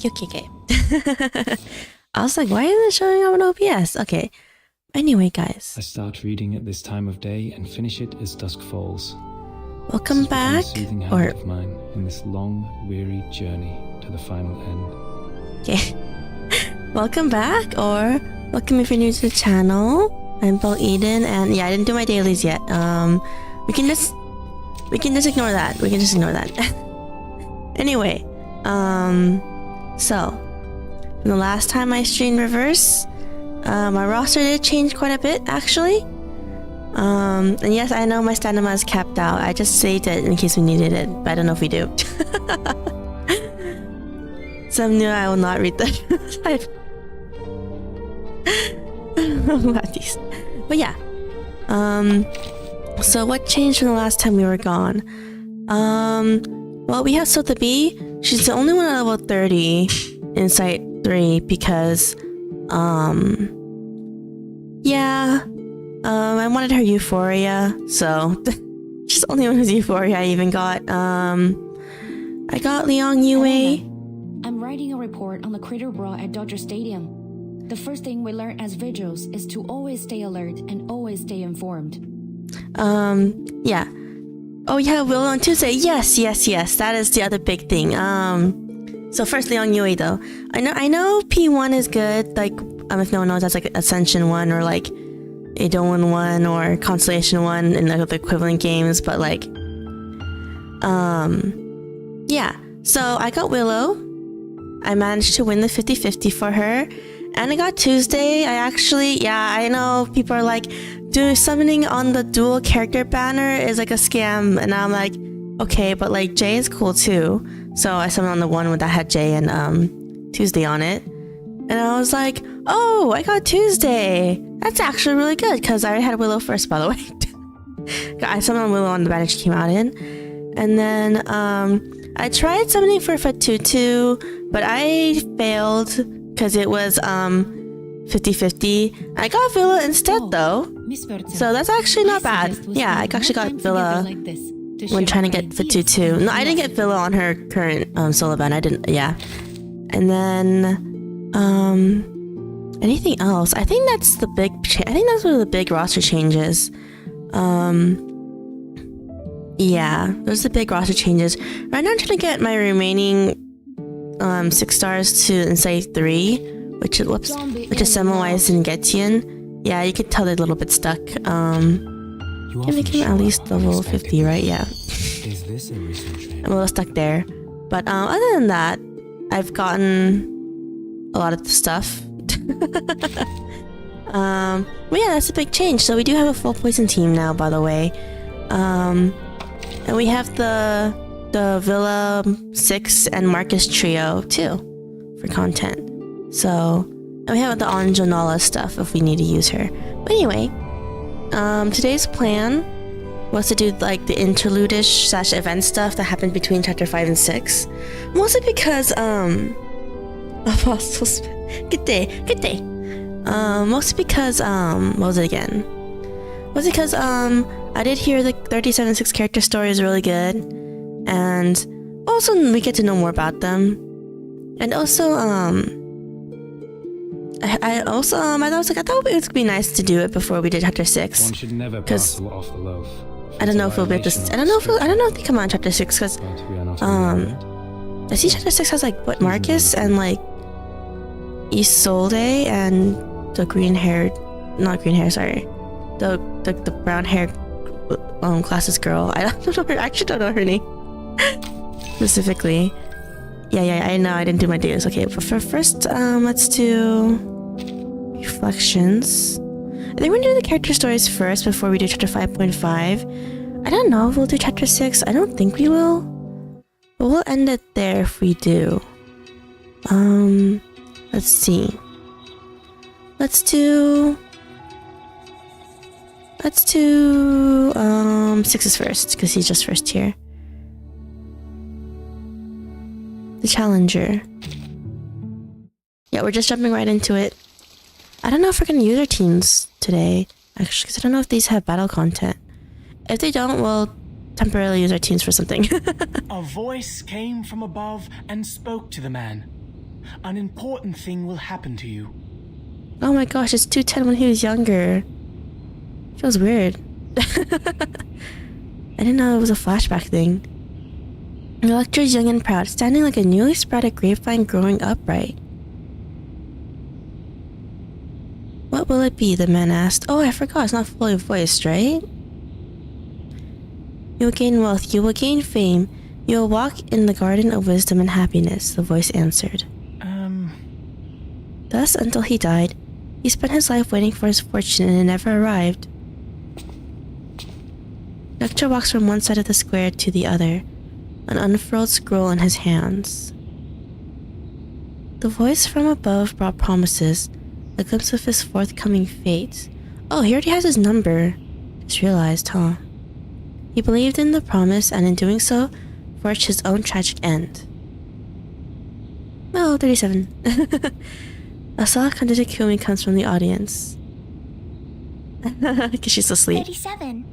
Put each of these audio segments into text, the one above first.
Okay. I was like, why isn't it showing up on OBS? Okay. Anyway, guys. I start reading at this time of day and finish it as dusk falls. Welcome back. A soothing habit of mine in this long, weary journey to the final end. Okay. Welcome back, or welcome if you're new to the channel. I'm Belle Eden, and yeah, I didn't do my dailies yet. We can just ignore that. We can just ignore that. Anyway, so from the last time I streamed Reverse, my roster did change quite a bit, actually. And yes, I know my stamina is capped out. I just saved it in case we needed it, but I don't know if we do. Some new I will not read the but yeah. So what changed from the last time we were gone? Well, we have Sota B. She's the only one at level 30 in Site 3 because yeah. I wanted her Euphoria, so she's the only one who's Euphoria I even got. I got Leon Yue. I'm writing a report on the Critter Brawl at Dodger Stadium. The first thing we learn as vigils is to always stay alert and always stay informed. Yeah. Oh yeah, Will on Tuesday. Yes. That is the other big thing. So first Leon Yue though. I know P1 is good. Like, if no one knows, that's like Ascension 1 or like Edoan 1 or Constellation 1 in like the equivalent games. But like, yeah. So I got Willow. I managed to win the 50-50 for her. And I got Tuesday. I know people are like, summoning on the dual character banner is like a scam. And I'm like, okay, but like Jay is cool too. So I summoned on the one that had Jay and Tuesday on it. And I was like, oh, I got Tuesday. That's actually really good because I already had Willow first, by the way. I summoned on Willow on the banner she came out in. And then I tried summoning for Fatutu, but I failed because it was 50-50. I got Villa instead though, so that's actually not bad. Yeah, I actually got Villa when trying to get Fatutu. No, I didn't get Villa on her current solo ban. I didn't. Yeah, and then anything else? I think that's the big. I think that's one of the big roster changes. Yeah, those are the big roster changes. Right now I'm trying to get my remaining 6 stars to Insight 3, which is Semmelweis and Getian. Yeah, you could tell they're a little bit stuck. Can make him at least level 50, right? Yeah. I'm a little stuck there. But other than that, I've gotten a lot of the stuff. But yeah, that's a big change. So we do have a full poison team now, by the way. And we have the Villa 6 and Marcus trio too for content. So, and we have the Anjanala stuff if we need to use her. But anyway, today's plan was to do like the interlude-ish / event stuff that happened between chapter 5 and 6. Mostly because Apostles, good day. Mostly because what was it again? Mostly because I did hear the 37.6 character story is really good, and also we get to know more about them. And also I thought it would be nice to do it before we did chapter 6. Because I don't know if we'll be at this. I don't know if they come out in chapter 6 because I see chapter 6 has like what, Marcus and like Isolde and the the brown haired classes girl. I actually don't know her name specifically. Yeah, I know I didn't do my dailies. Okay, but for first, let's do reflections. I think we're gonna do the character stories first before we do chapter 5.5. I don't know if we'll do chapter 6. I don't think we will. But we'll end it there if we do. Let's see. Let's do 6's first, because he's just first here. The Challenger. Yeah, we're just jumping right into it. I don't know if we're gonna use our teams today, actually, because I don't know if these have battle content. If they don't, we'll temporarily use our teams for something. A voice came from above and spoke to the man. An important thing will happen to you. Oh my gosh, it's 210 when he was younger. Feels weird. I didn't know it was a flashback thing. The lecturer is young and proud, standing like a newly sprouted grapevine growing upright. What will it be? The man asked. Oh, I forgot, it's not fully voiced, right? You will gain wealth, you will gain fame, you will walk in the garden of wisdom and happiness, the voice answered. Thus, until he died, he spent his life waiting for his fortune and it never arrived. Lecturer walks from one side of the square to the other, an unfurled scroll in his hands. The voice from above brought promises, a glimpse of his forthcoming fate. Oh, he already has his number. Just realized, huh? He believed in the promise and in doing so, forged his own tragic end. Oh, 37. A soft contented Kumi comes from the audience. Because she's asleep. 37.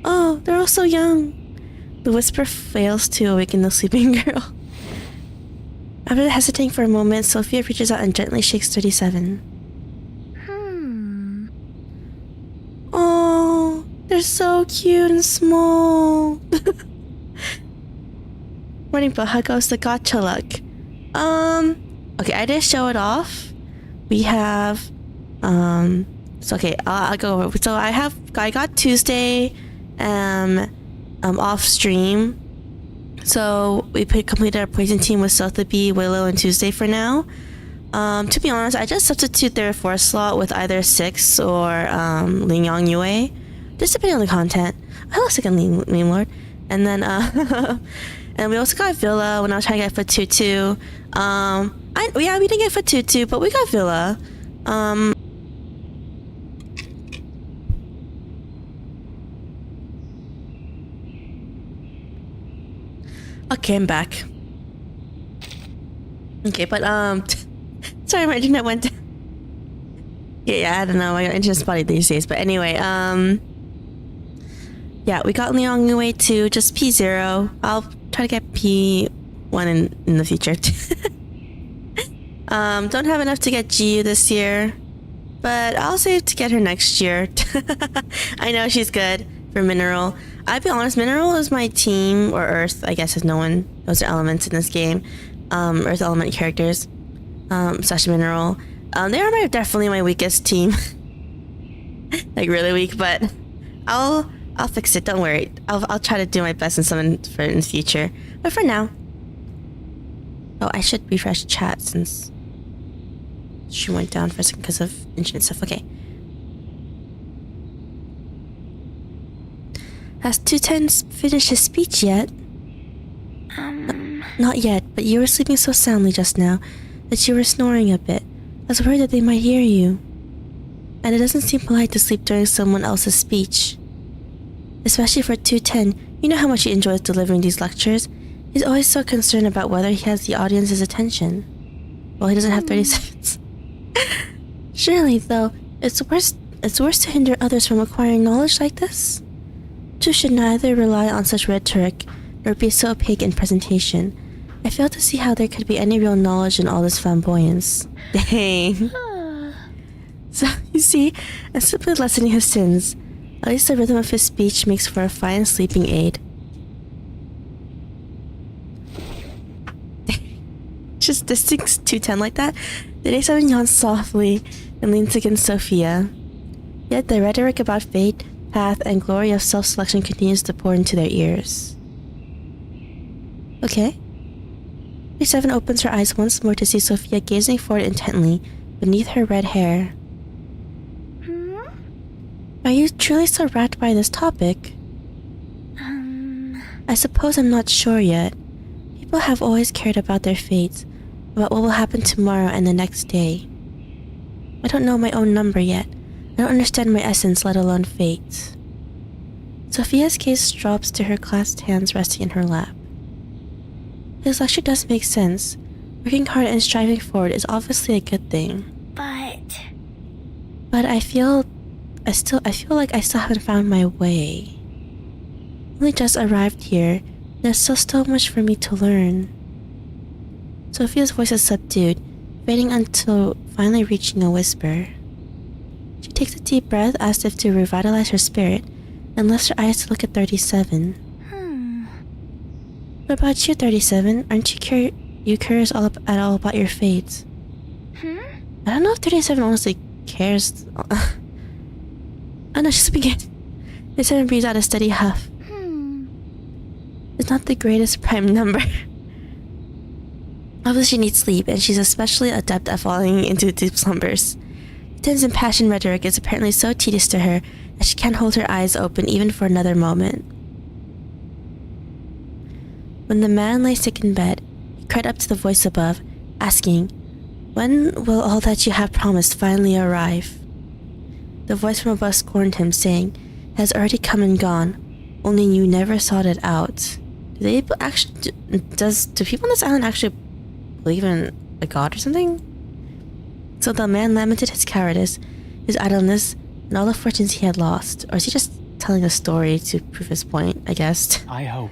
Oh, they're all so young. The whisper fails to awaken the sleeping girl. After hesitating for a moment, Sophia reaches out and gently shakes 37. Oh, they're so cute and small. Morning, but how goes the gotcha luck? Okay, I did show it off. We have, so okay, I'll go over. So I got Tuesday, off stream. So we completed our poison team with Sotheby, Willow, and Tuesday for now. To be honest, I just substitute their 4th slot with either 6 or Lingyang Yue, just depending on the content. I love second meme lord, and then and we also got Villa when I was trying to get Ftuber. Yeah, we didn't get Ftuber, but we got Villa. Okay, I'm back. Okay, but sorry, my internet went down. Yeah, I don't know, my internet's spotty these days, but anyway, yeah, we got Liang Yue 2, just P0. I'll try to get P1 in the future. Don't have enough to get GU this year, but I'll save to get her next year. I know she's good for Mineral. I'll be honest, Mineral is my team, or Earth, I guess, if no one knows the elements in this game. Earth element characters, slash Mineral. They are definitely my weakest team. Like, really weak, but I'll fix it, don't worry. I'll try to do my best and summon for in the future. But for now... Oh, I should refresh chat since she went down for a second because of internet stuff. Okay. Has 210 finished his speech yet? Not yet, but you were sleeping so soundly just now that you were snoring a bit. I was worried that they might hear you. And it doesn't seem polite to sleep during someone else's speech. Especially for 210, you know how much he enjoys delivering these lectures. He's always so concerned about whether he has the audience's attention. Well, he doesn't have 30 seconds. Surely, though, it's worse to hinder others from acquiring knowledge like this. Two should neither rely on such rhetoric, nor be so opaque in presentation. I fail to see how there could be any real knowledge in all this flamboyance. Dang. So, you see, I'm simply lessening his sins. At least the rhythm of his speech makes for a fine sleeping aid. Just distincts 210 like that? The A7 yawns softly and leans against Sophia. Yet the rhetoric about fate, path, and glory of self-selection continues to pour into their ears. Okay. A7 opens her eyes once more to see Sophia gazing forward intently beneath her red hair. Are you truly so rapt by this topic? I suppose I'm not sure yet. People have always cared about their fates, about what will happen tomorrow and the next day. I don't know my own number yet. I don't understand my essence, let alone fate. Sophia's gaze drops to her clasped hands resting in her lap. His lecture does make sense. Working hard and striving forward is obviously a good thing. But I feel like I still haven't found my way. Only just arrived here, and there's still so much for me to learn. Sophia's voice is subdued, fading until finally reaching a whisper. She takes a deep breath as if to revitalize her spirit, and lifts her eyes to look at 37. What about you, 37? Aren't you curious at all about your fate? I don't know if 37 honestly cares. Oh no, she's beginning. 37 breathes out a steady huff. It's not the greatest prime number. Obviously she needs sleep, and she's especially adept at falling into deep slumbers. Tense impassioned rhetoric is apparently so tedious to her that she can't hold her eyes open even for another moment. When the man lay sick in bed, he cried up to the voice above, asking, "When will all that you have promised finally arrive?" The voice from above scorned him, saying, "It has already come and gone, only you never sought it out." Do people on this island actually believe in a god or something? So the man lamented his cowardice, his idleness, and all the fortunes he had lost. Or is he just telling a story to prove his point, I guess? I hope.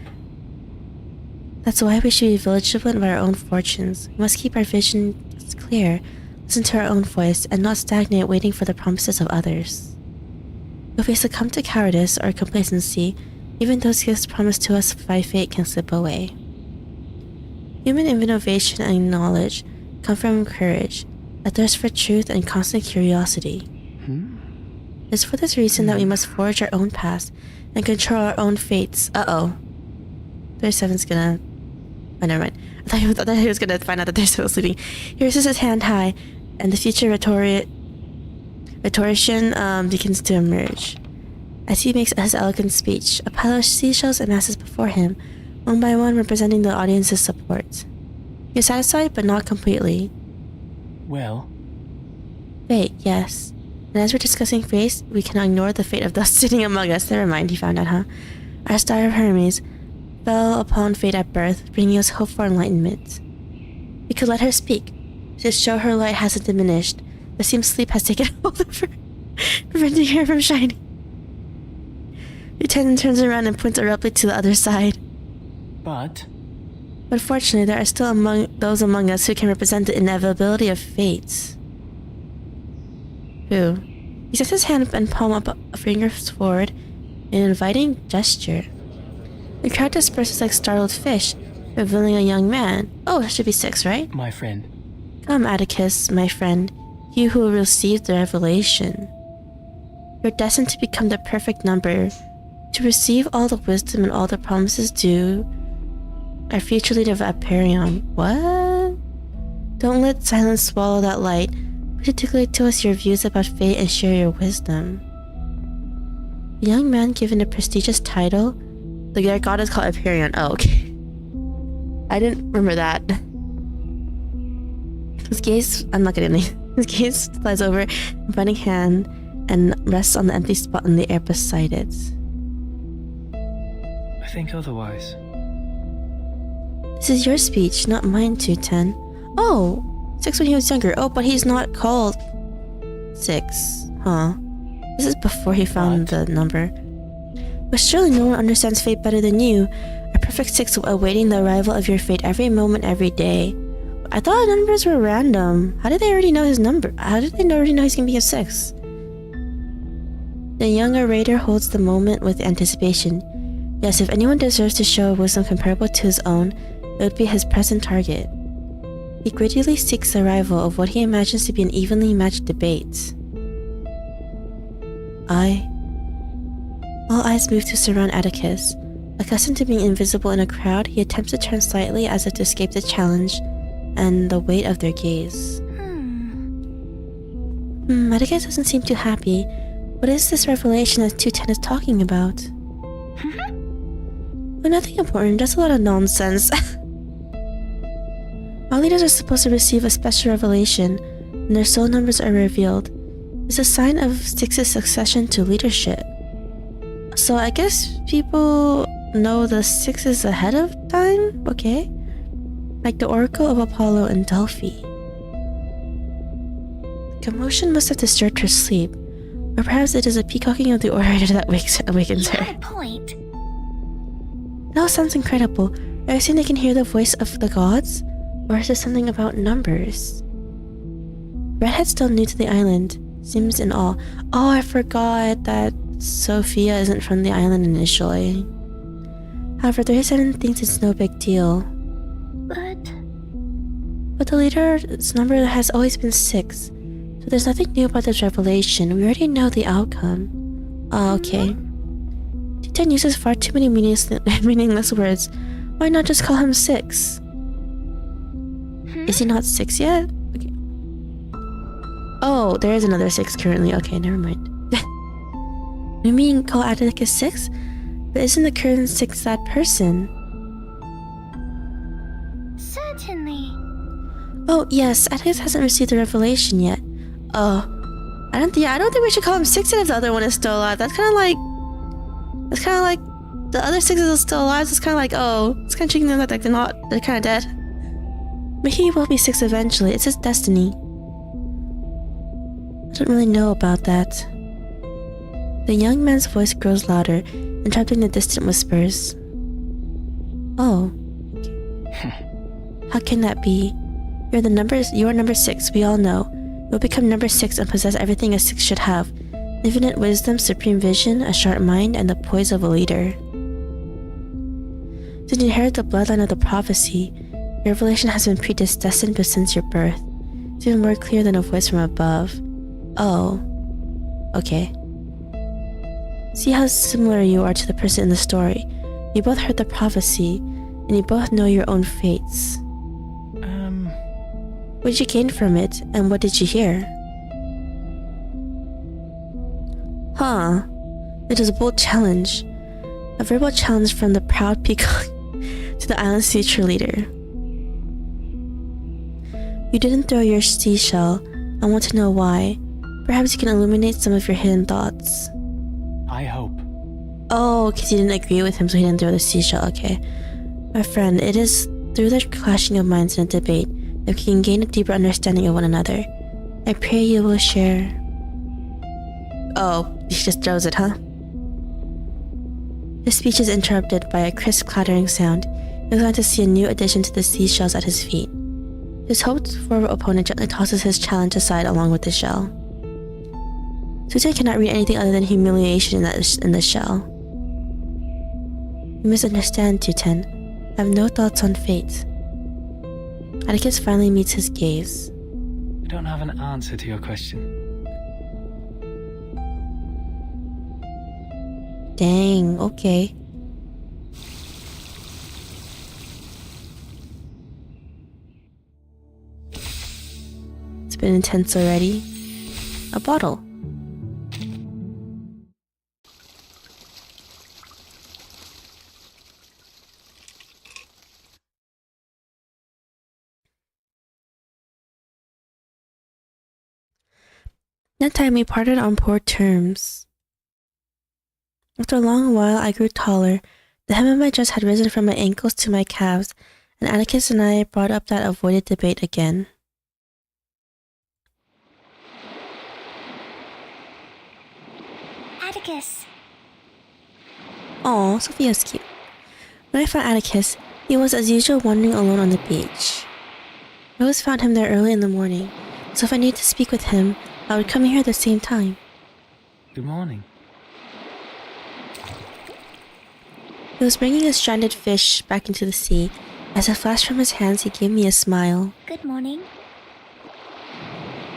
That's why we should be vigilant of our own fortunes. We must keep our visions clear, listen to our own voice, and not stagnate waiting for the promises of others. If we succumb to cowardice or complacency, even those gifts promised to us by fate can slip away. Human innovation and knowledge come from courage, a thirst for truth, and constant curiosity. It's for this reason that we must forge our own paths and control our own fates. 37's gonna... Oh, never mind. I thought he was gonna find out that 37 was sleeping. He raises his hand high, and the future rhetorician begins to emerge. As he makes his eloquent speech, a pile of seashells amasses before him, one by one representing the audience's support. You're satisfied, but not completely. Well... Fate, yes. And as we're discussing fate, we cannot ignore the fate of those sitting among us. Never mind, he found out, huh? Our star of Hermes fell upon fate at birth, bringing us hope for enlightenment. We could let her speak, to show her light hasn't diminished, but seems sleep has taken hold of her, preventing her from shining. Lieutenant turns around and points abruptly to the other side. But fortunately, there are still those among us who can represent the inevitability of fate. Who? He sets his hand and palm up, fingers forward, in an inviting gesture. The crowd disperses like startled fish, revealing a young man. Oh, that should be 6, right? my friend, Come, Atticus, my friend, you who received the revelation. You're destined to become the perfect number, to receive all the wisdom and all the promises due our future leader of Aperion. What? Don't let silence swallow that light. Particularly tell us your views about fate and share your wisdom. The young man given a prestigious title, their god is called Aperion. Oh, okay. I didn't remember that. His gaze, I'm not getting any. His gaze flies over, inviting hand, and rests on the empty spot in the air beside it. I think otherwise. This is your speech, not mine, 210. Oh! 6 when he was younger. Oh, but he's not called 6. Huh. This is before he found the number. But surely no one understands fate better than you. A perfect 6 awaiting the arrival of your fate every moment, every day. I thought numbers were random. How did they already know his number? How did they already know he's gonna be a 6? The young orator holds the moment with anticipation. Yes, if anyone deserves to show a wisdom comparable to his own, it would be his present target. He greedily seeks the arrival of what he imagines to be an evenly matched debate. All eyes move to surround Atticus. Accustomed to being invisible in a crowd, he attempts to turn slightly as if to escape the challenge and the weight of their gaze. Atticus doesn't seem too happy. What is this revelation that 210 is talking about? Well, nothing important, just a lot of nonsense. All leaders are supposed to receive a special revelation when their soul numbers are revealed. It's a sign of 6's succession to leadership. So I guess people know the 6s ahead of time? Okay. Like the Oracle of Apollo in Delphi. The commotion must have disturbed her sleep. Or perhaps it is a peacocking of the orator that awakens her. Good point. It all sounds incredible. Are you saying they can hear the voice of the gods? Or is it something about numbers? Redhead still new to the island, seems in awe. Oh, I forgot that Sophia isn't from the island initially. However, 37 thinks it's no big deal. But the leader's number has always been 6, so there's nothing new about this revelation. We already know the outcome. Oh, okay. D10 uses far too many meaningless words. Why not just call him 6? Is he not 6 yet? Okay. Oh, there is another 6 currently. Okay, never mind. You mean call Atticus 6? But isn't the current 6 that person? Certainly. Oh, yes, Atticus hasn't received the revelation yet. Oh. I don't think we should call him 6 if the other one is still alive. That's kinda like the other 6 is still alive, so it's kinda like, oh, it's kinda treating them like they're kinda dead. But he will be 6 eventually, it's his destiny. I don't really know about that. The young man's voice grows louder, interrupting the distant whispers. Oh. How can that be? You are number 6, we all know. You'll become number 6 and possess everything a 6 should have. Infinite wisdom, supreme vision, a sharp mind, and the poise of a leader. Since you inherit the bloodline of the prophecy, your revelation has been predestined since your birth. It's even more clear than a voice from above. Oh. Okay. See how similar you are to the person in the story. You both heard the prophecy, and you both know your own fates. What did you gain from it, and what did you hear? Huh. It is a bold challenge. A verbal challenge from the proud peacock to the island's future leader. You didn't throw your seashell. I want to know why. Perhaps you can illuminate some of your hidden thoughts. I hope. Oh, because you didn't agree with him, so he didn't throw the seashell. Okay. My friend, it is through the clashing of minds in a debate that we can gain a deeper understanding of one another. I pray you will share. Oh, he just throws it, huh? His speech is interrupted by a crisp clattering sound. He was glad to see a new addition to the seashells at his feet. His hoped-for opponent gently tosses his challenge aside along with the shell. Tsundere cannot read anything other than humiliation in the shell. You misunderstand, Tuten. I have no thoughts on fate. Atticus finally meets his gaze. I don't have an answer to your question. Dang, okay. It's been intense already. A bottle. That time we parted on poor terms. After a long while, I grew taller. The hem of my dress had risen from my ankles to my calves, and Atticus and I brought up that avoided debate again. Atticus. Aw, Sophia's cute. When I found Atticus, he was as usual wandering alone on the beach. I always found him there early in the morning, so if I needed to speak with him, I would come here at the same time. Good morning. He was bringing a stranded fish back into the sea. As it flashed from his hands, he gave me a smile. Good morning.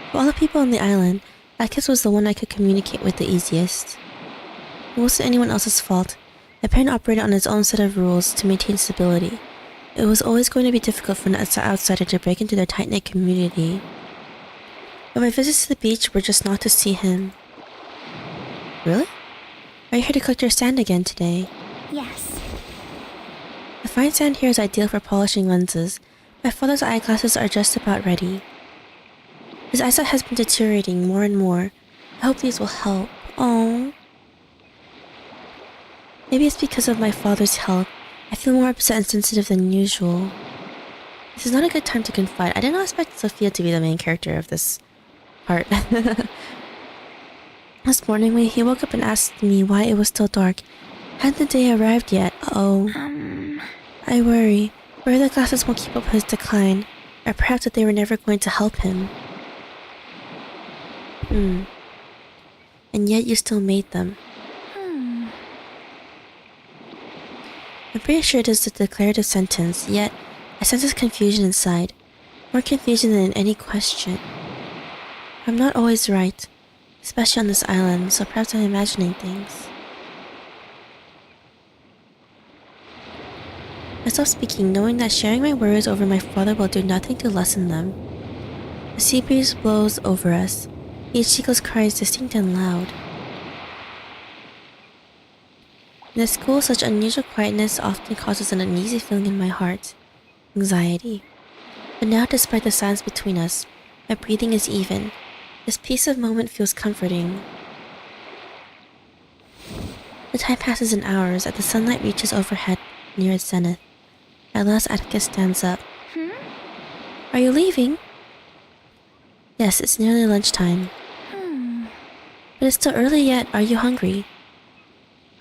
Of all the people on the island, Atticus was the one I could communicate with the easiest. It wasn't anyone else's fault. My parent operated on his own set of rules to maintain stability. It was always going to be difficult for an outsider to break into their tight-knit community. But my visits to the beach were just not to see him. Really? Are you here to collect your sand again today? Yes. The fine sand here is ideal for polishing lenses. My father's eyeglasses are just about ready. His eyesight has been deteriorating more and more. I hope these will help. Oh. Maybe it's because of my father's health. I feel more upset and sensitive than usual. This is not a good time to confide. I did not expect Sophia to be the main character of this part. This morning when he woke up and asked me why it was still dark. Hadn't the day arrived yet? Oh. I worry. Where the glasses won't keep up with his decline. Or perhaps that they were never going to help him. And yet you still made them. I'm pretty sure it is a declarative sentence, yet I sense this confusion inside. More confusion than in any question. I'm not always right, especially on this island, so perhaps I'm imagining things. I stop speaking, knowing that sharing my worries over my father will do nothing to lessen them. The sea breeze blows over us. Each seagull's cry is distinct and loud. In the school, such unusual quietness often causes an uneasy feeling in my heart. Anxiety. But now, despite the silence between us, my breathing is even. This peace of moment feels comforting. The time passes in hours as the sunlight reaches overhead near its zenith. At last, Atticus stands up. Are you leaving? Yes, it's nearly lunchtime. But it's still early yet. Are you hungry?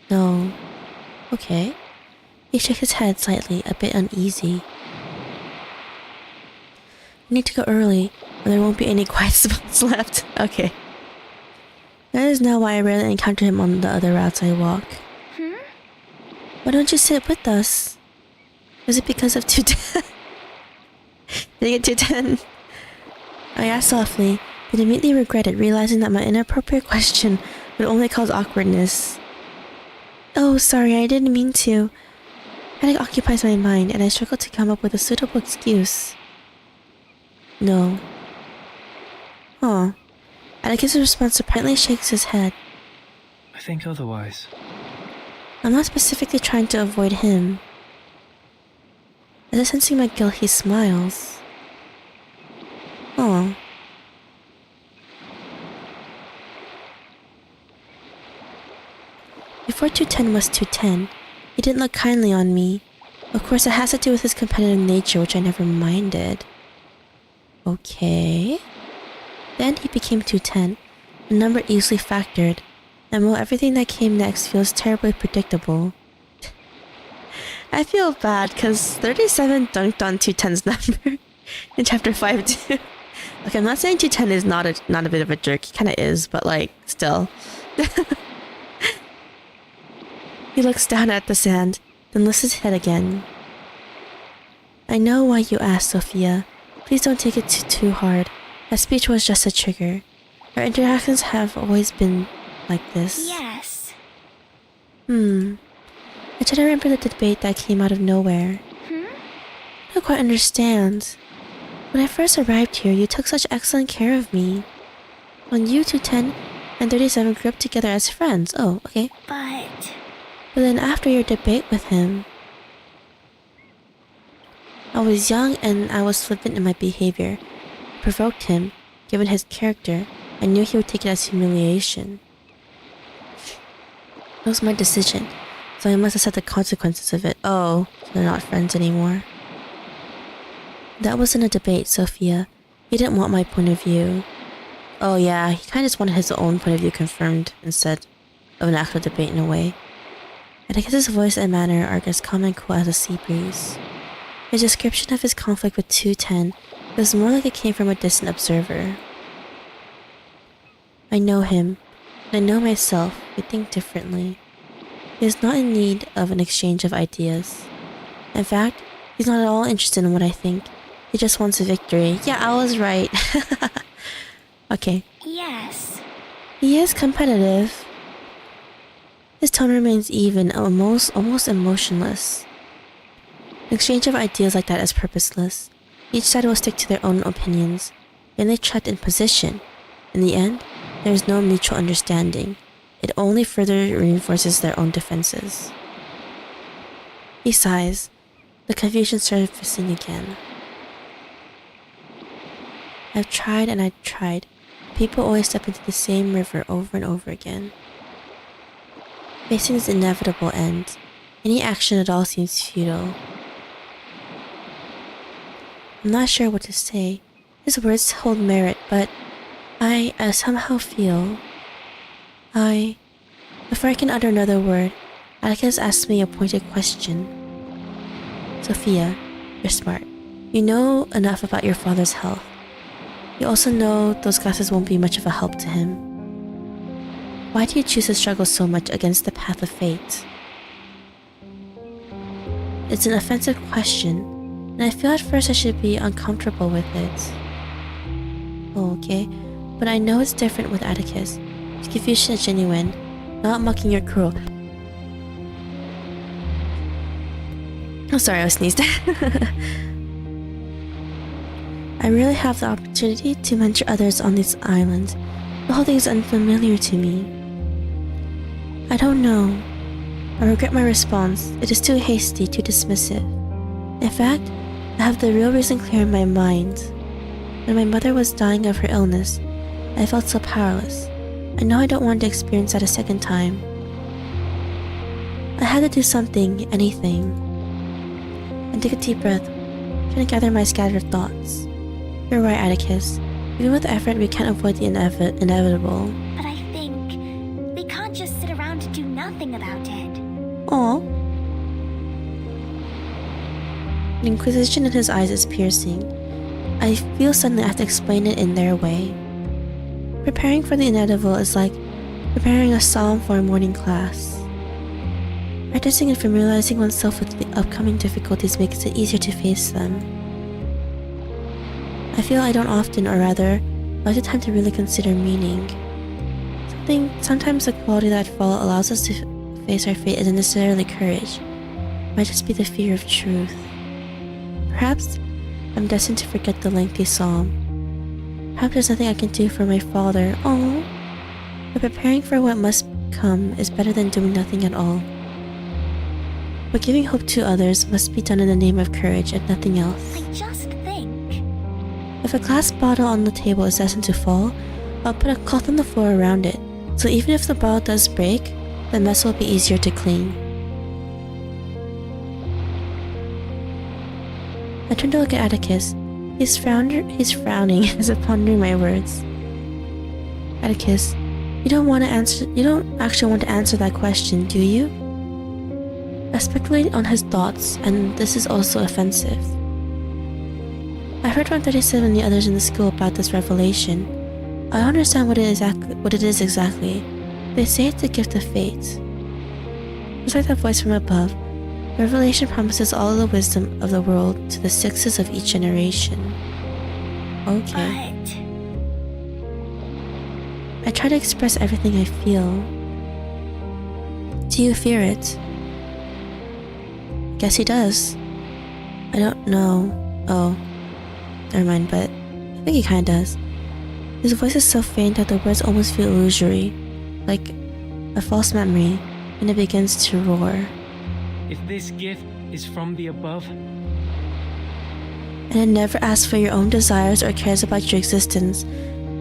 No. Okay. He shook his head slightly, a bit uneasy. I need to go early, or there won't be any quiet spots left. Okay. That is now why I rarely encounter him on the other routes I walk. Why don't you sit with us? Was it because of 210? Did I get 210? I asked softly, but immediately regretted realizing that my inappropriate question would only cause awkwardness. Oh, sorry, I didn't mean to. Panic occupies my mind, and I struggle to come up with a suitable excuse. No. Huh. Atticus' response surprisingly shakes his head. I think otherwise. I'm not specifically trying to avoid him. As if sensing my guilt, he smiles. Oh. Before 210 was 210, he didn't look kindly on me. Of course, it has to do with his competitive nature, which I never minded. Okay. Then he became 210, a number easily factored, and while everything that came next feels terribly predictable. I feel bad because 37 dunked on 210's number in chapter 5 too. Okay, I'm not saying 210 is not a bit of a jerk. He kind of is, but like, still. He looks down at the sand, then lifts his head again. I know why you asked, Sophia. Please don't take it too hard. That speech was just a trigger. Our interactions have always been like this. Yes. I try to remember the debate that came out of nowhere. I don't quite understand. When I first arrived here, you took such excellent care of me. When you 210 and 37 grew up together as friends. Oh, okay. But then after your debate with him, I was young and I was flippant in my behavior. I provoked him. Given his character, I knew he would take it as humiliation. It was my decision, so I must accept the consequences of it. Oh, so they're not friends anymore. That wasn't a debate, Sophia. He didn't want my point of view. Oh yeah, he kind of just wanted his own point of view confirmed instead of an actual debate in a way. And I guess his voice and manner are as calm and cool as a sea breeze. His description of his conflict with 210 was more like it came from a distant observer. I know him, and I know myself. We think differently. He is not in need of an exchange of ideas. In fact, he's not at all interested in what I think. He just wants a victory. Yeah, I was right. Okay. yes. He is competitive. His tone remains even, almost emotionless. An exchange of ideas like that is purposeless. Each side will stick to their own opinions, and they trapped in position. In the end, there is no mutual understanding. It only further reinforces their own defenses. He sighs, the confusion surfacing again. I've tried and I've tried. People always step into the same river over and over again. Facing this inevitable end, any action at all seems futile. I'm not sure what to say. His words hold merit, but I somehow feel... Before I can utter another word, Atticus asks me a pointed question. Sophia, you're smart. You know enough about your father's health. You also know those classes won't be much of a help to him. Why do you choose to struggle so much against the path of fate? It's an offensive question, and I feel at first I should be uncomfortable with it. Oh, okay, but I know it's different with Atticus. His confusion is genuine, not mocking or cruel. Oh, sorry, I sneezed. I really have the opportunity to mentor others on this island. The whole thing is unfamiliar to me. I don't know. I regret my response. It is too hasty, too dismissive. In fact, I have the real reason clear in my mind. When my mother was dying of her illness, I felt so powerless. I know I don't want to experience that a second time. I had to do something, anything. I took a deep breath, trying to gather my scattered thoughts. You're right, Atticus. Even with effort, we can't avoid the inevitable. But I think we can't just sit around and do nothing about it. Aw. The inquisition in his eyes is piercing. I feel suddenly I have to explain it in their way. Preparing for the inevitable is like preparing a psalm for a morning class. Practicing and familiarizing oneself with the upcoming difficulties makes it easier to face them. I feel I don't often, or rather, lack the time to really consider meaning. Sometimes the quality that fall allows us to face our fate isn't necessarily courage. It might just be the fear of truth. Perhaps I'm destined to forget the lengthy psalm. Perhaps there's nothing I can do for my father. Oh, but preparing for what must come is better than doing nothing at all. But giving hope to others must be done in the name of courage and nothing else. I just think. If a glass bottle on the table is destined to fall, I'll put a cloth on the floor around it, so even if the bottle does break, the mess will be easier to clean. I turn to look at Atticus. He's frowning as if pondering my words. Atticus, you don't actually want to answer that question, do you? I speculate on his thoughts, and this is also offensive. I heard from 37 and the others in the school about this revelation. I don't understand what it is exactly. They say it's a gift of fate. Just like that voice from above, the revelation promises all the wisdom of the world to the sixes of each generation. Okay. I try to express everything I feel. Do you fear it? Guess he does. I don't know. Oh, never mind, but I think he kinda does. His voice is so faint that the words almost feel illusory, like a false memory, and it begins to roar. If this gift is from the above, And it never asks for your own desires or cares about your existence,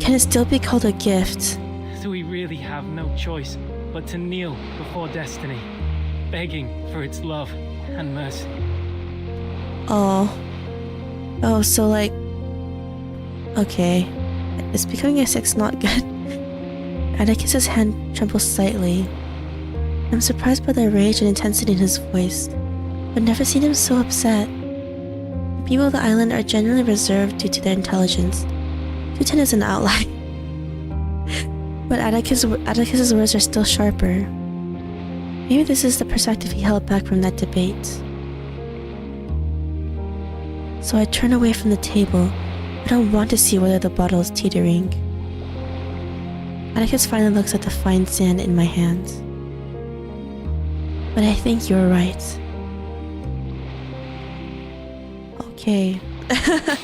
can it still be called a gift? so we really have no choice but to kneel before destiny, begging for its love and mercy. Oh, so like, okay, is becoming a six not good? Atticus's hand trembles slightly. I'm surprised by the rage and intensity in his voice. I've never seen him so upset. The people of the island are generally reserved due to their intelligence. 210 is an outlier. But Atticus's words are still sharper. Maybe this is the perspective he held back from that debate. So I turn away from the table. I don't want to see whether the bottle is teetering. Atticus finally looks at the fine sand in my hand. But I think you're right. Okay. I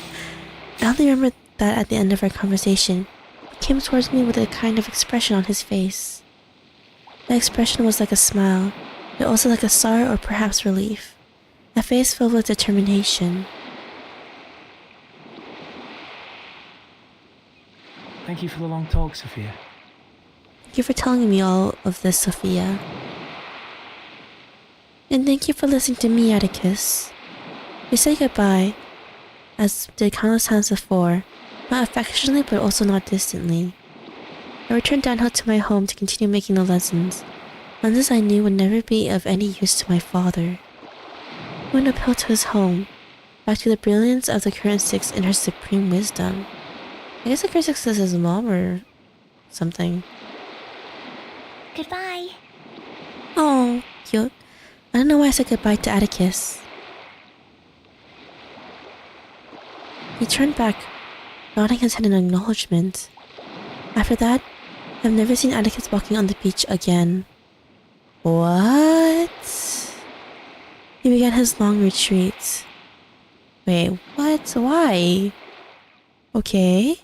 only remember that at the end of our conversation, he came towards me with a kind of expression on his face. The expression was like a smile, but also like a sorrow or perhaps relief. A face filled with determination. Thank you for the long talk, Sophia. Thank you for telling me all of this, Sophia. And thank you for listening to me, Atticus. We say goodbye, as did countless times before, not affectionately but also not distantly. I returned downhill to my home to continue making the lessons I knew would never be of any use to my father. He went uphill to his home, back to the brilliance of the current 6 in her supreme wisdom. I guess the current 6 is his mom or something. Goodbye. Oh, cute. I don't know why I said goodbye to Atticus. He turned back, nodding his head in acknowledgement. After that, I've never seen Atticus walking on the beach again. What? He began his long retreat. Wait, what? Why? Okay.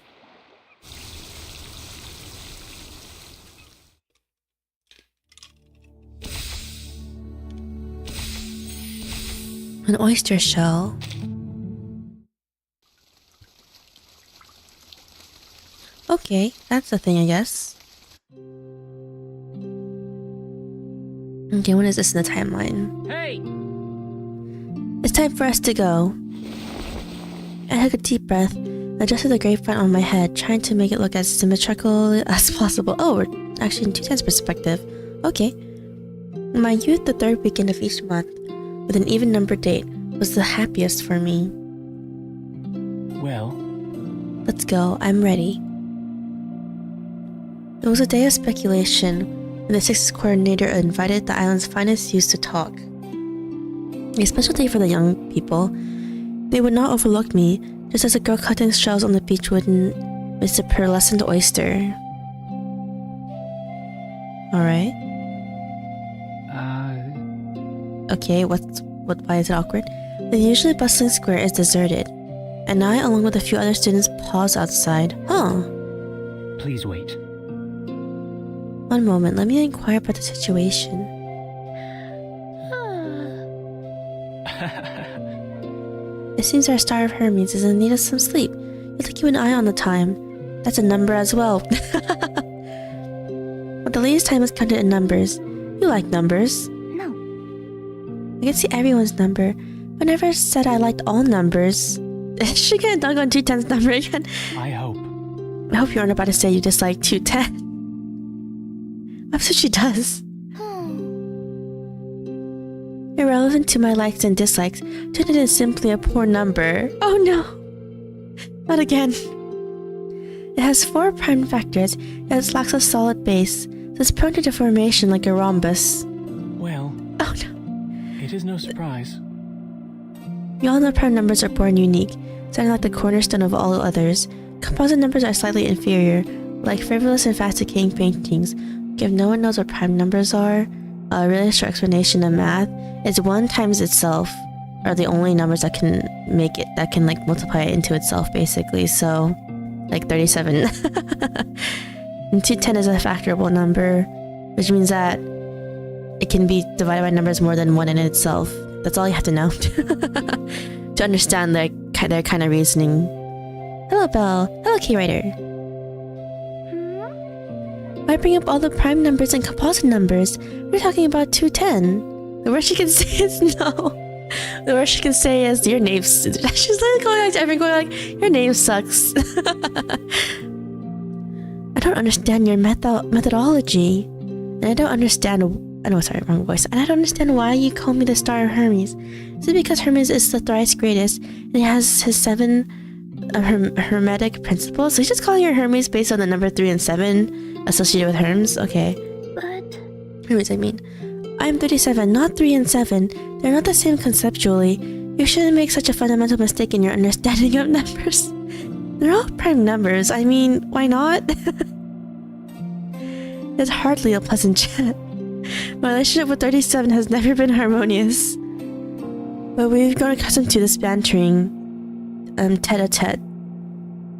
An oyster shell. Okay, that's the thing, I guess. Okay, when is this in the timeline? Hey! It's time for us to go. I took a deep breath, adjusted the grapevine on my head, trying to make it look as symmetrical as possible. Oh, we're actually in 2 times perspective. Okay. In my youth, the 3rd weekend of each month, with an even number date, was the happiest for me. Well, Let's go, I'm ready. It was a day of speculation when the 6th coordinator invited the island's finest youths to talk. A special day for the young people. They would not overlook me, just as a girl cutting shells on the beach wouldn't miss a pearlescent oyster. Alright. Okay, why is it awkward? The usually bustling square is deserted, and I, along with a few other students, pause outside. Huh. please wait. One moment, let me inquire about the situation. It seems our Star of Hermes is in need of some sleep. You'll take you an eye on the time. That's a number as well. But the latest time is counted in numbers. You like numbers? No. I can see everyone's number, but never said I liked all numbers. Is she gonna dunk on 210's number again? I hope. I hope you aren't about to say you dislike 210. That's what she does. Irrelevant to my likes and dislikes, 210 is simply a poor number. Oh no! Not again. It has 4 prime factors, yet it lacks a solid base, so it's prone to deformation like a rhombus. Well, Oh no. it is no surprise. We all know prime numbers are born unique, standing like the cornerstone of all others. Composite numbers are slightly inferior, like frivolous and fast-decaying paintings. If no one knows what prime numbers are, a really short explanation of math is 1 times itself are the only numbers that can make it, that can like multiply it into itself basically. So, like 37. And 210 is a factorable number, which means that it can be divided by numbers more than 1 in itself. That's all you have to know to understand their kind of reasoning. Hello, Belle. Hello, Key Writer. Why bring up all the prime numbers and composite numbers? We're talking about 210. The worst she can say is no. The worst she can say is your name. She's like going like to everyone like your name sucks. I don't understand your methodology, and I don't understand. Sorry, wrong voice. And I don't understand why you call me the Star of Hermes. Is it because Hermes is the thrice greatest and he has his 7 hermetic principles? So he's just calling her Hermes based on the number 3 and 7 associated with Hermes? Okay. But Hermes, I mean. I'm 37, not 3 and 7. They're not the same conceptually. You shouldn't make such a fundamental mistake in your understanding of numbers. They're all prime numbers. I mean, why not? It's hardly a pleasant chat. My relationship with 37 has never been harmonious. But we've grown accustomed to this bantering, tete-a-tete.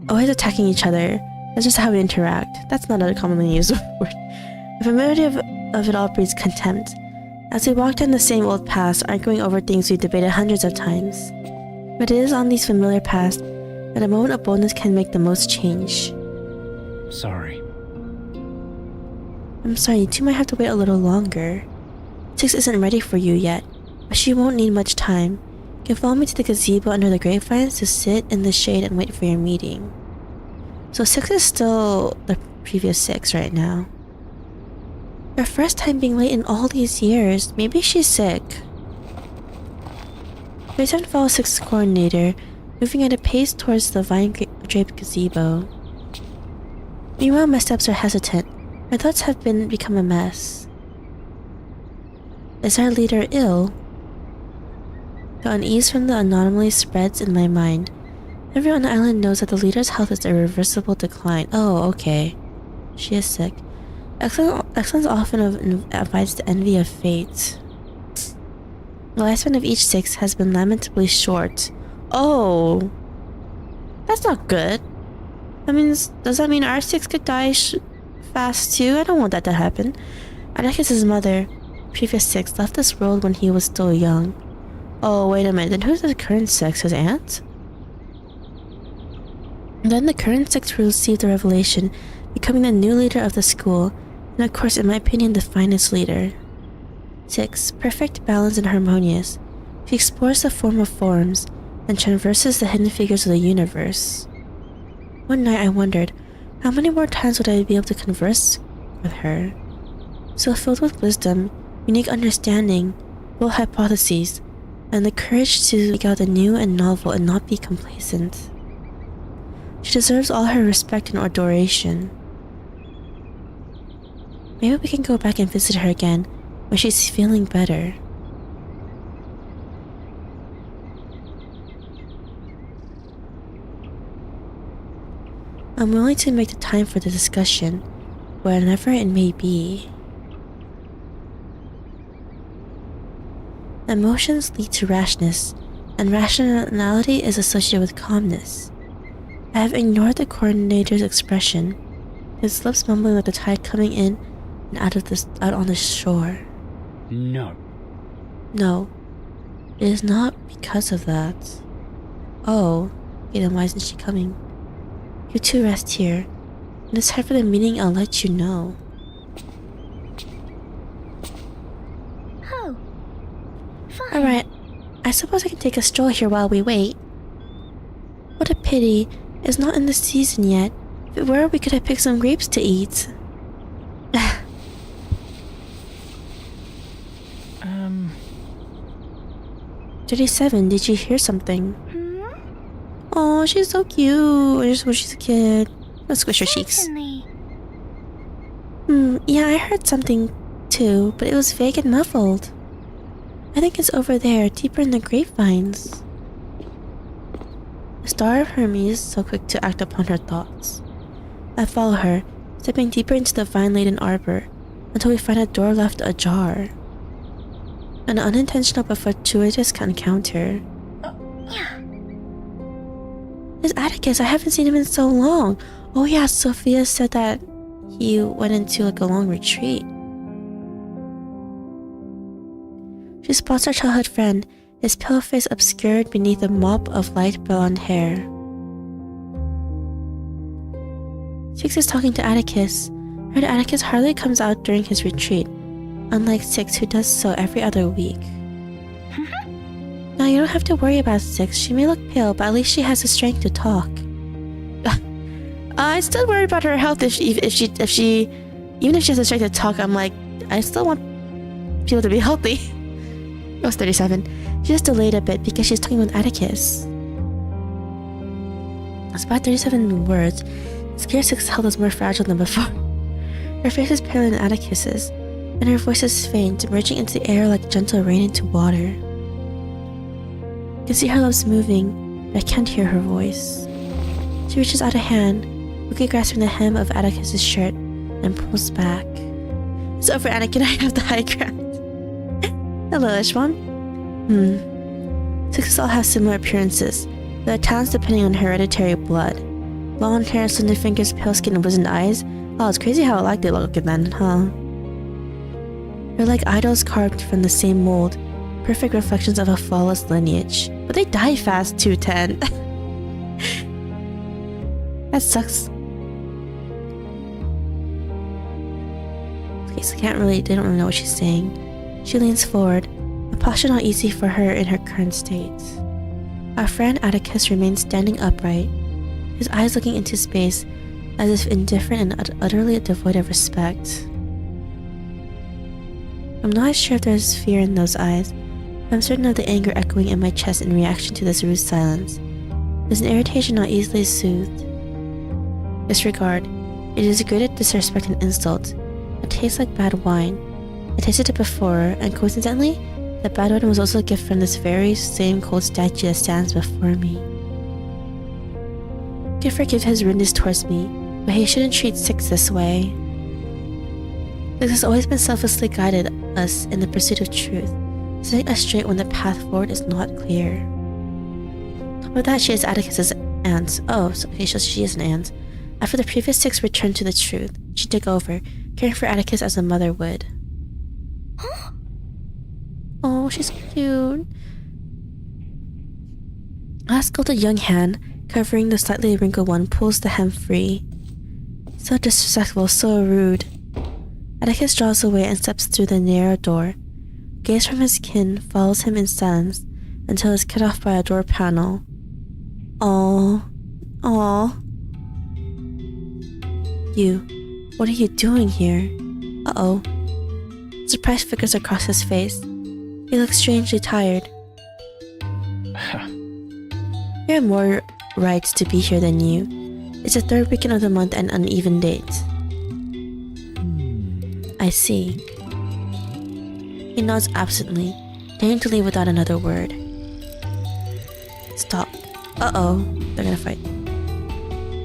Always attacking each other. That's just how we interact. That's not a commonly used word. The familiarity of it all breeds contempt. As we walk down the same old paths, arguing over things we've debated hundreds of times. But it is on these familiar paths that a moment of boldness can make the most change. Sorry. I'm sorry, you two might have to wait a little longer. 6 isn't ready for you yet, but she won't need much time. You can follow me to the gazebo under the grapevines to sit in the shade and wait for your meeting. So 6 is still the previous 6 right now. Her first time being late in all these years. Maybe she's sick. 37 follows 6's coordinator, moving at a pace towards the vine-draped gazebo. Meanwhile, my steps are hesitant. My thoughts have become a mess. Is our leader ill? The unease from the anomaly spreads in my mind. Everyone on the island knows that the leader's health is in irreversible decline. Oh, okay. She is sick. Excellence often invites the envy of fate. The lifespan of each 6 has been lamentably short. Oh! That's not good. That means, does that mean our 6 could die fast too? I don't want that to happen. Atticus' mother, previous 6, left this world when he was still young. Oh, wait a minute, then who's the current 6? His aunt? Then the current 6 received the revelation, becoming the new leader of the school, and of course, in my opinion, the finest leader. 6. Perfect, balanced, and harmonious. She explores the form of forms, and traverses the hidden figures of the universe. One night I wondered, how many more times would I be able to converse with her? So filled with wisdom, unique understanding, bold hypotheses, and the courage to seek out the new and novel and not be complacent. She deserves all her respect and adoration. Maybe we can go back and visit her again when she's feeling better. I'm willing to make the time for the discussion, whenever it may be. Emotions lead to rashness, and rationality is associated with calmness. I have ignored the coordinator's expression, his lips mumbling like the tide coming in and out on the shore. No. No, it is not because of that. Oh, okay, then why isn't she coming? You two rest here. When it's time for the meeting, I'll let you know. Oh. Fine. Alright, I suppose I can take a stroll here while we wait. What a pity, it's not in the season yet. If it were, we could have picked some grapes to eat. 37, did you hear something? Oh, she's so cute. I just wish she's a kid. Let's squish her cheeks. Certainly. Yeah, I heard something too, but it was vague and muffled. I think it's over there, deeper in the grapevines. The star of Hermes, so quick to act upon her thoughts. I follow her, stepping deeper into the vine-laden arbor, until we find a door left ajar. An unintentional but fortuitous encounter. It's Atticus, I haven't seen him in so long. Oh yeah, Sophia said that he went into a long retreat. She spots our childhood friend, his pale face obscured beneath a mop of light blonde hair. 6 is talking to Atticus. Heard Atticus hardly comes out during his retreat, unlike 6 who does so every other week. Now you don't have to worry about 6, she may look pale, but at least she has the strength to talk. I still worry about her health even if she has the strength to talk. I'm like, I still want people to be healthy. It was 37. She just delayed a bit because she's talking with Atticus. Despite 37 words, Scare 6's health is more fragile than before. Her face is paler than Atticus's, and her voice is faint, merging into the air like gentle rain into water. I can see her lips moving, but I can't hear her voice. She reaches out a hand, quickly grasping the hem of Atticus's shirt, and pulls back. It's over, Anakin, I have the high ground. Hello, Ishwan. 6 all have similar appearances, their talents depending on hereditary blood. Long hair, slender fingers, pale skin, and wizened eyes. Oh, it's crazy how alike they look then, huh? They're like idols carved from the same mold, perfect reflections of a flawless lineage. But they die fast too, 10. That sucks. Okay, so they don't really know what she's saying. She leans forward, a posture not easy for her in her current state. Our friend Atticus remains standing upright, his eyes looking into space as if indifferent and utterly devoid of respect. I'm not sure if there's fear in those eyes, I'm certain of the anger echoing in my chest in reaction to this rude silence. There's an irritation not easily soothed. Disregard. It is a great disrespect and insult. It tastes like bad wine. I tasted it before, and coincidentally, the bad wine was also a gift from this very same cold statue that stands before me. I can forgive his rudeness towards me, but he shouldn't treat Six this way. Six has always been selflessly guided us in the pursuit of truth, setting us straight when the path forward is not clear. On top of that, she is Atticus's aunt. Oh, so she is an aunt. After the previous Six returned to the truth, she took over, caring for Atticus as a mother would. Oh, she's cute. A sculpted young hand, covering the slightly wrinkled one, pulls the hem free. So disrespectful, so rude. Atticus draws away and steps through the narrow door. Gaze from his kin follows him in silence until it's cut off by a door panel. Aww. You, what are you doing here? Uh-oh. Surprise flickers across his face. He looks strangely tired. You have more rights to be here than you. It's the third weekend of the month and uneven dates. I see. He nods absently, daring to leave without another word. Stop. Uh-oh, they're gonna fight.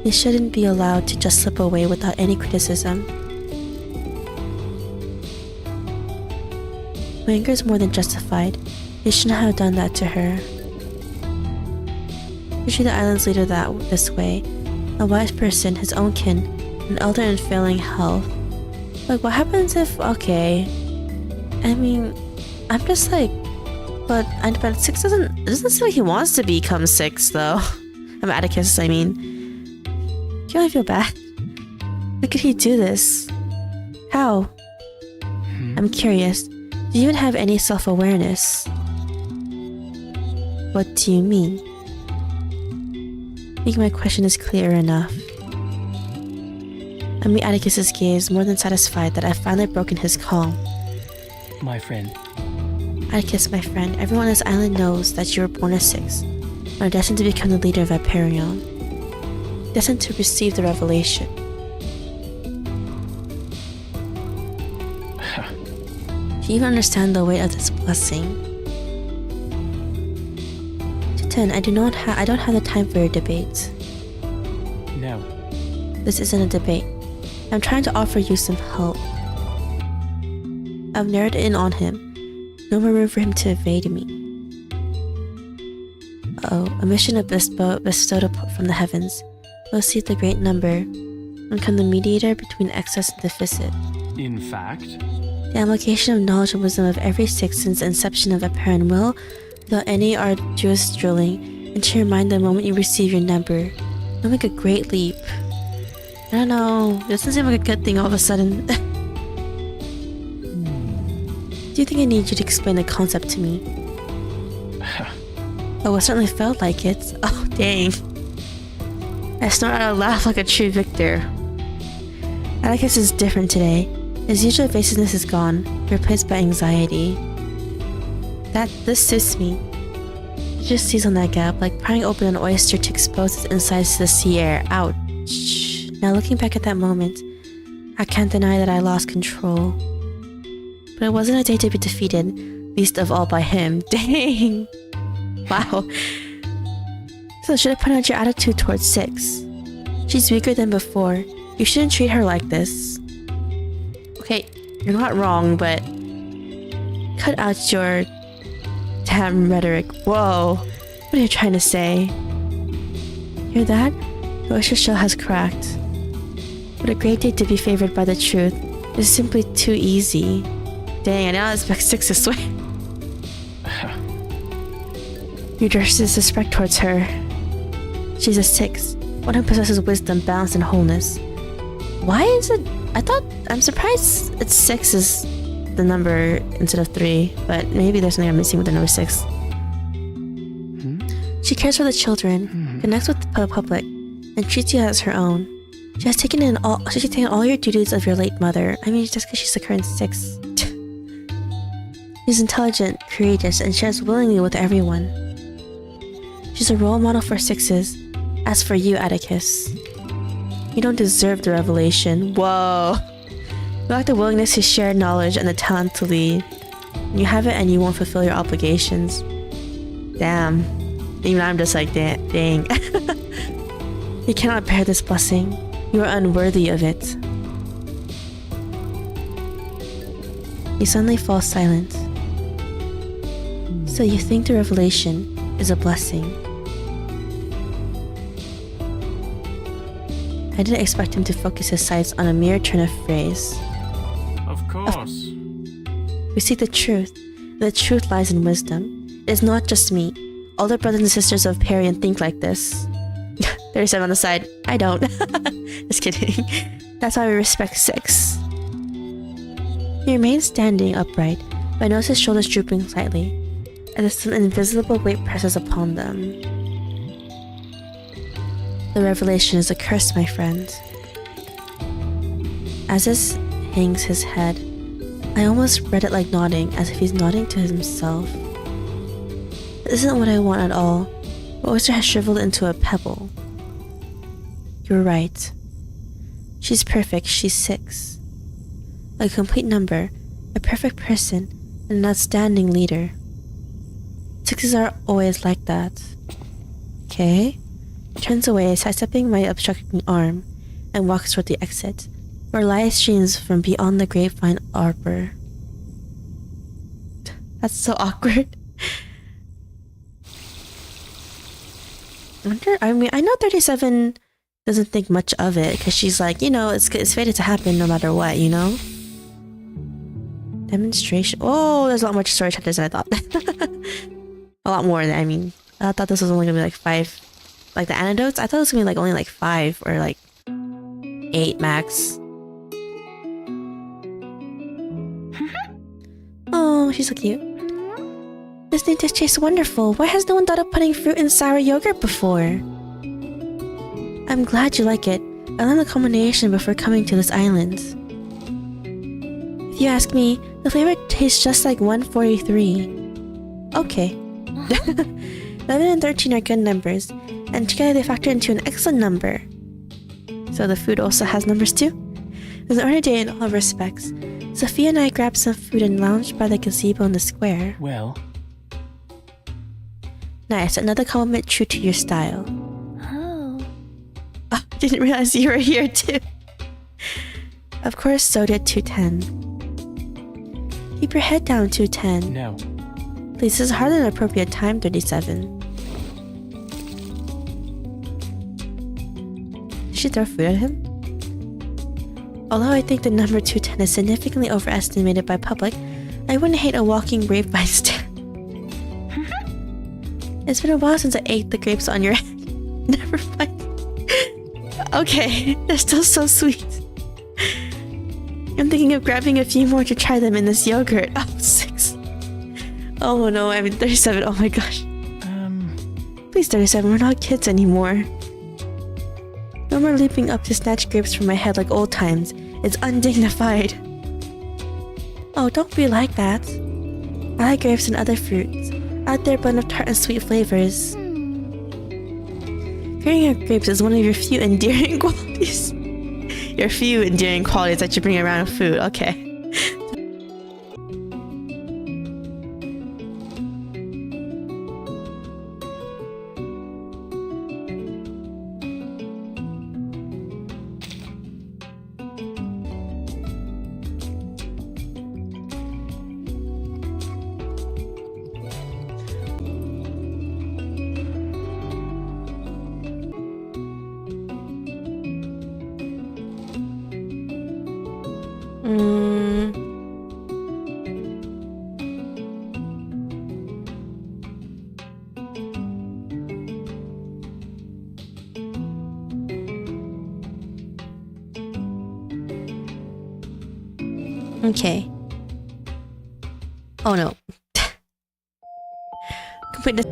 He shouldn't be allowed to just slip away without any criticism. My anger is more than justified. He shouldn't have done that to her. To treat the island's leader this way, a wise person, his own kin, an elder in failing health. Like, what happens if... Okay. I mean, I'm just like... But Six doesn't seem like he wants to become Six, though. I'm Atticus, I mean. Do you feel bad? How could he do this? How? I'm curious. Do you even have any self-awareness? What do you mean? I think my question is clear enough. I meet Atticus's gaze, more than satisfied that I've finally broken his calm. My friend. Atticus, my friend, everyone on this island knows that you were born a Six, and are destined to become the leader of Hyperion. Destined to receive the revelation. Do you even understand the weight of this blessing? Tsun, I don't have the time for your debates. No. This isn't a debate. I'm trying to offer you some help. I've narrowed in on him. No more room for him to evade me. Uh-oh, a mission bestowed from the heavens. We'll see the great number and become the mediator between excess and deficit. In fact? The application of knowledge and wisdom of every Six since the inception of Hyperion will, without any arduous drilling, enter your mind the moment you receive your number. It'll make a great leap. I don't know, this doesn't seem like a good thing all of a sudden. Do you think I need you to explain the concept to me? Oh, it certainly felt like it. Oh, dang. I snort out a laugh like a true victor. Atticus is different today. His usual evasiveness is gone, replaced by anxiety. This suits me. He just sees on that gap, like prying open an oyster to expose its insides to the sea air. Ouch. Now looking back at that moment, I can't deny that I lost control. But it wasn't a day to be defeated, least of all by him. Dang! Wow. So should I point out your attitude towards Six? She's weaker than before. You shouldn't treat her like this. Okay, you're not wrong, but... Cut out your... damn rhetoric. Whoa! What are you trying to say? Hear that? The oyster shell has cracked. What a great day to be favored by the truth. It's simply too easy. Dang, I did not expect Six this way. You disrespect towards her. She's a Six, one who possesses wisdom, balance, and wholeness. Why is it... I'm surprised it's 6 is the number instead of 3, but maybe there's something I'm missing with the number 6. She cares for the children, connects with the public, and treats you as her own. She's taken all your duties of your late mother. I mean, just because she's the current 6. She's intelligent, courageous, and shares willingly with everyone. She's a role model for sixes. As for you, Atticus, you don't deserve the revelation. Whoa! You lack the willingness to share knowledge and the talent to lead. You have it and you won't fulfill your obligations. Damn. Even I'm just like, dang. You cannot bear this blessing. You are unworthy of it. He suddenly falls silent. So you think the revelation is a blessing? I didn't expect him to focus his sights on a mere turn of phrase. Of course. We seek the truth, and the truth lies in wisdom. It is not just me. All the brothers and sisters of Parian think like this. 37 on the side. I don't. Just kidding. That's why we respect 6. He remains standing upright, but I notice his shoulders drooping slightly, as if some invisible weight presses upon them. The revelation is a curse, my friend. As this hangs his head, I almost read it like nodding, as if he's nodding to himself. This isn't what I want at all. My oyster has shriveled into a pebble. You're right. She's perfect, she's 6. A complete number, a perfect person, and an outstanding leader. 6s are always like that. Okay? Turns away, sidestepping my obstructing arm, and walks toward the exit, where light streams from beyond the grapevine arbor. That's so awkward. I know 37 doesn't think much of it, because she's like, you know, it's fated to happen no matter what, you know? Demonstration. Oh, there's a lot more story chapters than I thought. A lot more than, I thought this was only gonna be like 5. Like the antidotes, I thought it was gonna be like only like 5 or like 8 max. Oh, she's so cute. This thing tastes wonderful. Why has no one thought of putting fruit in sour yogurt before? I'm glad you like it. I learned the combination before coming to this island. If you ask me, the flavor tastes just like 143. Okay. 11 and 13 are good numbers, and together they factor into an excellent number. So the food also has numbers too? It was an ordinary day in all respects. Sophia and I grabbed some food and lounged by the gazebo in the square. Well, Nice, another compliment true to your style. Oh. Oh, didn't realize you were here too. Of course, so did 210. Keep your head down, 210. no. Please, this is hardly an appropriate time, 37. Did she throw food at him? Although I think the number 210 is significantly overestimated by public, I wouldn't hate a walking grapevine stand. It's been a while since I ate the grapes on your head. Never mind. Okay, they're still so sweet. I'm thinking of grabbing a few more to try them in this yogurt. Oh, 6. Oh no, 37. Oh my gosh. Please, 37, we're not kids anymore. No more leaping up to snatch grapes from my head like old times. It's undignified. Oh, don't be like that. I like grapes and other fruits. Out there, blend of tart and sweet flavors. Carrying out grapes is one of your few endearing qualities. Your few endearing qualities that you bring around food. Okay. Okay. Oh no. Complete this.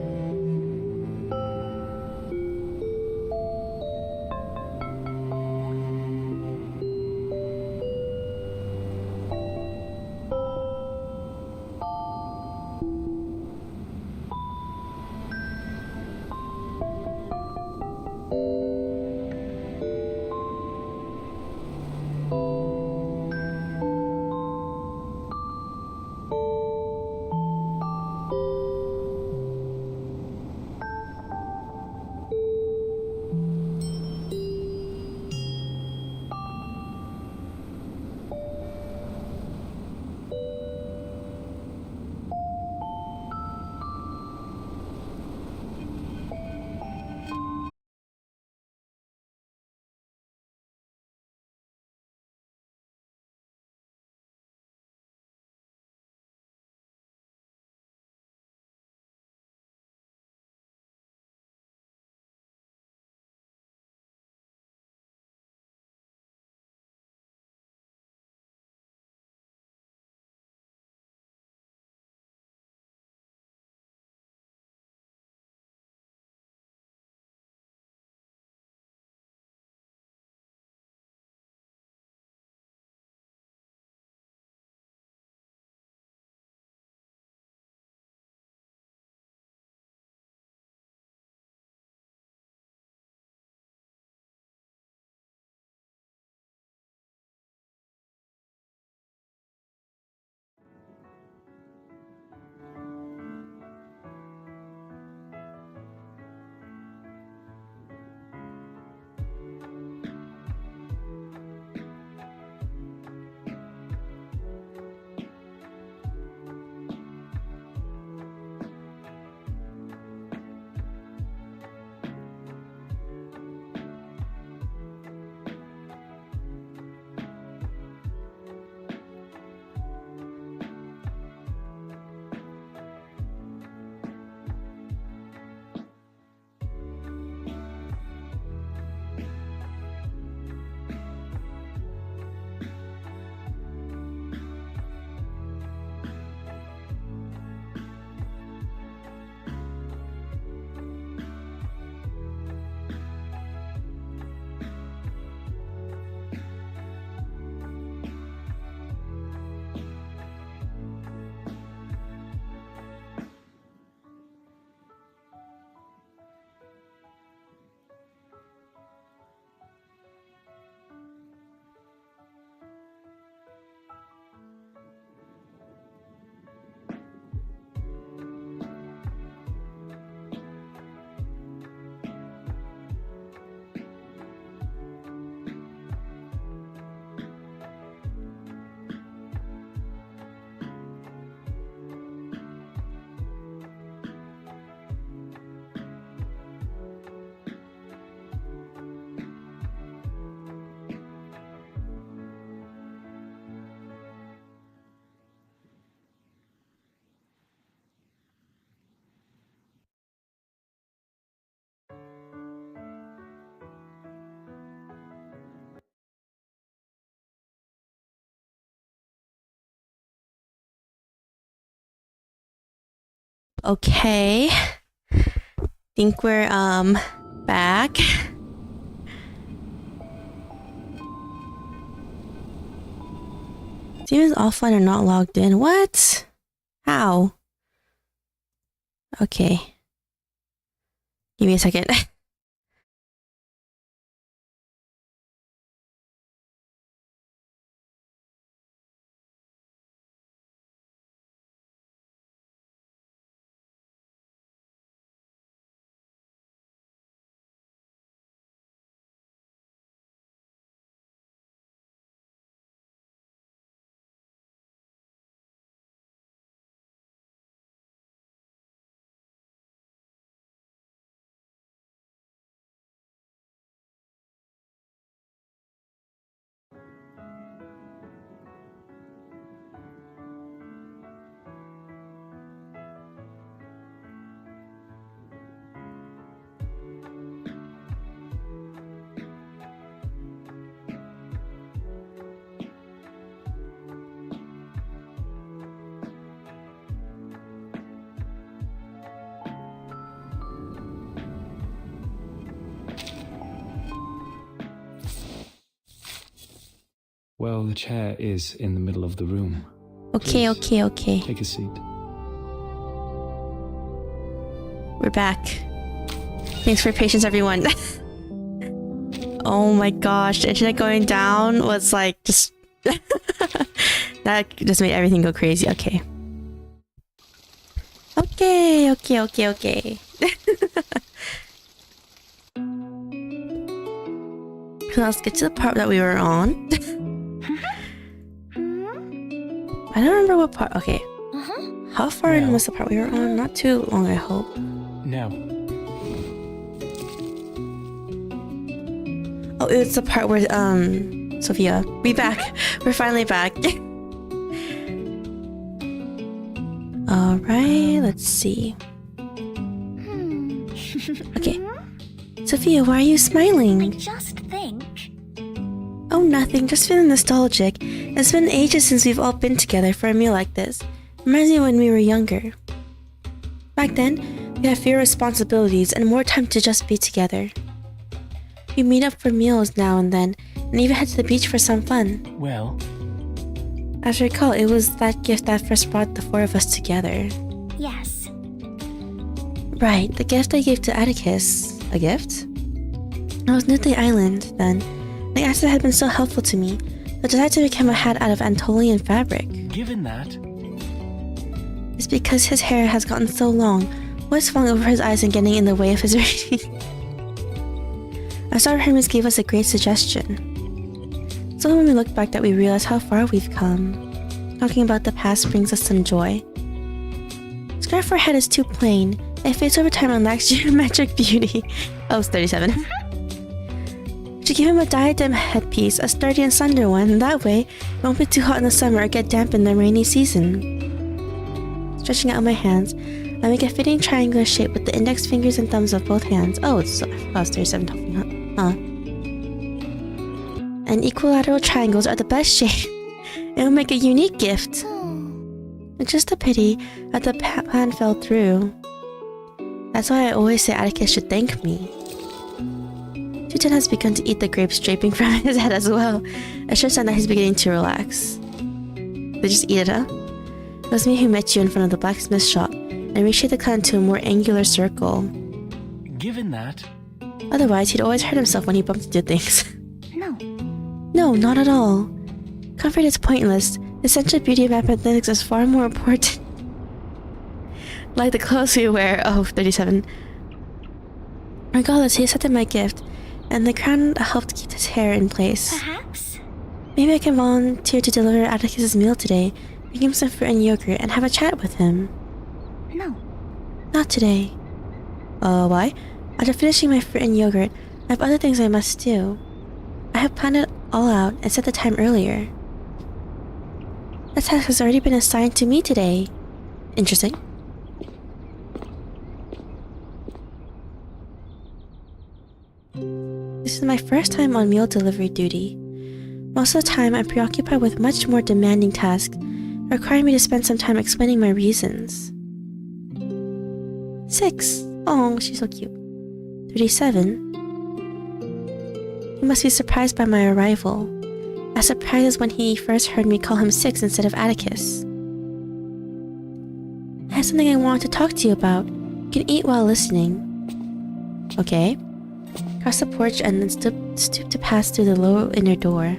Okay. Think we're back. Steven's offline or not logged in. What? How? Okay. Give me a second. Well, the chair is in the middle of the room. Okay, Please, okay. Take a seat. We're back. Thanks for your patience, everyone. Oh my gosh, the internet going down was like just... That just made everything go crazy. Okay. Okay. Let's get to the part that we were on. I don't remember what part. Okay. How far in was the part we were on? Not too long, I hope. No. Oh, it's the part where, Sophia. We back. We're finally back. Alright, let's see. Okay. Sophia, why are you smiling? I just think. Oh, nothing. Just feeling nostalgic. It's been ages since we've all been together for a meal like this. Reminds me of when we were younger. Back then, we had fewer responsibilities and more time to just be together. We meet up for meals now and then, and even head to the beach for some fun. Well, As I recall, it was that gift that first brought the four of us together. Yes. Right, the gift I gave to Atticus. A gift? I was new to the island then. The acid had been so helpful to me. I decided to become a hat out of Antolian fabric. given that, It's because his hair has gotten so long, always falling over his eyes and getting in the way of his reading. Our star Hermes gave us a great suggestion. So when we look back that we realize how far we've come. Talking about the past brings us some joy. Scarf for head is too plain. It fades over time and lacks geometric beauty. Oh, it's 37. Should give him a diadem headpiece, a sturdy and slender one. That way, it won't be too hot in the summer or get damp in the rainy season. Stretching out my hands, I make a fitting triangular shape with the index fingers and thumbs of both hands. Oh, it's 37 talking, huh? And equilateral triangles are the best shape. It will make a unique gift. It's just a pity that the plan fell through. That's why I always say Atticus should thank me. Tsun has begun to eat the grapes draping from his head as well. A sure sign that he's beginning to relax. They just eat it, huh? It was me who met you in front of the blacksmith shop and reshaped the clan to a more angular circle. given that, Otherwise, he'd always hurt himself when he bumped into things. No. No, not at all. Comfort is pointless. The essential beauty of mathematics is far more important. Like the clothes we wear. Oh, 37. Regardless, he accepted my gift, and the crown helped keep his hair in place. Perhaps? Maybe I can volunteer to deliver Atticus' meal today, bring him some fruit and yogurt, and have a chat with him. No. Not today. Why? After finishing my fruit and yogurt, I have other things I must do. I have planned it all out and set the time earlier. That task has already been assigned to me today. Interesting. This is my first time on meal delivery duty. Most of the time, I'm preoccupied with much more demanding tasks, requiring me to spend some time explaining my reasons. 6. Oh, she's so cute. 37. He must be surprised by my arrival. As surprised as when he first heard me call him 6 instead of Atticus. I have something I want to talk to you about. You can eat while listening. Okay. Cross the porch and then stoop to pass through the low inner door.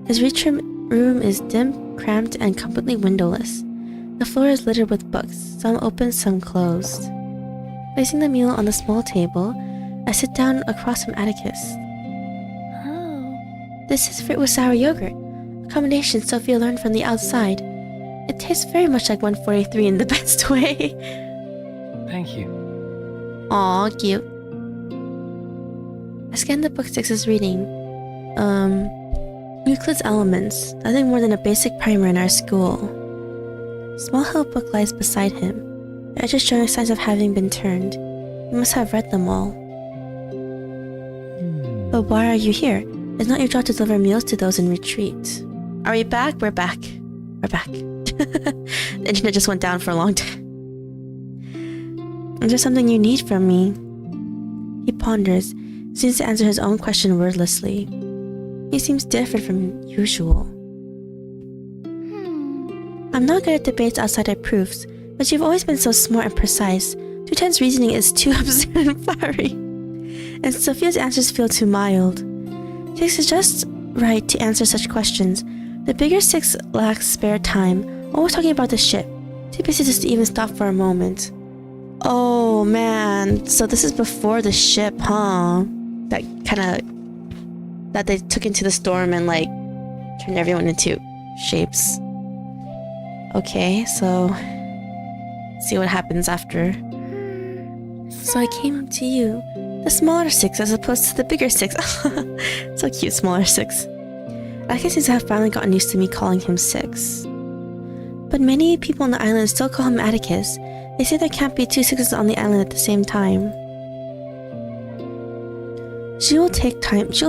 His room is dim, cramped, and completely windowless. The floor is littered with books, some open, some closed. Placing the meal on the small table, I sit down across from Atticus. Oh. This is fruit with sour yogurt, a combination Sophia learned from the outside. It tastes very much like 143 in the best way. Thank you. Aw, cute. I scanned the book Six is reading. Euclid's Elements, nothing more than a basic primer in our school. Small hill book lies beside him, the edges showing signs of having been turned. He must have read them all. But why are you here? It's not your job to deliver meals to those in retreat. Are we back? We're back. We're back. The internet just went down for a long time. Is there something you need from me? He ponders, seems to answer his own question wordlessly. He seems different from usual. I'm not good at debates outside of proofs, but you've always been so smart and precise. 2 times reasoning is too absurd and fiery. And Sophia's answers feel too mild. 6 is just right to answer such questions. The bigger 6 lacks spare time, always talking about the ship. Too busy just to even stop for a moment. Oh man, so this is before the ship, huh? That they took into the storm and like turned everyone into shapes. Okay, so see what happens after. So I came to you, the smaller 6 as opposed to the bigger 6. So cute, smaller 6. Atticus seems to have finally gotten used to me calling him 6. But many people on the island still call him Atticus. They say there can't be 2 6s on the island at the same time. She will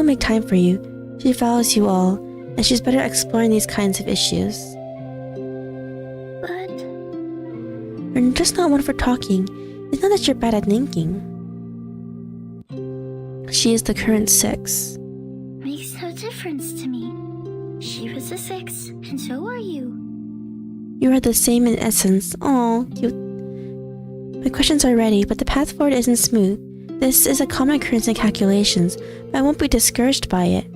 make time for you. She values you all, and she's better at exploring these kinds of issues. But... You're just not one for talking. It's not that you're bad at thinking. She is the current 6. makes no difference to me. She was a 6, and so are you. You are the same in essence. Aw, cute. My questions are ready, but the path forward isn't smooth. This is a common occurrence in calculations, but I won't be discouraged by it.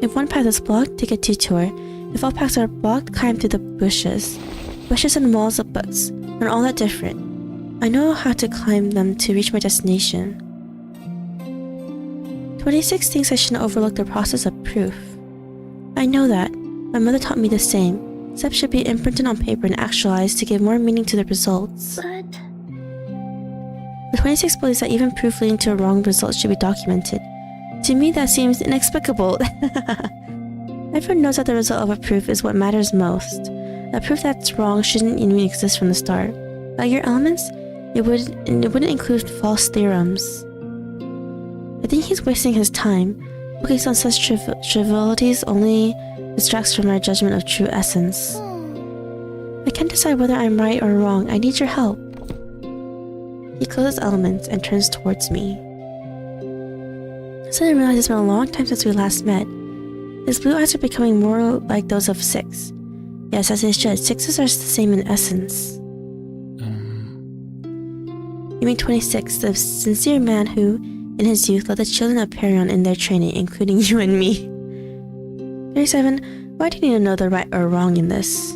If one path is blocked, take a detour. If all paths are blocked, climb through the bushes. Bushes and walls of books are all that different. I know how to climb them to reach my destination. 26 thinks I shouldn't overlook the process of proof. I know that. My mother taught me the same. Steps should be imprinted on paper and actualized to give more meaning to the results. But... The 26 believes that even proof leading to a wrong result should be documented. To me, that seems inexplicable. Everyone knows that the result of a proof is what matters most. A proof that's wrong shouldn't even exist from the start. Like your elements, it wouldn't include false theorems. I think he's wasting his time. Focusing on such trivialities only distracts from our judgment of true essence. I can't decide whether I'm right or wrong. I need your help. He closes elements and turns towards me. Suddenly I realize it's been a long time since we last met. His blue eyes are becoming more like those of 6. Yes, as it should. 6s are the same in essence. You mean 26, the sincere man who, in his youth, led the children of Perion in their training, including you and me. 37, why do you need to know the right or wrong in this?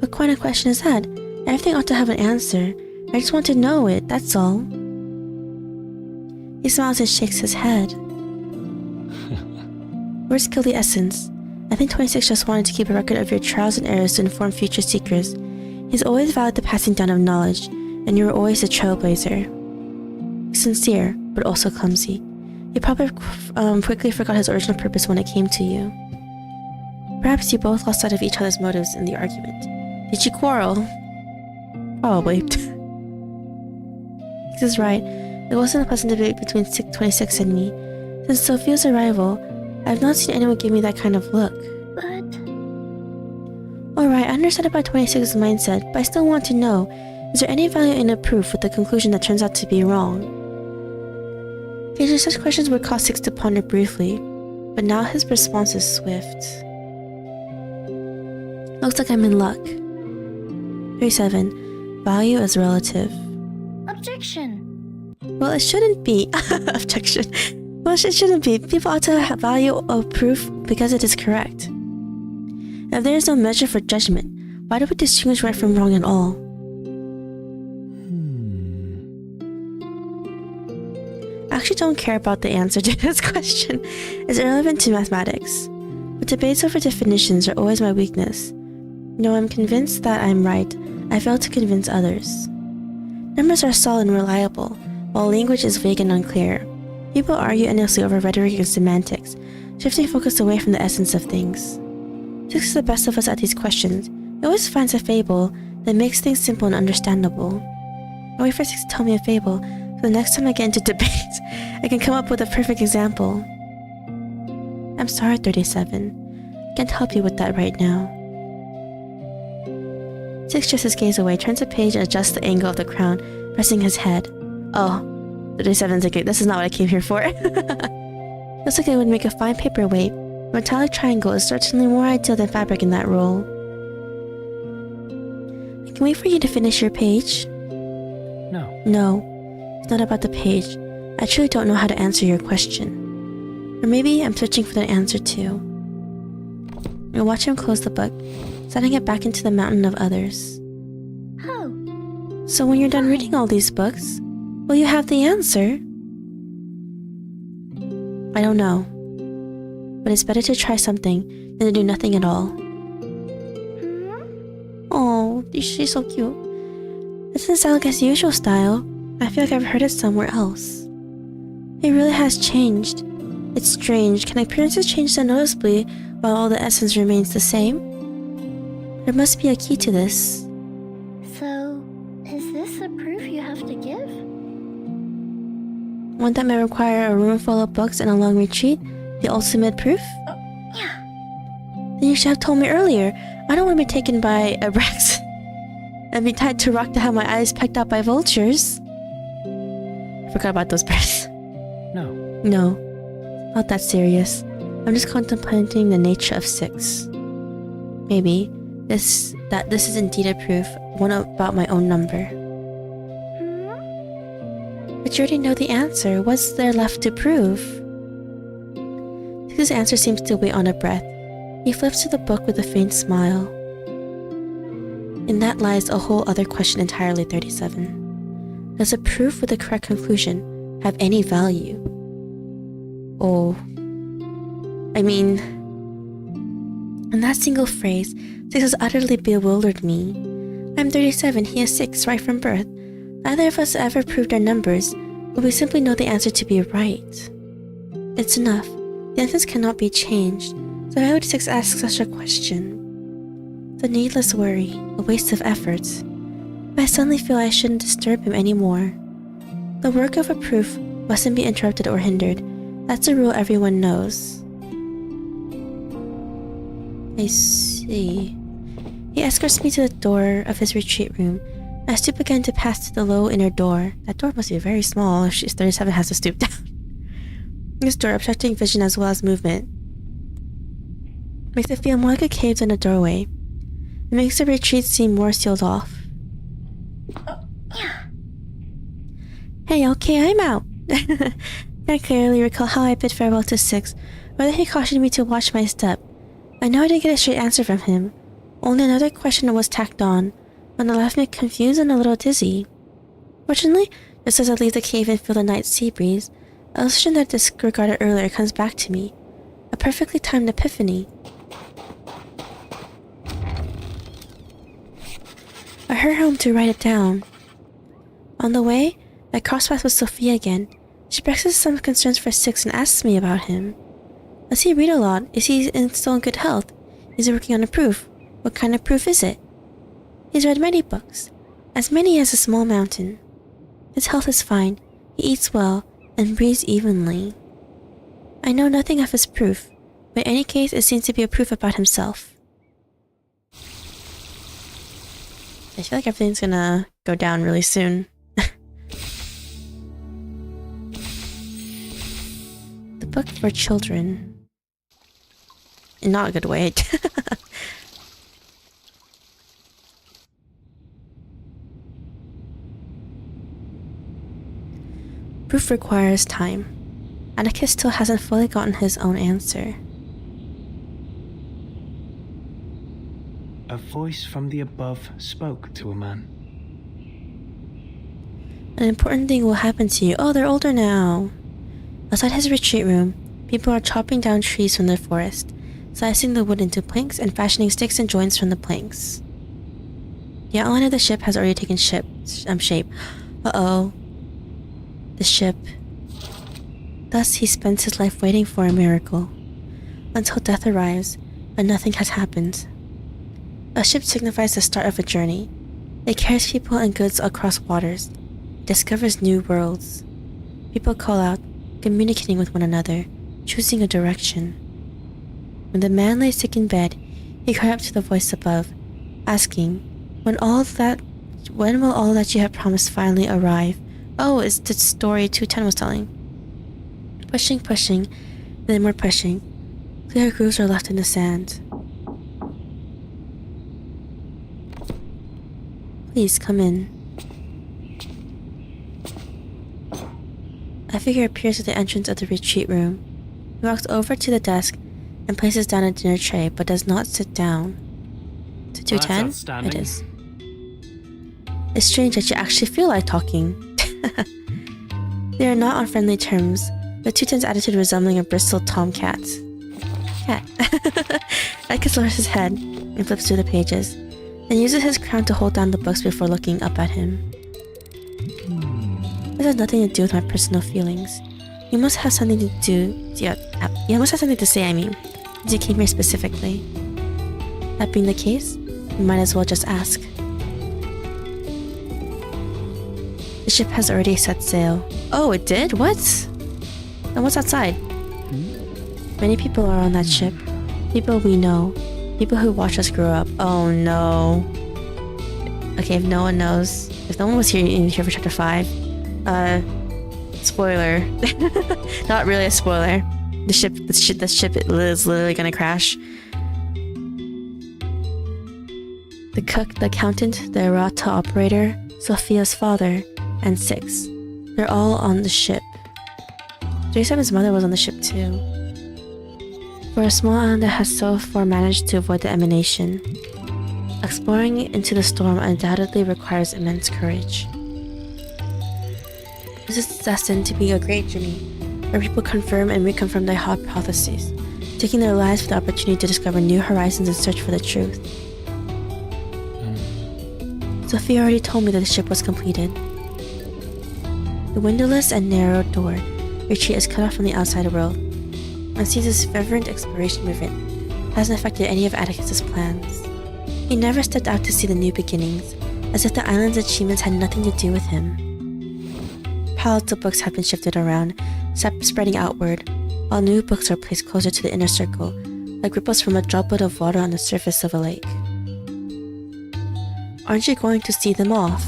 What kind of question is that? Everything ought to have an answer. I just want to know it, that's all. He smiles and shakes his head. Words kill the essence. I think 26 just wanted to keep a record of your trials and errors to inform future seekers. He's always valued the passing down of knowledge, and you were always a trailblazer. Sincere, but also clumsy. He probably quickly forgot his original purpose when it came to you. Perhaps you both lost sight of each other's motives in the argument. Did you quarrel? Probably. This is right. It wasn't a pleasant debate between 26 and me. Since Sophia's arrival, I have not seen anyone give me that kind of look. But... Alright, I understand about 26's mindset, but I still want to know. Is there any value in a proof with the conclusion that turns out to be wrong? Occasionally, such questions would cause Six to ponder briefly, but now his response is swift. Looks like I'm in luck. 37. Value is relative. Objection. Well, it shouldn't be. Objection. Well, it shouldn't be. People ought to value a proof because it is correct. If there is no measure for judgment, why do we distinguish right from wrong at all? I actually don't care about the answer to this question. It's irrelevant to mathematics. But debates over definitions are always my weakness. Though I'm convinced that I'm right, I fail to convince others. Numbers are solid and reliable, while language is vague and unclear. People argue endlessly over rhetoric and semantics, shifting focus away from the essence of things. Six is the best of us at these questions. He always finds a fable that makes things simple and understandable. I wait for Six to tell me a fable, so the next time I get into debates, I can come up with a perfect example. I'm sorry, 37. I can't help you with that right now. Six shifts his gaze away, turns a page, and adjusts the angle of the crown, pressing his head. Oh, 37's like, this is not what I came here for. Looks like it would make a fine paperweight. A metallic triangle is certainly more ideal than fabric in that role. I can wait for you to finish your page. No. No, it's not about the page. I truly don't know how to answer your question. Or maybe I'm searching for the answer too. I watch him close the book, setting it back into the mountain of others. Oh. So when you're done reading all these books, will you have the answer? I don't know. But it's better to try something than to do nothing at all. Oh, she's so cute. It doesn't sound like his usual style. I feel like I've heard it somewhere else. It really has changed. It's strange. Can appearances change so noticeably while all the essence remains the same? There must be a key to this. So, is this a proof you have to give? One that may require a room full of books and a long retreat? The ultimate proof? Yeah. Then you should have told me earlier. I don't want to be taken by a Rex and be tied to a rock to have my eyes pecked out by vultures. I forgot about those birds. No. No, not that serious. I'm just contemplating the nature of Six. Maybe this is indeed a proof, one about my own number. But you already know the answer. What's there left to prove? Six's answer seems to wait on a breath. He flips to the book with a faint smile. In that lies a whole other question entirely, 37. Does a proof with a correct conclusion have any value? Oh. I mean, in that single phrase, Six has utterly bewildered me. I'm 37, he is 6, right from birth. Neither of us ever proved our numbers, but we simply know the answer to be right. It's enough. The answers cannot be changed, so why would Six ask such a question? The needless worry, a waste of effort. But I suddenly feel I shouldn't disturb him anymore. The work of a proof mustn't be interrupted or hindered. That's a rule everyone knows. I see. He escorts me to the door of his retreat room. I stoop again to pass to the low inner door. That door must be very small if she's 37 has to stoop down. This door, obstructing vision as well as movement, makes it feel more like a cave than a doorway. It makes the retreat seem more sealed off. Hey, okay, I'm out. I clearly recall how I bid farewell to Six, whether he cautioned me to watch my step. I know I didn't get a straight answer from him. Only another question was tacked on, one that left me confused and a little dizzy. Fortunately, just as I leave the cave and feel the night sea breeze, a illusion that I disregarded earlier comes back to me. A perfectly timed epiphany. I hurry home to write it down. On the way, I cross paths with Sophia again. She expresses some concerns for Six and asks me about him. Does he read a lot? Is he still in good health? Is he working on a proof? What kind of proof is it? He's read many books, as many as a small mountain. His health is fine, he eats well, and breathes evenly. I know nothing of his proof, but in any case it seems to be a proof about himself. I feel like everything's gonna go down really soon. The book for children. In not a good way. Proof requires time. Atticus still hasn't fully gotten his own answer. A voice from the above spoke to a man. An important thing will happen to you. Oh, they're older now. Outside his retreat room, people are chopping down trees from the forest, slicing the wood into planks and fashioning sticks and joints from the planks. The outline of the ship has already taken shape. Uh-oh. The ship. Thus he spends his life waiting for a miracle, until death arrives, but nothing has happened. A ship signifies the start of a journey. It carries people and goods across waters. It discovers new worlds. People call out, communicating with one another, choosing a direction. When the man lay sick in bed, he cried up to the voice above, asking, when will all that you have promised finally arrive? Oh, it's the story 210 was telling. Pushing, then more pushing. Clear grooves are left in the sand. Please, come in. A figure appears at the entrance of the retreat room. He walks over to the desk and places down a dinner tray, but does not sit down. To 210? It is. It's strange that you actually feel like talking. They are not on friendly terms, with 210's attitude resembling a bristled tomcat. Cat. Atticus lowers his head and flips through the pages, then uses his crown to hold down the books before looking up at him. This has nothing to do with my personal feelings. You must have something to do. You must have something to say, I mean. As you came here specifically. That being the case, you might as well just ask. The ship has already set sail. Oh, it did? What? Then what's outside? Many people are on that ship. People we know. People who watch us grow up. Oh no. Okay, if no one knows. If no one was here for chapter 5. Spoiler. Not really a spoiler. The ship is literally gonna crash. The cook, the accountant, the errata operator, Sophia's father, and 6. They're all on the ship. 37's mother was on the ship too. For a small island that has so far managed to avoid the emanation, exploring into the storm undoubtedly requires immense courage. This is destined to be a great journey, where people confirm and reconfirm their hypotheses, taking their lives for the opportunity to discover new horizons and search for the truth. Sophia already told me that the ship was completed. The windowless and narrow door retreat is cut off from the outside world, and sees this fervent exploration movement hasn't affected any of Atticus's plans. He never stepped out to see the new beginnings, as if the island's achievements had nothing to do with him. Piles of books have been shifted around, spreading outward, while new books are placed closer to the inner circle, like ripples from a droplet of water on the surface of a lake. Aren't you going to see them off?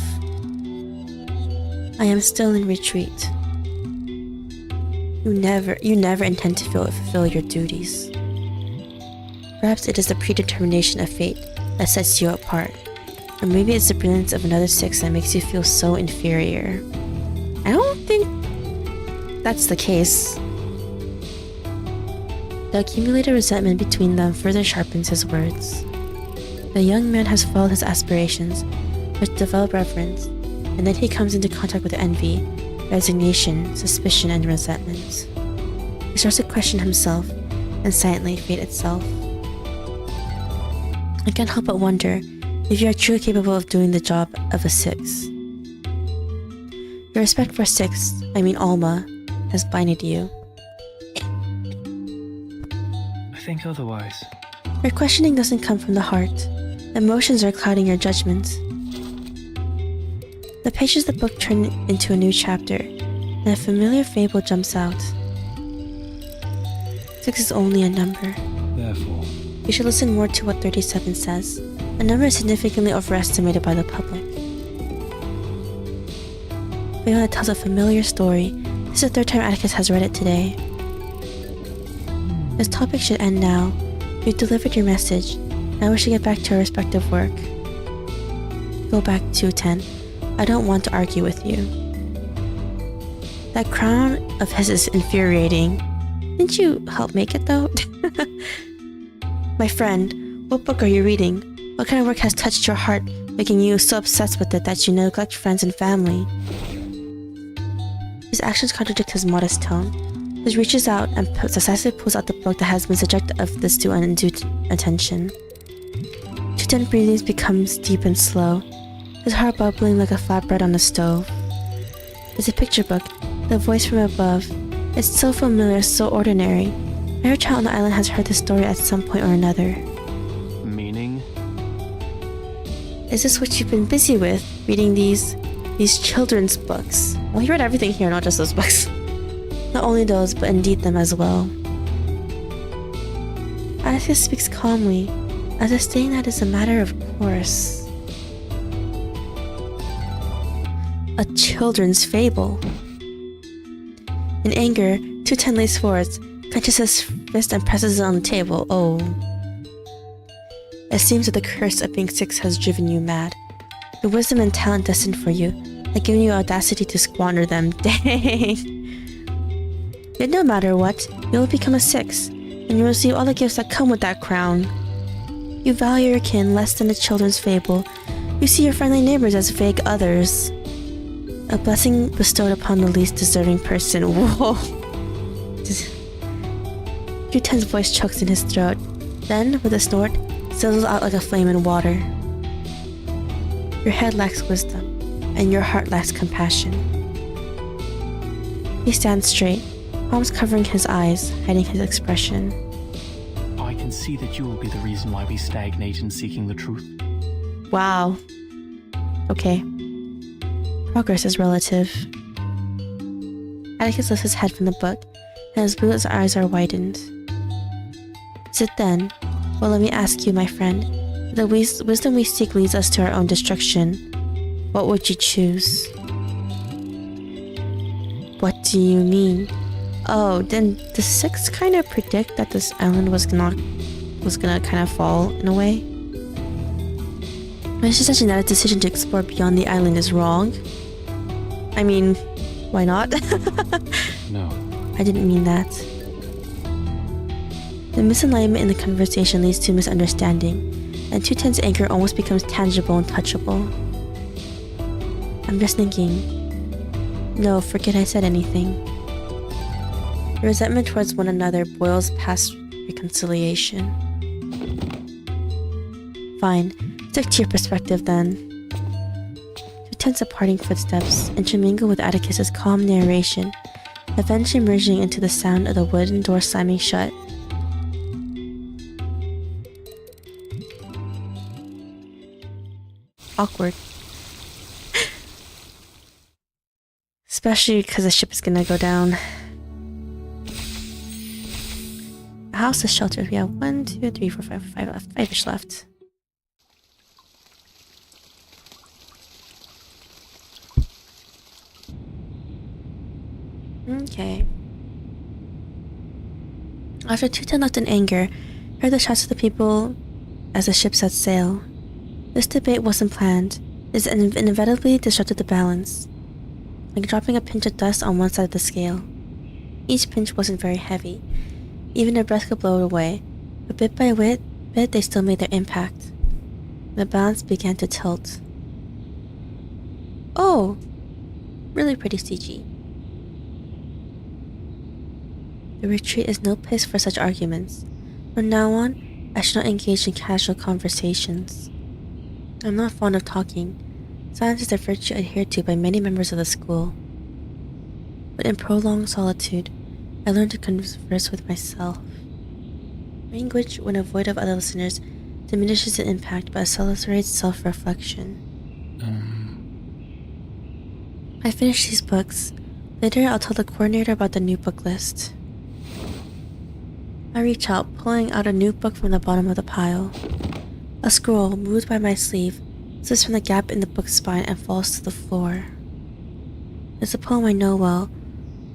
I am still in retreat. You never intend to fulfill your duties. Perhaps it is the predetermination of fate that sets you apart, or maybe it's the brilliance of another 6 that makes you feel so inferior. I don't think that's the case. The accumulated resentment between them further sharpens his words. The young man has followed his aspirations, which develop reverence, and then he comes into contact with envy, resignation, suspicion, and resentment. He starts to question himself, and silently fate itself. I can't help but wonder if you are truly capable of doing the job of a 6. Your respect for 6, I mean Alma, has blinded you. I think otherwise. Your questioning doesn't come from the heart. Emotions are clouding your judgment. The pages of the book turn into a new chapter, and a familiar fable jumps out. 6 is only a number. Therefore, You should listen more to what 37 says. A number is significantly overestimated by the public. Even it tells a familiar story. This is the 3rd time Atticus has read it today. This topic should end now. You've delivered your message. Now we should get back to our respective work. Go back, 210. I don't want to argue with you. That crown of his is infuriating. Didn't you help make it, though? My friend, what book are you reading? What kind of work has touched your heart, making you so obsessed with it that you neglect friends and family? His actions contradict his modest tone. He reaches out and decisively pulls out the book that has been subject of this to undue attention. 210 breathing becomes deep and slow, his heart bubbling like a flatbread on a stove. It's a picture book, the voice from above. It's so familiar, so ordinary. Every child on the island has heard this story at some point or another. Meaning? Is this what you've been busy with, reading these children's books? Well, he read everything here, not just those books. Not only those, but indeed them as well. Atticus speaks calmly, as if saying that is a matter of course. A children's fable. In anger, 210 leans forwards, clenches his fist and presses it on the table. Oh. It seems that the curse of being 6 has driven you mad. The wisdom and talent destined for you have given you audacity to squander them. Dang. Yet no matter what, you will become a 6, and you will receive all the gifts that come with that crown. You value your kin less than a children's fable. You see your friendly neighbors as vague others. A blessing bestowed upon the least deserving person. Whoa. 210's voice chokes in his throat. Then, with a snort, sizzles out like a flame in water. Your head lacks wisdom, and your heart lacks compassion. He stands straight, palms covering his eyes, hiding his expression. I can see that you will be the reason why we stagnate in seeking the truth. Wow. Okay. Progress is relative. Atticus lifts his head from the book, and his blue eyes are widened. Is it then? Well, let me ask you, my friend. If the wisdom we seek leads us to our own destruction, what would you choose? What do you mean? Oh, then the 6 kind of predict that this island was gonna kind of fall in a way? My suggestion that a decision to explore beyond the island is wrong. I mean, why not? No. I didn't mean that. The misalignment in the conversation leads to misunderstanding, and 210's anger almost becomes tangible and touchable. I'm just thinking. No, forget I said anything. The resentment towards one another boils past reconciliation. Fine, stick to your perspective then. 210's departing footsteps intermingle with Atticus's calm narration, eventually merging into the sound of the wooden door slamming shut. Awkward. Especially because the ship is gonna go down. The house is sheltered. We have 1, 2, 3, 4, 5 left. 5-ish left. Okay. After 210 left in anger, heard the shouts of the people as the ship set sail. This debate wasn't planned. It inevitably disrupted the balance, like dropping a pinch of dust on one side of the scale. Each pinch wasn't very heavy. Even their breath could blow it away, but bit by bit they still made their impact. The balance began to tilt. Oh! Really pretty CG. The retreat is no place for such arguments. From now on, I should not engage in casual conversations. I'm not fond of talking. Silence is a virtue adhered to by many members of the school. But in prolonged solitude, I learned to converse with myself. Language, when avoid of other listeners, diminishes its impact but accelerates self-reflection. I finish these books. Later, I'll tell the coordinator about the new book list. I reach out, pulling out a new book from the bottom of the pile. A scroll, moved by my sleeve, slips from the gap in the book's spine and falls to the floor. It's a poem I know well,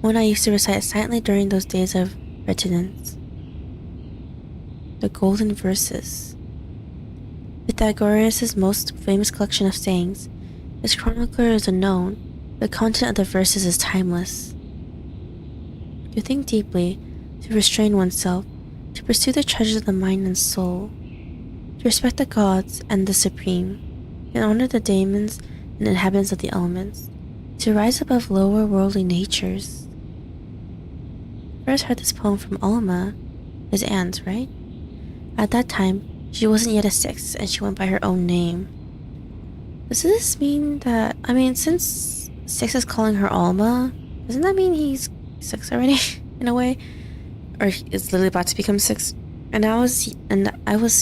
one I used to recite silently during those days of retinence. The Golden Verses. Pythagoras' most famous collection of sayings. Its chronicler is unknown. The content of the verses is timeless. To think deeply, to restrain oneself, to pursue the treasures of the mind and soul, to respect the gods and the supreme, and honor the daemons and inhabitants of the elements, to rise above lower worldly natures. First heard this poem from Alma, his aunt, right? At that time, she wasn't yet a 6, and she went by her own name. Does this mean that, since 6 is calling her Alma, doesn't that mean he's 6 already, in a way? Or is literally about to become 6? And I was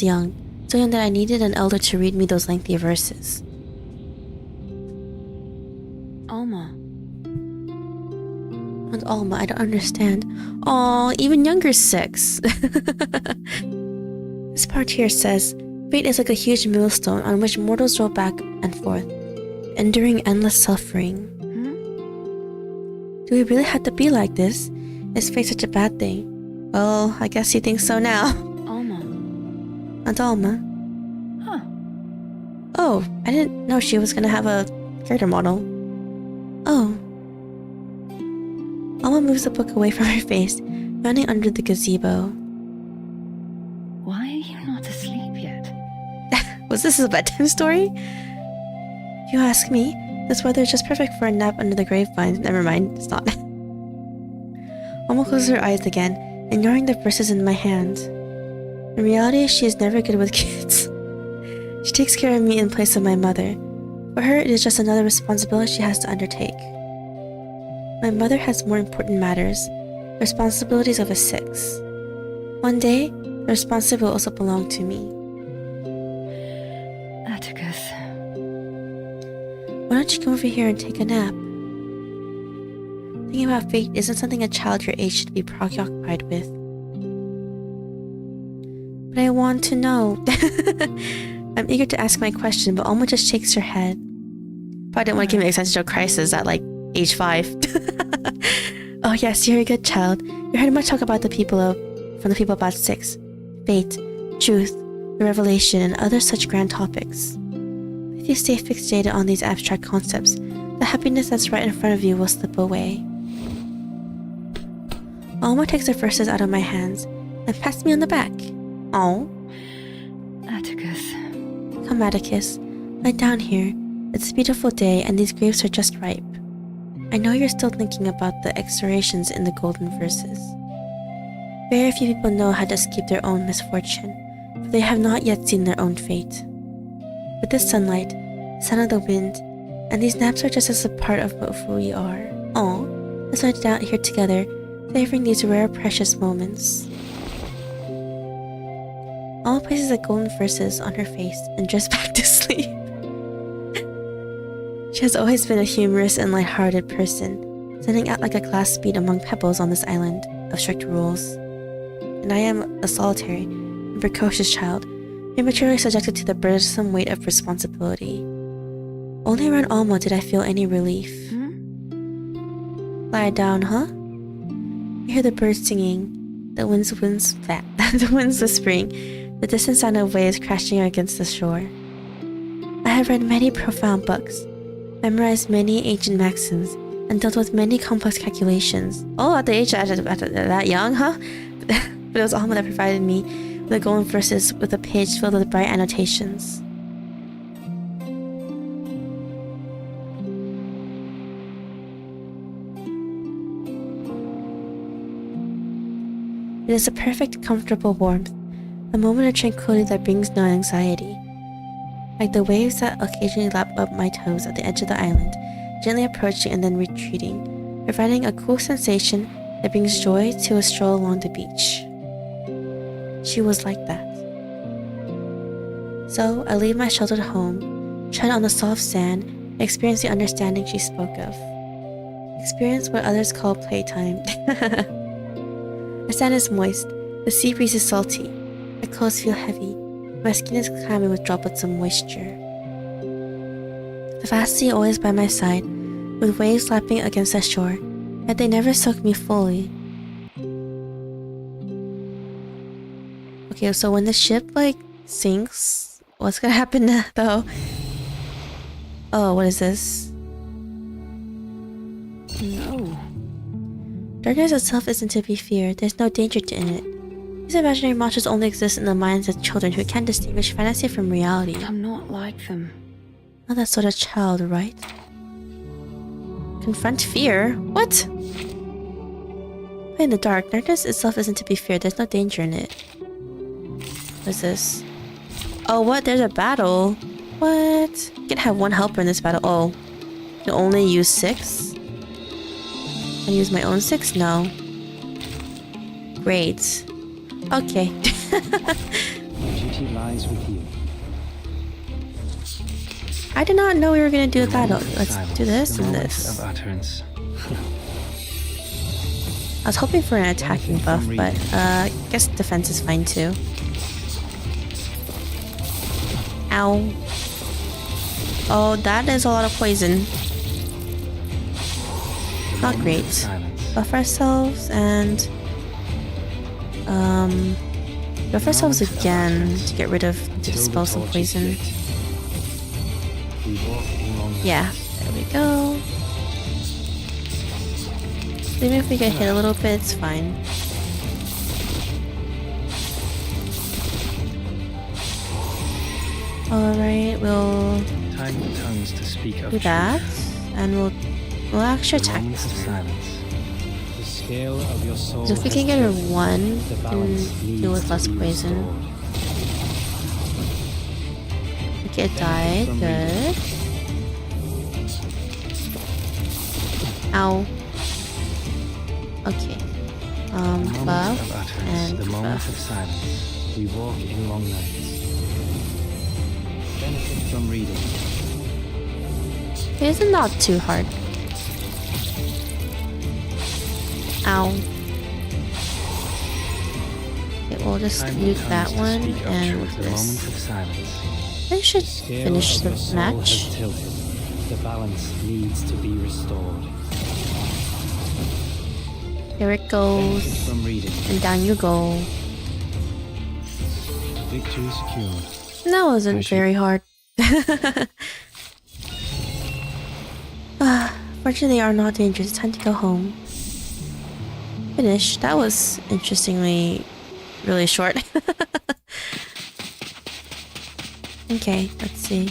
young, so young that I needed an elder to read me those lengthy verses. Alma. And Alma, I don't understand. Aw, even younger 6. This part here says, fate is like a huge millstone on which mortals roll back and forth, enduring endless suffering. Do we really have to be like this? Is fate such a bad thing? Well, I guess he thinks so now. Alma. And Alma. Huh. Oh, I didn't know she was gonna have a character model. Oh. Alma moves the book away from her face, yawning under the gazebo. Why are you not asleep yet? Was this a bedtime story? If you ask me, this weather is just perfect for a nap under the grapevines. Never mind, it's not. Alma closes her eyes again, ignoring the verses in my hand. In reality, she is never good with kids. She takes care of me in place of my mother. For her, it is just another responsibility she has to undertake. My mother has more important matters, the responsibilities of a 6. One day, the responsibility will also belong to me. Atticus. Why don't you come over here and take a nap? Thinking about fate isn't something a child your age should be preoccupied with. But I want to know. I'm eager to ask my question, but Alma just shakes her head. Probably didn't want to give me an existential crisis at age 5. Oh yes, you're a good child. You heard much talk about from the people about 6. Fate, truth, the revelation, and other such grand topics. If you stay fixated on these abstract concepts, the happiness that's right in front of you will slip away. Alma takes the verses out of my hands and pats me on the back. Oh. Atticus. Come, Atticus. Lie down here. It's a beautiful day and these grapes are just ripe. I know you're still thinking about the exhortations in the golden verses. Very few people know how to escape their own misfortune, for they have not yet seen their own fate. With this sunlight, sound of the wind, and these naps are just as a part of who we are. Oh, let's lie down here together, savoring these rare, precious moments. Alma places the golden verses on her face and drifts back to sleep. She has always been a humorous and light-hearted person, standing out like a glass bead among pebbles on this island of strict rules. And I am a solitary and precocious child, prematurely subjected to the burdensome weight of responsibility. Only around Alma did I feel any relief. Lie down, huh? You hear the birds singing, the winds whispering, the distant sound of waves crashing against the shore. I have read many profound books, memorized many ancient maxims, and dealt with many complex calculations. Oh, at the age that young, huh? But it was Alma that provided me with the golden verses with a page filled with bright annotations. It is a perfect, comfortable warmth, a moment of tranquility that brings no anxiety. Like the waves that occasionally lap up my toes at the edge of the island, gently approaching and then retreating, providing a cool sensation that brings joy to a stroll along the beach. She was like that. So I leave my sheltered home, tread on the soft sand, and experience the understanding she spoke of. Experience what others call playtime. The sand is moist, the sea breeze is salty, my clothes feel heavy, my skin is clammy with droplets of moisture. The vast sea always by my side, with waves lapping against the shore, yet they never soaked me fully. Okay, so when the ship, like, sinks, what's gonna happen now, though? Oh, what is this? No. Darkness itself isn't to be feared. There's no danger in it. These imaginary monsters only exist in the minds of children who can't distinguish fantasy from reality. I'm not like them. Not that sort of child, right? Confront fear? What? Play in the dark. Darkness itself isn't to be feared. There's no danger in it. What is this? Oh, what? There's a battle. What? You can have one helper in this battle. Oh. You can only use 6? Can I use my own 6? No. Great. Okay. My duty lies with you. I did not know we were gonna do a The battle. moment of Let's silence, do this the and moment this. of utterance. I was hoping for an attacking buff, but I guess defense is fine too. Ow. Oh, that is a lot of poison. The Not moment great. of silence. Buff ourselves and buff ourselves again to get rid of, to Till the dispel some torch is poison. lit. We walk along the Yeah, there we go. Even if we get hit a little bit, it's fine. Alright, we'll time tongues to speak of do that. And we'll actually The attack moment this of time. silence. The scale of your soul. So if we has can get her tilted. 1, The we balance can needs deal with to less be poison. restored. Okay, it died. from Good. Ow. Okay. The moment Buff of utterance. and The moment buff. of silence. We walk in long nights. Benefit from reading. It is not too hard. Ow. Okay, we'll just Time nuke tongues that to one speak of and truth. The moment this. of silence. I should Scale finish of the your soul match. has tilted. The balance needs to be restored. Here it goes. Benefit from reading. And down you go. Victory secured. That wasn't Actually- very hard. Fortunately, they are not dangerous. It's time to go home. Finish. That was interestingly really short. Okay, let's see.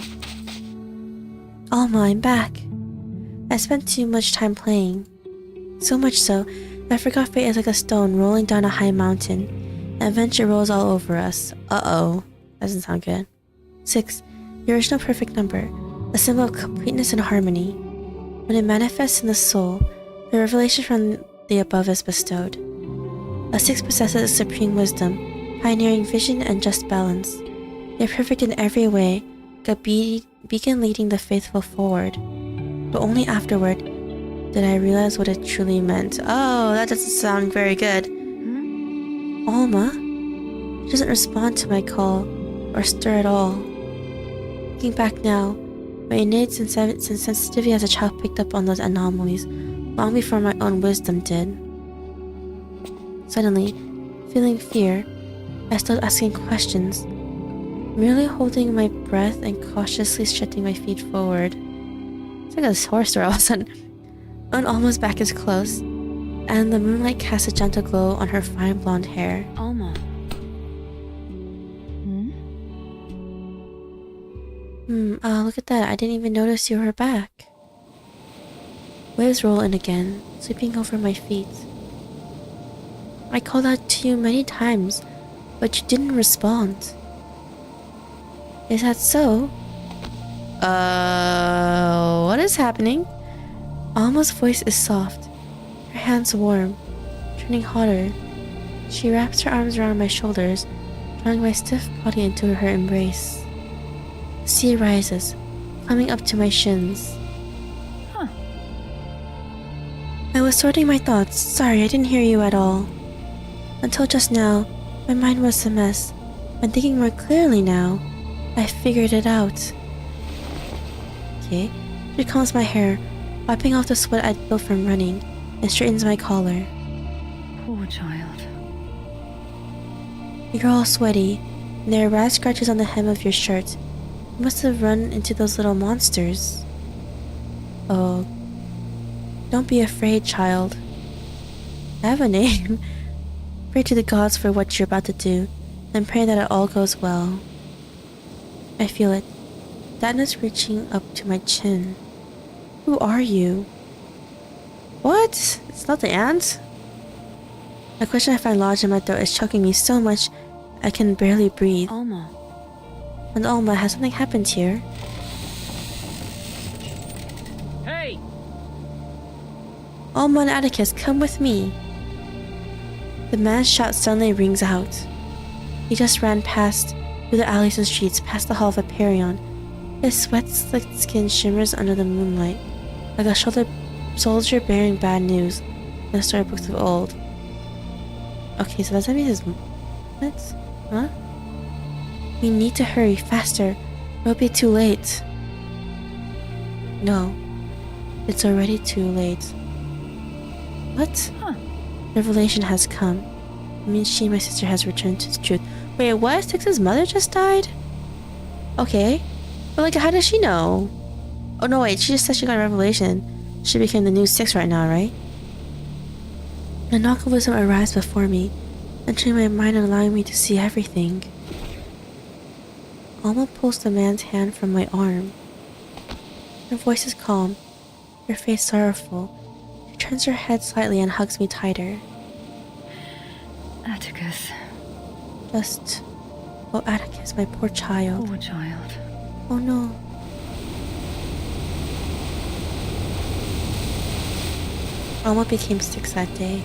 Alma, I'm back. I spent too much time playing. So much so, I forgot fate is like a stone rolling down a high mountain. And adventure rolls all over us. Uh-oh. Doesn't sound good. 6. The original perfect number. A symbol of completeness and harmony. When it manifests in the soul, the revelation from the above is bestowed. A 6 possesses supreme wisdom, pioneering vision and just balance. They are perfect in every way, like a beacon leading the faithful forward. But only afterward did I realize what it truly meant. Oh, that doesn't sound very good. Alma? She doesn't respond to my call, or stir at all. Looking back now, my innate sensitivity as a child picked up on those anomalies long before my own wisdom did. Suddenly, feeling fear, I started asking questions, merely holding my breath and cautiously stretching my feet forward. It's like a horse door all of a sudden. When Alma's back is close, and the moonlight casts a gentle glow on her fine blonde hair. Alma. Look at that. I didn't even notice you were back. Waves roll in again, sweeping over my feet. I called out to you many times, but you didn't respond. Is that so? What is happening? Alma's voice is soft, her hands warm, turning hotter. She wraps her arms around my shoulders, drawing my stiff body into her embrace. The sea rises, climbing up to my shins. I was sorting my thoughts. Sorry, I didn't hear you at all. Until just now, my mind was a mess. I'm thinking more clearly now. I figured it out. Okay, she combs my hair, wiping off the sweat I'd built from running, and straightens my collar. Poor child. You're all sweaty, and there are rat scratches on the hem of your shirt. You must have run into those little monsters. Oh, don't be afraid, child. I have a name. Pray to the gods for what you're about to do, and pray that it all goes well. I feel it. Sadness reaching up to my chin. Who are you? What? It's not the ant? A question I find lodged in my throat is choking me so much I can barely breathe. Alma. And Alma, has something happened here? Hey! Alma and Atticus, come with me. The man's shout suddenly rings out. He just ran past, through the alleys and streets, past the hall of Hyperion. His sweat-slicked skin shimmers under the moonlight, like a soldier bearing bad news in the storybooks of old. Okay, so does that mean his... What? Huh? We need to hurry, faster, or it'll be too late. No. It's already too late. What? Huh. Revelation has come. It means she, my sister, has returned to the truth. Wait, what? Six's mother just died? Okay. But like, how does she know? Oh no, wait, she just said she got a revelation. She became the new Six right now, right? A knock of wisdom arrives before me, entering my mind and allowing me to see everything. Alma pulls the man's hand from my arm. Her voice is calm, her face sorrowful. She turns her head slightly and hugs me tighter. Atticus. Just... Oh, Atticus, my poor child. Poor child. Oh no. Alma became Six that day.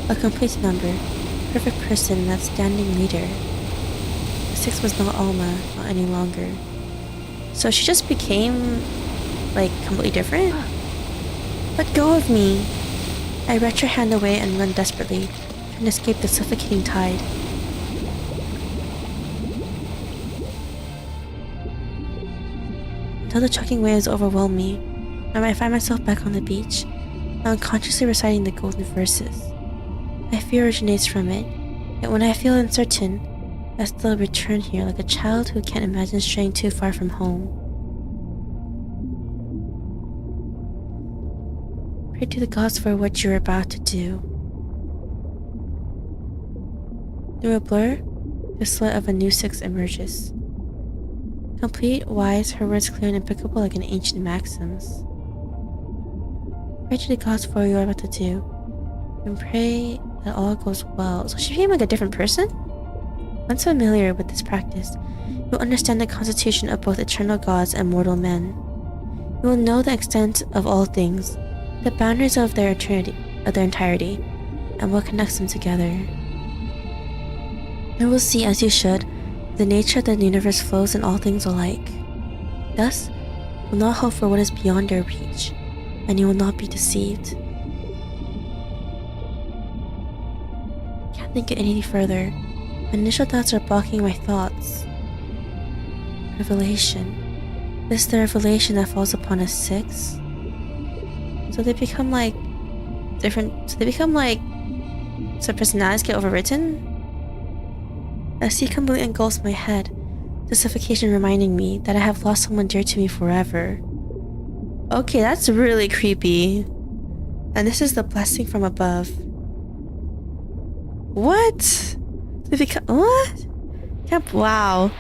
A complete number, perfect person, and outstanding leader. The Six was not Alma, not any longer. So she just became, like, completely different? Let go of me! I wrench her hand away and run desperately, trying to escape the suffocating tide. Until the choking waves overwhelm me, and I find myself back on the beach, unconsciously reciting the golden verses. My fear originates from it, yet when I feel uncertain, I still return here like a child who can't imagine straying too far from home. Pray to the gods for what you're about to do. Through a blur, the silhouette of a new Six emerges. Complete, wise, her words clear and impeccable like an ancient maxims. Pray to the gods for what you're about to do, and pray that all goes well. So she became like a different person? Once familiar with this practice, you will understand the constitution of both eternal gods and mortal men. You will know the extent of all things, the boundaries of their entirety, and what connects them together. You will see, as you should, the nature of the universe flows in all things alike. Thus, you will not hope for what is beyond your reach, and you will not be deceived. Can't think it any further. My initial thoughts are blocking my thoughts. Revelation. This is the revelation that falls upon a Six? So they become like different. So personalities get overwritten? A sea completely engulfs my head, the suffocation reminding me that I have lost someone dear to me forever. Okay, that's really creepy. And this is the blessing from above. What? What? Wow.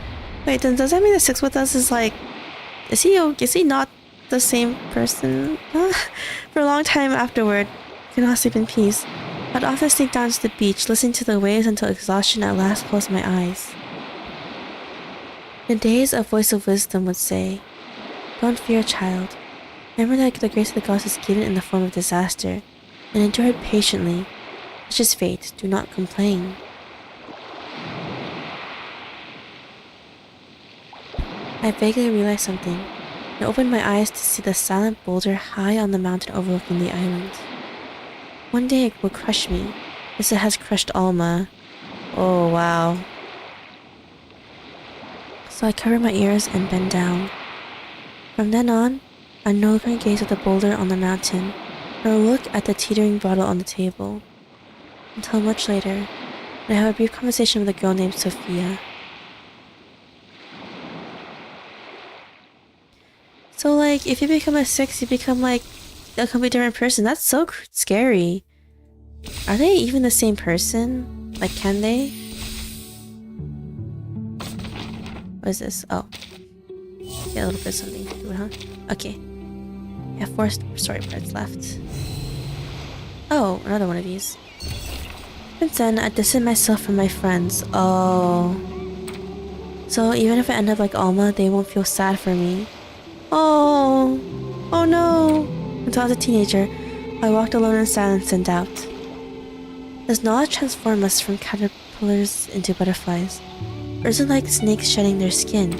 Wait, then does that mean the Six with us is like... Is he not the same person? For a long time afterward, I could not sleep in peace. I'd often sneak down to the beach, listening to the waves until exhaustion at last closed my eyes. In days, a voice of wisdom would say, "Don't fear, child. Remember that the grace of the gods is given in the form of disaster, and endure it patiently. Such is fate, do not complain." I vaguely realized something, and opened my eyes to see the silent boulder high on the mountain overlooking the island. One day it will crush me, as it has crushed Alma. Oh wow. So I cover my ears and bend down. From then on, I no longer gaze at the boulder on the mountain, nor look at the teetering bottle on the table. Until much later, when I have a brief conversation with a girl named Sophia. So like, if you become a 6, you become like a completely different person. That's so scary. Are they even the same person? Like, can they? What is this? Oh. Yeah, a little bit of something to do it, huh? Okay. I have 4 story parts left. Oh, another one of these. Since then, I distanced myself from my friends. Oh. So even if I end up like Alma, they won't feel sad for me. Oh. Oh no. Until I was a teenager, I walked alone in silence and doubt. Does knowledge transform us from caterpillars into butterflies? Or is it like snakes shedding their skin?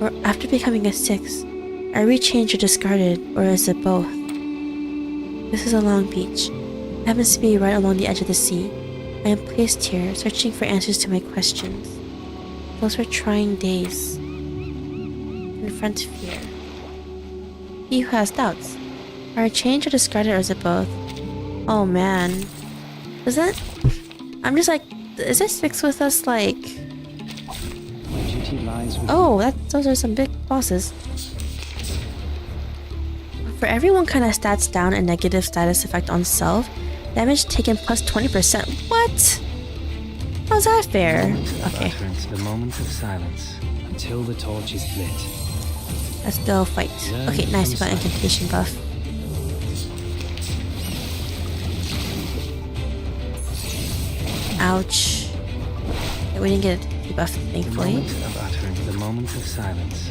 Or after becoming a 6, are we changed or discarded, or is it both? This is a long beach. It happens to be right along the edge of the sea. I am placed here, searching for answers to my questions. Those were trying days. Confront fear. He who has doubts. Are I changed or discarded, or is it both? Oh man. Is that... I'm just like... Is this 6 with us, like... Oh, those are some big bosses. For every one kind of stats down and negative status effect on self, damage taken plus 20%. What? How's that fair? Okay. The moment of silence until the torch is lit. Let's go fight. Okay, nice, we got incantation buff. Ouch. Yeah, we didn't get a debuff, thankfully. The moment of silence.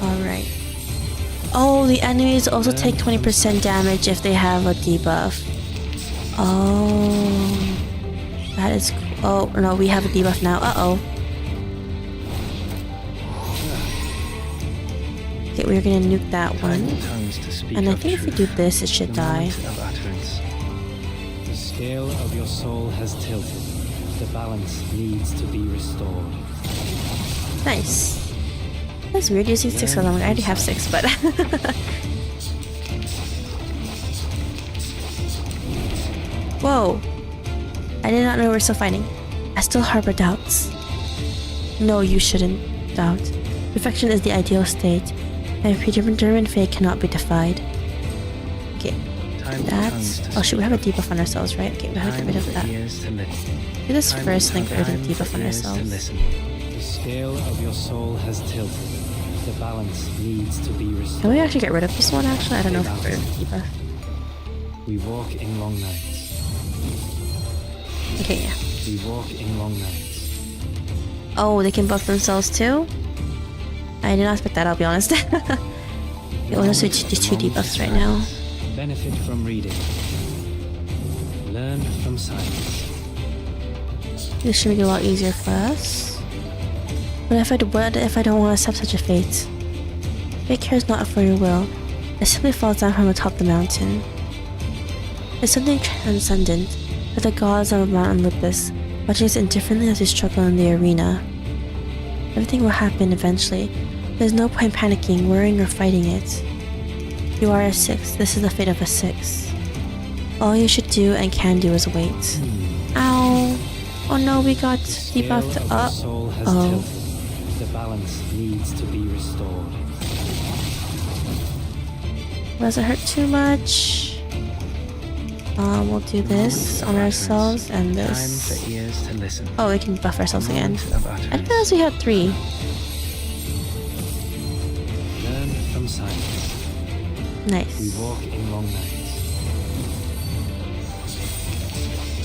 Alright. Oh, the enemies also take 20% damage if they have a debuff. Oh. That is cool. Oh, no, we have a debuff now. Uh-oh. Okay, we're gonna nuke that one. And I think if we do this, it should die. The scale of your soul has tilted. The balance needs to be restored. Nice. That's weird using 6 so long. I already have 6, but... Whoa. I did not know we were still fighting. I still harbor doubts. No, you shouldn't doubt. Perfection is the ideal state, and predetermined fate cannot be defied. Okay. That's... Oh shoot, we have a debuff on ourselves, right? Okay, we have to get rid of that. Do this first, and then get rid of the debuff on ourselves. The scale of your soul has tilted. The balance needs to be restored. Can we actually get rid of this one, actually? I don't know if we're debuff. We walk in long nights. Okay, yeah. We walk in long nights. Oh, they can buff themselves too? I did not expect that, I'll be honest. Okay, we'll just switch these 2 debuffs right now. Benefit from reading. Learn from silence. This should make it a lot easier for us. What if I don't want to accept such a fate? Fate cares not for your will. It simply falls down from atop the mountain. It's something transcendent, that the gods of Mount Olympus, watching us indifferently as we struggle in the arena. Everything will happen eventually. There's no point panicking, worrying, or fighting it. You are a 6. This is the fate of a 6. All you should do and can do is wait. Ow! Oh no, we got debuffed up. Oh. The balance needs to be restored. Doesn't hurt too much. We'll do this on ourselves and this. Oh, we can buff ourselves again. I didn't realize we had 3. Learn from silence. Nice. We walk in long nights.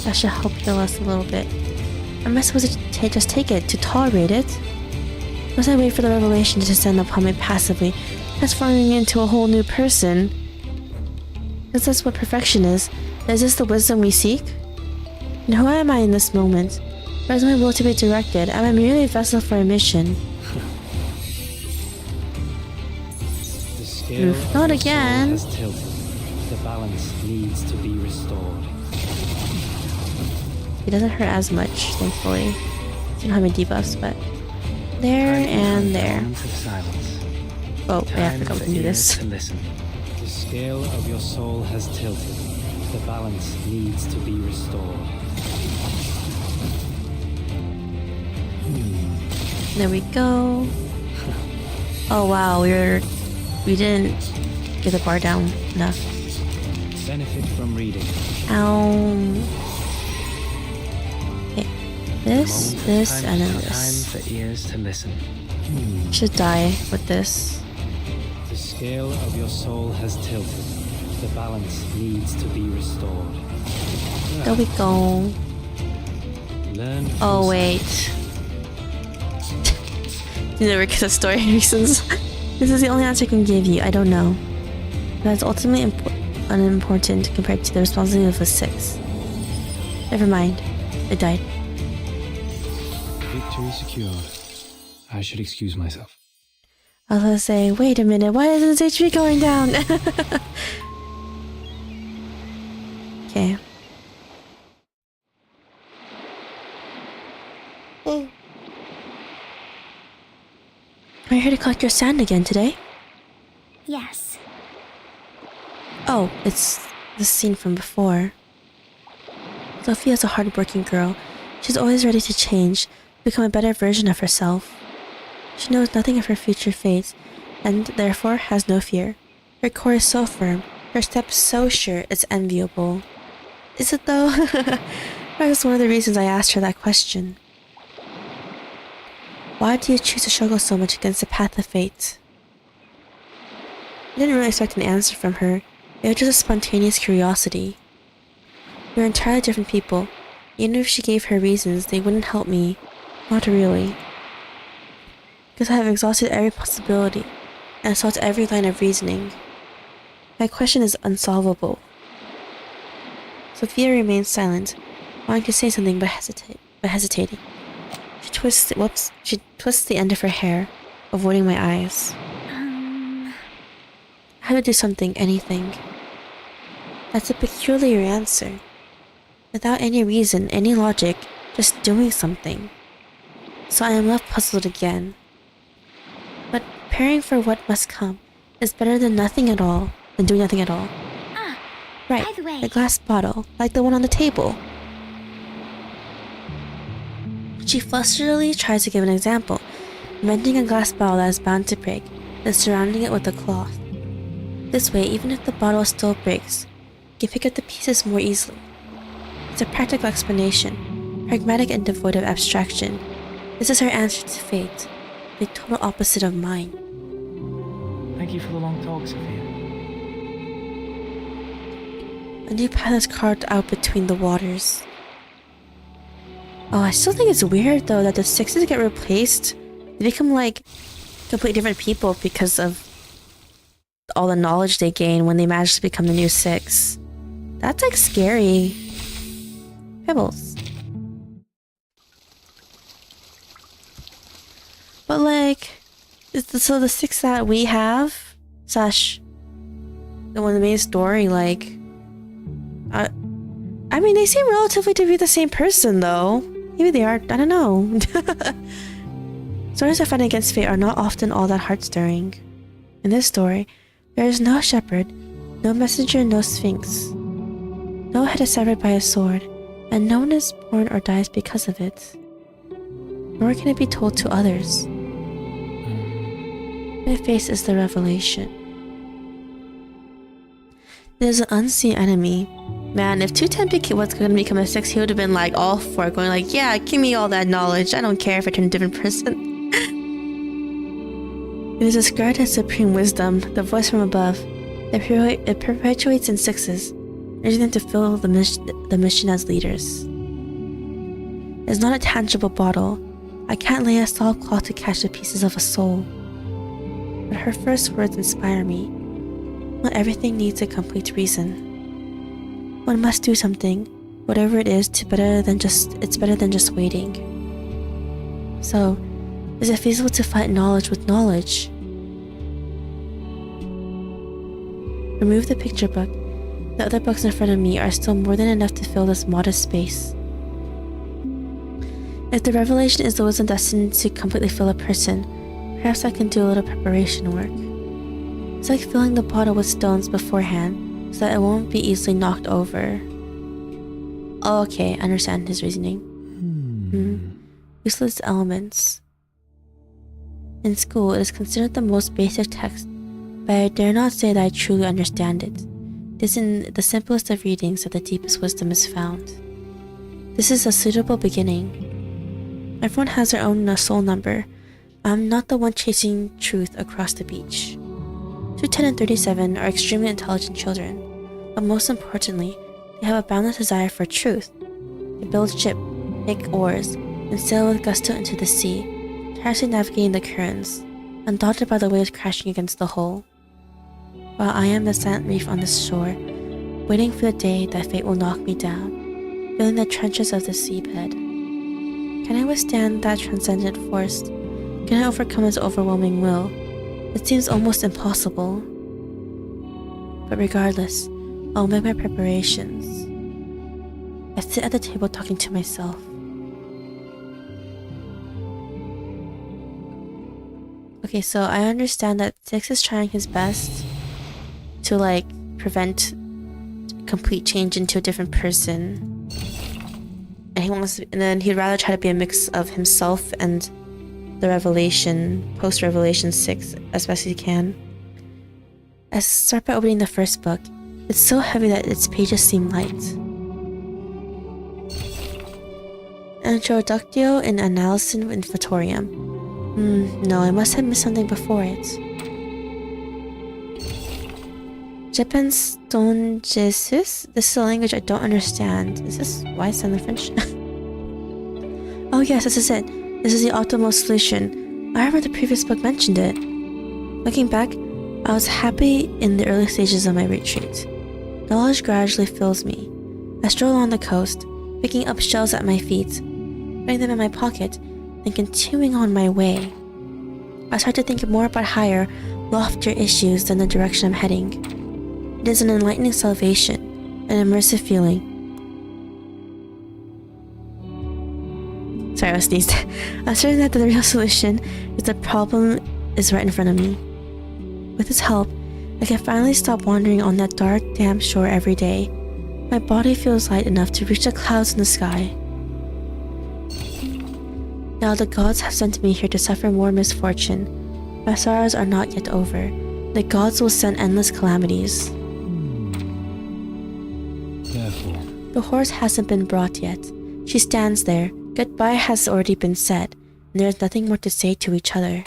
That should help heal us a little bit. Am I supposed to just take it, to tolerate it? Must I wait for the revelation to descend upon me passively, transforming me into a whole new person? Is this what perfection is? Is this the wisdom we seek? And who am I in this moment? Where is my will to be directed? Am I merely a vessel for a mission? Oof, not again. The balance needs to be restored. It doesn't hurt as much, thankfully. I don't have any debuffs, but... There and there. Oh, I have to go Time and do for this. ears to listen. The scale of your soul has tilted. The balance needs to be restored. There we go. Oh wow, we didn't get the bar down enough. Benefit from reading. Ow. Okay, this, Moment of this, time- and then Time this. for ears to listen. Should die with this. The scale of your soul has tilted. The balance needs to be restored. There we go. Learn from Oh wait. You never get a story reasons. This is the only answer I can give you. I don't know. That's ultimately unimportant compared to the responsibility of a 6. Never mind. It died. Victory secured. I should excuse myself. I was gonna say, wait a minute, why isn't his HP going down? Okay. Are you here to collect your sand again today? Yes. Oh, it's the scene from before. Sophia's a hard-working girl. She's always ready to change, become a better version of herself. She knows nothing of her future fate, and therefore has no fear. Her core is so firm, her step so sure, it's enviable. Is it though? That was one of the reasons I asked her that question. Why do you choose to struggle so much against the path of fate? I didn't really expect an answer from her. It was just a spontaneous curiosity. We were entirely different people. Even if she gave her reasons, they wouldn't help me. Not really. Because I have exhausted every possibility and sought every line of reasoning. My question is unsolvable. Sophia remains silent, wanting to say something but hesitating. She twists the end of her hair, avoiding my eyes. I had to do something, anything. That's a peculiar answer. Without any reason, any logic, just doing something. So I am left puzzled again. But preparing for what must come is better than nothing at all, than doing nothing at all. Right, by the way. the glass bottle, like the one on the table. She flusteredly tries to give an example, mending a glass bottle that is bound to break, then surrounding it with a cloth. This way, even if the bottle still breaks, you can pick up the pieces more easily. It's a practical explanation, pragmatic and devoid of abstraction. This is her answer to fate, the total opposite of mine. Thank you for the long talk, Sophia. A new path is carved out between the waters. Oh, I still think it's weird though that the 6s get replaced. They become like completely different people because of all the knowledge they gain when they manage to become the new 6. That's like scary. Pebbles. But like, so the 6 that we have, slash the one in the main story, like, I mean, they seem relatively to be the same person though. Maybe they are, I don't know. Stories I find against fate are not often all that heart-stirring. In this story, there is no shepherd, no messenger, no sphinx. No head is severed by a sword, and no one is born or dies because of it. Nor can it be told to others. My face is the revelation. There's an unseen enemy. Man, if 210 was going to become a 6, he would have been like all for it, going like, yeah, give me all that knowledge. I don't care if I turn a different person. It is ascribed as supreme wisdom, the voice from above. It perpetuates in 6s, urging them to fill the mission as leaders. It's not a tangible bottle. I can't lay a soft cloth to catch the pieces of a soul. But her first words inspire me. Not everything needs a complete reason. One must do something, whatever it is, it's better than just waiting. So, is it feasible to fight knowledge with knowledge? Remove the picture book. The other books in front of me are still more than enough to fill this modest space. If the revelation is the wisdom destined to completely fill a person, perhaps I can do a little preparation work. It's like filling the bottle with stones beforehand so that it won't be easily knocked over. Oh, okay, I understand his reasoning. Useless elements. In school, it is considered the most basic text, but I dare not say that I truly understand it. It is in the simplest of readings that the deepest wisdom is found. This is a suitable beginning. Everyone has their own soul number. I'm not the one chasing truth across the beach. 210 and 37 are extremely intelligent children, but most importantly, they have a boundless desire for truth. They build ship, make oars, and sail with gusto into the sea, tirelessly navigating the currents, undaunted by the waves crashing against the hull. While I am the silent reef on this shore, waiting for the day that fate will knock me down, feeling the trenches of the seabed. Can I withstand that transcendent force? Can I overcome its overwhelming will? It seems almost impossible. But regardless, I'll make my preparations. I sit at the table talking to myself. Okay, so I understand that Six is trying his best to like prevent complete change into a different person. And then he'd rather try to be a mix of himself and the Revelation, post-Revelation 6 as best he can. I start by opening the first book. It's so heavy that its pages seem light. Introductio in Analysum Infatorium. No, I must have missed something before it. Japan's Don Jesus? This is a language I don't understand. Is this why I sound like French? Oh yes, this is it. This is the optimal solution. I remember the previous book mentioned it. Looking back, I was happy in the early stages of my retreat. Knowledge gradually fills me. I stroll along the coast, picking up shells at my feet, putting them in my pocket, and continuing on my way. I start to think more about higher, loftier issues than the direction I'm heading. It is an enlightening salvation, an immersive feeling. Sorry, I sneezed. I'm certain that the real solution is the problem is right in front of me. With his help, I can finally stop wandering on that dark, damp shore every day. My body feels light enough to reach the clouds in the sky. Now the gods have sent me here to suffer more misfortune. My sorrows are not yet over. The gods will send endless calamities. Therefore, The horse hasn't been brought yet. She stands there. Goodbye has already been said, and there is nothing more to say to each other.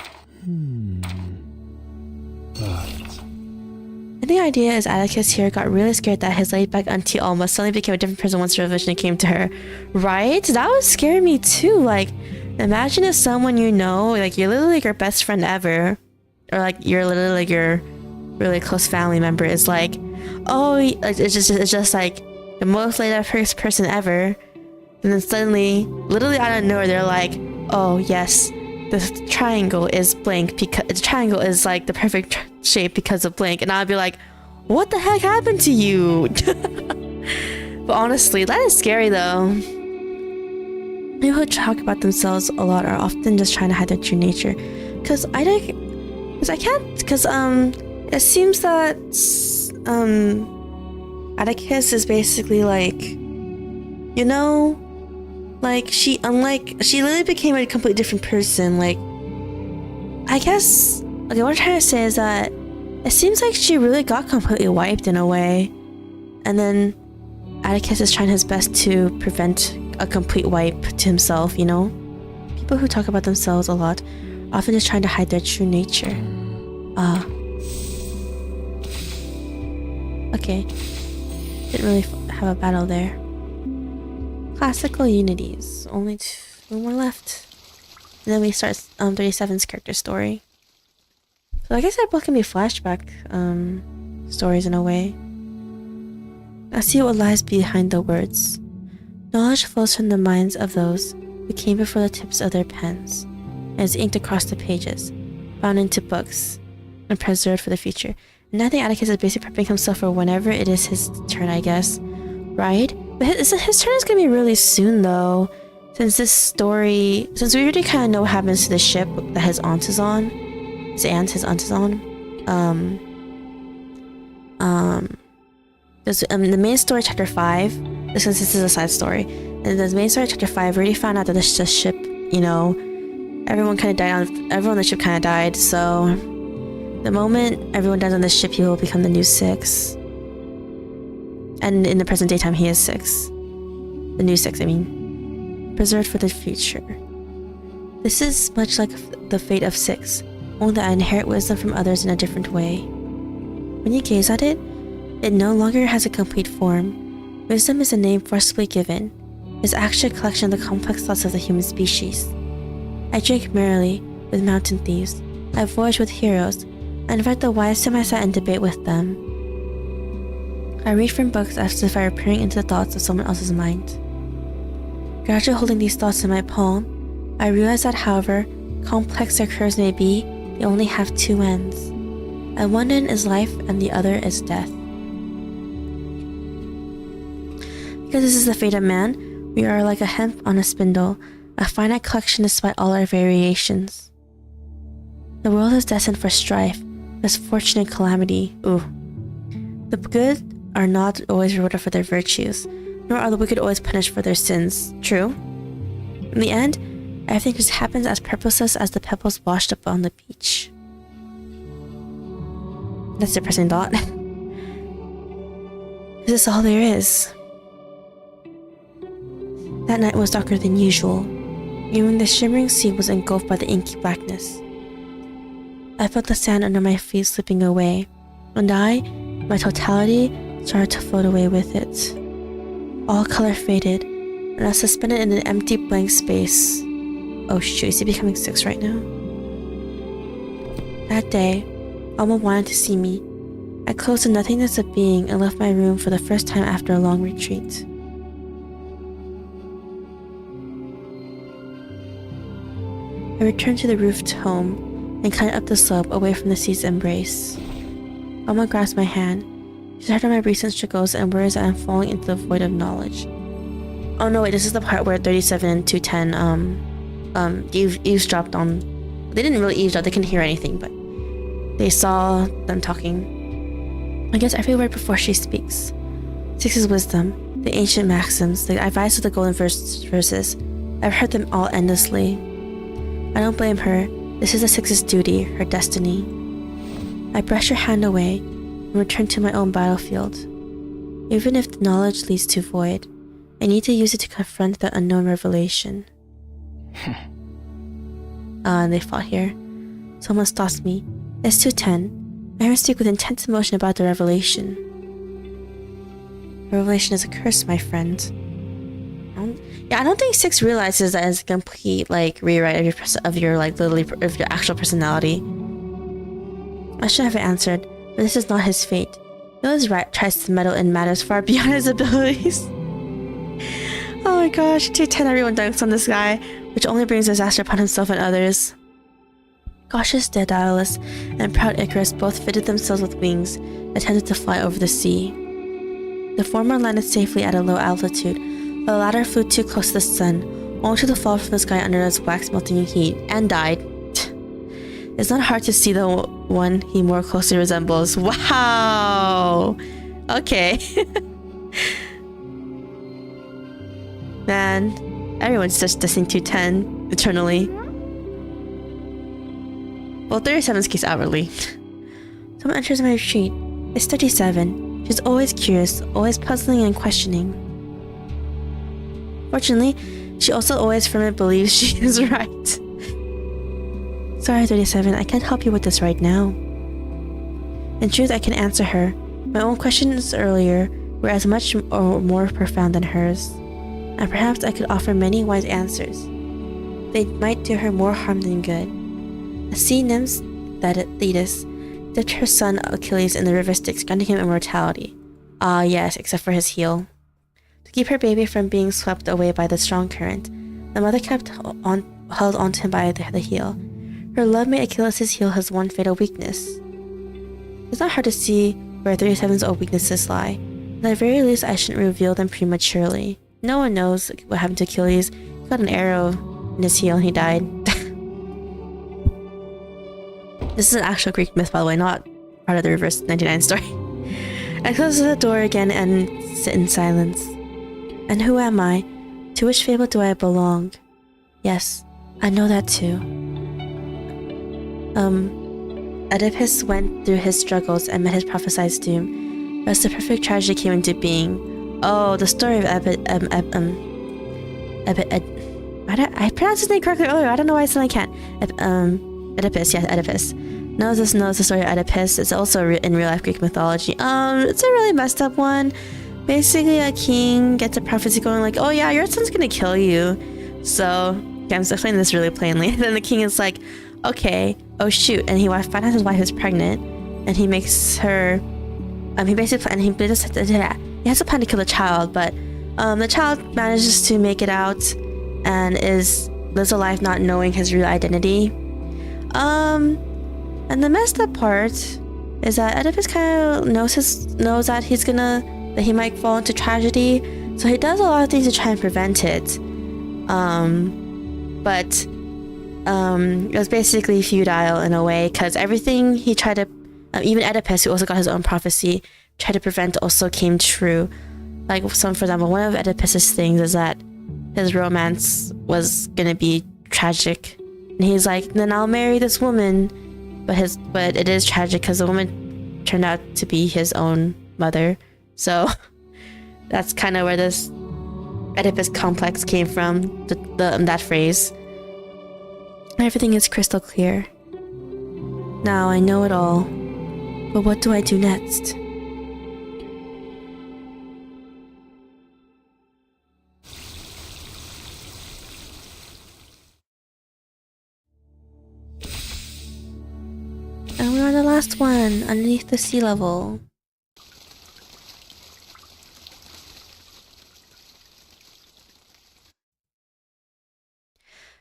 but I think the idea is Atticus here got really scared that his laid-back auntie Alma suddenly became a different person once the revelation came to her. Right? That would scare me too. Like, imagine if someone you know, like you're literally like your best friend ever, or like you're literally like your really close family member is like, oh, it's just like the most laid-back person ever. And then suddenly, literally out of nowhere, they're like, oh yes, the triangle is blank because the triangle is like the perfect shape because of blank. And I'd be like, what the heck happened to you? But honestly, that is scary though. People who talk about themselves a lot are often just trying to hide their true nature. Cause it seems that Atticus is basically like, you know, like she literally became a completely different person. Like, I guess, okay, what I'm trying to say is that it seems like she really got completely wiped in a way. And then Atticus is trying his best to prevent a complete wipe to himself, you know? People who talk about themselves a lot often just trying to hide their true nature. Okay. Didn't really have a battle there. Classical unities. Only 2 more left. And then we start 37's character story. So I guess that both can be flashback stories in a way. I see what lies behind the words. Knowledge flows from the minds of those who came before the tips of their pens, and is inked across the pages, bound into books, and preserved for the future. And I think Atticus is basically prepping himself for whenever it is his turn, I guess. Right? But his turn is gonna be really soon though. Since we already kind of know what happens to the ship that his aunt is on. His aunt is on. the main story, chapter 5. This is a side story. In the main story, chapter 5, we already found out that the ship, you know, everyone on the ship kind of died. So the moment everyone dies on the ship, he will become the new 6. And in the present daytime, he is 6. The new 6, I mean. Preserved for the future. This is much like the fate of 6, only that I inherit wisdom from others in a different way. When you gaze at it, it no longer has a complete form. Wisdom is a name forcibly given. It's actually a collection of the complex thoughts of the human species. I drink merrily with mountain thieves. I voyage with heroes. I invite the wise to my side and debate with them. I read from books as if I were peering into the thoughts of someone else's mind. Gradually holding these thoughts in my palm, I realize that however complex their curves may be, they only have 2 ends. At one end is life and the other is death. Because this is the fate of man, we are like a hemp on a spindle, a finite collection despite all our variations. The world is destined for strife, misfortune and calamity. The good are not always rewarded for their virtues, nor are the wicked always punished for their sins. True. In the end, everything just happens as purposeless as the pebbles washed up on the beach. That's a depressing thought. This is all there is. That night was darker than usual. Even the shimmering sea was engulfed by the inky blackness. I felt the sand under my feet slipping away, and I, my totality, started to float away with it. All color faded, and I was suspended in an empty blank space. Oh shoot, is he becoming 6 right now? That day, Alma wanted to see me. I closed the nothingness of being and left my room for the first time after a long retreat. I returned to the roofed home and climbed up the slope away from the sea's embrace. Alma grasped my hand. She heard of my recent struggles and worries that I'm falling into the void of knowledge. Oh no, wait, this is the part where 37 and 210 eavesdropped on. They didn't really eavesdrop, they couldn't hear anything, but they saw them talking. I guess every word before she speaks. 6 is wisdom, the ancient maxims, the advice of the golden verses. I've heard them all endlessly. I don't blame her. This is the 6's duty, her destiny. I brush her hand away and return to my own battlefield. Even if the knowledge leads to void, I need to use it to confront the unknown revelation. And they fought here. Someone stops me. It's 210. I hear speak with intense emotion about the revelation. The revelation is a curse, my friend. I don't think 6 realizes that it's a complete rewrite of your actual personality. I should have answered, but this is not his fate. Will's right tries to meddle in matters far beyond his abilities. Oh my gosh, 210 everyone dunks on this guy, which only brings disaster upon himself and others. Cautious Daedalus and proud Icarus both fitted themselves with wings, attempted to fly over the sea. The former landed safely at a low altitude, but the latter flew too close to the sun, only to fall from the sky under its wax-melting heat, and died. It's not hard to see the one he more closely resembles. Wow! Okay. Man, everyone's just dissing 210 eternally. Well, 37's case outwardly. Someone enters my retreat. It's 37. She's always curious, always puzzling and questioning. Fortunately, she also always firmly believes she is right. Sorry, 37, I can't help you with this right now. In truth, I can answer her. My own questions earlier were as much or more profound than hers, and perhaps I could offer many wise answers. They might do her more harm than good. The sea nymphs, Thetis, dipped her son Achilles in the river Styx, granting him immortality. Ah, yes, except for his heel. To keep her baby from being swept away by the strong current, the mother held onto him by the heel. Her love made Achilles' heel his one fatal weakness. It's not hard to see where 37's old weaknesses lie. At the very least, I shouldn't reveal them prematurely. No one knows what happened to Achilles. He got an arrow in his heel and he died. This is an actual Greek myth, by the way, not part of the Reverse 99 story. I close the door again and sit in silence. And who am I? To which fable do I belong? Yes, I know that too. Oedipus went through his struggles and met his prophesied doom. Thus the perfect tragedy came into being. Oh, the story of I pronounced his name correctly earlier. I don't know why I said I can't. Oedipus, yes, Oedipus. Knows the story of Oedipus. It's also in real life Greek mythology. It's a really messed up one. Basically, a king gets a prophecy going like, "Oh yeah, your son's gonna kill you." So, okay, I'm explaining this really plainly. Then the king is like, "Okay, oh shoot," and he finds out his wife is pregnant, and he makes her. He basically he has a plan to kill the child, but the child manages to make it out and lives a life not knowing his real identity. And the messed up part is that Oedipus kind of knows that he might fall into tragedy, so he does a lot of things to try and prevent it. But it was basically futile in a way, because everything he tried to, even Oedipus, who also got his own prophecy, tried to prevent for example, one of Oedipus's things is that his romance was gonna be tragic, and he's like, "Then I'll marry this woman," but it is tragic because the woman turned out to be his own mother. So that's kind of where this Oedipus complex came from. That phrase. Everything is crystal clear. Now I know it all, but what do I do next? And we're on the last one, underneath the sea level.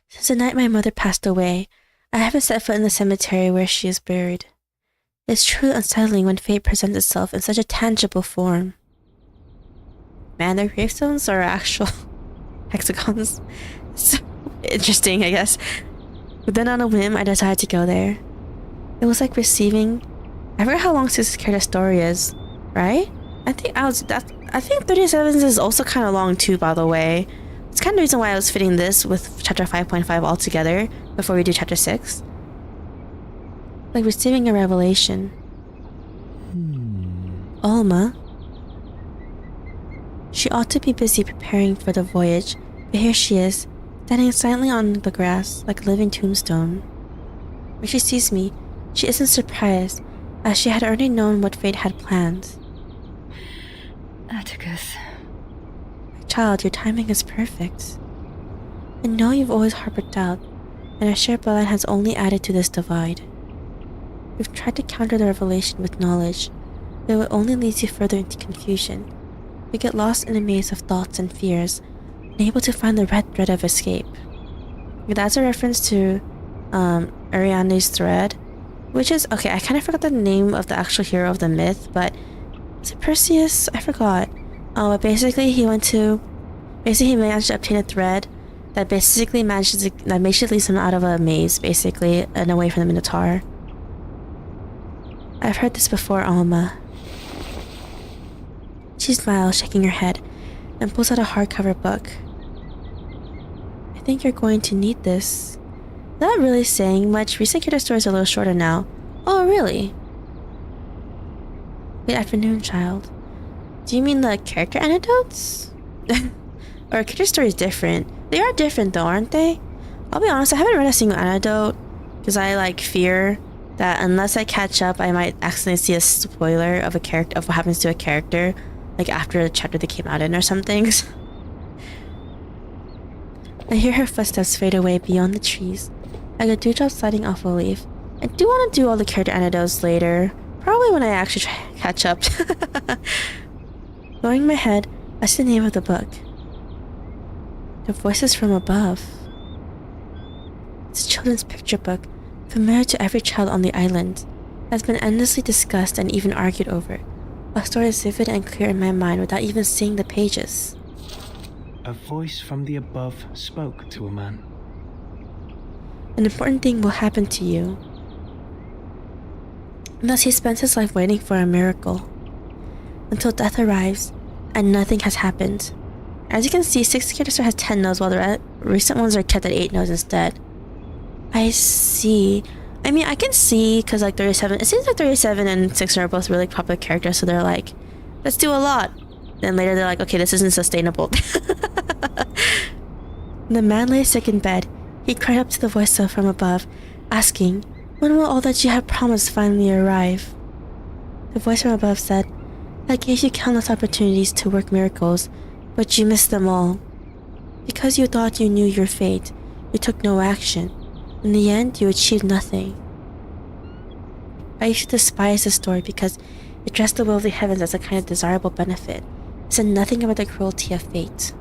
Since the night my mother passed away, I haven't set foot in the cemetery where she is buried. It's truly unsettling when fate presents itself in such a tangible form. Man, they're gravestones or actual hexagons? So interesting, I guess. But then on a whim, I decided to go there. It was like receiving. I forgot how long Susan's character story is, right? I think 37 is also kind of long too, by the way. It's kind of the reason why I was fitting this with chapter 5.5 all together before we do chapter 6. Like receiving a revelation. Alma. She ought to be busy preparing for the voyage, but here she is, standing silently on the grass like a living tombstone. When she sees me, she isn't surprised, as she had already known what fate had planned. Atticus. My child, your timing is perfect. I know you've always harbored doubt, and our shared bloodline has only added to this divide. We've tried to counter the revelation with knowledge, but it will only lead you further into confusion. You get lost in a maze of thoughts and fears, unable to find the red thread of escape. That's a reference to Ariadne's thread, which is, okay, I kind of forgot the name of the actual hero of the myth, but is it Perseus? I forgot. But basically he managed to obtain a thread that basically leads him out of a maze, basically, and away from the Minotaur. I've heard this before, Alma. She smiles, shaking her head, and pulls out a hardcover book. I think you're going to need this. Not really saying much. Recent character stories are a little shorter now. Oh, really? Good afternoon, child. Do you mean the character anecdotes? Or character stories different? They are different though, aren't they? I'll be honest, I haven't read a single anecdote because I fear that unless I catch up, I might accidentally see a spoiler of what happens to a character, after the chapter they came out in or something. I hear her footsteps fade away beyond the trees, like a dewdrop sliding off a leaf. I do want to do all the character anecdotes later, probably when I actually catch up. Lowering my head, I see the name of the book. The Voices from Above. It's a children's picture book, familiar to every child on the island. It has been endlessly discussed and even argued over. A story is vivid and clear in my mind without even seeing the pages. A voice from the above spoke to a man. An important thing will happen to you. And thus he spends his life waiting for a miracle. until death arrives, and nothing has happened. As you can see, 6 characters has 10 nodes, while the recent ones are kept at 8 nodes instead. I see. I mean, I can see, because like 37, it seems like 37 and 6 are both really popular characters, so they're like, let's do a lot. Then later they're like, okay, this isn't sustainable. The man lay sick in bed. He cried up to the voice from above, asking, when will all that you have promised finally arrive? The voice from above said, I gave you countless opportunities to work miracles, but you missed them all. Because you thought you knew your fate, you took no action. In the end, you achieved nothing. I used to despise this story because it dressed the will of the heavens as a kind of desirable benefit. It said nothing about the cruelty of fate.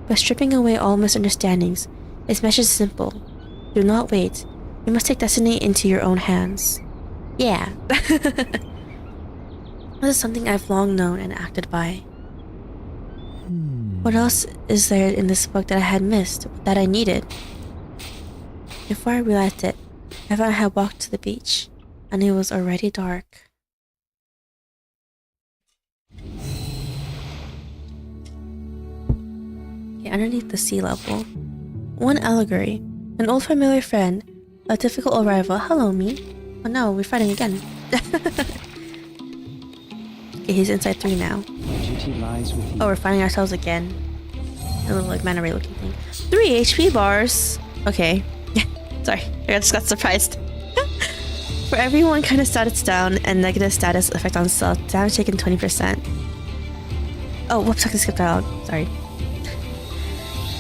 By stripping away all misunderstandings, its message is simple. Do not wait. You must take destiny into your own hands. Yeah. This is something I've long known and acted by. What else is there in this book that I had missed, that I needed? Before I realized it, I found I had walked to the beach, and it was already dark. Okay, underneath the sea level. One allegory. An old familiar friend. A difficult old rival. Hello, me. Oh no, we're fighting again. Okay, he's inside 3 now. Oh, we're finding ourselves again. A little like mana ray looking thing. 3 HP bars. Okay. Sorry, I just got surprised. For every 1 kind of status down and negative status effect on self, damage taken 20%. Oh, whoops, I can skip that out. Sorry.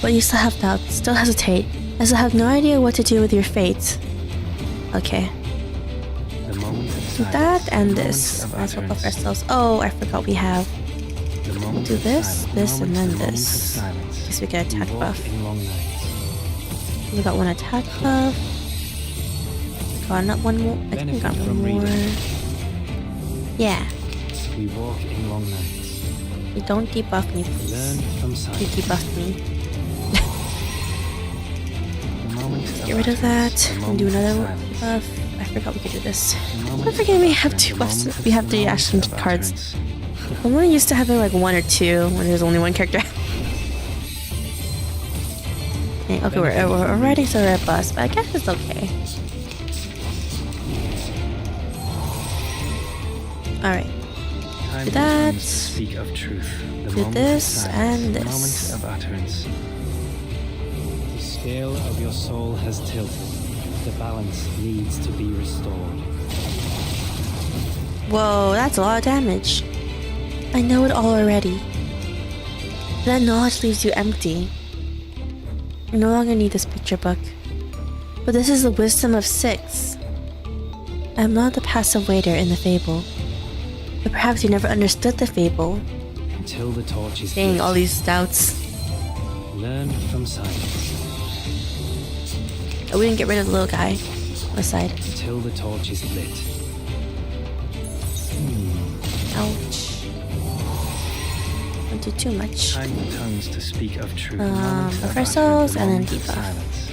But you still have doubt, still hesitate, as I have no idea what to do with your fate. Okay. Do that and this. Might as well buff ourselves. Oh, I forgot we have. We'll do this, this, and then this. Guess we get attack buff. We got 1 attack buff. We got not 1 more. I think we got 1 more. Yeah. We walk in long nights. You don't debuff me, please. Learn from sight. You debuff me. Get rid of that and do another buff. I forgot we could do this. Don't forget we have 2 buffs. We have 3 action cards. I'm really used to having like 1 or 2 when there's only 1 character. Okay, we're riding to the red bus, but I guess it's okay. Alright. Do that. Speak of truth. Do this and this. Of utterance. The scale of your soul has tilted. The balance needs to be restored. Whoa, that's a lot of damage. I know it all already. That knowledge leaves you empty. You no longer need this picture book. But this is the wisdom of 6. I am not the passive waiter in the fable. But perhaps you never understood the fable. Until the torch is Saying lit. all these doubts. Learn from silence. Oh, we didn't get rid of the little guy on the side. Until the torch is lit. Ouch. Don't do too much. Time tongues to speak of truth. Buff ourselves and then debuff. Silence.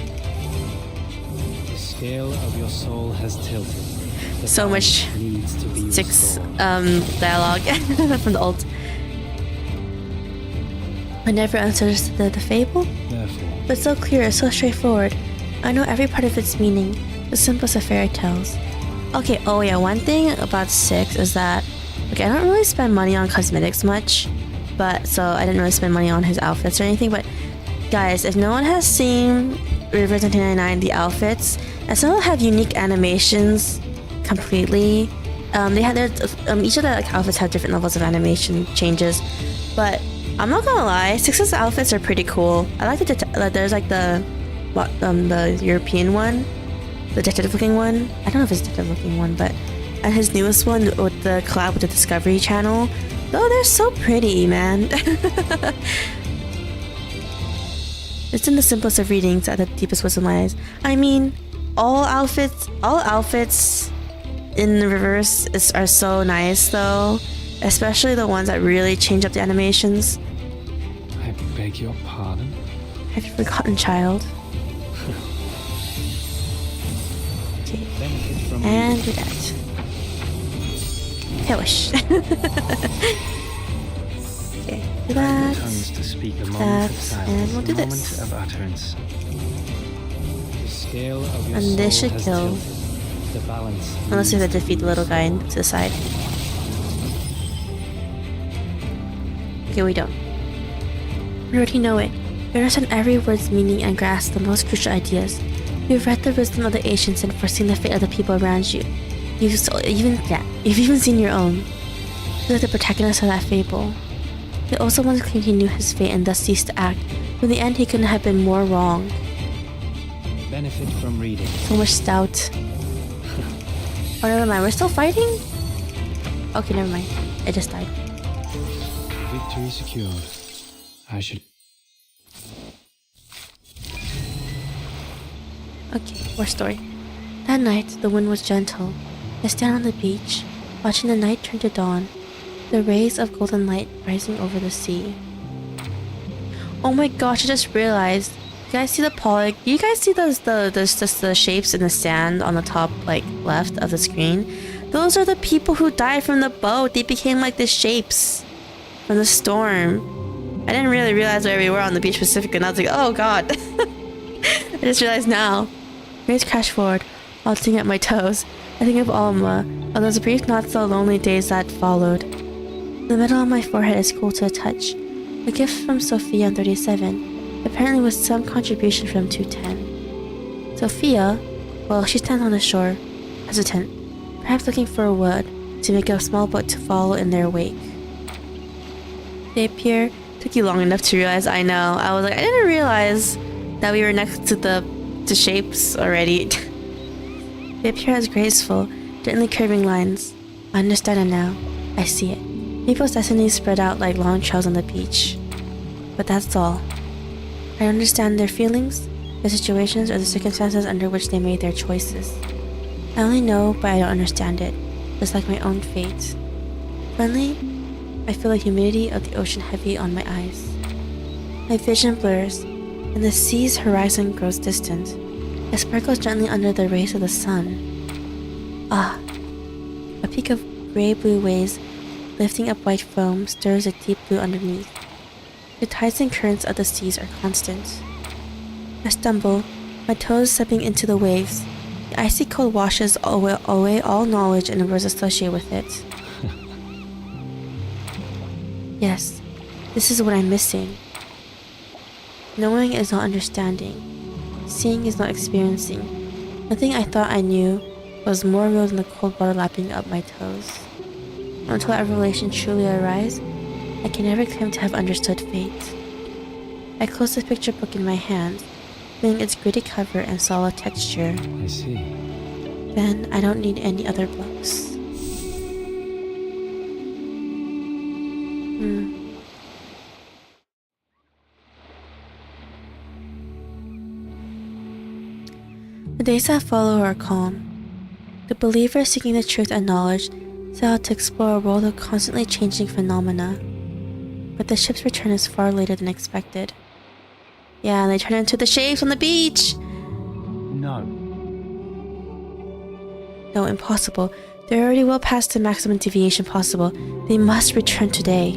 The scale of your soul has tilted. The So much balance needs to be 6 restored. dialogue from the ult. I never understood the fable, Therefore, but so clear, so straightforward. I know every part of its meaning, the simplest of fairy tales. Okay, oh yeah, one thing about 6 is that, okay, I don't really spend money on cosmetics much, but so I didn't really spend money on his outfits or anything, but guys, if no one has seen Rivers 1999, the outfits, and some of them have unique animations completely. They had their, each of the like, outfits have different levels of animation changes, but I'm not gonna lie, 6's outfits are pretty cool. I like the there's like the European one, the detective looking one. I don't know if it's detective looking one, but and his newest one with the collab with the Discovery Channel. Oh, they're so pretty, man. It's in the simplest of readings that the deepest wisdom lies. I mean, all outfits in the reverse are so nice though, especially the ones that really change up the animations. I beg your pardon? Have you forgotten, child? Okay, Benefit from and do that. Perish. Okay, do that. Tongues to speak the moment of silence, and we'll do the this. moment of utterance. The scale of your And this soul should has kill. tilted. The balance Unless we have needs to defeat the little guy to the side. Okay, we don't. We already know it. You understand every word's meaning and grasp the most crucial ideas. You've read the wisdom of the ancients and foreseen the fate of the people around you. You've even seen your own. You're like the protagonist of that fable. He also once claimed he knew his fate and thus ceased to act. But in the end, he couldn't have been more wrong. benefit from reading. So much stout. Oh, never mind. We're still fighting? Okay, never mind. I just died. Victory secured. I should. Okay, more story. That night, the wind was gentle. I stand on the beach, watching the night turn to dawn, the rays of golden light rising over the sea. Oh my gosh, I just realized. You guys see the polygon? You guys see the shapes in the sand on the top, like, left of the screen? Those are the people who died from the boat. They became like the shapes from the storm. I didn't really realize where we were on the beach specifically, and I was like, oh god. I just realized now. Waves crash forward, halting at my toes. I think of Alma, of those brief, not so lonely days that followed. The metal on my forehead is cool to the touch. A gift from Sophia on 37, apparently with some contribution from 210. Sophia, well, she stands on the shore, hesitant, perhaps looking for wood to make a small boat to follow in their wake. They appear. Took you long enough to realize. I know. I was like, I didn't realize that we were next to the shapes already. They appear as graceful, gently curving lines. I understand it now. I see it. People's destinies spread out like long trails on the beach. But that's all. I understand their feelings, their situations, or the circumstances under which they made their choices. I only know, but I don't understand it, just like my own fate. Finally, I feel the humidity of the ocean heavy on my eyes. My vision blurs, and the sea's horizon grows distant. It sparkles gently under the rays of the sun. Ah! A peak of gray-blue waves lifting up white foam stirs a deep blue underneath. The tides and currents of the seas are constant. I stumble, my toes stepping into the waves. The icy cold washes away all knowledge and words associated with it. Yes, this is what I'm missing. Knowing is not understanding. Seeing is not experiencing. Nothing I thought I knew was more real than the cold water lapping up my toes. Until that revelation truly arises, I can never claim to have understood fate. I close the picture book in my hand, feeling its gritty cover and solid texture. I see. Then I don't need any other books. The days that follow are calm. The believer seeking the truth and knowledge set out to explore a world of constantly changing phenomena. But the ship's return is far later than expected. Yeah, and they turn into the shapes on the beach! No. No, impossible. They're already well past the maximum deviation possible. They must return today.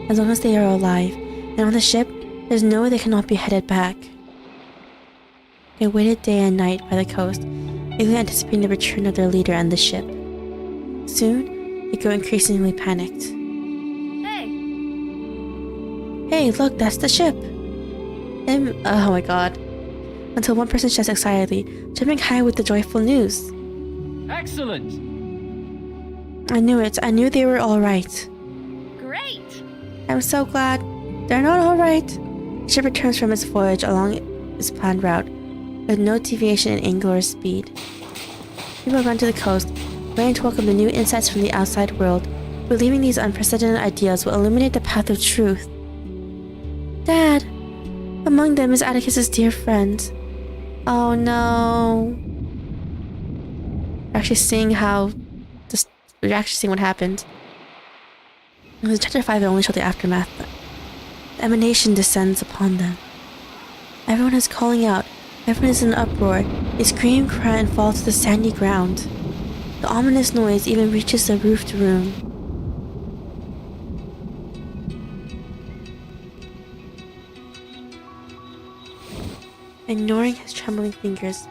As long as they are alive, and on the ship, there's no way they cannot be headed back. They waited day and night by the coast, eagerly anticipating the return of their leader and the ship. Soon, they grew increasingly panicked. Hey, look, that's the ship! Oh my god. Until one person shouts excitedly, jumping high with the joyful news. Excellent! I knew it. I knew they were alright. Great! I'm so glad. They're not alright. The ship returns from its voyage along its planned route, with no deviation in angle or speed. People run to the coast, ready to welcome the new insights from the outside world, believing these unprecedented ideas will illuminate the path of truth. Dad! Among them is Atticus's dear friend. Oh no. We're actually seeing what happened. It was chapter 5 that only showed the aftermath, but the emanation descends upon them. Everyone is calling out. Everyone is in an uproar. They scream, cry, and fall to the sandy ground. The ominous noise even reaches the roofed room. Ignoring his trembling fingers,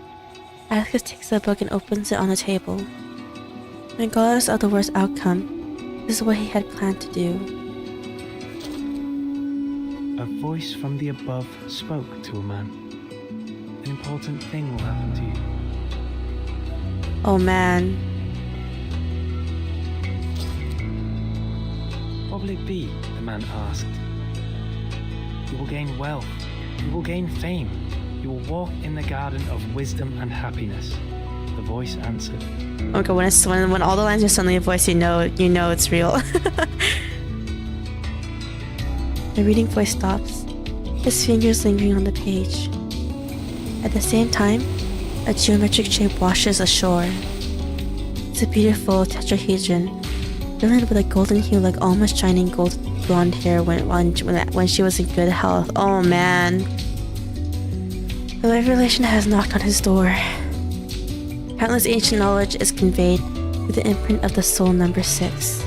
Atticus takes the book and opens it on the table. Regardless of the worst outcome, this is what he had planned to do. A voice from the above spoke to a man. An important thing will happen to you. Oh man. What will it be? The man asked. You will gain wealth. You will gain fame. You will walk in the garden of wisdom and happiness. The voice answered. Okay, when all the lines are suddenly a voice, you know it's real. The reading voice stops, his fingers lingering on the page. At the same time, a geometric shape washes ashore. It's a beautiful tetrahedron, brilliant with a golden hue like almost shining gold blonde hair when she was in good health. Oh man. The revelation has knocked on his door. Countless ancient knowledge is conveyed with the imprint of the soul number 6.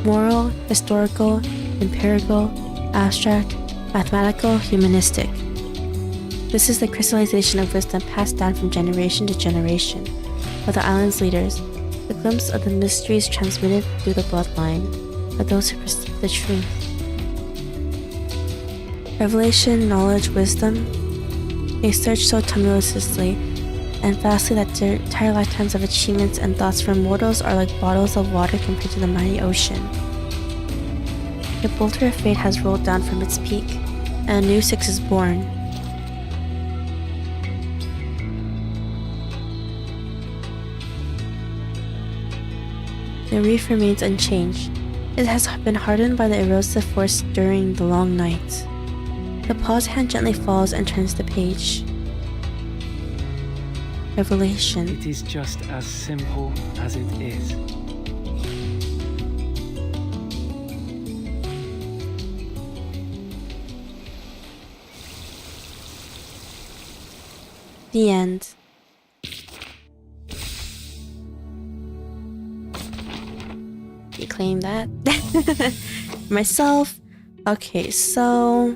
Moral, historical, empirical, abstract, mathematical, humanistic. This is the crystallization of wisdom passed down from generation to generation by the island's leaders, the glimpse of the mysteries transmitted through the bloodline of those who perceive the truth. Revelation, knowledge, wisdom. They search so tumultuously and vastly that their entire lifetimes of achievements and thoughts from mortals are like bottles of water compared to the mighty ocean. The boulder of fate has rolled down from its peak, and a new 6 is born. The reef remains unchanged. It has been hardened by the erosive force during the long night. The paused hand gently falls and turns the page. Revelation. It is just as simple as it is. The end. You claim that? Myself. Okay, so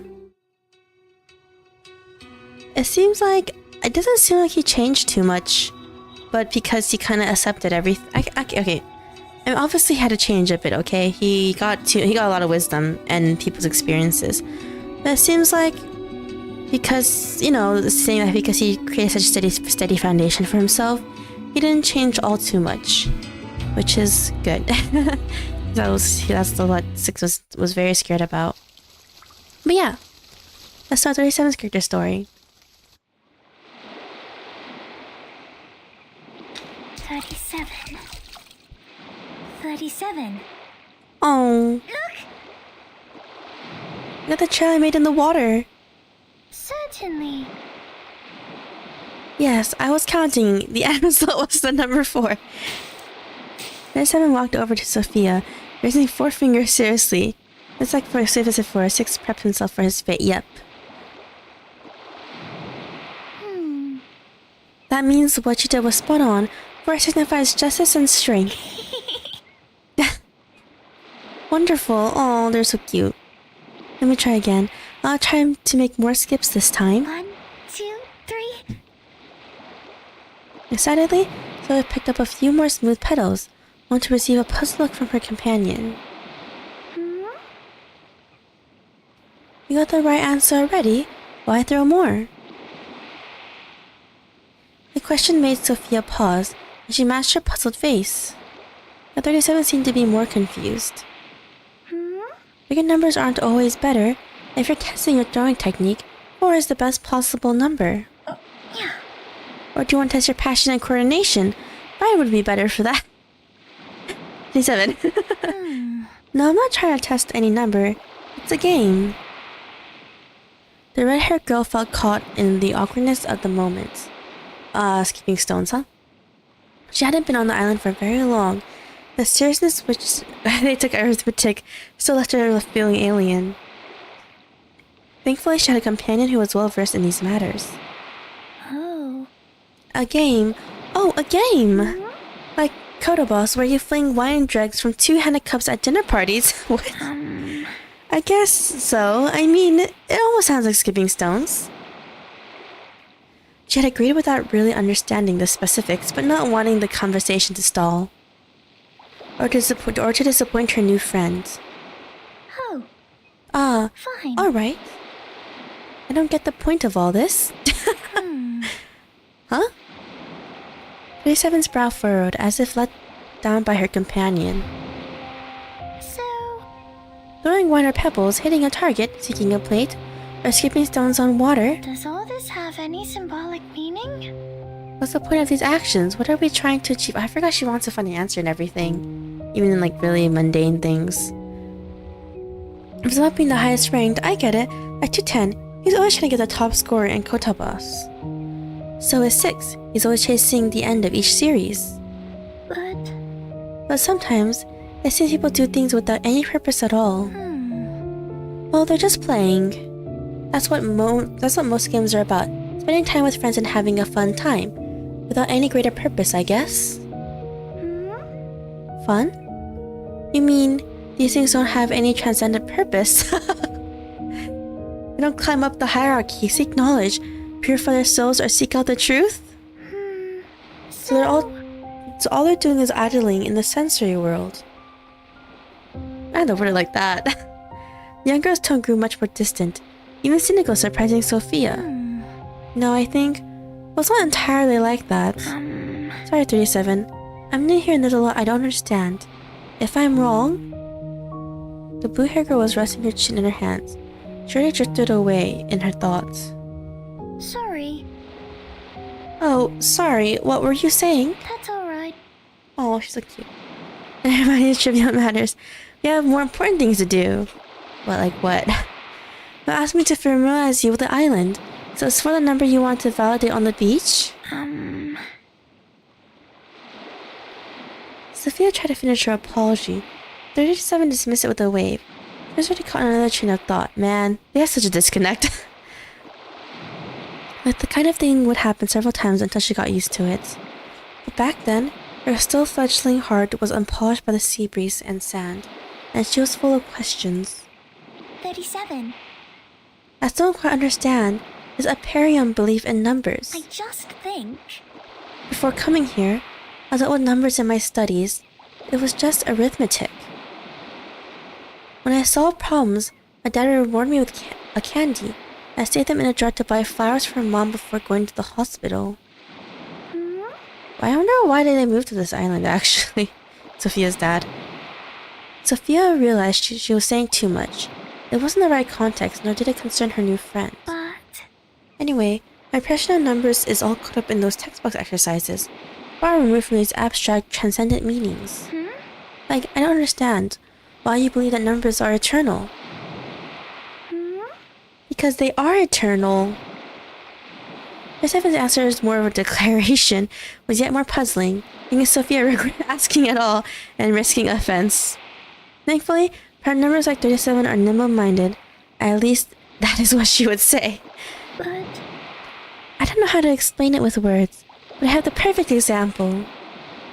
it seems like it doesn't seem like he changed too much, but because he kind of accepted everything. Okay, I mean, obviously he had to change a bit. Okay, he got a lot of wisdom and people's experiences, but it seems like because saying that because he created such a steady foundation for himself, he didn't change all too much, which is good. That's what 6 was very scared about. But yeah, that's our 37's character story. 37. 37. Oh. Look! Look at the trail I made in the water. Certainly. Yes, I was counting. The end result was the number 4. 37 walked over to Sophia, raising 4 fingers seriously. It's like for a 6 prepped himself for his fate. Yep. That means what you did was spot on, for it signifies justice and strength. Wonderful. Oh, they're so cute. Let me try again. I'll try to make more skips this time. 1, 2, 3. Excitedly, Sophia picked up a few more smooth petals, only to receive a puzzled look from her companion. You got the right answer already. Why throw more? The question made Sophia pause, and she matched her puzzled face. The 37 seemed to be more confused. Bigger numbers aren't always better. If you're testing your throwing technique, 4 is the best possible number. Yeah. Or do you want to test your passion and coordination? 5 would be better for that. 27. No, I'm not trying to test any number. It's a game. The red-haired girl felt caught in the awkwardness of the moment. Skipping stones, huh? She hadn't been on the island for very long. The seriousness which they took arithmetic still left her feeling alien. Thankfully, she had a companion who was well versed in these matters. Oh. A game? Oh, a game! Like Kotobos, where you fling wine dregs from two-handed cups at dinner parties. What? I guess so. I mean, it almost sounds like skipping stones. She had agreed without really understanding the specifics, but not wanting the conversation to stall. Or to disappoint her new friend. Oh, fine. Alright. I don't get the point of all this. Huh? 37's brow furrowed, as if let down by her companion. So, Throwing wine or pebbles, hitting a target, seeking a plate, or skipping stones on water. does all this have any symbolic meaning? What's the point of these actions? What are we trying to achieve? I forgot she wants to find an answer in everything. Even in like really mundane things. If it's not being the highest ranked, I get it. At 210, he's always trying to get the top scorer in Kotabas. So is 6. He's always chasing the end of each series. But sometimes, it seems people do things without any purpose at all. Well, they're just playing. That's what most games are about. Spending time with friends and having a fun time. Without any greater purpose, I guess. Fun? You mean, these things don't have any transcendent purpose? They don't climb up the hierarchy, seek knowledge, purify their souls, or seek out the truth? So all they're doing is idling in the sensory world. I had to word it like that. The young girl's tone grew much more distant, even cynical, surprising Sophia. No, I think... Well, it's not entirely like that. Sorry, 37. I'm new here and there's a lot I don't understand. If I'm wrong... The blue-haired girl was resting her chin in her hands. She already drifted away in her thoughts. Sorry. Oh, sorry. What were you saying? That's alright. Oh, she's so cute. Never mind these trivial matters. We have more important things to do. What, like what? You asked me to familiarize you with the island. So it's for the number you want to validate on the beach? Sophia tried to finish her apology. 37 dismissed it with a wave. She was already caught on another train of thought. Man, they have such a disconnect. Like the kind of thing would happen several times until she got used to it. But back then, her still fledgling heart was unpolished by the sea breeze and sand, and she was full of questions. 37. I still don't quite understand. Is Aperion belief in numbers? I just think... Before coming here, I dealt with numbers in my studies. It was just arithmetic. When I solved problems, my dad would reward me with a candy. I saved them in a jar to buy flowers for mom before going to the hospital. I don't know why they moved to this island, actually. Sophia's dad. Sophia realized she was saying too much. It wasn't the right context, nor did it concern her new friend. But... Anyway, my impression of numbers is all caught up in those textbook exercises, far removed from these abstract, transcendent meanings. Like, I don't understand why you believe that numbers are eternal. Because they are eternal. Miss Evans' answer is more of a declaration, was yet more puzzling, making Sophia regret asking at all and risking offense. Thankfully, prime numbers like 37 are nimble-minded. At least, that is what she would say. But... I don't know how to explain it with words, but I have the perfect example.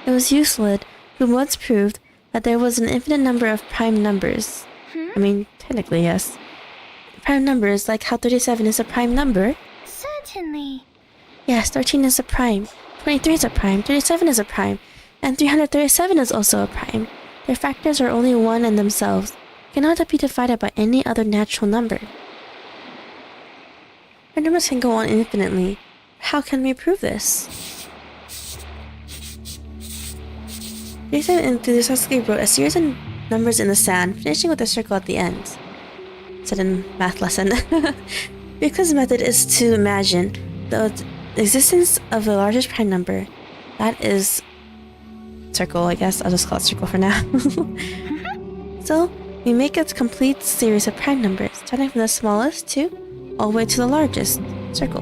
It was Euclid who once proved that there was an infinite number of prime numbers. I mean, technically, yes. Prime numbers, like how 37 is a prime number. Certainly. Yes, 13 is a prime, 23 is a prime, 37 is a prime, and 337 is also a prime. Their factors are only one in themselves, cannot be divided by any other natural number. Our numbers can go on infinitely. How can we prove this? 37 enthusiastically wrote a series of numbers in the sand, finishing with a circle at the end. Said in math lesson. Euclid's method is to imagine the existence of the largest prime number. That is circle, I guess. I'll just call it circle for now. So, we make a complete series of prime numbers, starting from the smallest to all the way to the largest circle.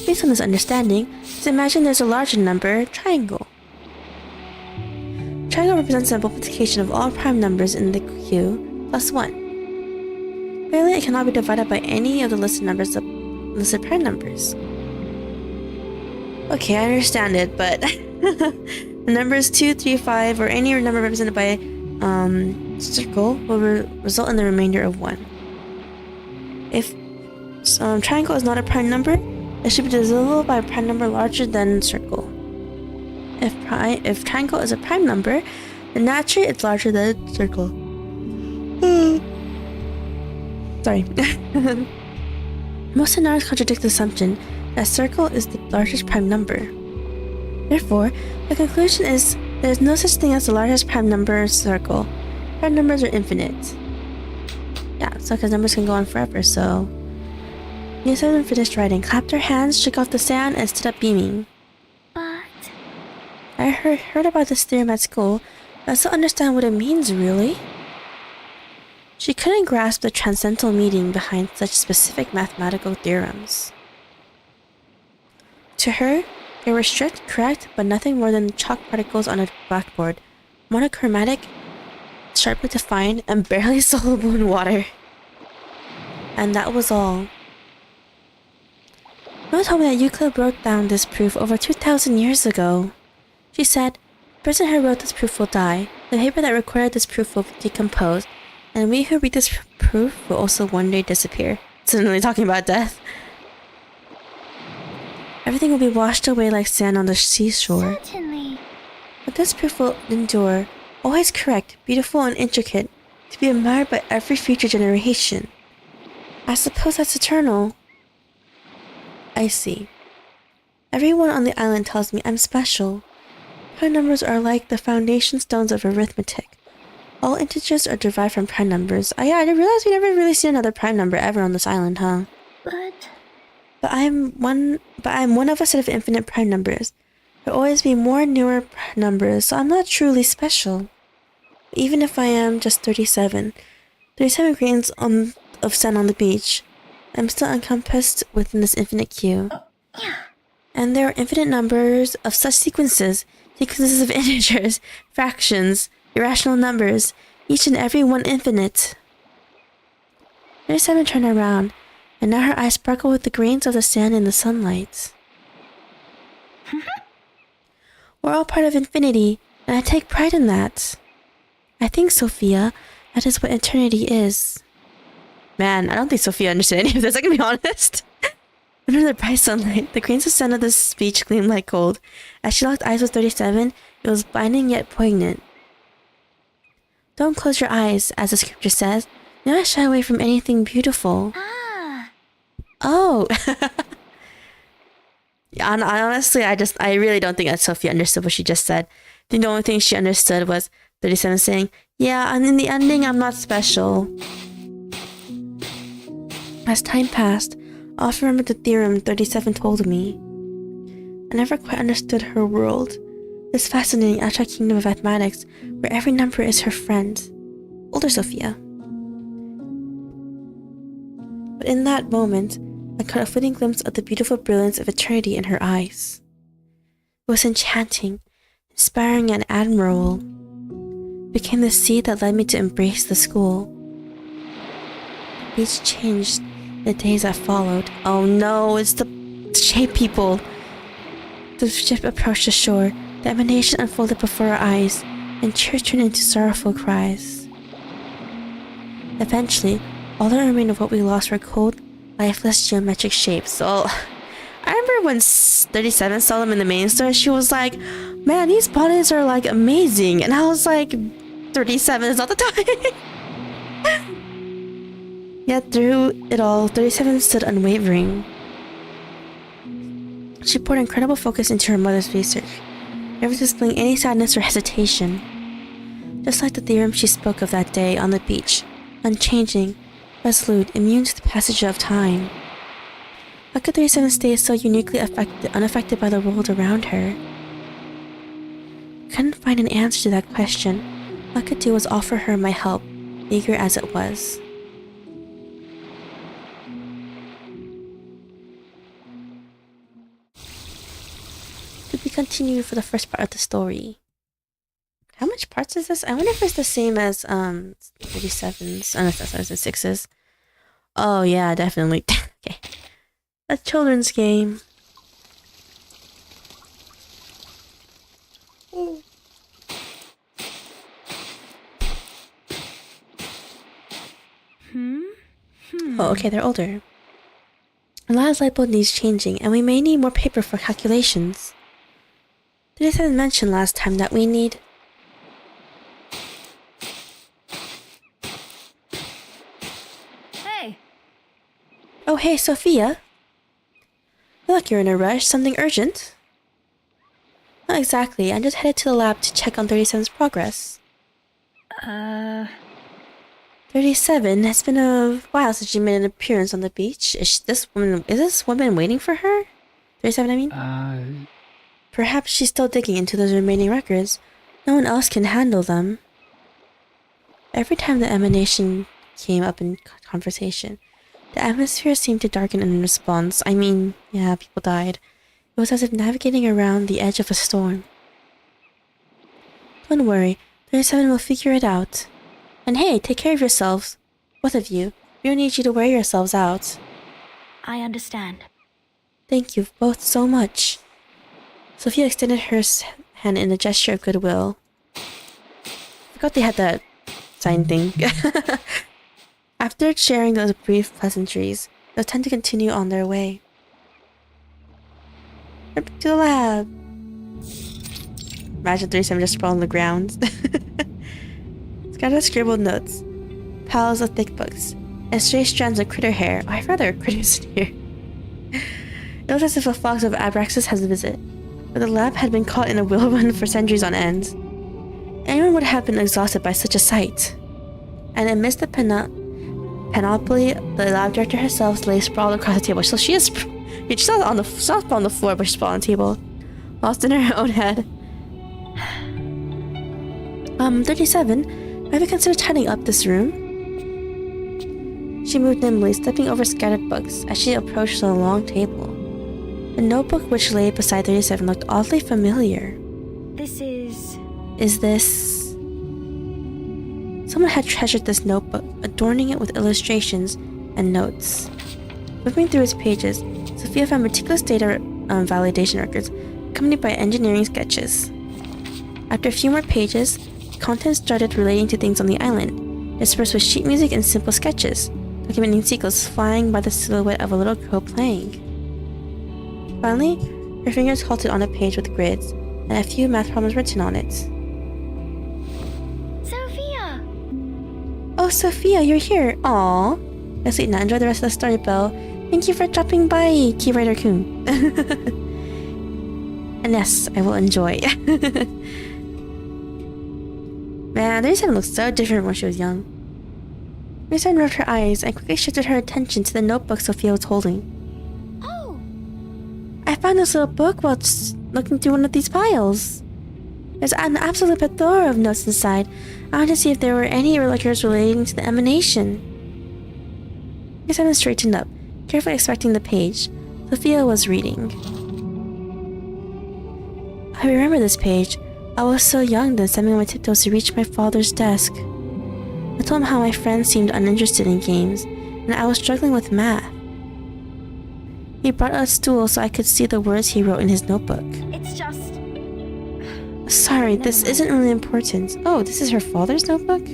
Based on this understanding, let's imagine there's a larger number, triangle. Triangle represents the multiplication of all prime numbers in the queue plus 1. Clearly, it cannot be divided by any of the listed prime numbers. Okay, I understand it, but the numbers 2, 3, 5, or any number represented by circle will result in the remainder of 1. If triangle is not a prime number, it should be divisible by a prime number larger than circle. If triangle is a prime number, then naturally it's larger than circle. Sorry. Most scenarios contradict the assumption that circle is the largest prime number. Therefore, the conclusion is there is no such thing as the largest prime number circle. Prime numbers are infinite. Yeah, so because numbers can go on forever, so... Nisa finished writing, clapped her hands, shook off the sand, and stood up beaming. But... I heard about this theorem at school, but I still understand what it means, really. She couldn't grasp the transcendental meaning behind such specific mathematical theorems. To her, they were strict, correct, but nothing more than chalk particles on a blackboard, monochromatic, sharply defined, and barely soluble in water. And that was all. Mama told me that Euclid wrote down this proof over 2,000 years ago. She said, the person who wrote this proof will die, the paper that recorded this proof will decompose, and we who read this proof will also one day disappear. Suddenly talking about death. Everything will be washed away like sand on the seashore. Certainly. But this proof will endure, always correct, beautiful, and intricate, to be admired by every future generation. I suppose that's eternal. I see. Everyone on the island tells me I'm special. Prime numbers are like the foundation stones of arithmetic. All integers are derived from prime numbers. Oh yeah, I didn't realize we never really seen another prime number ever on this island, huh? But I'm one of a set of infinite prime numbers. There will always be more newer numbers, so I'm not truly special. Even if I am just 37 grains of sand on the beach, I'm still encompassed within this infinite queue. And there are infinite numbers of such sequences of integers, fractions, irrational numbers, each and every one infinite. 37 turned around, and now her eyes sparkle with the grains of the sand in the sunlight. We're all part of infinity, and I take pride in that. I think, Sophia, that is what eternity is. Man, I don't think Sophia understood any of this, I can be honest. Under the bright sunlight, the grains of sand of the speech gleamed like gold. As she locked eyes with 37, it was blinding yet poignant. Don't close your eyes, as the scripture says. Do not shy away from anything beautiful. Ah. Oh. Yeah, honestly, I really don't think that Sophia understood what she just said. I think the only thing she understood was 37 saying, yeah, and in the ending, I'm not special. As time passed, I often remembered the theorem 37 told me. I never quite understood her world. This fascinating abstract kingdom of mathematics where every number is her friend. Older Sophia. But in that moment, I caught a fleeting glimpse of the beautiful brilliance of eternity in her eyes. It was enchanting, inspiring, and admirable. It became the seed that led me to embrace the school. The beach changed in the days that followed. Oh no, it's the shape people. The ship approached the shore. The emanation unfolded before our eyes, and tears turned into sorrowful cries. Eventually, all that remained of what we lost were cold, lifeless geometric shapes. So, I remember when 37 saw them in the main store, she was like, man, these bodies are like amazing. And I was like, 37 is not the time. Yet through it all, 37 stood unwavering. She poured incredible focus into her mother's research, never displaying any sadness or hesitation. Just like the theorem she spoke of that day on the beach, unchanging, resolute, immune to the passage of time. How could 37 stay so uniquely unaffected by the world around her? I couldn't find an answer to that question. All I could do was offer her my help, eager as it was. To be continued for the first part of the story. How much parts is this? I wonder if it's the same as 37s, unless that's 6s. Oh yeah, definitely. Okay. A children's game. Oh, okay, they're older. Lala's light bulb needs changing, and we may need more paper for calculations. 37 mentioned last time that we need... Hey! Oh, hey, Sophia. Look, you're in a rush. Something urgent? Not exactly. I just headed to the lab to check on 37's progress. 37, it's been a while since she made an appearance on the beach. Is this woman waiting for her? 37, I mean? Perhaps she's still digging into those remaining records. No one else can handle them. Every time the emanation came up in conversation, the atmosphere seemed to darken in response. I mean, yeah, people died. It was as if navigating around the edge of a storm. Don't worry, 37 will figure it out. And hey, take care of yourselves. Both of you. We don't need you to wear yourselves out. I understand. Thank you both so much. Sophia extended her hand in a gesture of goodwill. Forgot they had that sign thing. After sharing those brief pleasantries, they'll tend to continue on their way. To the lab. Imagine 37 just sprawled on the ground. Scattered scribbled notes, piles of thick books, and stray strands of critter hair. Oh, I'd rather critters in here. It looks as if a flock of abraxas has a visit, but the lab had been caught in a whirlwind for centuries on end. Anyone would have been exhausted by such a sight. And amidst the panoply, the lab director herself lay sprawled across the table. So she's not on the floor, but she's sprawled on the table, lost in her own head. 37. Have you considered tidying up this room? She moved nimbly, stepping over scattered books as she approached the long table. The notebook which lay beside 37 looked oddly familiar. This is... Is this... Someone had treasured this notebook, adorning it with illustrations and notes. Flipping through its pages, Sophia found meticulous data validation records, accompanied by engineering sketches. After a few more pages, content started relating to things on the island, interspersed with sheet music and simple sketches, documenting seagulls flying by the silhouette of a little crow playing. Finally, her fingers halted on a page with grids, and a few math problems written on it. Sophia! Oh, Sophia, you're here! Aww! Let's eat now. Enjoy the rest of the story, Belle. Thank you for dropping by, Keywriter-kun. And yes, I will enjoy. Man, 37 looks so different when she was young. 37 rubbed her eyes and quickly shifted her attention to the notebook Sophia was holding. Oh! I found this little book while looking through one of these piles. There's an absolute plethora of notes inside. I wanted to see if there were any records relating to the emanation. 37 straightened up, carefully inspecting the page. Sophia was reading. I remember this page. I was so young then, stepping on my tiptoes to reach my father's desk. I told him how my friends seemed uninterested in games, and I was struggling with math. He brought a stool so I could see the words he wrote in his notebook. It's just... Sorry, this isn't really important. Oh, this is her father's notebook?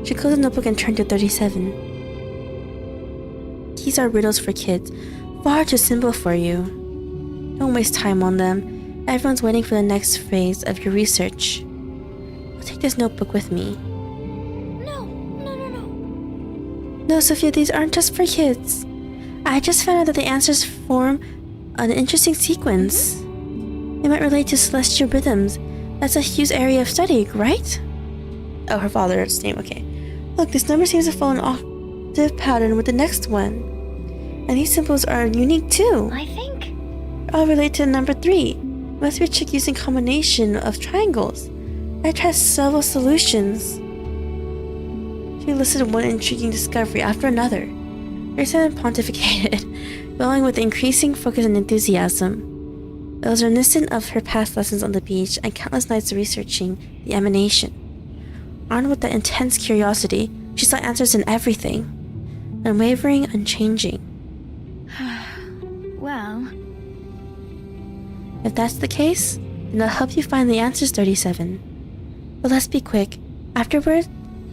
She closed the notebook and turned to 37. These are riddles for kids. Far too simple for you. Don't waste time on them. Everyone's waiting for the next phase of your research. I'll take this notebook with me. No. No, Sophia, these aren't just for kids. I just found out that the answers form an interesting sequence. They might relate to celestial rhythms. That's a huge area of study, right? Oh, her father's name, okay. Look, this number seems to follow an octave pattern with the next one. And these symbols are unique too. I think... All relate to number 3. Must be a trick using combination of triangles. I tried several solutions. She listed one intriguing discovery after another. 37 pontificated, glowing with increasing focus and enthusiasm. It was reminiscent of her past lessons on the beach and countless nights researching the emanation. Armed with that intense curiosity, she saw answers in everything, unwavering, unchanging. Well... If that's the case, then I'll help you find the answers, 37. But let's be quick. Afterward,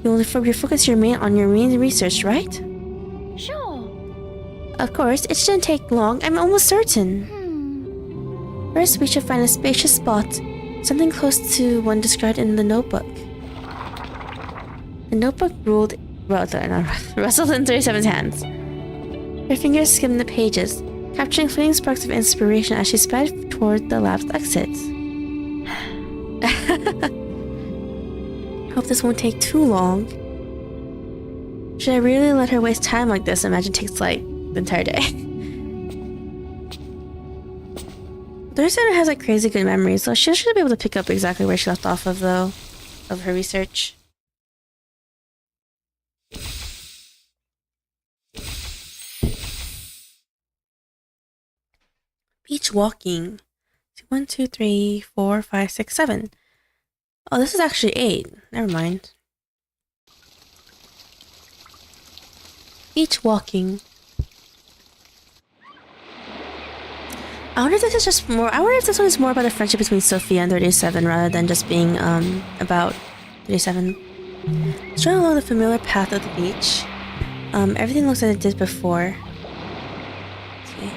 you'll focus on your main research, right? Sure. Of course, it shouldn't take long, I'm almost certain. First, we should find a spacious spot, something close to one described in the notebook. The notebook rustled in 37's hands. Her fingers skimmed the pages, capturing fleeting sparks of inspiration as she sped toward the lab's exit. Hope this won't take too long. Should I really let her waste time like this? Imagine it takes like the entire day. Thursday has like crazy good memories, so she should be able to pick up exactly where she left off of though, of her research. Beach walking. 1, 2, 3, 4, 5, 6, 7. Oh, this is actually 8. Never mind. Beach walking. I wonder if this is just more. I wonder if this one is more about the friendship between Sophia and 37 rather than just being about 37. Strolling along the familiar path of the beach. Everything looks like it did before. Okay.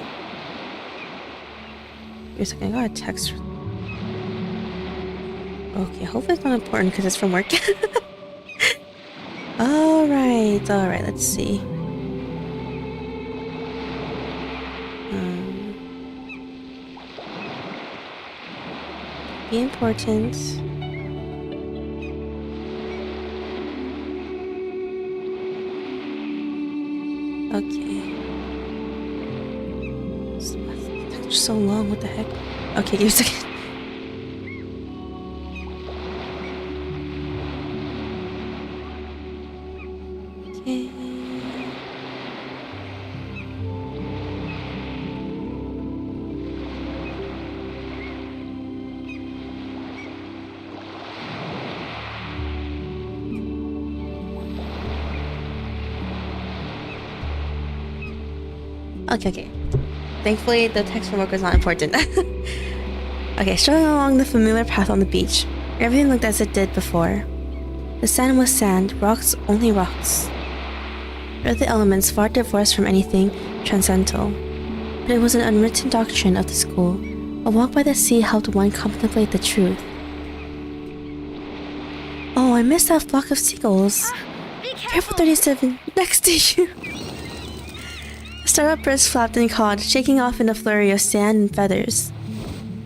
Wait a second, I got a text. Okay, hopefully it's not important because it's from work. Alright, let's see. Be important. Okay. It's so long, what the heck? Okay, give me a second. Okay. Okay. Thankfully, the text from work was not important. Okay, strolling along the familiar path on the beach. Everything looked as it did before. The sand was sand, rocks only rocks. Earthly elements far divorced from anything transcendental. But it was an unwritten doctrine of the school. A walk by the sea helped one contemplate the truth. Oh, I missed that flock of seagulls. Be Careful, 37, next to you. Startup birds flapped and cawed, shaking off in a flurry of sand and feathers.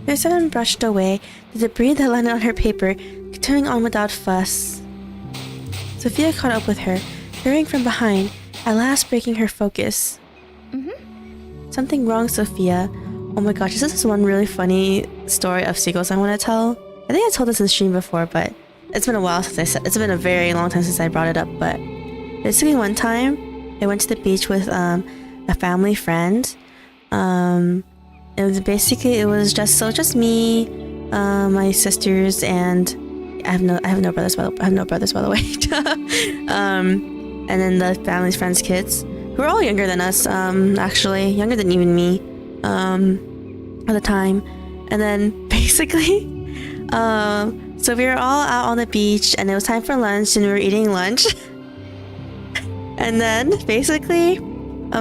37 brushed away the debris that landed on her paper, continuing on without fuss. Sophia caught up with her, hurrying from behind, at last breaking her focus. Something wrong, Sophia. Oh my gosh, this is one really funny story of seagulls I want to tell. I think I told this in stream before, but it's been a while since I said. It's been a very long time since I brought it up, but basically one time I went to the beach with a family friend. It was just me, my sisters, and I have no brothers by the way. And then the family's friends' kids, who were all younger than us, actually younger than even me, at the time. And then basically, so we were all out on the beach, and it was time for lunch, and we were eating lunch. And then basically,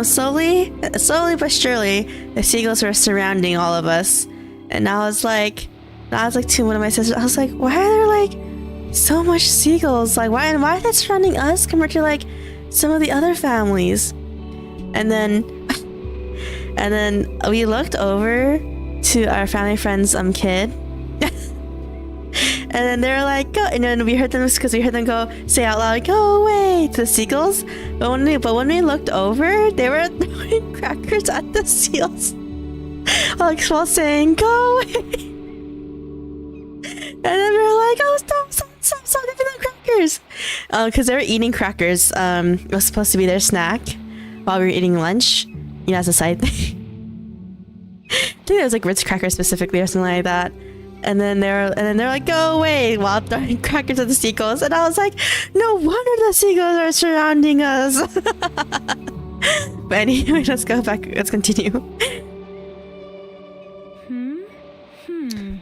slowly but surely, the seagulls were surrounding all of us. And I was like to one of my sisters, I was like, why are there like so much seagulls? Like, why are they surrounding us compared to like some of the other families? And then we looked over to our family friend's kid. And then they were like, go, and then we heard them go say out loud, go away, to the seagulls. But when we looked over, they were throwing crackers at the seals, like while saying, go away. And then we were like, oh, stop giving them crackers, because they were eating crackers. It was supposed to be their snack while we were eating lunch, as a side thing. I think it was like Ritz crackers specifically or something like that. And then they're like, go away, while throwing crackers at the seagulls. And I was like, no wonder the seagulls are surrounding us. But anyway, let's go back. Let's continue.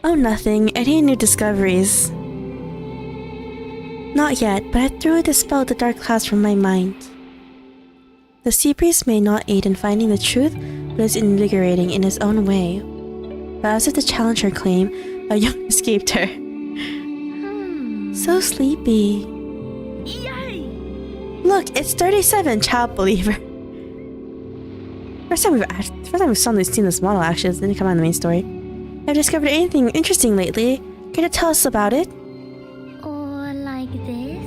Oh, nothing. Any new discoveries? Not yet, but I threw the spell of the dark clouds from my mind. The sea breeze may not aid in finding the truth, but is invigorating in its own way. But as if to challenge her claim, a yawn escaped her. So sleepy. Yay! Look, it's 37, child believer. First time we've seen this model actually. It didn't come out in the main story. Have you discovered anything interesting lately? Care to tell us about it? Or like this?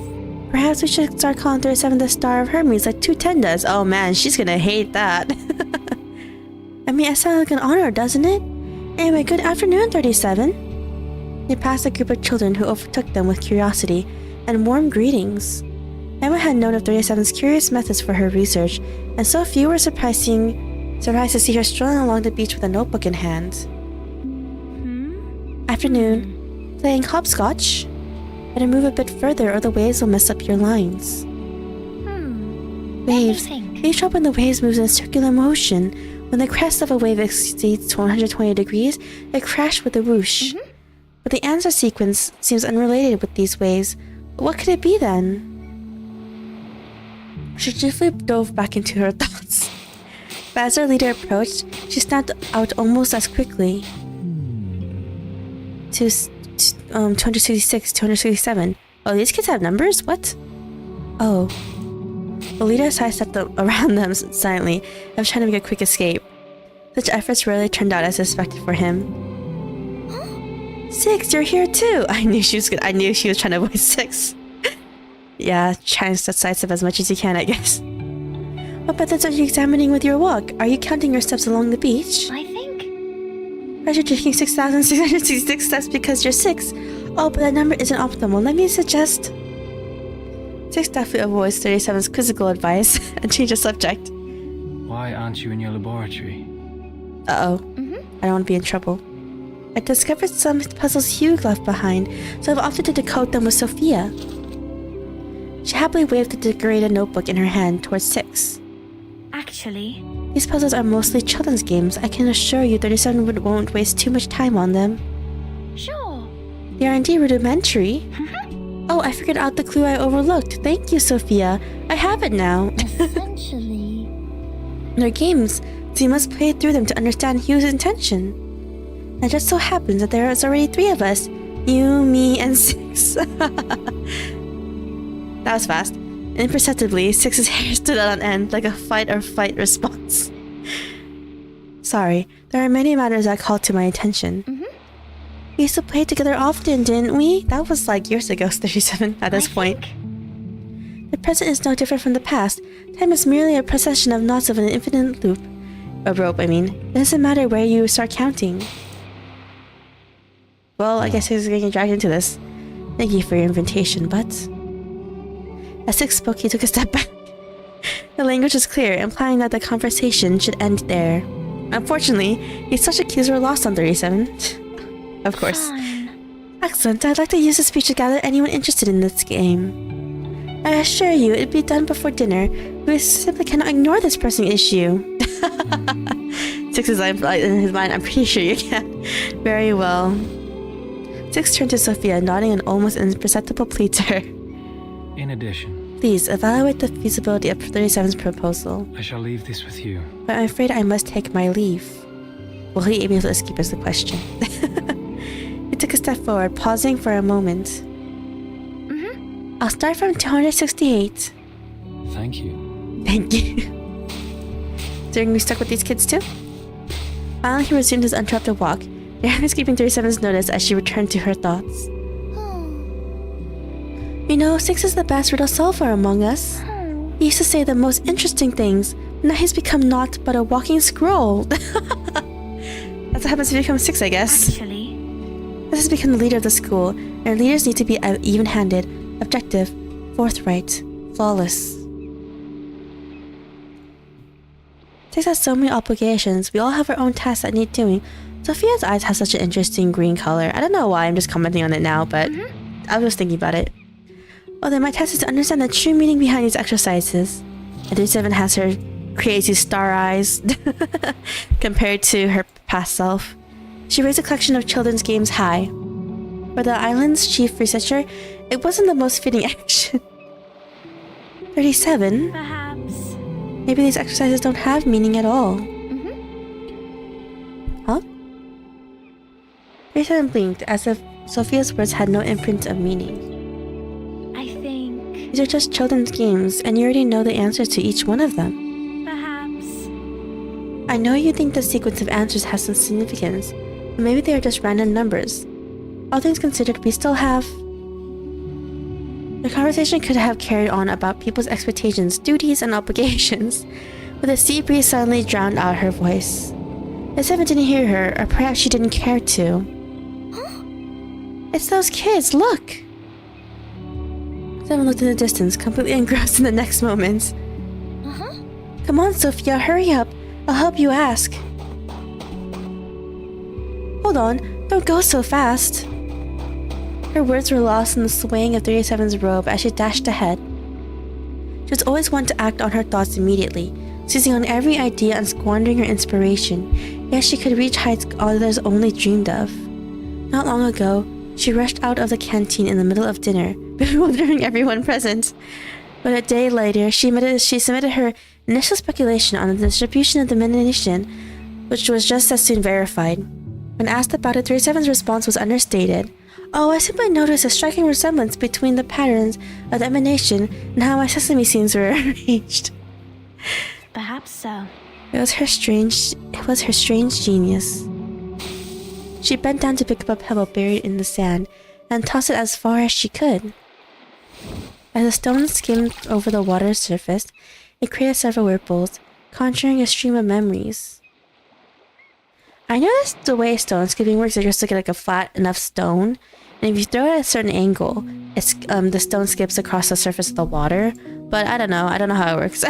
Perhaps we should start calling 37 the Star of Hermes like 210 does. Oh man, she's gonna hate that. I mean, it sounds like an honor, doesn't it? Anyway, good afternoon, 37. They passed a group of children who overtook them with curiosity and warm greetings. Emma had known of 37's curious methods for her research, and so few were surprised to see her strolling along the beach with a notebook in hand. Afternoon. Playing hopscotch? Better move a bit further or the waves will mess up your lines. Waves. Each drop in the waves moves in a circular motion. When the crest of a wave exceeds 120 degrees, it crashes with a whoosh. But the answer sequence seems unrelated with these waves. What could it be then? She briefly dove back into her thoughts. But as her leader approached, she snapped out almost as quickly. 266, 267. Oh, these kids have numbers? What? Oh. The leader sidestepped around them silently and was trying to make a quick escape. Such efforts rarely turned out as expected for him. 6, you're here too! I knew she was trying to avoid 6. Yeah, trying to sidestep as much as you can, I guess. What methods are you examining with your walk? Are you counting your steps along the beach? I think. Are you taking 6,666 steps because you're 6? Oh, but that number isn't optimal. Let me suggest... 6 definitely avoids 37's quizzical advice and change the subject. Why aren't you in your laboratory? Uh-oh. I don't want to be in trouble. I discovered some puzzles Hugh left behind, so I've opted to decode them with Sophia. She happily waved the decorated notebook in her hand towards 6. Actually, These puzzles are mostly children's games. I can assure you 37 won't waste too much time on them. sure. They are indeed rudimentary. Oh, I figured out the clue I overlooked. Thank you, Sophia. I have it now. Essentially. They're games, so you must play through them to understand Hugh's intention. And it just so happens that there is already 3 of us. You, me, and 6. That was fast. Imperceptibly, 6's hair stood out on end like a fight or flight response. Sorry, there are many matters that call to my attention. We used to play together often, didn't we? That was like years ago, 37 at this point. The present is no different from the past. Time is merely a procession of knots of an infinite loop. A rope, I mean. It doesn't matter where you start counting. Well, I guess he's getting dragged into this. Thank you for your invitation, but... As 6 spoke, he took a step back. The language was clear, implying that the conversation should end there. Unfortunately, such cues were lost on 37. Of course. Fine. Excellent. I'd like to use this speech to gather anyone interested in this game. I assure you, it'd be done before dinner. We simply cannot ignore this pressing issue. 6 is in his mind. I'm pretty sure you can. Very well. 6 turned to Sophia, nodding an almost imperceptible plea to her. In addition, Please, evaluate the feasibility of 37's proposal. I shall leave this with you. But I'm afraid I must take my leave. Will he be able to escape is the question. He took a step forward, pausing for a moment. I'll start from 268. Thank you. Thank you. So you're gonna be stuck with these kids too? Finally, he resumed his uninterrupted walk, escaping 37's notice as she returned to her thoughts. You know, 6 is the best riddle solver among us. He used to say the most interesting things. Now he's become naught but a walking scroll. That's what happens if you become 6, I guess. Actually. This has become the leader of the school, and leaders need to be even-handed, objective, forthright, flawless. 6 has so many obligations. We all have our own tasks that need doing. Sophia's eyes have such an interesting green color. I don't know why I'm just commenting on it now, but I was thinking about it. Well, then my task is to understand the true meaning behind these exercises. And 37 has her crazy star eyes compared to her past self. She raised a collection of children's games high. For the island's chief researcher, it wasn't the most fitting action. 37? Perhaps. Maybe these exercises don't have meaning at all. Huh? 37 blinked, as if Sophia's words had no imprint of meaning. I think. These are just children's games, and you already know the answers to each one of them. Perhaps. I know you think the sequence of answers has some significance, but maybe they are just random numbers. All things considered, we still have... The conversation could have carried on about people's expectations, duties, and obligations, but the sea breeze suddenly drowned out her voice. As if it didn't hear her, or perhaps she didn't care to. It's those kids, look! Someone looked in the distance, completely engrossed in the next moment. Come on, Sophia, hurry up. I'll help you ask. Hold on, don't go so fast. Her words were lost in the swaying of 37's robe as she dashed ahead. She was always one to act on her thoughts immediately, seizing on every idea and squandering her inspiration, yet she could reach heights others only dreamed of. Not long ago, she rushed out of the canteen in the middle of dinner, bewildering everyone present. But a day later, she submitted her initial speculation on the distribution of the ammunition, which was just as soon verified. When asked about it, 37's response was understated. Oh, I simply noticed a striking resemblance between the patterns of the emanation and how my sesame seeds were arranged. Perhaps so. It was her strange genius. She bent down to pick up a pebble buried in the sand and tossed it as far as she could. As the stone skimmed over the water's surface, it created several ripples, conjuring a stream of memories. I noticed the way stone skipping works is just to get like a flat enough stone, and if you throw it at a certain angle, it's the stone skips across the surface of the water. But I don't know how it works.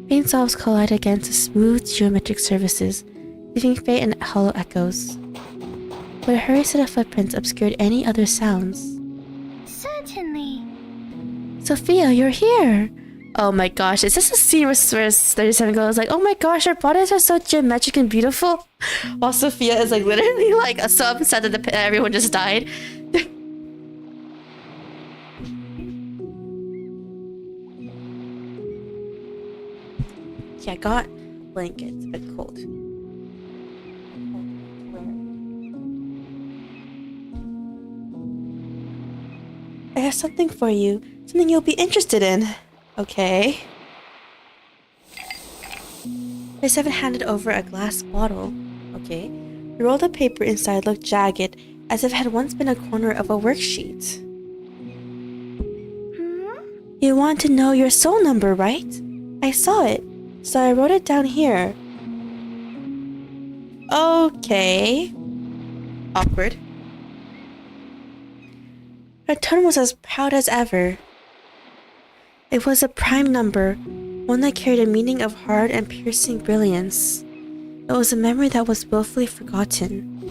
Faint sobs collide against the smooth geometric surfaces, leaving faint and hollow echoes. But a hurried set of footprints obscured any other sounds. Certainly. Sophia, you're here! Oh my gosh, is this a scene where 37 goes like, oh my gosh, our bodies are so geometric and beautiful? While Sophia is like literally like so upset that everyone just died. Yeah, I got blankets, it's a bit cold. I have something for you, something you'll be interested in. Okay. 37 handed over a glass bottle. Okay. The roll of paper inside looked jagged, as if it had once been a corner of a worksheet. You want to know your soul number, right? I saw it, so I wrote it down here. Okay. Awkward. Her tone was as proud as ever. It was a prime number, one that carried a meaning of hard and piercing brilliance. It was a memory that was willfully forgotten.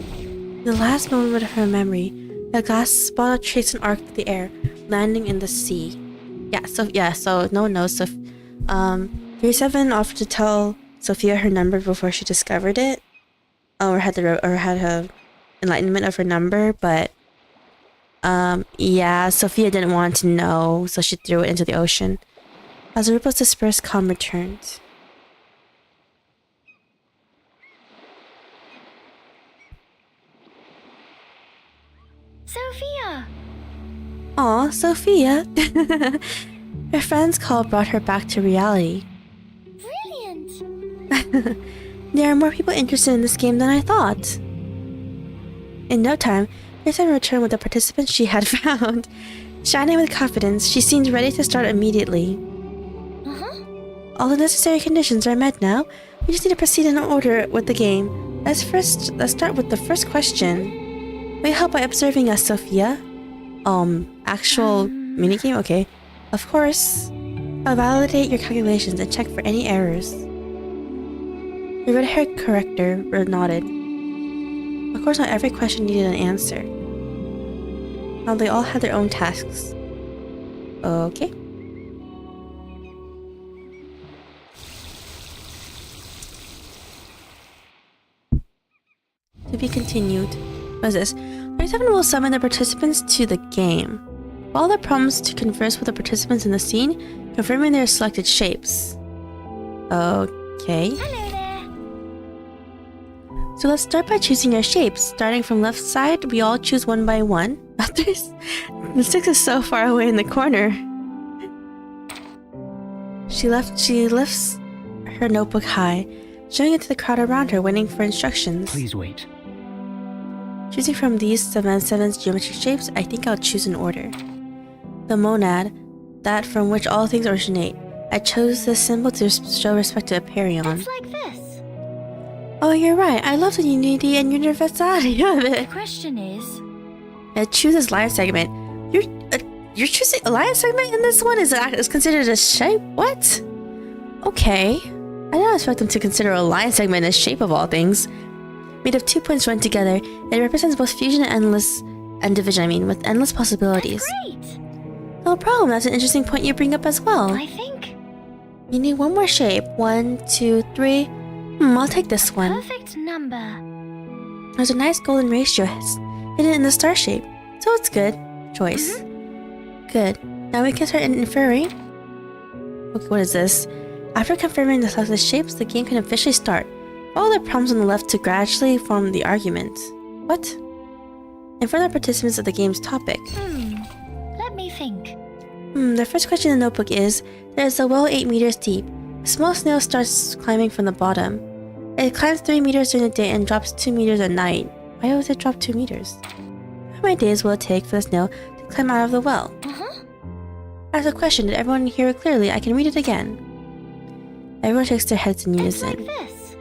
In the last moment of her memory, the glass bottle traced an arc through the air, landing in the sea. So no one knows. So, 37 offered to tell Sophia her number before she discovered it, or had her enlightenment of her number, but Sophia didn't want to know, so she threw it into the ocean. As the ripples dispersed, calm returned. Sophia! Aw, Sophia! Her friend's call brought her back to reality. Brilliant! There are more people interested in this game than I thought. In no time, Nathan returned with the participants she had found. Shining with confidence, she seemed ready to start immediately. All the necessary conditions are met now. We just need to proceed in order with the game. Let's start with the first question. Will you help by observing us, Sophia? Actual minigame? Okay. Of course. I'll validate your calculations and check for any errors. The red-haired corrector nodded. Of course, not every question needed an answer. Now they all had their own tasks. Okay. To To be continued. What is this? 37 will summon the participants to the game. Follow the prompts to converse with the participants in the scene, confirming their selected shapes. Okay. Hello there. So let's start by choosing your shapes. Starting from left side, we all choose one by one. The 6 is so far away in the corner. She lifts her notebook high, showing it to the crowd around her, waiting for instructions. Please wait. Choosing from these 7's geometric shapes, I think I'll choose an order. The monad, that from which all things originate. I chose this symbol to show respect to Aperion. It's like this. Oh, you're right. I love the unity and universality of The it. question is, I choose this line segment. You're choosing a line segment in this one? Is considered a shape? What? Okay. I didn't expect them to consider a line segment a shape of all things. Made of 2 points joined together, it represents both fusion and division, with endless possibilities. that's great. No problem, that's an interesting point you bring up as well. I think You need one more shape. 1, 2, 3. I'll take this one. perfect number. There's a nice golden ratio hidden in the star shape, so it's good. Choice. Good. Now we can start inferring. Okay, what is this? After confirming the selected shapes, the game can officially start. Follow the prompts on the left to gradually form the argument. What? Inform the participants of the game's topic. Let me think. The first question in the notebook is, there is a well 8 meters deep. A small snail starts climbing from the bottom. It climbs 3 meters during the day and drops 2 meters at night. Why does it drop 2 meters? How many days will it take for the snail to climb out of the well? Ask a question. Did everyone hear it clearly? I can read it again. Everyone shakes their heads in It's unison. like this.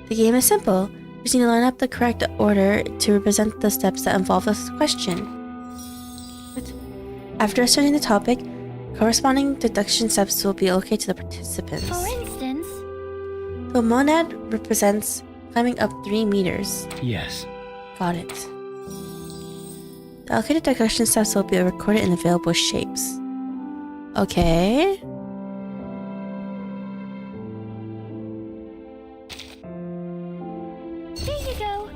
The game is simple. You just need to line up the correct order to represent the steps that involve this question. What? After asserting the topic, corresponding deduction steps will be allocated to the participants. For instance, The monad represents climbing up 3 meters. Yes. Got it. The allocated deduction steps will be recorded in available shapes. Okay. here you go.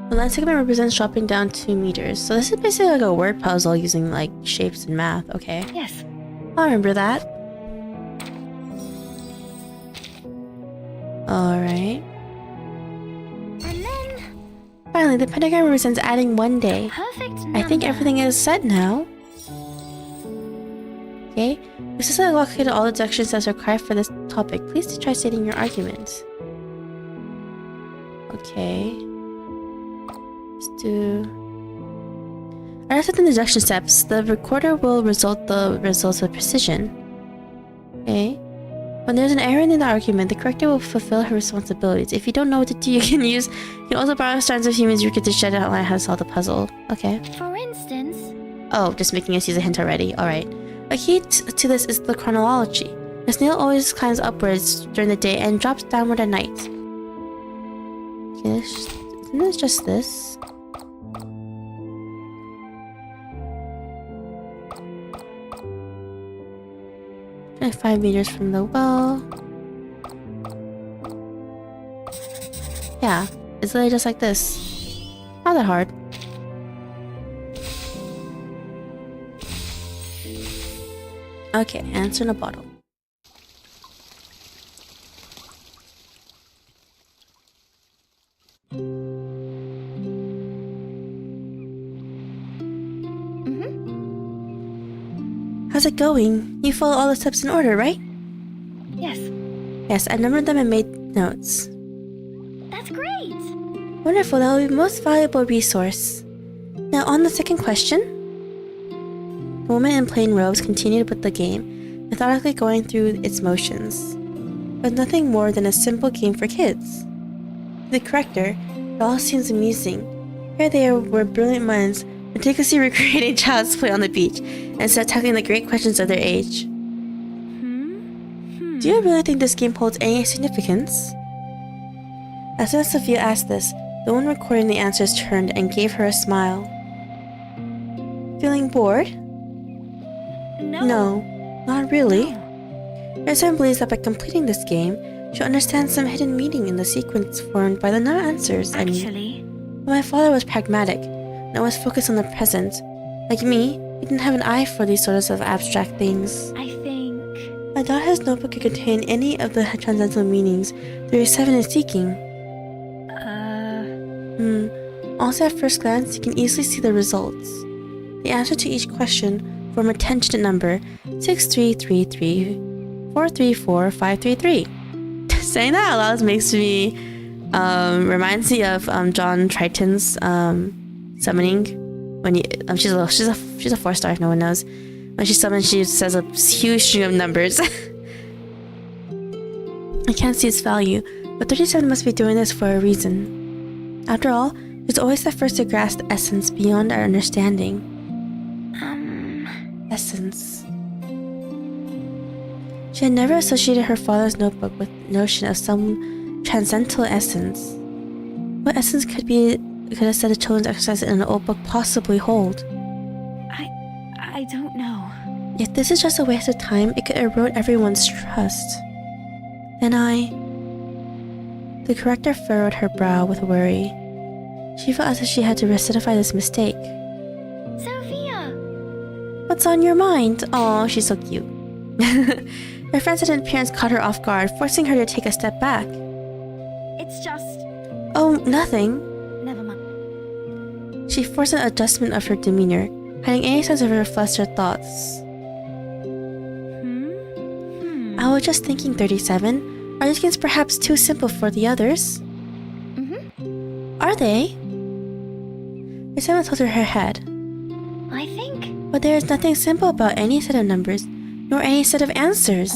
The line segment represents dropping down 2 meters. So this is basically like a word puzzle using like shapes and math. Okay. Yes. I'll remember that. Alright. And then, Finally, the pentagram represents adding 1 day. perfect number. I think everything is set now. Okay. This is allocated all the deduction steps required for this topic. Please try stating your argument. Okay. Let's do... After the deduction steps, the recorder will result the results with precision. Okay. When there's an error in the argument, the corrector will fulfill her responsibilities. If you don't know what to do, you can also borrow strands of humans you get to shed outline how to solve the puzzle. Okay. For instance, Oh, just making us use a hint already. Alright. A key to this is the chronology. The snail always climbs upwards during the day and drops downward at night. Okay, isn't this just this? And 5 meters from the well. Yeah, it's literally just like this. Not that hard. Okay, answer in a bottle. How's it going? You follow all the steps in order, right? yes. Yes, I numbered them and made notes. That's great. Wonderful, that will be the most valuable resource. Now on the second question. The woman in plain robes continued with the game, methodically going through its motions. It was nothing more than a simple game for kids. To the corrector, it all seems amusing. Here they were brilliant minds, meticulously recreating child's play on the beach, instead of tackling the great questions of their age. Do you really think this game holds any significance? As soon as Sophia asked this, the one recording the answers turned and gave her a smile. Feeling bored? No. No, not really. Your son believes that by completing this game, She'll understand some hidden meaning in the sequence formed by the non-answers. Actually, My father was pragmatic and always focused on the present. Like me, he didn't have an eye for these sorts of abstract things. I think... I doubt his notebook could contain any of the transcendental meanings 37 is seeking. Also, at first glance, you can easily see the results. The answer to each question from a 10-digit number 6333434533. Saying that out loud makes me reminds me of John Triton's summoning when she's a 4-star if no one knows. When she summons, she says a huge string of numbers. I can't see its value, but 37 must be doing this for a reason. After all, there's always the first to grasp the essence beyond our understanding. Essence. She had never associated her father's notebook with the notion of some transcendental essence. What essence could a set of children's exercises in an old book possibly hold? I don't know. If this is just a waste of time, it could erode everyone's trust. Then The corrector furrowed her brow with worry. She felt as if she had to recidify this mistake. Sophia! What's on your mind? Oh, she's so cute. Her friend's sudden appearance caught her off guard, forcing her to take a step back. It's just... Oh, nothing. Never mind. She forced an adjustment of her demeanor, hiding any sense of her flustered thoughts. I was just thinking, 37. Are these games perhaps too simple for the others? Are they? 37 tilted her head. I think... But there is nothing simple about any set of numbers, nor any set of answers.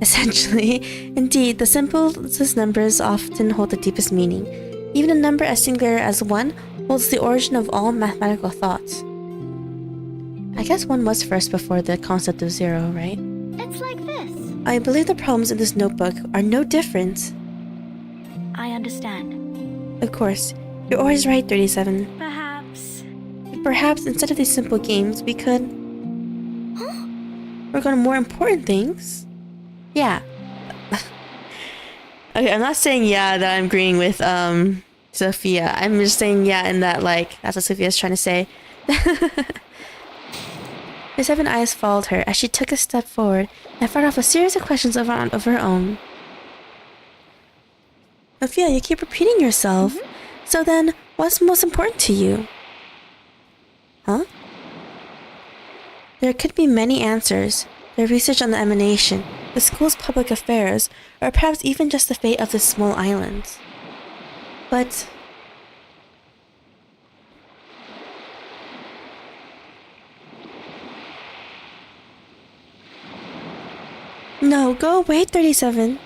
Essentially, indeed, the simplest numbers often hold the deepest meaning. Even a number as singular as 1 holds the origin of all mathematical thought. I guess 1 was first before the concept of 0, right? It's like this. I believe the problems in this notebook are no different. I understand. Of course, you're always right, 37. Perhaps instead of these simple games, we could work on more important things. Yeah. Okay, I'm not saying yeah that I'm agreeing with Sophia. I'm just saying yeah in that, like, that's what Sophia's trying to say. Her 7 eyes followed her as she took a step forward and fired off a series of questions of her own. Sophia, you keep repeating yourself. So then, what's most important to you? Huh? There could be many answers. The research on the emanation, the school's public affairs, or perhaps even just the fate of this small island. But... No, go away, 37.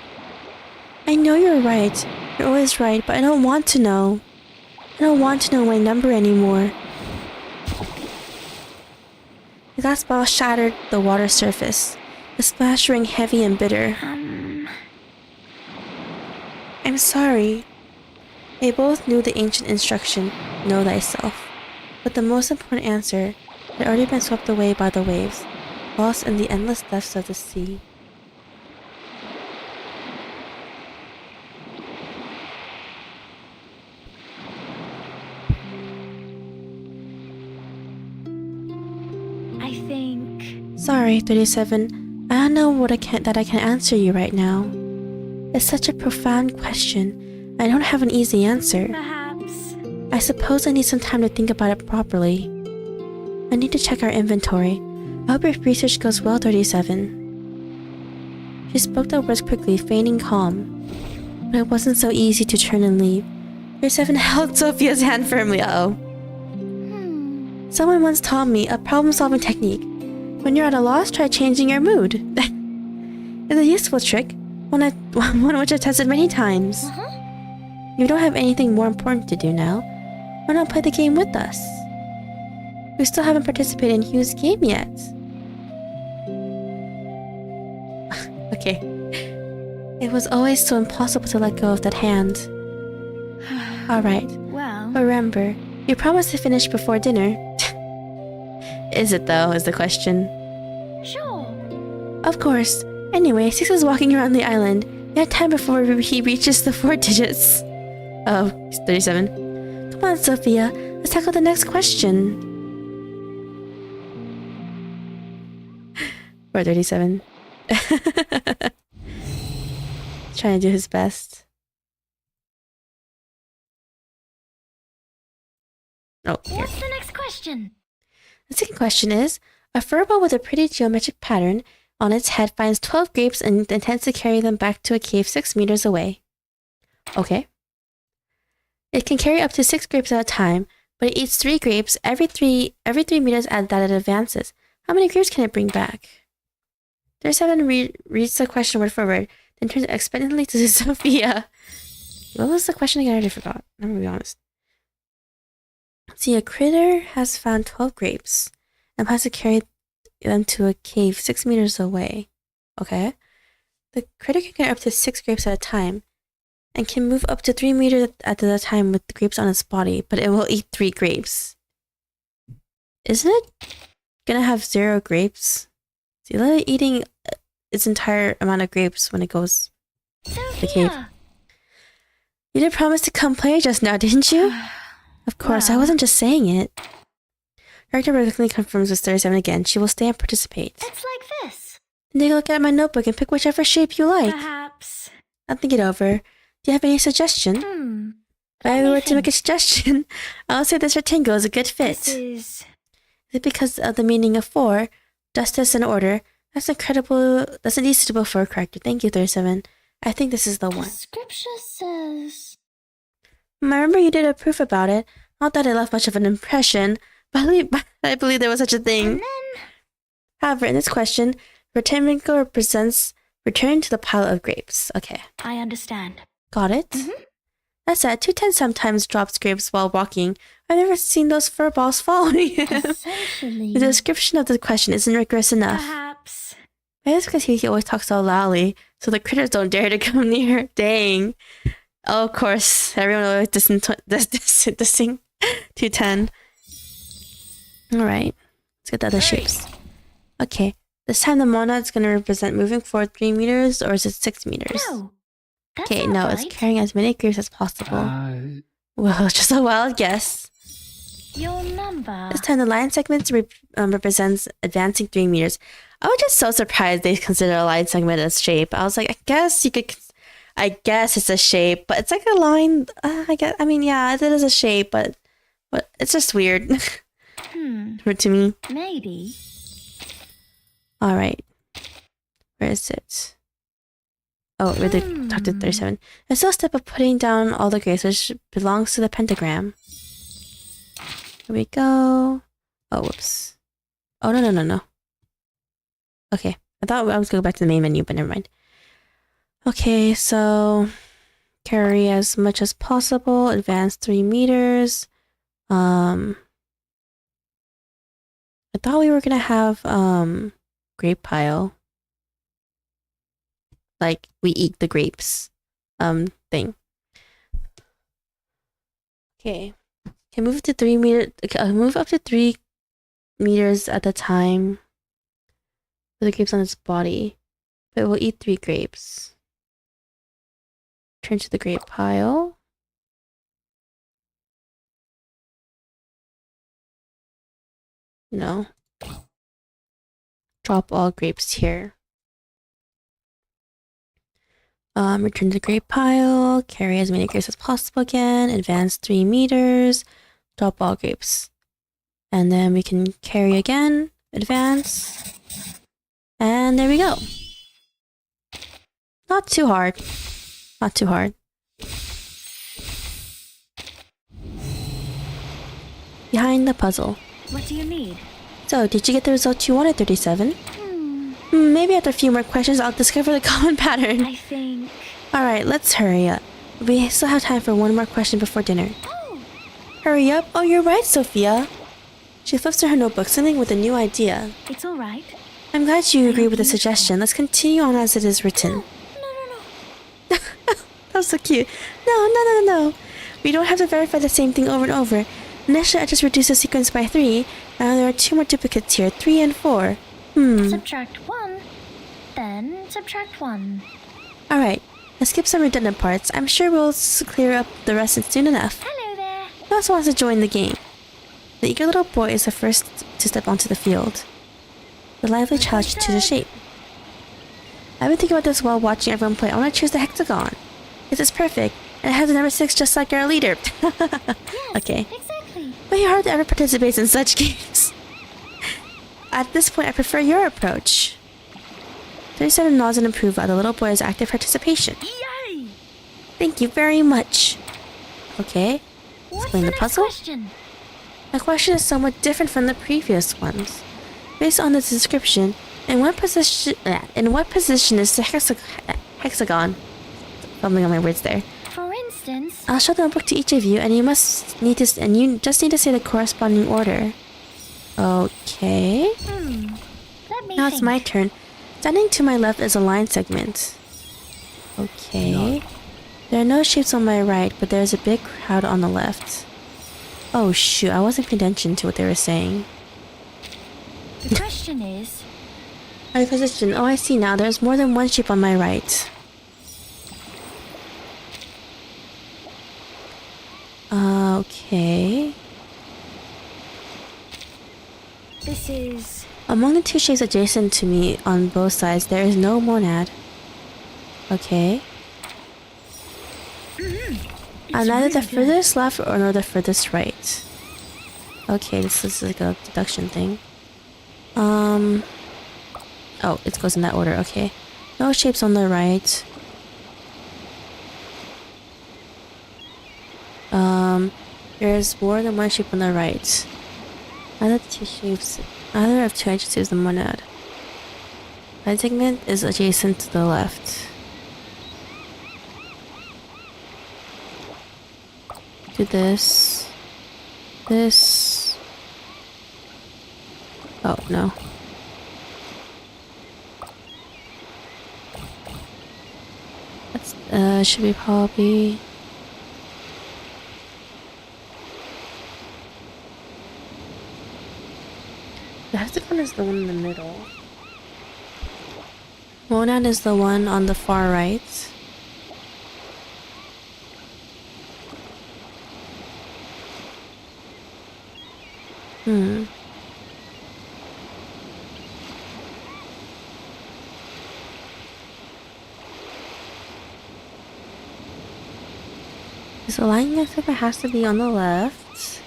I know you're right. You're always right, but I don't want to know. I don't want to know my number anymore. The glass bottle shattered the water surface, the splash rang heavy and bitter. I'm sorry. They both knew the ancient instruction, know thyself. But the most important answer had already been swept away by the waves, lost in the endless depths of the sea. Sorry, 37. I don't know that I can answer you right now. It's such a profound question. I don't have an easy answer. Perhaps. I suppose I need some time to think about it properly. I need to check our inventory. I hope your research goes well, 37. She spoke the words quickly, feigning calm. But it wasn't so easy to turn and leave. 37 held Sophia's hand firmly. Uh-oh. Someone once taught me a problem-solving technique. When you're at a loss, try changing your mood. It's a useful trick, one which I've tested many times. You don't have anything more important to do now. Why not play the game with us? We still haven't participated in Hugh's game yet. Okay. It was always so impossible to let go of that hand. Alright. Well... But remember, you promised to finish before dinner. Is it though, is the question. Sure. Of course. Anyway, 6 is walking around the island. We have time before he reaches the 4 digits. Oh, he's 37. Come on, Sophia. Let's tackle the next question. 437. Trying to do his best. Oh, here. What's the next question? The second question is, a furball with a pretty geometric pattern on its head finds 12 grapes and intends to carry them back to a cave 6 meters away. Okay. It can carry up to 6 grapes at a time, but it eats 3 grapes every 3 meters as that it advances. How many grapes can it bring back? 37 reads the question word for word, then turns expectantly to Sophia. What was the question again? I already forgot. I'm gonna be honest. See, a critter has found 12 grapes and plans to carry them to a cave 6 meters away. Okay. The critter can carry up to 6 grapes at a time and can move up to 3 meters at a time with the grapes on its body, but it will eat 3 grapes. Isn't it gonna have 0 grapes? See, let it eating its entire amount of grapes when it goes to the cave. You did promise to come play just now, didn't you? Of course, I wasn't just saying it. Director regularly confirms with 37 again. She will stay and participate. It's like this. Then take a look at my notebook and pick whichever shape you like. Perhaps. I'll think it over. Do you have any suggestion? If I were to make a suggestion, I'll say this rectangle is a good fit. Is it because of the meaning of 4, justice and order? That's incredible. That's indeed suitable for a character. Thank you, 37. I think this is the one. Scripture says. I remember you did a proof about it. Not that it left much of an impression, but I believe there was such a thing. And then... However, in this question, rectangle represents return to the pile of grapes. Okay. I understand. Got it? That said, 210 sometimes drops grapes while walking. I've never seen those fur balls following him. Essentially. The description of the question isn't rigorous enough. Perhaps. Maybe it's because he always talks so loudly, so the critters don't dare to come near. Dang. Oh, of course. Everyone always dissing 210. Alright. Let's get the other shapes. Okay. This time the monad's going to represent moving forward 3 meters, or is it 6 meters? No. That's Okay, not no, right. it's carrying as many grapes as possible. Well, just a wild guess. Your number. This time the line segment represents advancing 3 meters. I was just so surprised they consider a line segment as shape. I was like, I guess it's a shape, but it's like a line. I mean, yeah, it is a shape, but it's just weird to me. Maybe. All right, where is it? Oh, we're talked to 37. There's still a step of putting down all the grapes, which belongs to the pentagram. Here we go. Oh, whoops. Oh, no. Okay, I thought I was going to go back to the main menu, but never mind. Okay, so carry as much as possible, advance 3 meters. I thought we were gonna have grape pile. Like we eat the grapes thing. Okay. Can move to 3 meters. Move up to 3 meters at a time with the grapes on its body. But it will eat 3 grapes. Turn to the grape pile. No. Drop all grapes here. Return to the grape pile. Carry as many grapes as possible again. Advance 3 meters. Drop all grapes. And then we can carry again. Advance. And there we go. Not too hard. Not too hard. Behind the puzzle. What do you need? So, did you get the result you wanted, 37? Maybe after a few more questions, I'll discover the common pattern. I think... Alright, let's hurry up. We still have time for one more question before dinner. Oh, Hurry up! Oh, you're right, Sophia! She flips through her notebook, something with a new idea. it's all right. I'm glad you agree with the suggestion. Let's continue on as it is written. No. That was so cute. No. We don't have to verify the same thing over and over. Initially, I just reduced the sequence by 3. Now there are 2 more duplicates here, 3 and 4. Subtract 1. Then subtract 1. Alright, let's skip some redundant parts. I'm sure we'll clear up the rest soon enough. Hello there. Who else wants to join the game? The eager little boy is the first to step onto the field. The lively child should choose a shape. I've been thinking about this while watching everyone play. I want to choose the hexagon. This is perfect, and it has a number 6 just like our leader. Okay. Exactly. But he hardly ever participates in such games. At this point, I prefer your approach. 37 nods and approve at the little boy's active participation. Yay! Thank you very much. Okay. What's Explain the next puzzle. question? My question is somewhat different from the previous ones. Based on the description, in what position is the hexagon? Fumbling on my words there. For instance, I'll show the notebook to each of you, and you just need to say the corresponding order. Okay. let me Now think. it's my turn. Standing to my left is a line segment. Okay. There are no shapes on my right, but there's a big crowd on the left. Oh shoot, I wasn't paying attention to what they were saying. The question is, My position. Oh, I see now. There's more than one shape on my right. Okay. this is... Among the two shapes adjacent to me on both sides, there is no monad. Okay. I'm neither the furthest left nor the furthest right. Okay, this is like a deduction thing. Oh, it goes in that order, okay. No shapes on the right. There's more than one shape on the right. Neither of two edges is the monad. Line segment is adjacent to the left. Do this. This. Oh, no. That's, should be probably... The hexagon is the one in the middle. Monad is the one on the far right. So line segment has to be on the left.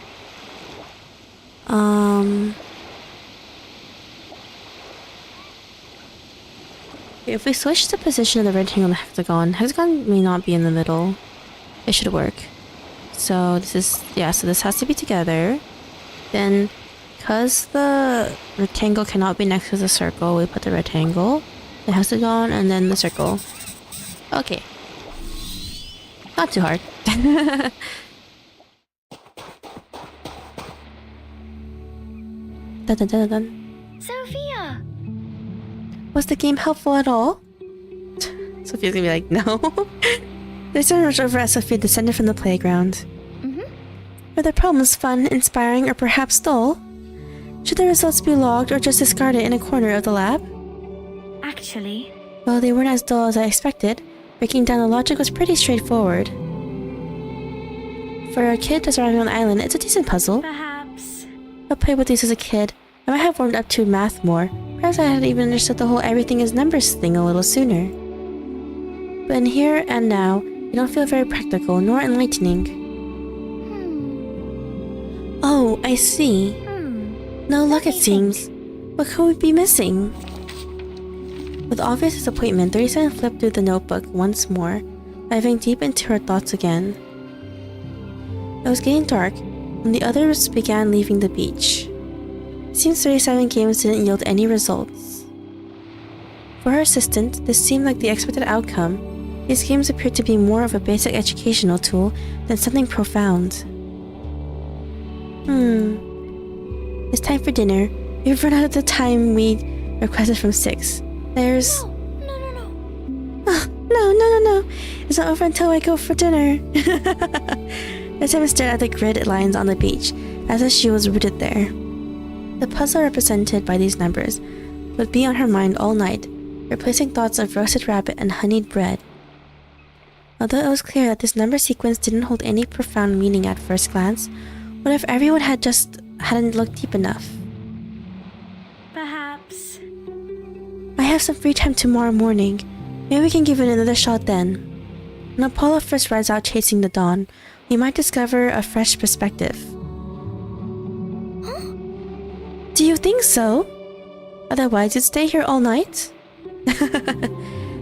If we switch the position of the rectangle and the hexagon may not be in the middle. It should work. So this is, yeah, so this has to be together. Then, because the rectangle cannot be next to the circle, we put the rectangle, the hexagon, and then the circle. Okay. Not too hard. Dun dun dun dun. Sophia! Was the game helpful at all? Sophia's gonna be like, no. They suddenly rushed over as Sophia descended from the playground. Were the problems fun, inspiring, or perhaps dull? Should the results be logged or just discarded in a corner of the lab? Actually, Well, they weren't as dull as I expected. Breaking down the logic was pretty straightforward. For a kid just arriving on the island, it's a decent puzzle. perhaps... I played with these as a kid. I might have warmed up to math more. Perhaps I hadn't even understood the whole everything is numbers thing a little sooner. But in here and now, they don't feel very practical nor enlightening. Oh, I see. No luck, it seems. What could we be missing? With obvious disappointment, 37 flipped through the notebook once more, diving deep into her thoughts again. It was getting dark when the others began leaving the beach. It seems 37 games didn't yield any results. For her assistant, this seemed like the expected outcome. These games appeared to be more of a basic educational tool than something profound. It's time for dinner. We've run out of the time we requested from 6. There's... No. It's not over until I go for dinner. The seven stared at the grid lines on the beach, as if she was rooted there. The puzzle represented by these numbers would be on her mind all night, replacing thoughts of roasted rabbit and honeyed bread. Although it was clear that this number sequence didn't hold any profound meaning at first glance, what if everyone hadn't looked deep enough? Perhaps. I have some free time tomorrow morning. Maybe we can give it another shot then. When Apollo first rides out chasing the dawn, we might discover a fresh perspective. Huh? Do you think so? Otherwise, you'd stay here all night?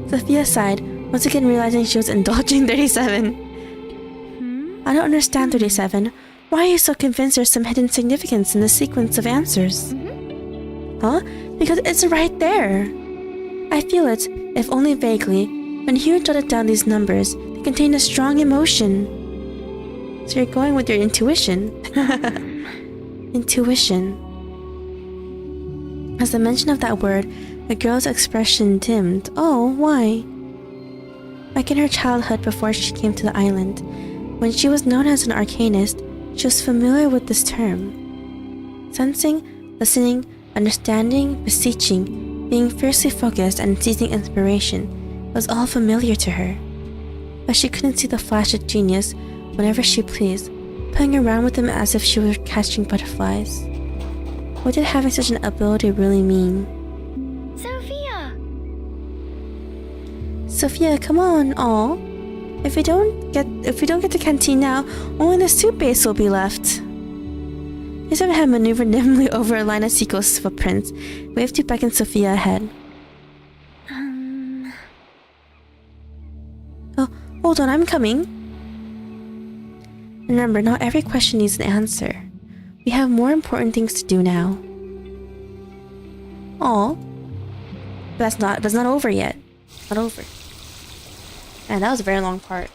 Sophia sighed, once again realizing she was indulging 37. I don't understand 37. Why are you so convinced there's some hidden significance in the sequence of answers? Huh? Because it's right there. I feel it, if only vaguely. When Hugh jotted down these numbers, they contain a strong emotion. So you're going with your intuition. Intuition. As the mention of that word, the girl's expression dimmed. Oh, why? Like in her childhood before she came to the island, when she was known as an arcanist, she was familiar with this term. Sensing, listening, understanding, beseeching, being fiercely focused and seizing inspiration was all familiar to her. But she couldn't see the flash of genius whenever she pleased, playing around with them as if she were catching butterflies. What did having such an ability really mean? Sophia, come on, aw. If we don't get to canteen now, only the soup base will be left. Yusuf had maneuvered nimbly over a line of seagull's footprints, waved to beckon Sophia ahead. Oh, hold on, I'm coming. Remember, not every question needs an answer. We have more important things to do now. Aw. But that's not over yet. Not over. And that was a very long part.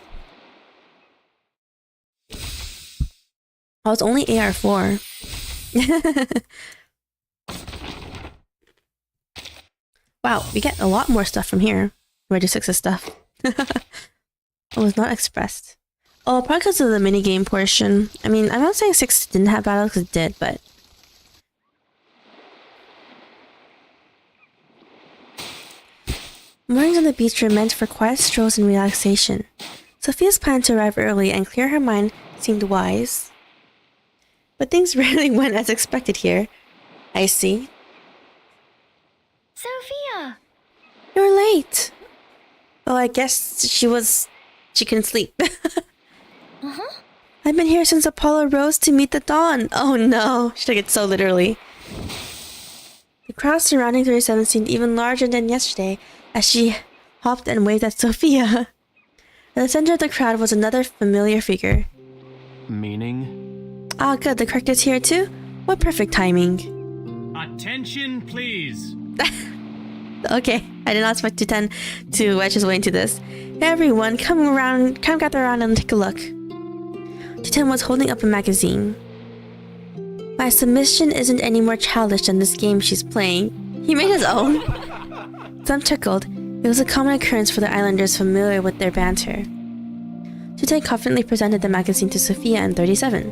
Oh, it's only AR4. Wow, we get a lot more stuff from here. Ready 6's stuff. It was not expressed. Oh, probably because of the minigame portion. I mean, I'm not saying 6 didn't have battles, because it did, but... Mornings on the beach were meant for quiet strolls and relaxation. Sophia's plan to arrive early and clear her mind seemed wise. But things rarely went as expected here. I see. Sophia! You're late. Oh, I guess she couldn't sleep. Uh-huh. I've been here since Apollo rose to meet the dawn. Oh no, she took it so literally. The crowd surrounding 37 seemed even larger than yesterday as she hopped and waved at Sophia. At the center of the crowd was another familiar figure. Meaning? Ah, good, the corrector's here too? What perfect timing. Attention, please. Okay, I did not expect 210 to wedge his way into this. Hey everyone, come gather around and take a look. 210 was holding up a magazine. My submission isn't any more childish than this game she's playing. He made his own. Some chuckled. It was a common occurrence for the islanders familiar with their banter. 210 confidently presented the magazine to Sophia and 37.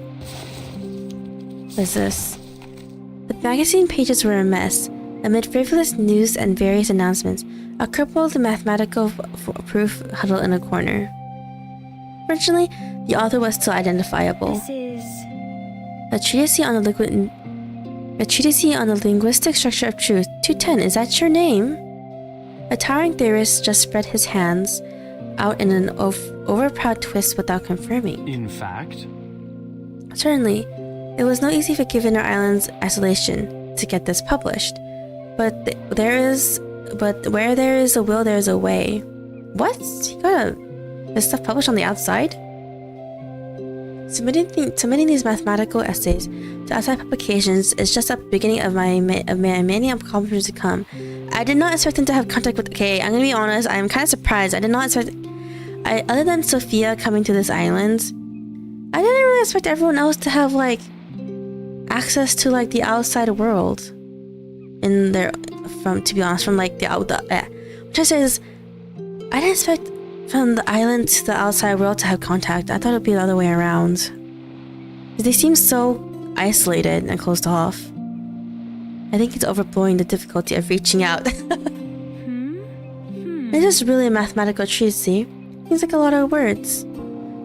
What is this? The magazine pages were a mess. Amid frivolous news and various announcements, a crippled mathematical proof huddled in a corner. Fortunately, the author was still identifiable. This is... A treatise on the linguistic structure of truth. 210, is that your name? A towering theorist just spread his hands out in an overproud twist without confirming. In fact? Certainly, it was no easy feat given our island's isolation to get this published. But where there is a will, there is a way. What? You got this stuff published on the outside? Submitting these mathematical essays to outside publications is just the beginning of my many accomplishments to come. I did not expect them to have contact with... Okay, I'm gonna be honest, I'm kind of surprised. I did not expect... other than Sophia coming to this island, I didn't really expect everyone else to have, like, access to, like, the outside world. In their... to be honest, from, like, what I'm trying to say is, I didn't expect from the island to the outside world to have contact. I thought it would be the other way around. They seem so isolated and closed off. I think it's overblowing the difficulty of reaching out. This is really a mathematical treatise, see? Seems like a lot of words.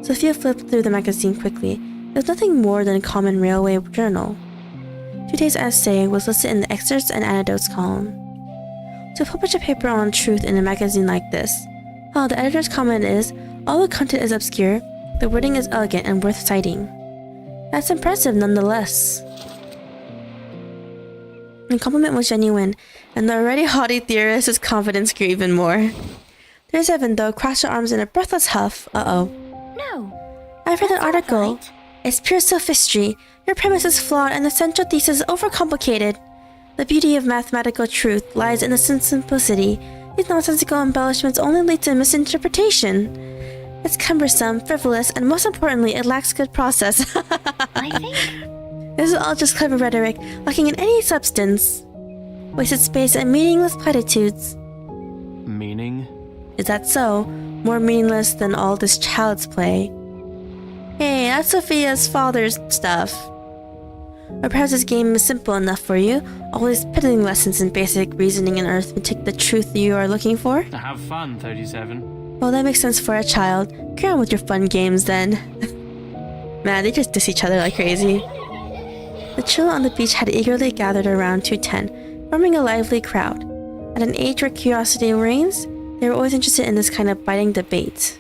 Sophia flipped through the magazine quickly. It was nothing more than a common railway journal. 2 days' essay was listed in the excerpts and anecdotes column. To publish a paper on truth in a magazine like this, while the editor's comment is, all the content is obscure, the wording is elegant and worth citing. That's impressive nonetheless. The compliment was genuine, and the already haughty theorist's confidence grew even more. 37, though, crossed her arms in a breathless huff. Uh-oh. No. I've read an That's not article. right. It's pure sophistry. Your premise is flawed and the central thesis is overcomplicated. The beauty of mathematical truth lies in the simplicity. These nonsensical embellishments only lead to misinterpretation. It's cumbersome, frivolous, and most importantly, it lacks good process. I think This is all just clever rhetoric, lacking in any substance. Wasted space and meaningless platitudes. Meaning? Is that so? More meaningless than all this child's play. Hey, that's Sophia's father's stuff. Or perhaps this game is simple enough for you. All these piddling lessons in basic reasoning and arithmetic, the truth you are looking for? Have fun, 37. Well, that makes sense for a child. Carry on with your fun games then. Man, they just diss each other like crazy. The children on the beach had eagerly gathered around 210, forming a lively crowd. At an age where curiosity reigns, they were always interested in this kind of biting debate.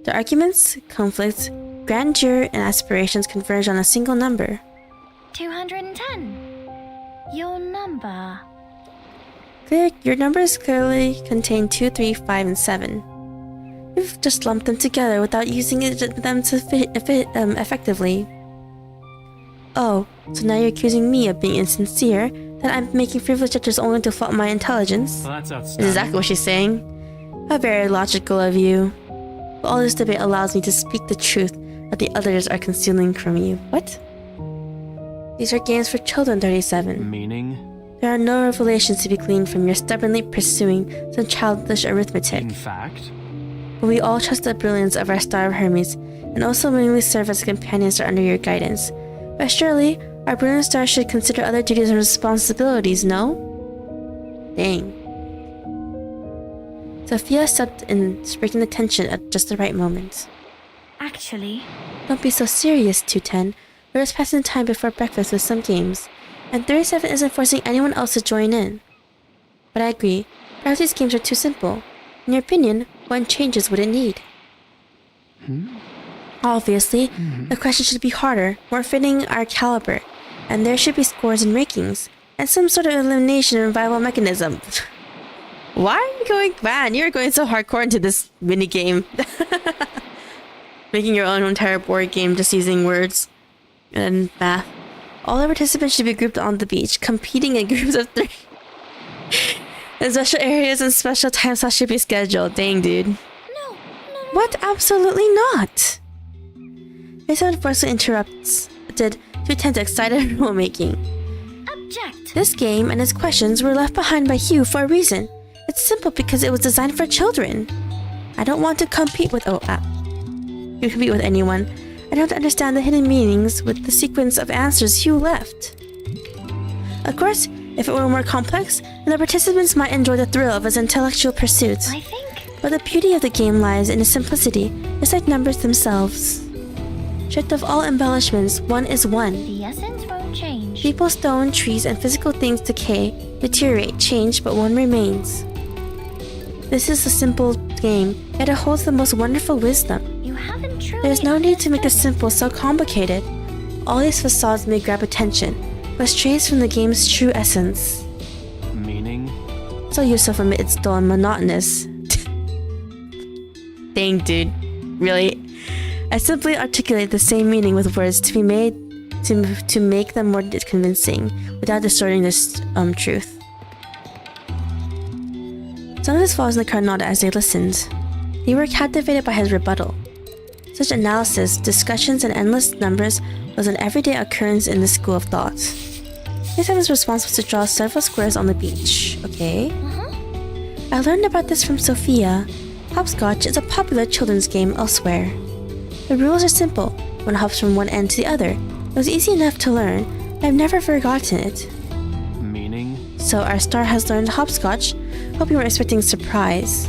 Their arguments, conflicts, grandeur, and aspirations converged on a single number. 210. Your number. Your numbers clearly contain 2, 3, 5, and 7. You've just lumped them together without using them effectively. Oh, so now you're accusing me of being insincere, that I'm making frivolous gestures only to flaunt my intelligence? Well, that's Is outstanding. exactly what she's saying. How very logical of you. But all this debate allows me to speak the truth that the others are concealing from you. What? These are games for children, 37. Meaning? There are no revelations to be gleaned from your stubbornly pursuing some childish arithmetic. In fact? But we all trust the brilliance of our Star of Hermes, and also willingly serve as companions under your guidance. But surely, our brilliant star should consider other duties and responsibilities, no? Dang. Sophia stepped in, breaking the tension at just the right moment. Actually, Don't be so serious, 210. We're just passing time before breakfast with some games, and 37 isn't forcing anyone else to join in. But I agree, perhaps these games are too simple. In your opinion, what changes would it need? Obviously, the question should be harder, more fitting our caliber, and there should be scores and rankings, and some sort of elimination and revival mechanism. Why are you going, man, you're going so hardcore into this minigame. Making your own entire board game just using words and math. All the participants should be grouped on the beach, competing in groups of 3. And special areas and special time slots should be scheduled. Dang, dude. no. What? Absolutely not. Mason forcefully interrupts. Did 210's excited rulemaking. Object. This game and its questions were left behind by Hugh for a reason. It's simple because it was designed for children. I don't want to compete with you compete with anyone. I don't understand the hidden meanings with the sequence of answers Hugh left. Of course, if it were more complex, then the participants might enjoy the thrill of its intellectual pursuit. I think. But the beauty of the game lies in its simplicity, just like numbers themselves. Stripped of all embellishments, one is one. The essence won't change. People, stone, trees, and physical things decay, deteriorate, change, but one remains. This is a simple game, yet it holds the most wonderful wisdom. You haven't truly. There's no need to make the understood simple so complicated. All these facades may grab attention, but strays from the game's true essence. Meaning? So useful from it's dull and monotonous. Dang, dude. Really? I simply articulate the same meaning with words to be made to make them more convincing, without distorting this truth. Some of his followers in the crowd nodded as they listened. They were captivated by his rebuttal. Such analysis, discussions, and endless numbers was an everyday occurrence in this school of thought. His response was to draw several squares on the beach. Okay. I learned about this from Sophia. Hopscotch is a popular children's game elsewhere. The rules are simple. One hops from one end to the other. It was easy enough to learn, but I've never forgotten it. Meaning? So our star has learned hopscotch. Hope you weren't expecting surprise.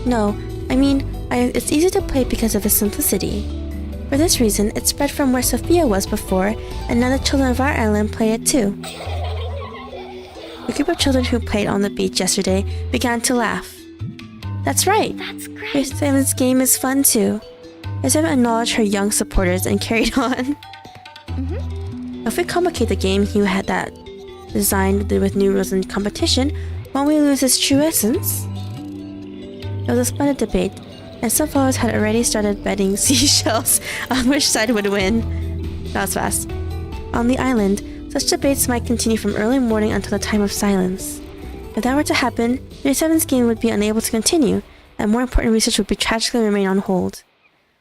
No, it's easy to play because of its simplicity. For this reason, it spread from where Sophia was before, and now the children of our island play it too. The group of children who played on the beach yesterday began to laugh. That's right! That's great. 37's game is fun too. 37 acknowledged her young supporters and carried on. If we complicate the game you had that designed with new rules and competition, won't we lose its true essence? It was a splendid debate, and some followers had already started betting seashells on which side would win. That was fast. On the island, such debates might continue from early morning until the time of silence. If that were to happen, 37's game would be unable to continue, and more important research would be tragically remain on hold.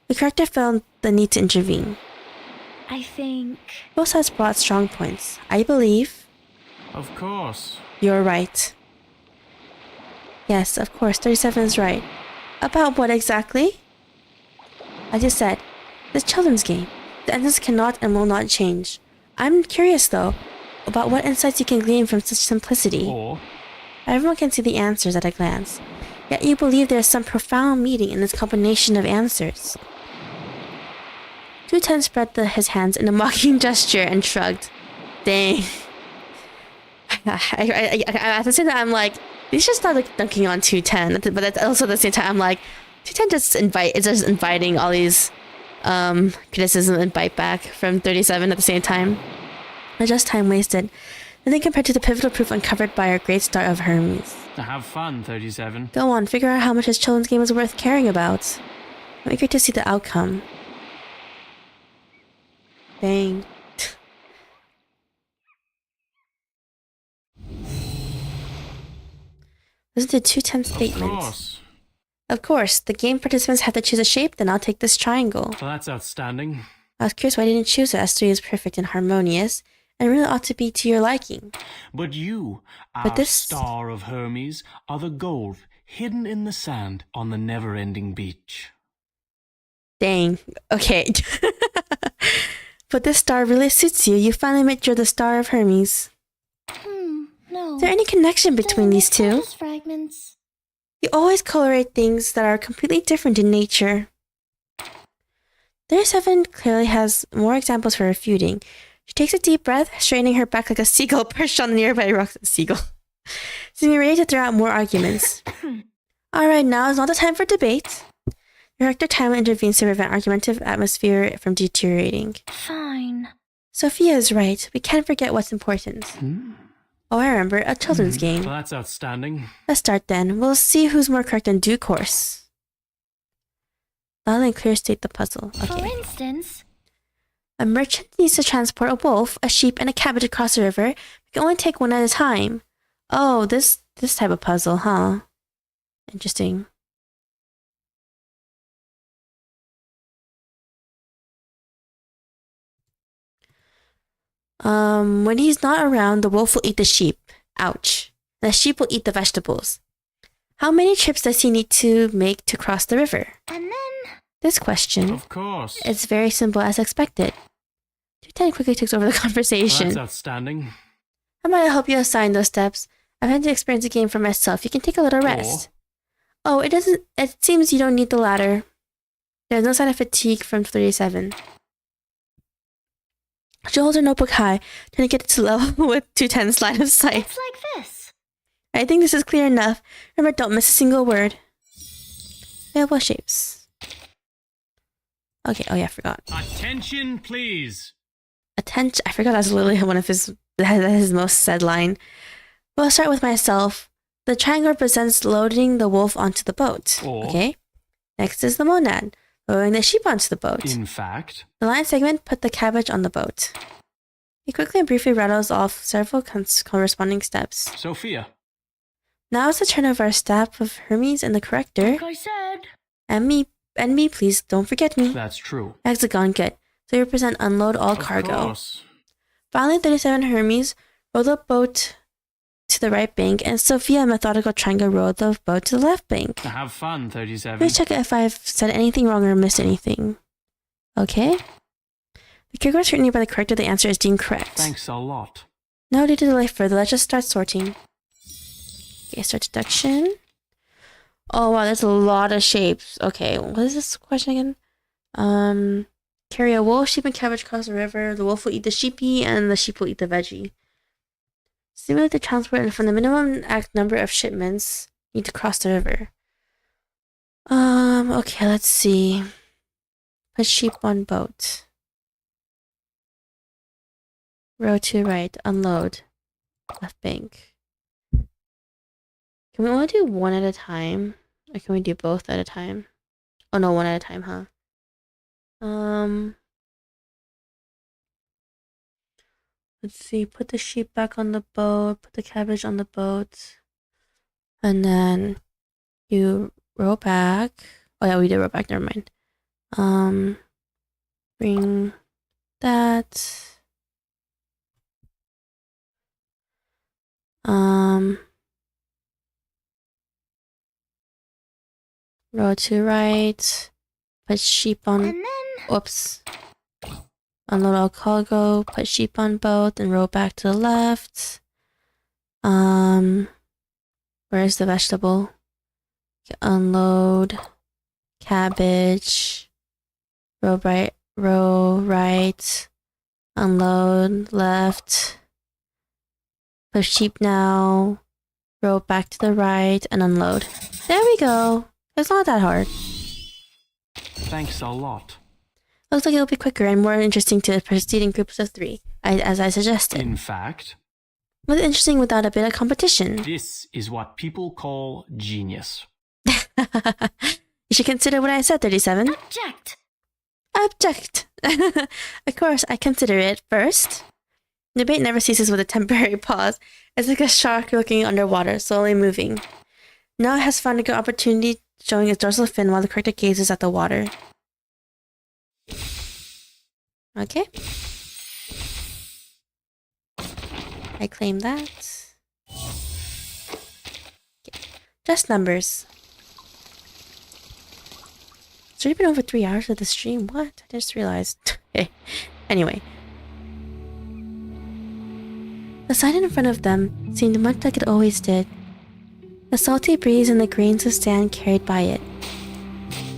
The character felt the need to intervene. I think... Both sides brought strong points. I believe... Of course. You're right. Yes, of course, 37 is right. About what exactly? As you said, it's a children's game. The endings cannot and will not change. I'm curious, though, about what insights you can glean from such simplicity. Or Everyone can see the answers at a glance, yet you believe there is some profound meaning in this combination of answers. 210 spread his hands in a mocking gesture and shrugged. Dang. At the same time, I'm like, these just not like dunking on 210, but also at the same time, I'm like, 210 is just inviting all these criticism and bite back from 37 at the same time. But just time wasted. Nothing compared to the pivotal proof uncovered by our great star of Hermes. have fun, 37. Go on, figure out how much his children's game is worth caring about. I'm eager to see the outcome. Dang. Listen to 210's statement. Of course, the game participants have to choose a shape, then I'll take this triangle. Well, that's outstanding. I was curious why I didn't choose it, as 3 is perfect and harmonious, and really ought to be to your liking. But you, our star of Hermes, are the gold hidden in the sand on the never-ending beach. Dang. Okay. But this star really suits you. You finally admit you're the star of Hermes. No. Is there any connection between these two? Just fragments. You always colorate things that are completely different in nature. 37 clearly has more examples for refuting. She takes a deep breath, straightening her back like a seagull perched on the nearby rocks. Seagull. Seeming ready to throw out more arguments. Alright, now is not the time for debate. Director Timely intervenes to prevent argumentative atmosphere from deteriorating. Fine. Sophia is right. We can't forget what's important. Oh, I remember. A children's game. Well, that's outstanding. Let's start then. We'll see who's more correct in due course. Loudly and clear state the puzzle. For Okay. instance... A merchant needs to transport a wolf, a sheep, and a cabbage across the river. We can only take one at a time. Oh, this type of puzzle, huh? Interesting. When he's not around, the wolf will eat the sheep. Ouch. The sheep will eat the vegetables. How many trips does he need to make to cross the river? And then... This question Of course. is very simple as expected. 210 quickly takes over the Well, conversation. that's outstanding. How might I help you assign those steps? I've had to experience the game for myself. You can take a little rest. Oh, it seems you don't need the latter. There's no sign of fatigue from 37. She holds her notebook high, trying to get it to level with 210's line of sight. It's like this. I think this is clear enough. Remember, don't miss a single word. Available shapes. Okay, oh yeah, I forgot. Attention, please. Attention, I forgot that's literally one of his most said line. Well, I'll start with myself. The triangle represents loading the wolf onto the boat. Okay. Next is the monad, lowering the sheep onto the boat. In fact, The line segment put the cabbage on the boat. He quickly and briefly rattles off several corresponding steps. Sophia. Now it's the turn of our staff of Hermes and the corrector. Like I said. And me, please, don't forget me. That's true. Hexagon, good. So you represent unload all cargo. Of course. Finally, 37 Hermes rowed the boat to the right bank, and Sophia and Methodical Triangle rowed the boat to the left bank. Have fun, 37. Please check if I've said anything wrong or missed anything. Okay. The cargo scrutiny by the corrector, the answer is deemed correct. Thanks a lot. No need to delay further. Let's just start sorting. Okay, start deduction. Oh wow, there's a lot of shapes. Okay, what is this question again? Carry a wolf, sheep, and cabbage across the river. The wolf will eat the sheepy, and the sheep will eat the veggie. Simulate the transport, and from the minimum number of shipments, you need to cross the river. Okay, let's see. Put sheep on boat. Row to right. Unload. Left bank. Can we only do one at a time? Or can we do both at a time? Oh no, one at a time, huh? Let's see. Put the sheep back on the boat. Put the cabbage on the boat. And then you row back. Oh yeah, we did row back. Never mind. Bring that. Row to right. Put sheep on. And then. Oops. Unload all cargo. Put sheep on boat and row back to the left. Where's the vegetable? Unload. Cabbage. Row right. Unload left. Put sheep now. Row back to the right and unload. There we go. It's not that hard. Thanks a lot. Looks like it'll be quicker and more interesting to proceed in groups of 3, as I suggested. In fact, What's interesting without a bit of competition? this is what people call genius. You should consider what I said, 37. Object! Object! Of course, I consider it first. Debate never ceases with a temporary pause. It's like a shark looking underwater, slowly moving. Now it has found a good opportunity, showing its dorsal fin while the character gazes at the water. Okay. I claim that. Okay. Just numbers. It's already been over 3 hours of the stream. What? I just realized. Anyway. The sight in front of them seemed much like it always did. The salty breeze and the grains of sand carried by it.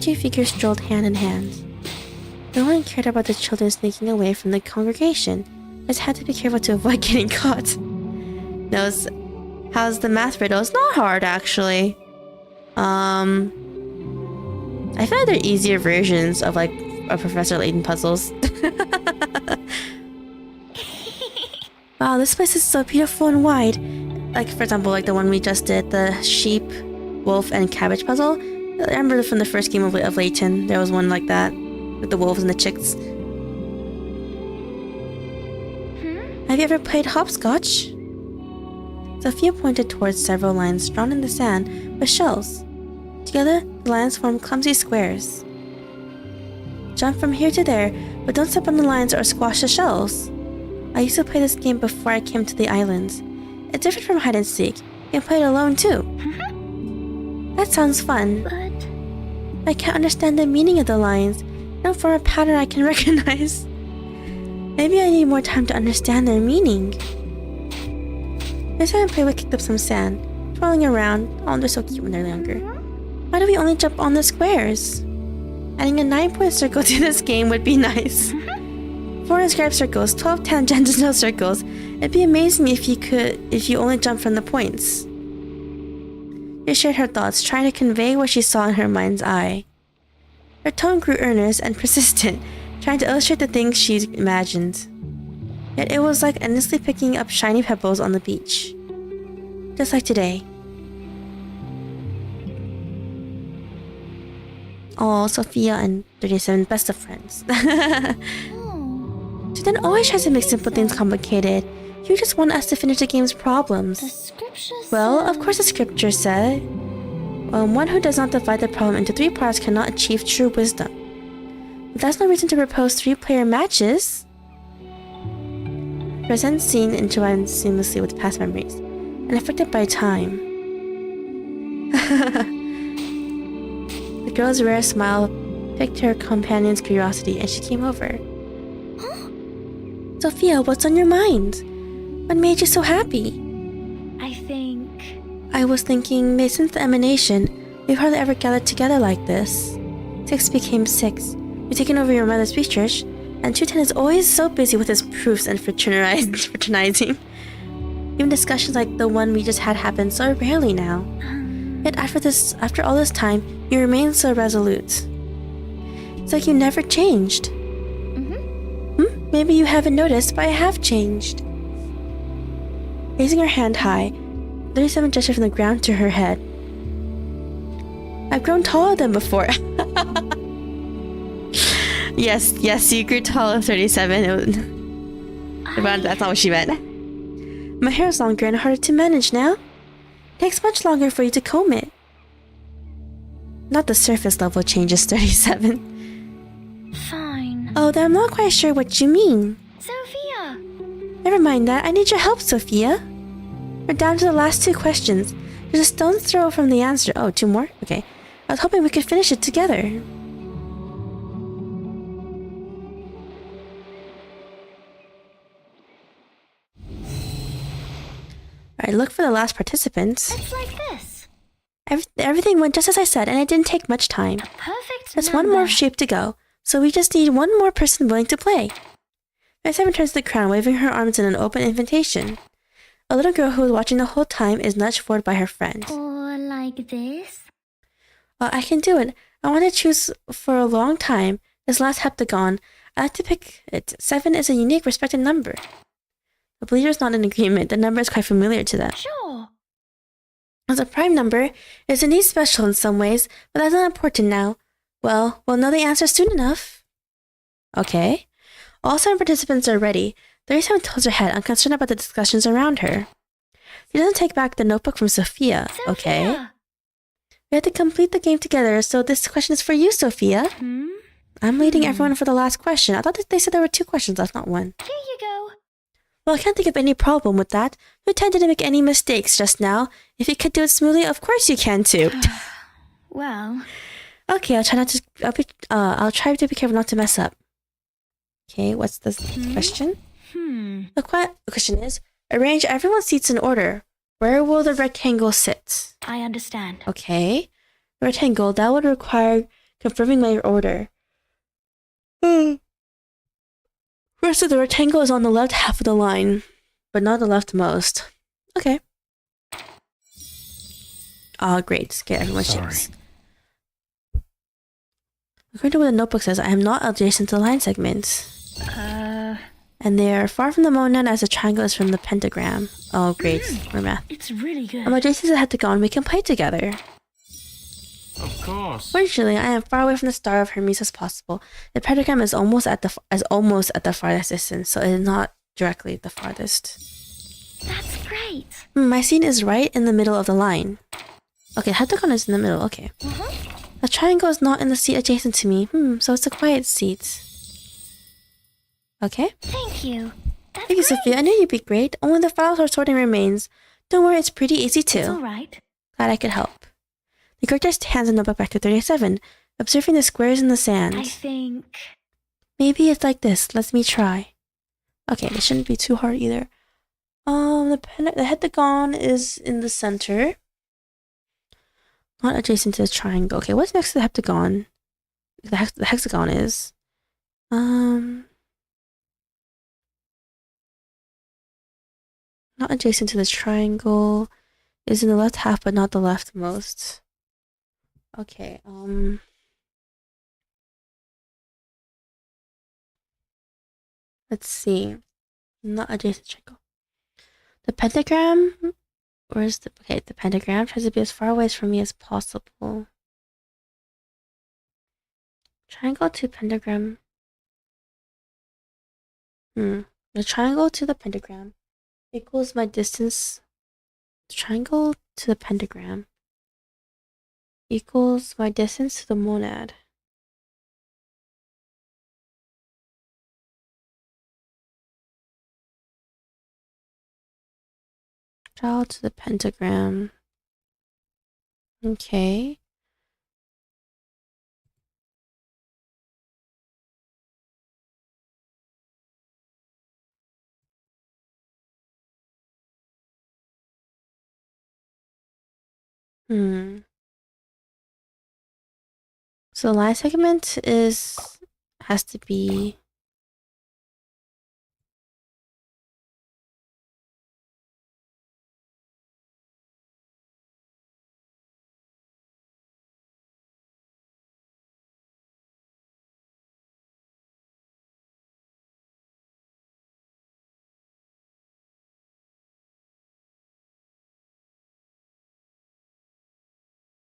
2 figures strolled hand in hand. No one cared about the children sneaking away from the congregation. Just had to be careful to avoid getting caught. How's the math riddles? Not hard, actually. I feel like they're easier versions of like Professor Layton puzzles. Wow, this place is so beautiful and wide. Like, for example, like the one we just did, the sheep, wolf, and cabbage puzzle. I remember from the first game of Layton, there was one like that, with the wolves and the chicks. Have you ever played hopscotch? Sophia pointed towards several lines drawn in the sand with shells. Together, the lines form clumsy squares. Jump from here to there, but don't step on the lines or squash the shells. I used to play this game before I came to the islands. It's different from hide and seek. You can play it alone too. That sounds fun. But I can't understand the meaning of the lines. No form of pattern I can recognize. Maybe I need more time to understand their meaning. Next time I play, we kicked up some sand, twirling around. Oh, they're so cute when they're younger. Why do we only jump on the squares? Adding a 9-point circle to this game would be nice. 4 inscribed circles, 12 tangential circles. It'd be amazing if you only jump from the points. She shared her thoughts, trying to convey what she saw in her mind's eye. Her tone grew earnest and persistent, trying to illustrate the things she imagined. Yet it was like endlessly picking up shiny pebbles on the beach. Just like today. Oh, Sophia and 37, best of friends. She then always tries to make simple things complicated. You just want us to finish the game's problems. the scripture Well, said- of course the scripture said, one who does not divide the problem into 3 parts cannot achieve true wisdom. But that's no reason to propose 3-player matches. Present scene intertwined seamlessly with past memories, and affected by time. The girl's rare smile piqued her companion's curiosity, and she came over. Sophia, what's on your mind? What made you so happy? I think I was thinking, since the emanation, We've hardly ever gathered together like this. 6 became 6. You've taken over your mother's research, and 210 is always so busy with his proofs and fraternizing. Even discussions like the one we just had happen so rarely now. Yet after all this time, you remain so resolute. It's like you never changed. Maybe you haven't noticed, but I have changed. Raising her hand high, 37 gestured from the ground to her head. I've grown taller than before. Yes, you grew taller, 37. But that's not what she meant. My hair is longer and harder to manage now. It takes much longer for you to comb it. Not the surface level changes, 37. Fine. Oh, then I'm not quite sure what you mean. Sophia! Never mind that. I need your help, Sophia. We're down to the last 2 questions. There's a stone's throw from the answer. Oh, 2 more? Okay. I was hoping we could finish it together. Alright, look for the last participants. It's like this. Everything went just as I said, and it didn't take much time. Perfect There's number. one more shape to go, so we just need one more person willing to play. 37 turns to the crowd, waving her arms in an open invitation. A little girl who was watching the whole time is nudged forward by her friend. Or like this. I can do it. I want to choose for a long time. This last heptagon, I have to pick it. 7 is a unique, respected number. The bleeder is not in agreement. The number is quite familiar to them. Sure. As a prime number, it's indeed special in some ways, but that's not important now. Well, we'll know the answer soon enough. Okay. All 7 participants are ready. 37 tilts her head, unconcerned about the discussions around her. She doesn't take back the notebook from Sophia. Okay. Sophia. We have to complete the game together, so this question is for you, Sophia. I'm leading everyone for the last question. I thought that they said there were 2 questions left, not 1. Here you go. Well, I can't think of any problem with that. You tended to make any mistakes just now. If you could do it smoothly, of course you can too. Well. Okay, I'll try I'll try to be careful not to mess up. Okay, what's the question? The question is, arrange everyone's seats in order. Where will the rectangle sit? I understand. Okay. The rectangle, that would require confirming my order. First, the rectangle is on the left half of the line, but not the leftmost. Okay. Oh, great. Get everyone's shapes. According to what the notebook says, I am not adjacent to the line segments. And they are far from the monad as the triangle is from the pentagram. Oh, great. We're math. It's really good. I'm adjacent to the heptagon. We can play together. Of course. Fortunately, I am far away from the star of Hermes as possible. The pentagram is almost at the farthest distance, so it is not directly the farthest. That's great. My seat is right in the middle of the line. Okay, the heptagon is in the middle. Okay. The triangle is not in the seat adjacent to me. So it's a quiet seat. Okay. Thank you. That's Thank you, great. Sophia. I knew you'd be great. Only the files are sorting remains. Don't worry, it's pretty easy too. It's all right. Glad I could help. The character hands the notebook back to 37, observing the squares in the sand. I think. Maybe it's like this. Let me try. Okay, this shouldn't be too hard either. The heptagon is in the center. Not adjacent to the triangle. Okay, what's next to the heptagon? The hexagon is. Not adjacent to the triangle. Is in the left half, but not the leftmost. Okay, let's see. Not adjacent to triangle. The pentagram. Where's the pentagram tries to be as far away from me as possible. Triangle to pentagram. The triangle to the pentagram equals my distance. The triangle to the pentagram equals my distance to the monad. Triangle to the pentagram. Okay. So the last segment has to be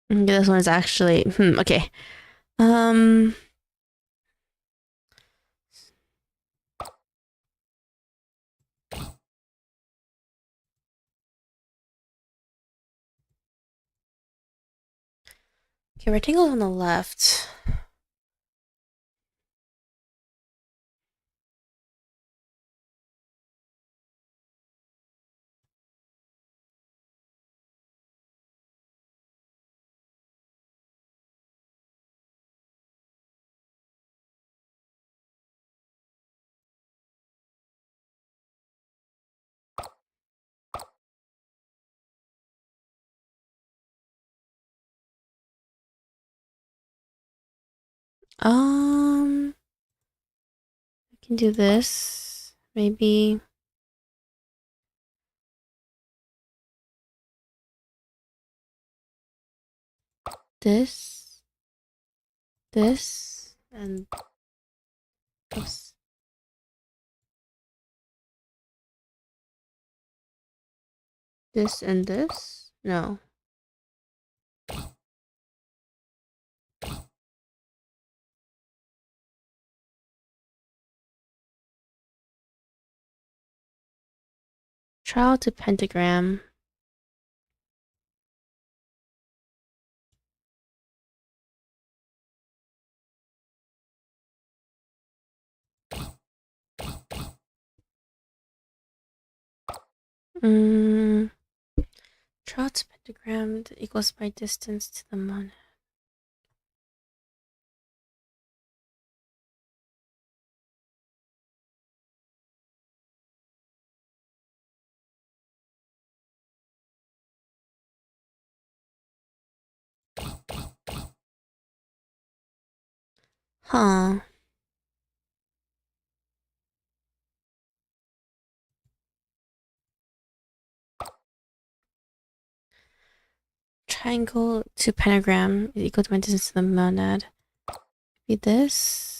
this one is actually okay. Okay, rectangle on the left. I can do this. Maybe this, and oops. This and this? No. Trial to pentagram. Trial to pentagram equals by distance to the monad. Huh. Triangle to pentagram is equal to my distance to the monad. Be this.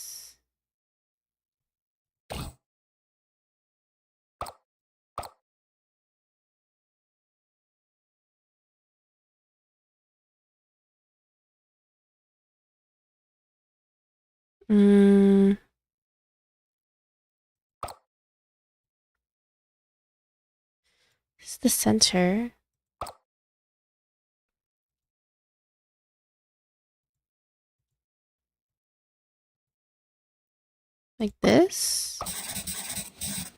This is the center. Like this?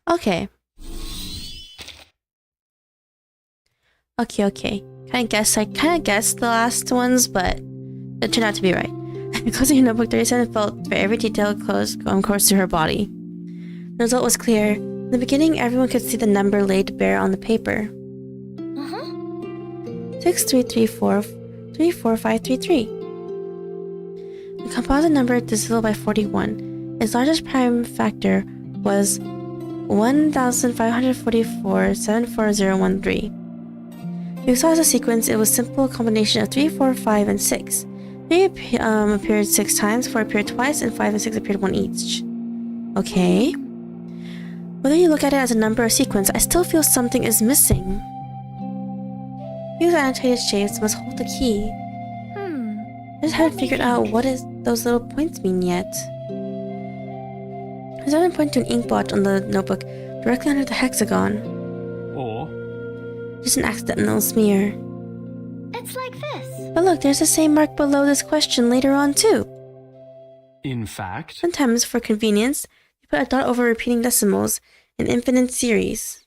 Okay. Okay. I kinda guessed the last ones, but it turned out to be right. Closing her notebook, 37 felt for every detail close on course to her body. The result was clear. In the beginning, everyone could see the number laid bare on the paper. 6334-34533. The composite number divisible by 41. Its largest prime factor was 1544-74013. We saw as a sequence, it was a simple combination of 3, 4, 5, and 6. 3 appeared 6 times, 4 appeared twice, and 5 and 6 appeared 1 each. Okay. Whether you look at it as a number or sequence, I still feel something is missing. These annotated shapes must hold the key. I just haven't figured out what those little points mean yet. There's another point to an ink blotch on the notebook, directly under the hexagon. Or Just an accidental smear. It's like this. But look, there's the same mark below this question later on too. in fact, Sometimes, for convenience, you put a dot over repeating decimals in infinite series.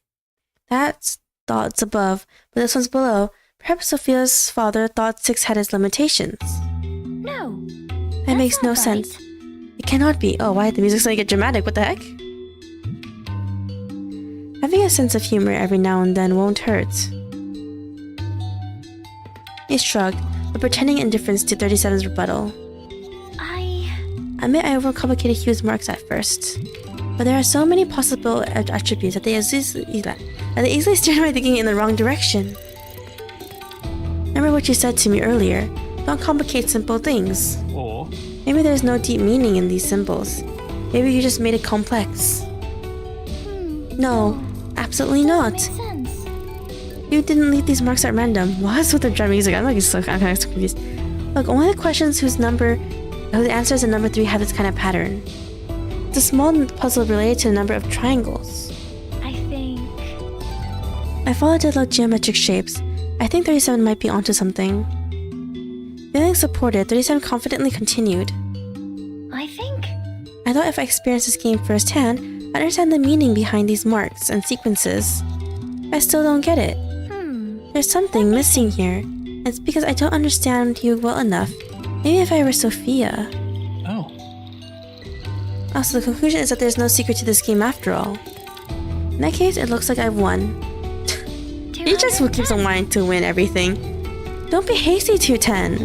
That dot's above, but this one's below. Perhaps Sophia's father thought 6 had its limitations. No. That makes no not right. sense. It cannot be. Oh, why? The music's gonna get dramatic. What the heck? Having a sense of humor every now and then won't hurt. He shrugged, but pretending indifference to 37's rebuttal. admit I overcomplicated Hugh's marks at first. But there are so many possible attributes that they easily steer my thinking in the wrong direction. Remember what you said to me earlier. Don't complicate simple things. Or, Maybe there's no deep meaning in these symbols. Maybe you just made it complex. No, absolutely not. Makes sense. You didn't leave these marks at random. What's with the drum music? I'm kind of confused. Look, only the questions whose answers in number 3 have this kind of pattern. It's a small puzzle related to the number of triangles. I think... I followed the geometric shapes. I think 37 might be onto something. Feeling supported, 37 confidently continued. I think... I thought if I experienced this game firsthand, I'd understand the meaning behind these marks and sequences. I still don't get it. There's something missing here. It's because I don't understand you well enough. Maybe if I were Sophia. oh, Also, the conclusion is that there's no secret to this game after all. In that case, it looks like I've won. He just keeps on wanting to win everything. Don't be hasty, 210.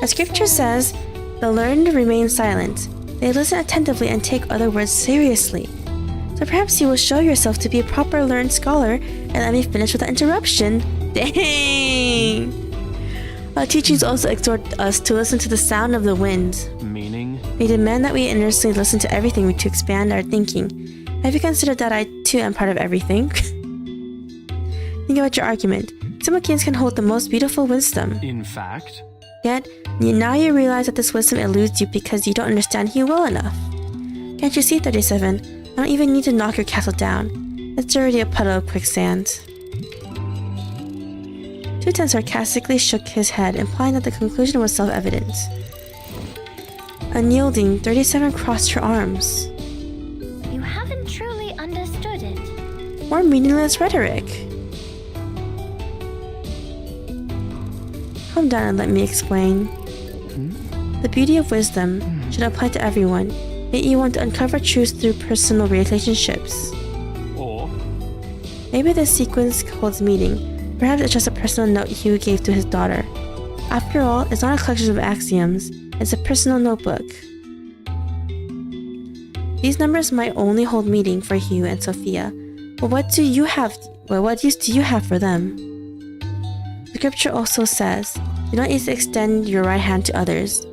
The scripture says, the learned remain silent. They listen attentively and take other words seriously. So perhaps you will show yourself to be a proper learned scholar and let me finish without interruption. Dang! Our teachings also exhort us to listen to the sound of the wind. meaning? They demand that we earnestly listen to everything to expand our thinking. Have you considered that I too am part of everything? Think about your argument. Some games can hold the most beautiful wisdom. In fact, Yet, now you realize that this wisdom eludes you because you don't understand Hugh well enough. Can't you see, 37? I don't even need to knock your castle down. It's already a puddle of quicksand. 210 sarcastically shook his head, implying that the conclusion was self-evident. Unyielding, 37 crossed her arms. You haven't truly understood it. More meaningless rhetoric. Calm down and let me explain. The beauty of wisdom should apply to everyone, yet you want to uncover truths through personal relationships. or, Maybe this sequence holds meaning. Perhaps it's just a personal note Hugh gave to his daughter. After all, it's not a collection of axioms, it's a personal notebook. These numbers might only hold meaning for Hugh and Sophia, but what use do you have for them? The scripture also says, do not easily extend your right hand to others.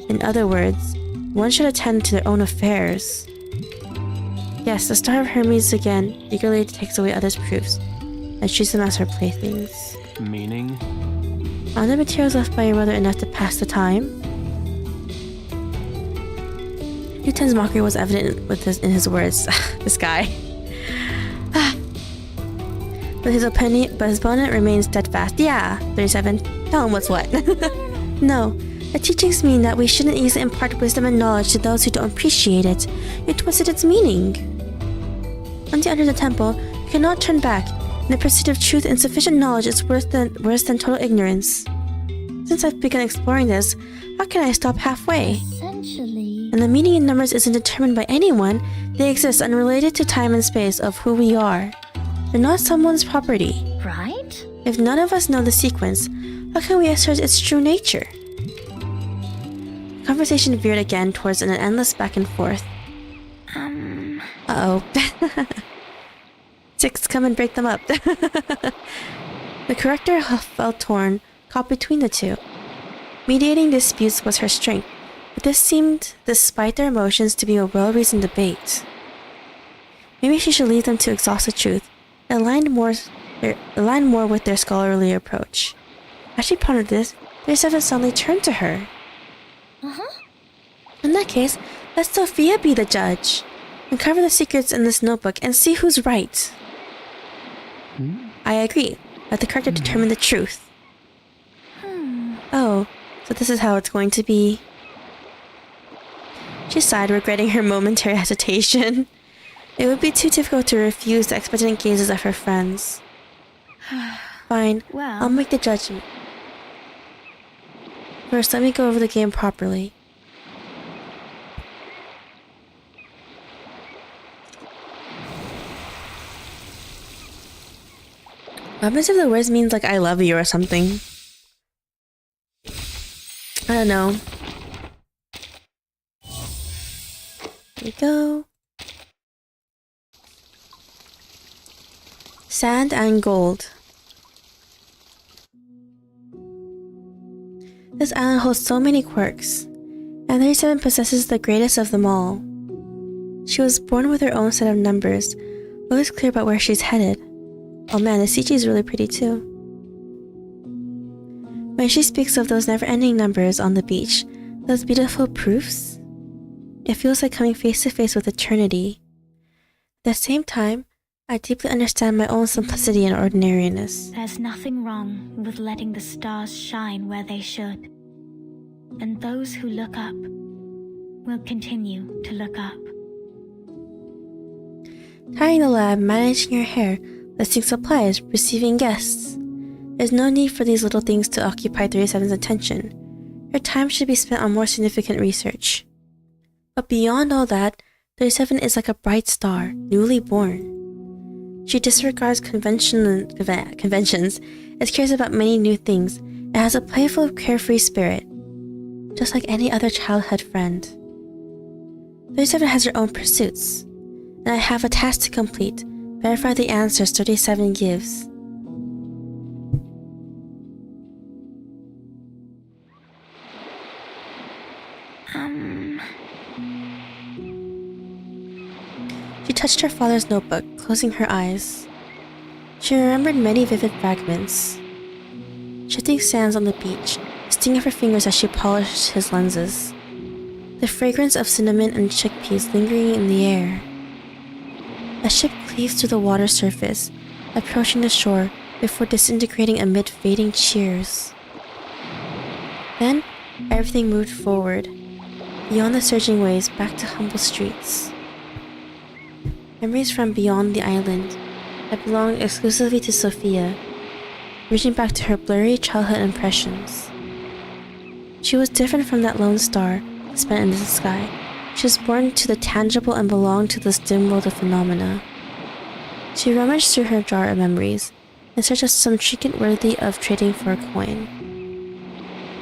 In other words, one should attend to their own affairs. Yes, the Star of Hermes again eagerly takes away others' proofs and treats them as her playthings. meaning? Are the materials left by your mother enough to pass the time? Newton's mockery was evident in his words. This guy. But his opponent remains steadfast. Yeah, 37. Tell him what's what. No, the teachings mean that we shouldn't easily impart wisdom and knowledge to those who don't appreciate it. You twisted its meaning. Once you enter the temple, you cannot turn back. In the pursuit of truth, insufficient knowledge is worse than total ignorance. Since I've begun exploring this, how can I stop halfway? Essentially... And the meaning in numbers isn't determined by anyone. They exist unrelated to time and space of who we are. They're not someone's property. Right? If none of us know the sequence, how can we assert its true nature? The conversation veered again towards an endless back and forth. Uh-oh. 6, come and break them up. The corrector felt torn, caught between the two. Mediating disputes was her strength, but this seemed, despite their emotions, to be a well-reasoned debate. Maybe she should leave them to exhaust the truth. It aligned more with their scholarly approach. As she pondered this, 37 suddenly turned to her. In that case, let Sophia be the judge. Uncover the secrets in this notebook and see who's right. I agree. Let the character determine the truth. Oh, so this is how it's going to be. She sighed, regretting her momentary hesitation. It would be too difficult to refuse the expectant gazes of her friends. Fine, Well... I'll make the judgment. First, let me go over the game properly. What happens if the words means like I love you or something? I don't know. go. Sand and gold. This island holds so many quirks, and 37 possesses the greatest of them all. She was born with her own set of numbers, always clear about where she's headed. Oh man, the CG is really pretty too. When she speaks of those never-ending numbers on the beach, those beautiful proofs, it feels like coming face to face with eternity. At the same time, I deeply understand my own simplicity and ordinariness. There's nothing wrong with letting the stars shine where they should. And those who look up will continue to look up. Tidying the lab, managing her hair, listing supplies, receiving guests. There's no need for these little things to occupy 37's attention. Her time should be spent on more significant research. But beyond all that, 37 is like a bright star, newly born. She disregards conventions, is curious about many new things, and has a playful, carefree spirit, just like any other childhood friend. 37 has her own pursuits, and I have a task to complete: verify the answers 37 gives. She touched her father's notebook, closing her eyes. She remembered many vivid fragments. Shifting sands on the beach, the sting of her fingers as she polished his lenses. The fragrance of cinnamon and chickpeas lingering in the air. A ship cleaves through the water surface, approaching the shore before disintegrating amid fading cheers. Then, everything moved forward, beyond the surging waves, back to humble streets. Memories from beyond the island that belonged exclusively to Sophia, reaching back to her blurry childhood impressions. She was different from that lone star spent in the sky. She was born to the tangible and belonged to this dim world of phenomena. She rummaged through her jar of memories in search of some trinket worthy of trading for a coin.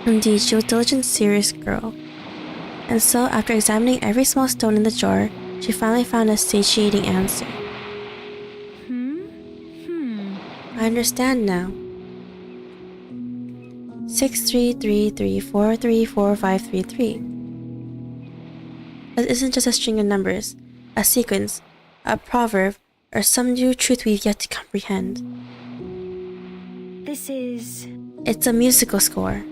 Indeed, she was a diligent, serious girl. And so, after examining every small stone in the jar, she finally found a satiating answer. I understand now. 6333434533. It isn't just a string of numbers, a sequence, a proverb, or some new truth we've yet to comprehend. This is... It's a musical score.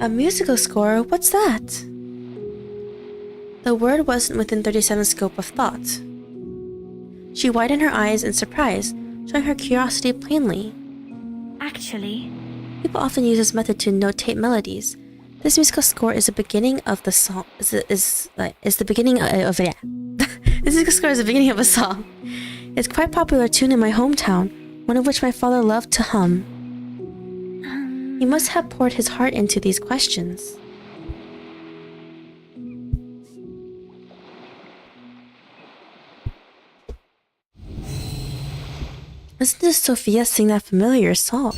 A musical score? What's that? The word wasn't within 37's scope of thought. She widened her eyes in surprise, showing her curiosity plainly. Actually... People often use this method to notate melodies. This musical score is the beginning of the song. Is the beginning of it. This musical score is the beginning of a song. It's quite a popular tune in my hometown, one of which my father loved to hum. He must have poured his heart into these questions. Listen to Sophia sing that familiar song.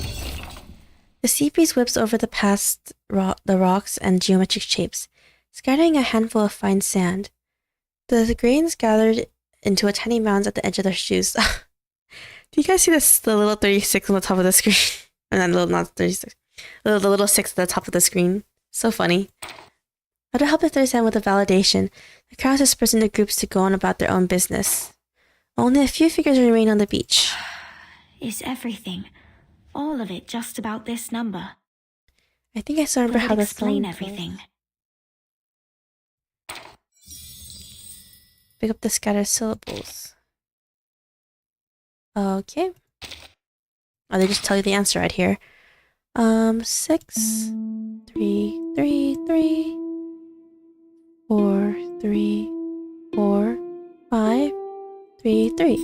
The sea breeze whips over the past the rocks and geometric shapes, scattering a handful of fine sand. The grains gathered into a tiny mound at the edge of their shoes. Do you guys see this? The little 36 on the top of the screen? And then not 36. The little 6 at the top of the screen. So funny. Out to help the 37 with the validation, the crowd dispersed into groups to go on about their own business. Only a few figures remain on the beach. Is everything, all of it, just about this number? I think I still remember how this explain everything. Pick up the scattered syllables. Okay. Oh, they just tell you the answer right here. 6 3 3 3 4 3 4 5 3 3.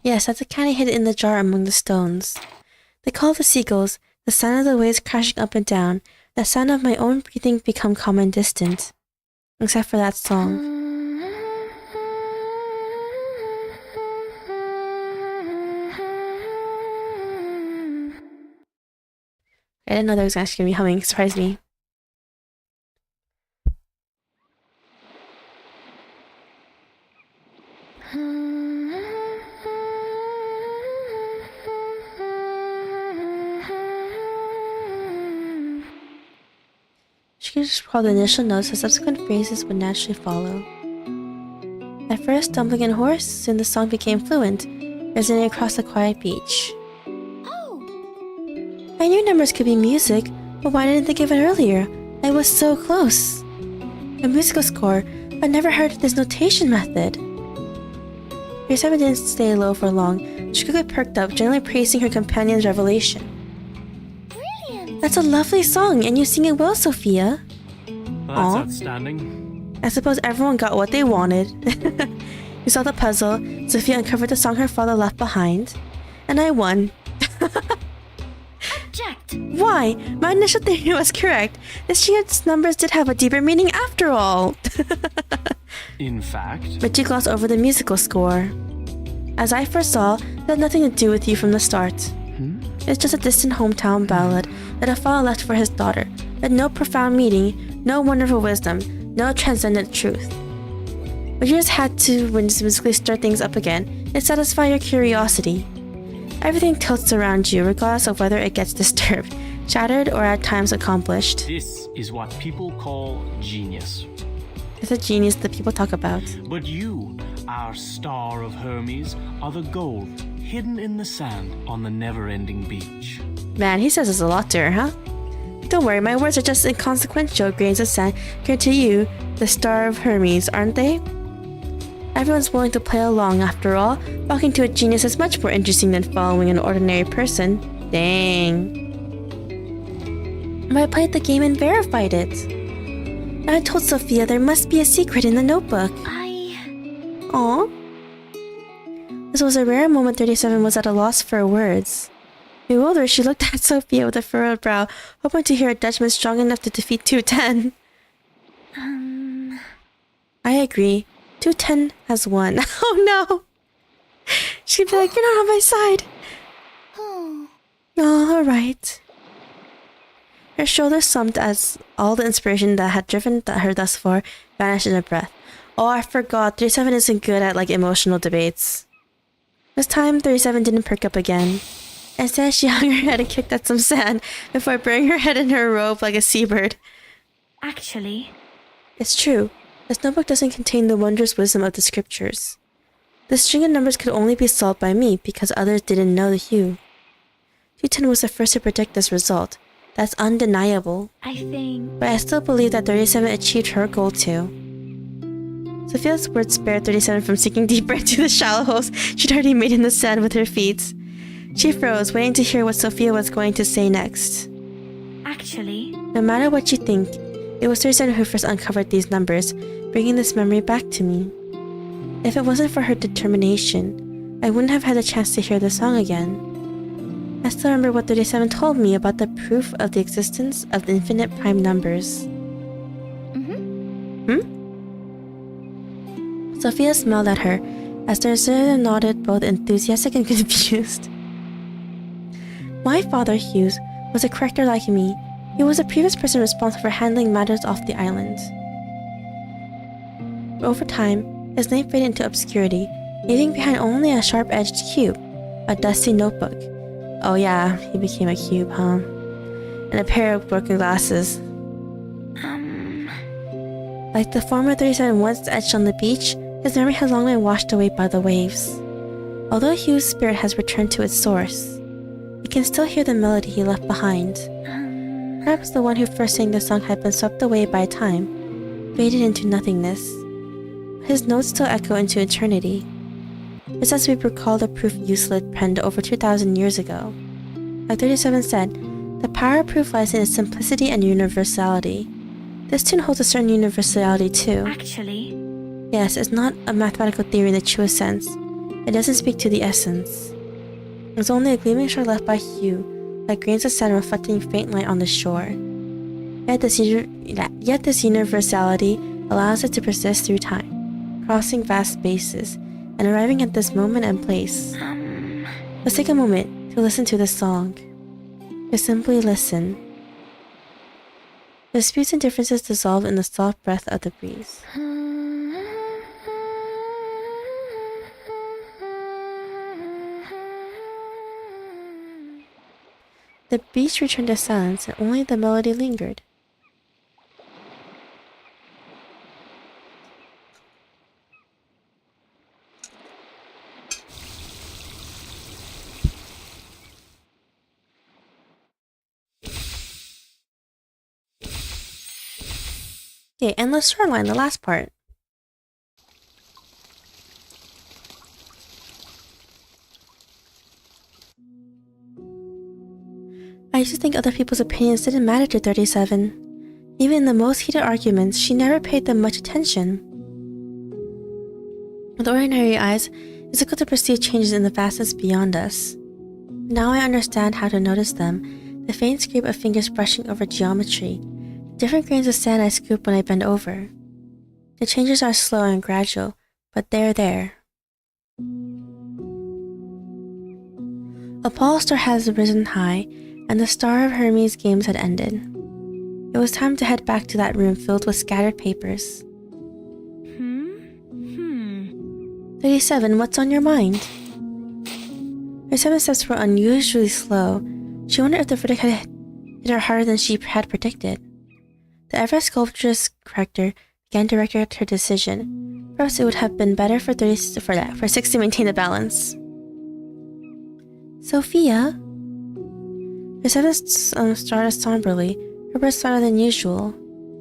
Yes, that's a candy hidden in the jar among the stones. The call of the seagulls, the sound of the waves crashing up and down, the sound of my own breathing become calm and distant. Except for that song. I didn't know that was actually going to be humming. Surprised me. She could just recall the initial notes, the subsequent phrases would naturally follow. At first, stumbling and hoarse, soon the song became fluent, resonating across the quiet beach. I knew numbers could be music, but why didn't I think of it earlier? I was so close. A musical score, I'd never heard of this notation method. 37 didn't stay low for long. She quickly perked up, generally praising her companion's revelation. Brilliant! That's a lovely song, and you sing it well, Sophia. That's outstanding. I suppose everyone got what they wanted. You saw the puzzle. Sophia uncovered the song her father left behind. And I won. Object! Why? My initial theory was correct. The string's numbers did have a deeper meaning after all. In fact... But you glossed over the musical score. As I foresaw, it had nothing to do with you from the start. It's just a distant hometown ballad that a father left for his daughter, with no profound meaning, no wonderful wisdom, no transcendent truth. But you just had to whimsically stir things up again and satisfy your curiosity. Everything tilts around you, regardless of whether it gets disturbed, shattered, or at times accomplished. This is what people call genius. It's a genius that people talk about. But you, our star of Hermes, are the gold hidden in the sand on the never-ending beach. Man, he says this a lot to her, huh? Don't worry, my words are just inconsequential grains of sand compared to you, the star of Hermes, aren't they? Everyone's willing to play along, after all. Talking to a genius is much more interesting than following an ordinary person. Dang. But I played the game and verified it. I told Sophia there must be a secret in the notebook. Aw. This was a rare moment. 37 was at a loss for words. Bewildered, she looked at Sophia with a furrowed brow, hoping to hear a judgment strong enough to defeat 210. I agree. 210 has won. Oh no! She'd be like, you're not on my side. Oh, alright. Her shoulders slumped as all the inspiration that had driven her thus far vanished in a breath. Oh, I forgot. 37 isn't good at, like, emotional debates. This time, 37 didn't perk up again. Instead, she hung her head and kicked at some sand before burying her head in her robe like a seabird. Actually... It's true. This notebook doesn't contain the wondrous wisdom of the scriptures. The string of numbers could only be solved by me because others didn't know the hue. 210 was the first to predict this result. That's undeniable. I think... But I still believe that 37 achieved her goal too. Sophia's words spared 37 from sinking deeper into the shallow holes she'd already made in the sand with her feet. She froze, waiting to hear what Sophia was going to say next. Actually... No matter what you think, it was 37 who first uncovered these numbers, bringing this memory back to me. If it wasn't for her determination, I wouldn't have had the chance to hear the song again. I still remember what 37 told me about the proof of the existence of the infinite prime numbers. Sophia smiled at her, as 37 nodded, both enthusiastic and confused. My father, Hughes, was a character like me. He was the previous person responsible for handling matters off the island. But over time, his name faded into obscurity, leaving behind only a sharp-edged cube, a dusty notebook. Oh yeah, he became a cube, huh? And a pair of broken glasses. Like the former 37 once etched on the beach, his memory has long been washed away by the waves. Although Hugh's spirit has returned to its source, you can still hear the melody he left behind. Perhaps the one who first sang the song had been swept away by time, faded into nothingness. His notes still echo into eternity. It's as we recall the proof Euclid penned over 2,000 years ago. Like 37 said, the power of proof lies in its simplicity and universality. This tune holds a certain universality too. Actually... Yes, it's not a mathematical theory in the truest sense. It doesn't speak to the essence. There's only a gleaming shore left by hue, like grains of sand reflecting faint light on the shore. Yet this universality allows it to persist through time, crossing vast spaces, and arriving at this moment and place. Let's take a moment to listen to this song. Just simply listen. Disputes and differences dissolve in the soft breath of the breeze. The beach returned to silence, and only the melody lingered. Okay, endless shoreline, the last part. I used to think other people's opinions didn't matter to 37. Even in the most heated arguments, she never paid them much attention. With ordinary eyes, it's difficult to perceive changes in the vastness beyond us. Now I understand how to notice them, the faint scrape of fingers brushing over geometry, the different grains of sand I scoop when I bend over. The changes are slow and gradual, but they're there. A pole star has risen high, and the star of Hermes' games had ended. It was time to head back to that room filled with scattered papers. 37, what's on your mind? 37's steps were unusually slow. She wondered if the verdict had hit her harder than she had predicted. The ever-sculpturous corrector began to direct her decision. Perhaps it would have been better for 6 to maintain the balance. Sophia? 37 started somberly, her breath softer than usual.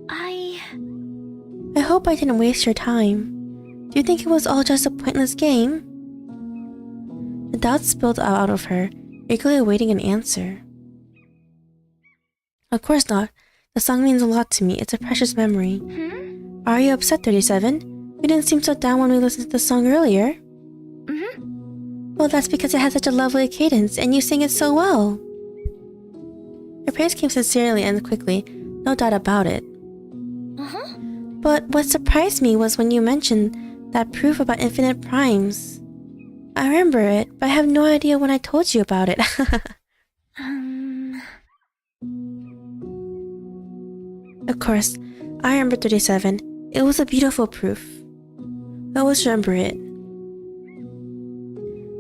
I hope I didn't waste your time. Do you think it was all just a pointless game? The doubt spilled out of her, eagerly awaiting an answer. Of course not. The song means a lot to me. It's a precious memory. Are you upset, 37? You didn't seem so down when we listened to the song earlier. Well, that's because it has such a lovely cadence, and you sing it so well. Her praise came sincerely and quickly, no doubt about it. But what surprised me was when you mentioned that proof about infinite primes. I remember it, but I have no idea when I told you about it. Of course, I remember 37. It was a beautiful proof. I always remember it.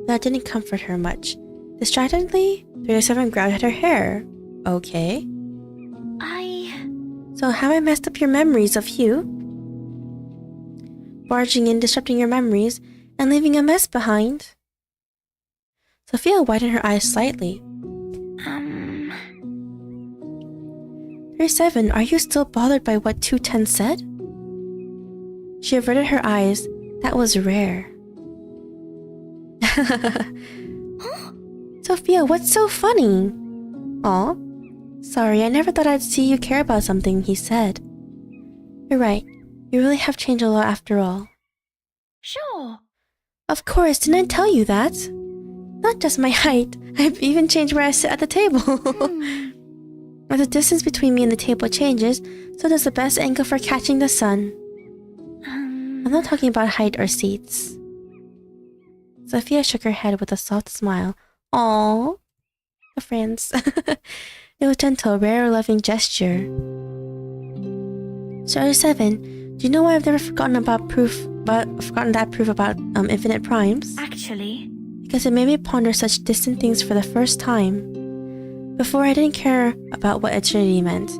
That didn't comfort her much. Distractedly, 37 grabbed at her hair. Okay. So have I messed up your memories of you? Barging in, disrupting your memories, and leaving a mess behind? Sophia widened her eyes slightly. 37, are you still bothered by what 210 said? She averted her eyes. That was rare. Sophia, what's so funny? Aw. Sorry, I never thought I'd see you care about something he said. You're right. You really have changed a lot after all. Sure. Of course, didn't I tell you that? Not just my height. I've even changed where I sit at the table. As the distance between me and the table changes, so does the best angle for catching the sun. I'm not talking about height or seats. Sophia shook her head with a soft smile. Aww. The friends. It was gentle, rare, loving gesture. So 37, do you know why I've never forgotten that proof about infinite primes? Actually, Because it made me ponder such distant things for the first time. Before, I didn't care about what eternity meant.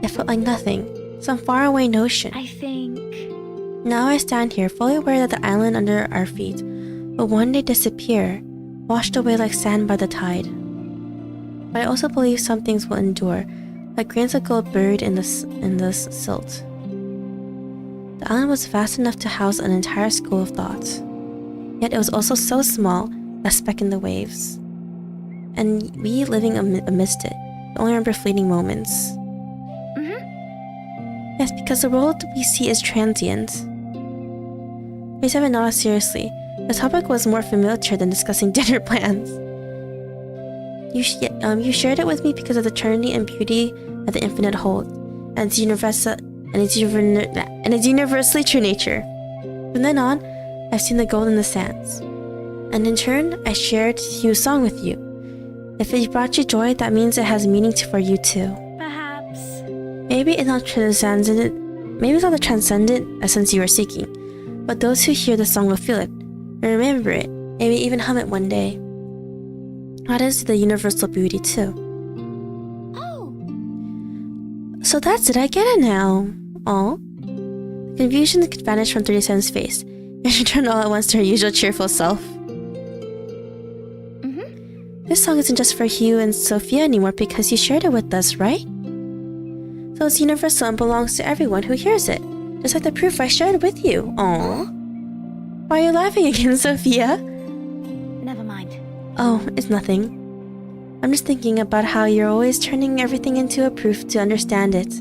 It felt like nothing, some faraway notion. I think... Now I stand here, fully aware that the island under our feet will one day disappear, washed away like sand by the tide. But I also believe some things will endure, like grains of gold buried in this silt. The island was vast enough to house an entire school of thought. Yet it was also so small, a speck in the waves. And we living amidst it, only remember fleeting moments. Yes, because the world we see is transient. 37 nodded seriously. The topic was more familiar than discussing dinner plans. You shared it with me because of the eternity and beauty that the infinite holds, and its and its universally true nature. From then on, I've seen the gold in the sands. And in turn, I shared Hugh's song with you. If it brought you joy, that means it has meaning for you too. Perhaps. Maybe it's not the transcendent essence you are seeking, but those who hear the song will feel it, and remember it, maybe even hum it one day. That is the universal beauty too. Oh! So that's it, I get it now. Aw. Confusion could vanish from 37's face, and she turned all at once to her usual cheerful self. This song isn't just for Hugh and Sophia anymore because you shared it with us, right? So it's universal and belongs to everyone who hears it, just like the proof I shared with you. Aww. Why are you laughing again, Sophia? Never mind. Oh, it's nothing. I'm just thinking about how you're always turning everything into a proof to understand it.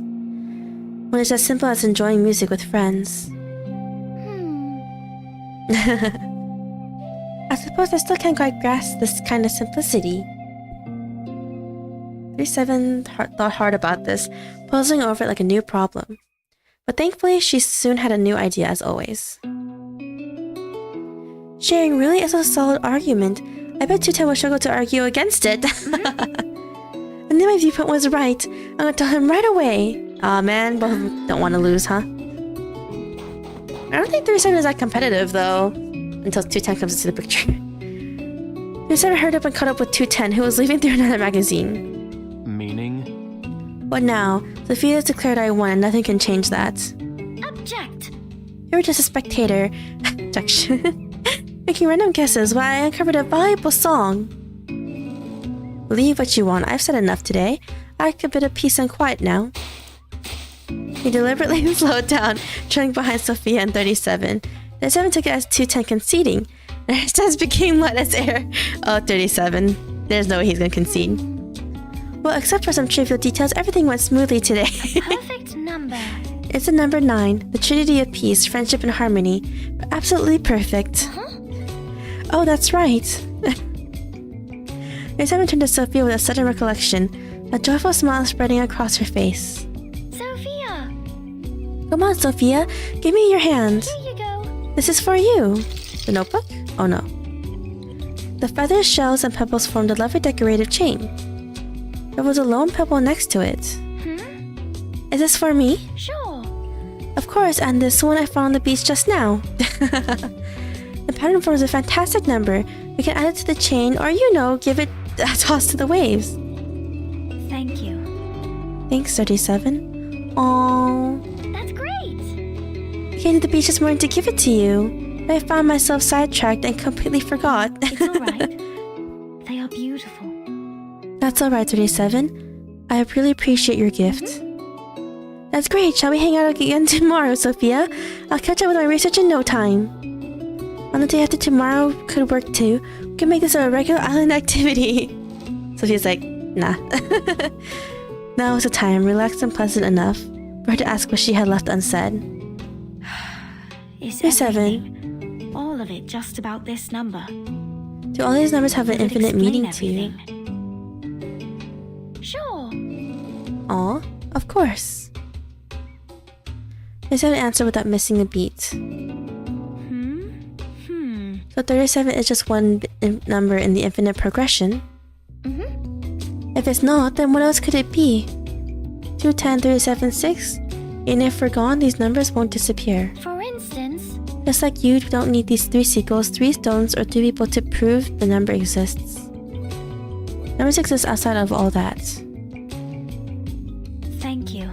When it's as simple as enjoying music with friends. I suppose I still can't quite grasp this kind of simplicity. 37 thought hard about this, puzzling over it like a new problem. But thankfully, she soon had a new idea as always. Sharing really is a solid argument. I bet 210 will struggle to argue against it. And then my viewpoint was right. I'm gonna tell him right away. Aw man, both of them don't want to lose, huh? I don't think 37 is that competitive though. Until 210 comes into the picture. 37 hurried up and caught up with 210, who was leaving through another magazine. Meaning? What now? Sophia has declared I won and nothing can change that. Object! You're just a spectator. Objection. Making random guesses while I uncovered a valuable song. Believe what you want. I've said enough today. I like a bit of peace and quiet now. He deliberately slowed down, trailing behind Sophia and 37. 37 took it as 210 conceding, and her stance became light as air. Oh, 37. There's no way he's gonna concede. Well, except for some trivial details, everything went smoothly today. Perfect number. It's the number 9, the trinity of peace, friendship, and harmony. Absolutely perfect. Oh, that's right. 37 turned to Sophia with a sudden recollection, a joyful smile spreading across her face. Sophia! Come on, Sophia. Give me your hand. Here you go. This is for you. The notebook? Oh no. The feathers, shells, and pebbles formed a lovely decorative chain. There was a lone pebble next to it. Is this for me? Sure. Of course, and this one I found on the beach just now. The pattern forms a fantastic number. We can add it to the chain, or give it a toss to the waves. Thank you. Thanks, 37. Aww. That's great. I came to the beach this morning to give it to you, but I found myself sidetracked and completely forgot. It's alright. They are beautiful. That's alright, 37. I really appreciate your gift. That's great. Shall we hang out again tomorrow, Sophia? I'll catch up with my research in no time. On the day after tomorrow could work too. We can make this a regular island activity. Sophia's like, nah. Now was the time, relaxed and pleasant enough for her to ask what she had left unsaid. Is 37. everything, all of it, just about this number? Do all these numbers have an Does it infinite explain meaning to you? everything? Sure. Aw, of course. There's an answer without missing a beat. So 37 is just one number in the infinite progression. If it's not, then what else could it be? 2, 10, 37, 6? And if we're gone, these numbers won't disappear. For instance, Just like you don't need these 3 seagulls, 3 stones, or 3 people to prove the number exists. Numbers exist outside of all that. thank you.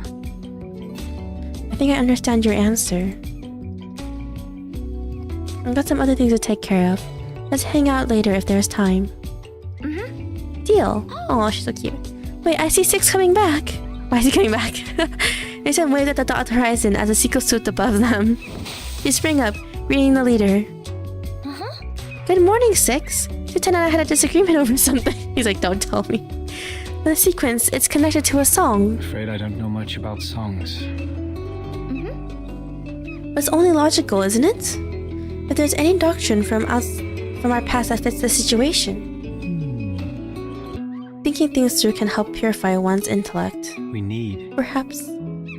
I think I understand your answer. I've got some other things to take care of. Let's hang out later if there's time. Deal. Oh, she's so cute. Wait, I see 6 coming back. Why is he coming back? They said waved at the dot horizon as a seagull swooped above them. She sprang up, reading the leader. Good morning, 6. 210 and I had a disagreement over something. He's like, don't tell me. But the sequence, it's connected to a song. I'm afraid I don't know much about songs. But it's only logical, isn't it? If there's any doctrine from our past that fits the situation. Thinking things through can help purify one's intellect. We need Perhaps.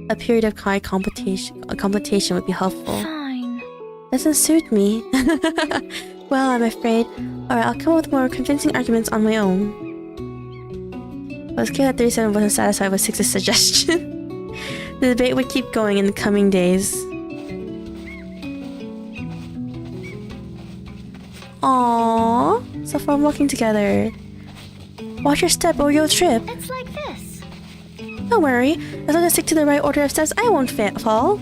A period of high competition would be helpful. Fine. Doesn't suit me. Well, I'm afraid. Alright, I'll come up with more convincing arguments on my own. But it's clear that 37 wasn't satisfied with 6's suggestion. The debate would keep going in the coming days. Aww, so far walking together. Watch your step or you'll trip. It's like this. Don't worry, as long as I stick to the right order of steps, I won't fall.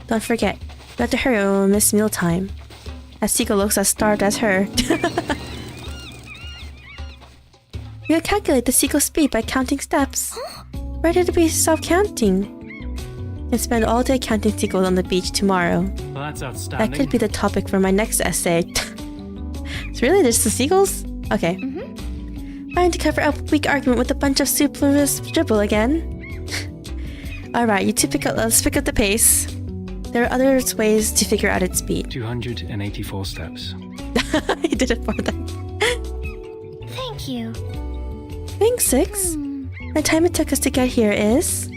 Don't forget, you have to hurry or we'll miss mealtime. As Seagull looks as starved as her. You can calculate the seagull's speed by counting steps. Where did we stop counting? And spend all day counting seagulls on the beach tomorrow. Well, that's outstanding. That could be the topic for my next essay. It's really just the seagulls? Okay. Trying to cover up a weak argument with a bunch of superfluous dribble again. Alright, you two let's pick up the pace. There are other ways to figure out its speed. 284 steps. He did it for them. Thank you. Thanks, 6. The time it took us to get here is...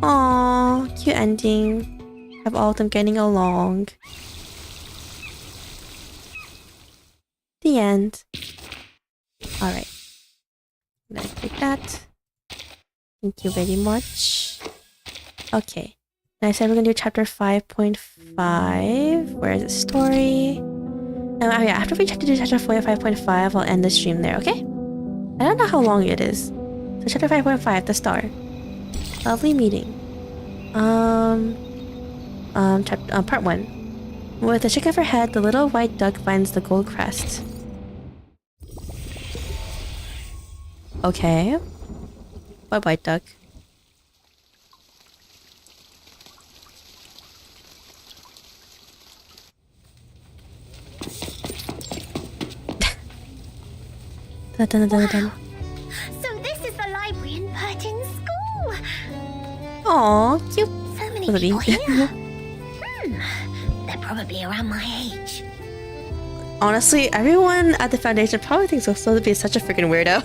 Aww, cute ending. Have all of them getting along. The end. Alright. Let's take that. Thank you very much. Okay. Now I said we're gonna do chapter 5.5. Where is the story? Oh yeah, after we do chapter 5.5, I'll end the stream there, okay? I don't know how long it is. So chapter 5.5, the star. Lovely meeting. Part 1. With a shake of her head, the little white duck finds the gold crest. Okay. What white duck? Dun, dun, dun, dun. So this is the library in Burton's school. Aw, cute. So many Lovely. people here. They're probably around my age. Honestly, everyone at the foundation probably thinks Sotheby is such a freaking weirdo.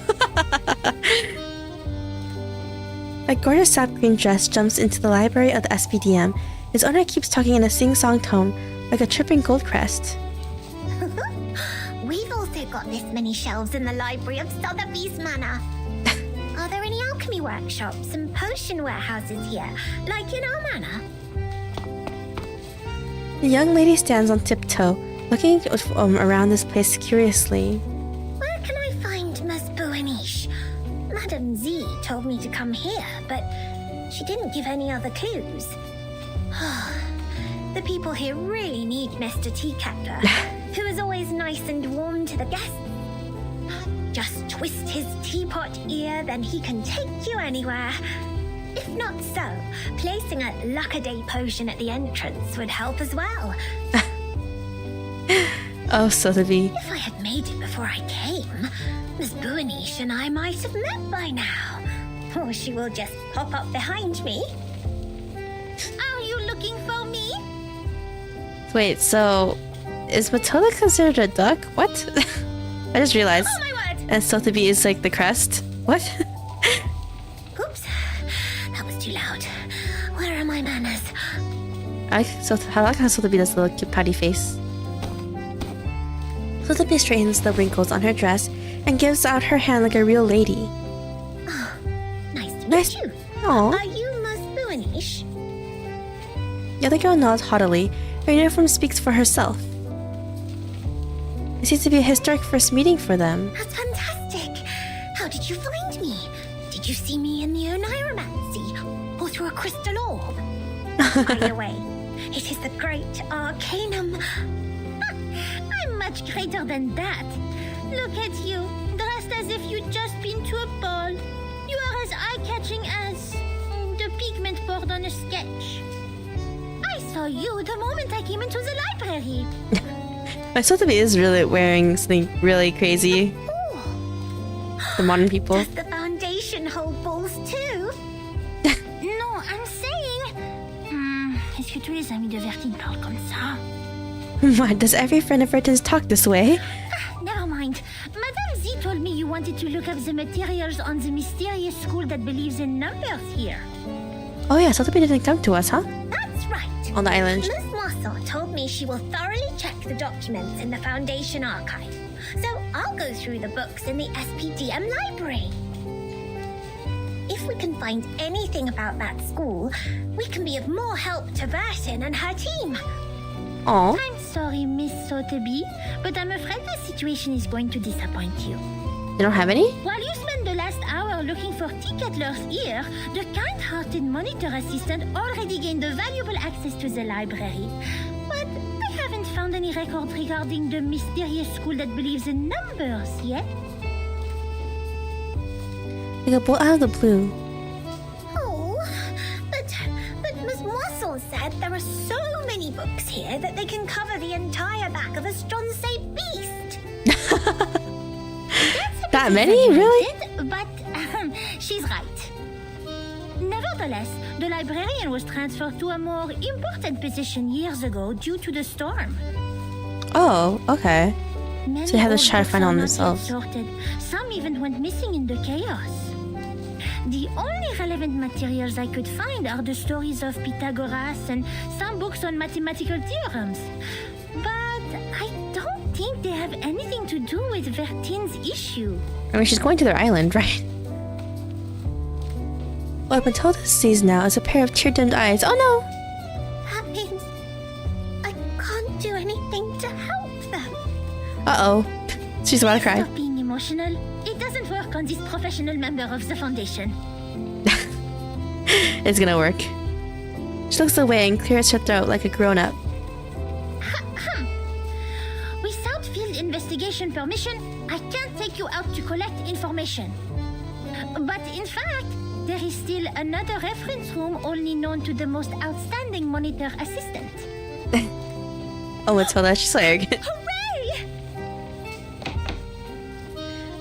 A gorgeous sap green dress jumps into the library of the SPDM. Its owner keeps talking in a sing-song tone, like a tripping gold crest. We've also got this many shelves in the library of Sotheby's Manor. Are there any alchemy workshops and potion warehouses here, like in our manor? The young lady stands on tiptoe, looking around this place curiously. Where can I find Miss Buanish? Madame Z told me to come here, but she didn't give any other clues. The people here really need Mr. Teacaptor, who is always nice and warm to the guests. Just twist his teapot ear, then he can take you anywhere. If not so, placing a luck-a-day potion at the entrance would help as well. Oh, Sotheby. If I had made it before I came, Miss Buanish and I might have met by now. Or she will just pop up behind me. Are you looking for me? Wait, so... is Matilda considered a duck? What? I just realized. Oh my word! And Sotheby is like the crest? What? Oops, that was too loud. Where are my manners? I like how Sotheby does the little cute patty face. Sotheby straightens the wrinkles on her dress and gives out her hand like a real lady. Oh, nice to Nice- meet you. Aw. Are you Miss Buanish? The other girl nods haughtily. Her uniform speaks for herself. It seems to be a historic first meeting for them. That's fantastic. How did you find me? Did you see me in the Oneiromancy? Or through a crystal orb? Either way, it is the great Arcanum. I'm much greater than that. Look at you, dressed as if you'd just been to a ball. You are as eye-catching as the pigment board on a sketch. I saw you the moment I came into the library. My Sotheby is really wearing something really crazy. Ooh. The modern people. Does the foundation hold balls too? Non, I'm saying... est-ce que tous les amis de Vertine parlent comme ça? Why does every friend of Verton's talk this way? Never mind. Madame Z told me you wanted to look up the materials on the mysterious school that believes in numbers here. Oh yeah, Sotheby didn't come to us, huh? That's right. On the island. Miss Moisson told me she will thoroughly check the documents in the Foundation archive. So I'll go through the books in the SPDM library. If we can find anything about that school, we can be of more help to Vertin and her team. Oh. I'm sorry, Miss Sotheby, but I'm afraid the situation is going to disappoint you. They don't have any? While you spent the last hour looking for Ticketler's ear, the kind-hearted monitor assistant already gained a valuable access to the library. But I haven't found any records regarding the mysterious school that believes in numbers yet. They go bolt out of the blue. Oh, but Miss Moisson said there are so many books here that they can cover the entire back of a Stronsay beast. That many? Really? But she's right. Nevertheless, the librarian was transferred to a more important position years ago due to the storm. Oh, okay. Many So they had to old try to books find are on not themselves. yet sorted. Some even went missing in the chaos. The only relevant materials I could find are the stories of Pythagoras and some books on mathematical theorems. But I don't think they have anything to do with Vertin's issue. I mean, she's going to their island, right? What Matilda sees now is a pair of tear-dimmed eyes. Oh no! That means I can't do anything to help them. Uh-oh. She's about to cry. Stop being emotional. It doesn't work on this professional member of the Foundation. It's gonna work. She looks away and clears her throat like a grown-up. Without field investigation permission, I can't take you out to collect information. But in fact, there is still another reference room only known to the most outstanding monitor assistant. Oh, Matilda, she's so arrogant. Hooray!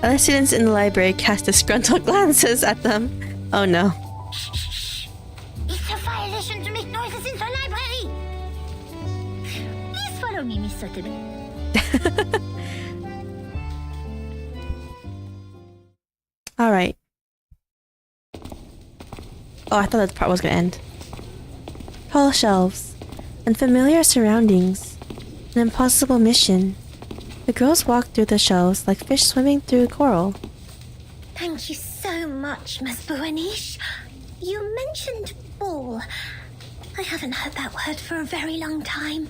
Other students in the library cast disgruntled glances at them. Oh no. Shh. It's a violation to make noises in the library. Please follow me, Miss Sotheby. Alright. Oh, I thought that part was gonna end. Tall shelves. Unfamiliar surroundings. An impossible mission. The girls walked through the shelves like fish swimming through coral. Thank you so much, Miss Buanish. You mentioned ball. I haven't heard that word for a very long time.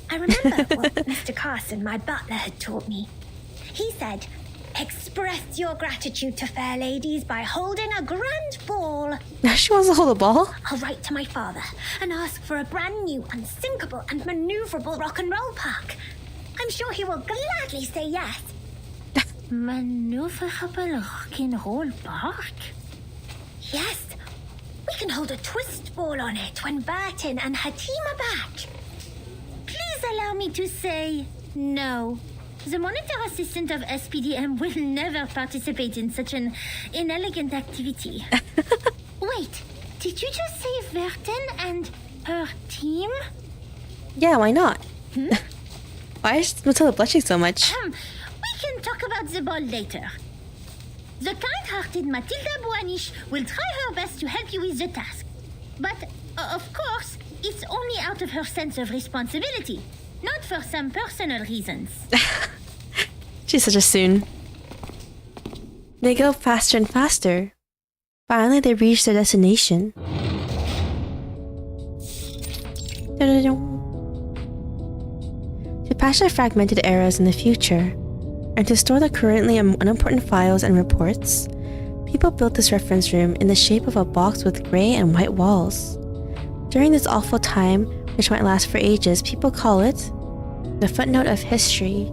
I remember what Mr. Carson, my butler, had taught me. He said, express your gratitude to fair ladies by holding a grand ball. She wants to hold a ball? I'll write to my father and ask for a brand new, unsinkable and maneuverable rock and roll park. I'm sure he will gladly say yes. Maneuverable rock and roll park? Yes. We can hold a twist ball on it when Vertin and her team are back. Please allow me to say no. The monitor assistant of SPDM will never participate in such an inelegant activity. Wait, did you just say Vertin and her team? Yeah, why not? Why is Matilda blushing so much? We can talk about the ball later. The kind-hearted Matilda Buanish will try her best to help you with the task. But, of course, it's only out of her sense of responsibility, not for some personal reasons. She's such a Tsun. They go faster and faster. Finally, they reach their destination. To patch their fragmented eras in the future, and to store the currently unimportant files and reports, people built this reference room in the shape of a box with gray and white walls. During this awful time, which might last for ages, people call it the footnote of history.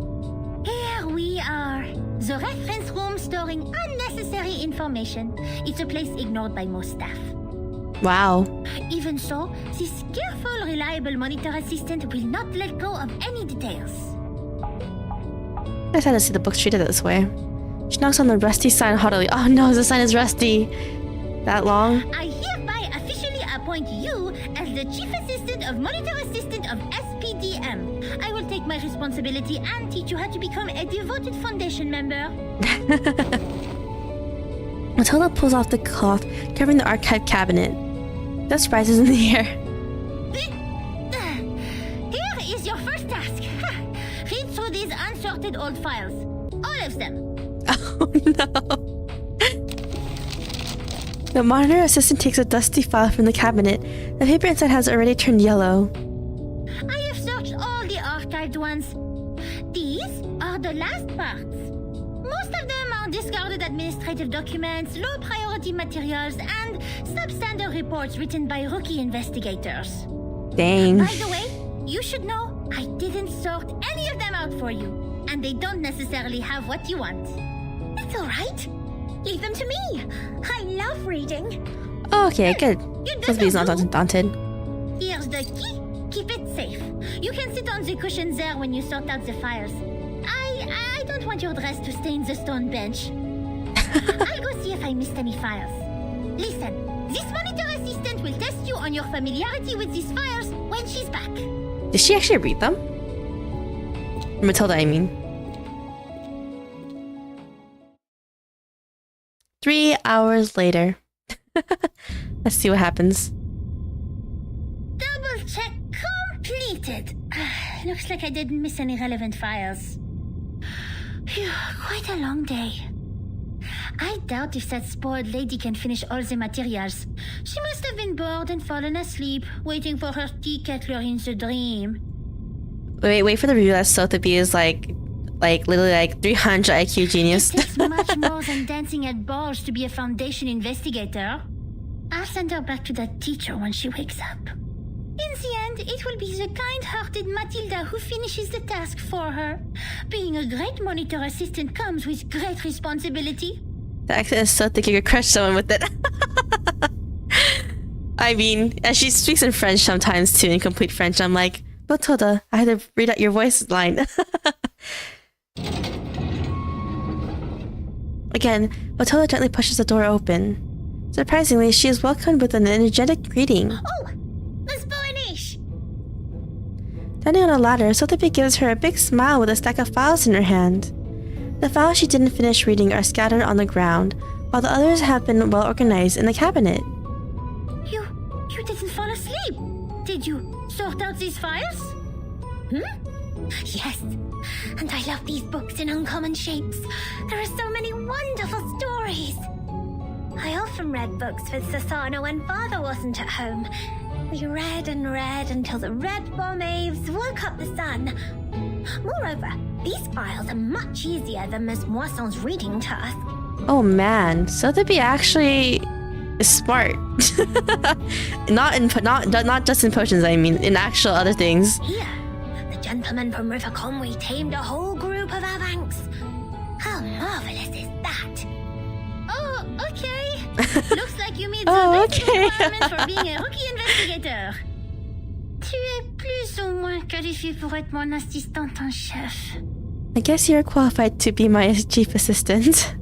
Here we are, the reference room storing unnecessary information. It's a place ignored by most staff. Wow. Even so, this careful, reliable monitor assistant will not let go of any details. I sad to see the books treated this way. She knocks on the rusty sign haughtily. Oh no, the sign is rusty. That long? I hereby officially appoint you as the Chief Assistant of Monitor Assistant of SPDM. I will take my responsibility and teach you how to become a devoted Foundation member. Matilda pulls off the cloth covering the archive cabinet. No surprises in the air. Here is your first task. Read through these unsorted old files. All of them. Oh no. The monitor assistant takes a dusty file from the cabinet. The paper inside has already turned yellow. I have searched all the archived ones. These are the last parts. Most of them are discarded administrative documents, low-priority materials, and substandard reports written by rookie investigators. Dang. By the way, you should know I didn't sort any of them out for you, and they don't necessarily have what you want. That's all right. Leave them to me. I love reading. Oh, okay, good. Sotheby's not do. daunted. Here's the key. Keep it safe. You can sit on the cushions there when you sort out the files. I don't want your dress to stain the stone bench. I'll go see if I missed any files. Listen, this monitor assistant will test you on your familiarity with these files when she's back. Did she actually read them? Matilda, I mean. 3 hours later. Let's see what happens. Double check completed. Looks like I didn't miss any relevant files. Phew, quite a long day. I doubt if that spoiled lady can finish all the materials. She must have been bored and fallen asleep, waiting for her tea kettler in the dream. Wait for the review that Sotheby is like literally like 300 IQ genius. It takes much more than dancing at balls to be a Foundation investigator. I'll send her back to that teacher when she wakes up. In the end, it will be the kind-hearted Matilda who finishes the task for her. Being a great monitor assistant comes with great responsibility. The accent is so thick you could crush someone with it. I mean, and she speaks in French sometimes too, in complete French. I'm like, Matilda, I had to read out your voice line. Again, Matilda gently pushes the door open. Surprisingly, she is welcomed with an energetic greeting. Oh, Miss Boanish! Standing on a ladder, Sotheby gives her a big smile with a stack of files in her hand. The files she didn't finish reading are scattered on the ground, while the others have been well organized in the cabinet. You didn't fall asleep. Did you sort out these files? Yes, and I love these books in uncommon shapes. There are so many wonderful stories. I often read books with Susano when Father wasn't at home. We read and read until the red bomb waves woke up the sun. Moreover, these files are much easier than Miss Moisson's reading task. Oh man, Sotheby actually is smart. not just in potions, I mean, in actual other things. Here, the gentleman from River Conway tamed a whole group of Avanks. How marvelous is that? Oh, okay. Looks like you meet the basic requirements for being a rookie investigator. Tu es plus ou moins qualifié pour être mon assistante en chef. I guess you're qualified to be my chief assistant.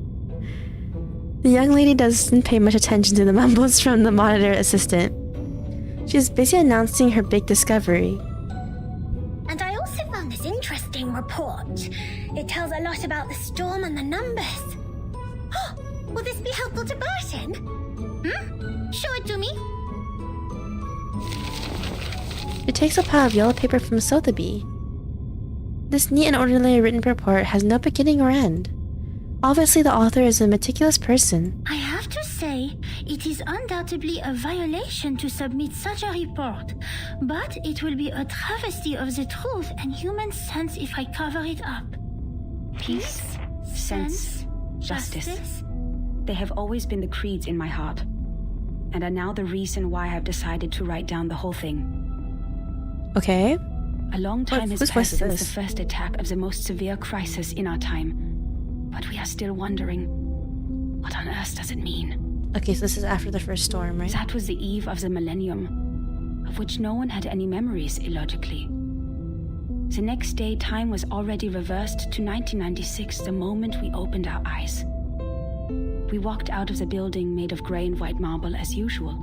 The young lady doesn't pay much attention to the mumbles from the monitor assistant. She's busy announcing her big discovery. And I also found this interesting report. It tells a lot about the storm and the numbers. Will this be helpful to Barton? Show it to me. She takes a pile of yellow paper from Sotheby. This neat and orderly written report has no beginning or end. Obviously, the author is a meticulous person. I have to say, it is undoubtedly a violation to submit such a report, but it will be a travesty of the truth and human sense if I cover it up. Peace, sense, justice. They have always been the creeds in my heart, and are now the reason why I have decided to write down the whole thing. Okay. A long time has passed since the first attack of the most severe crisis in our time, but we are still wondering, what on earth does it mean? Okay, so this is after the first storm, right? That was the eve of the millennium, of which no one had any memories, illogically. The next day, time was already reversed to 1996, the moment we opened our eyes. We walked out of the building made of grey and white marble as usual,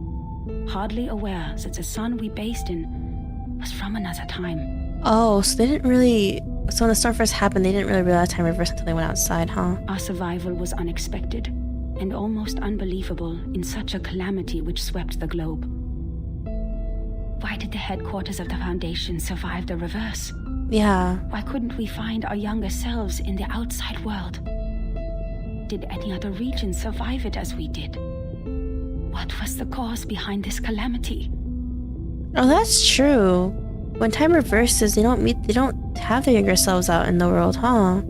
hardly aware that the sun we bathed in was from another time. Oh, so they didn't really... So when the storm first happened, they didn't really realize time reversed until they went outside, huh? Our survival was unexpected and almost unbelievable in such a calamity which swept the globe. Why did the headquarters of the Foundation survive the reverse? Yeah. Why couldn't we find our younger selves in the outside world? Did any other region survive it as we did? What was the cause behind this calamity? Oh, that's true. When time reverses, they don't have their younger selves out in the world, huh?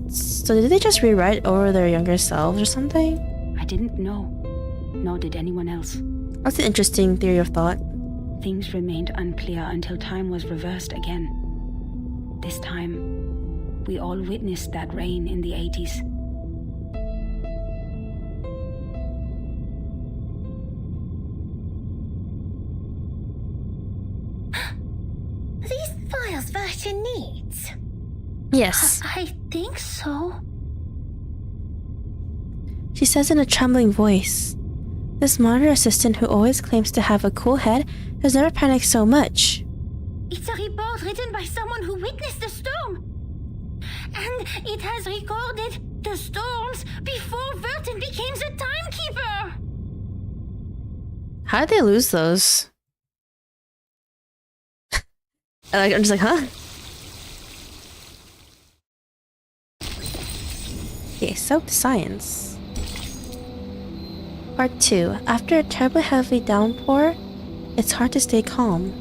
So did they just rewrite over their younger selves or something? I didn't know, nor did anyone else. That's an interesting theory of thought. Things remained unclear until time was reversed again. This time, we all witnessed that reign in the 80s. These files Version needs? Yes. I think so. She says in a trembling voice. This monitor assistant who always claims to have a cool head has never panicked so much. It's a report written by someone who witnessed the storm. And it has recorded the storms before Verton became the timekeeper. How did they lose those? I'm just like, huh? Okay, soap science. Part 2. After a terribly heavy downpour, it's hard to stay calm.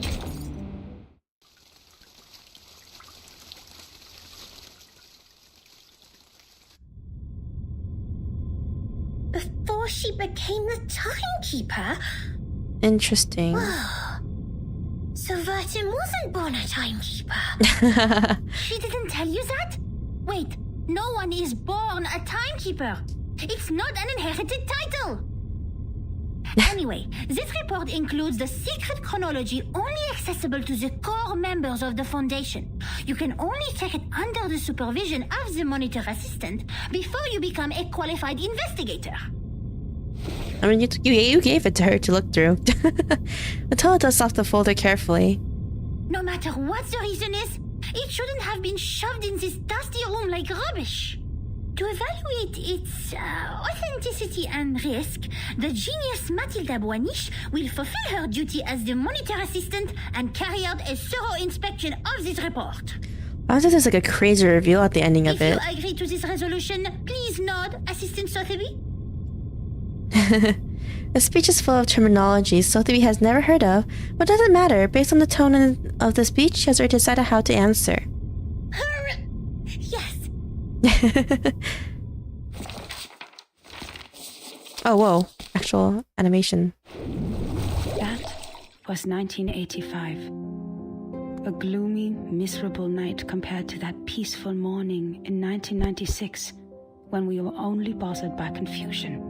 Before she became the timekeeper? Interesting. So Verton wasn't born a timekeeper. She didn't tell you that? Wait, no one is born a timekeeper. It's not an inherited title. Anyway, this report includes the secret chronology only accessible to the core members of the Foundation. You can only check it under the supervision of the monitor assistant before you become a qualified investigator. I mean, you gave it to her to look through. Matilda dusts off the folder carefully. No matter what the reason is, it shouldn't have been shoved in this dusty room like rubbish. To evaluate its authenticity and risk, the genius Matilda Boiniche will fulfill her duty as the monitor assistant and carry out a thorough inspection of this report. I was just like a crazy reveal at the ending of it. If you agree to this resolution, please nod, Assistant Sotheby. The speech is full of terminology Sotheby has never heard of, but doesn't matter. Based on the tone of the speech, she has already decided how to answer. Yes. Oh, whoa. Actual animation. That was 1985. A gloomy, miserable night compared to that peaceful morning in 1996, when we were only bothered by confusion.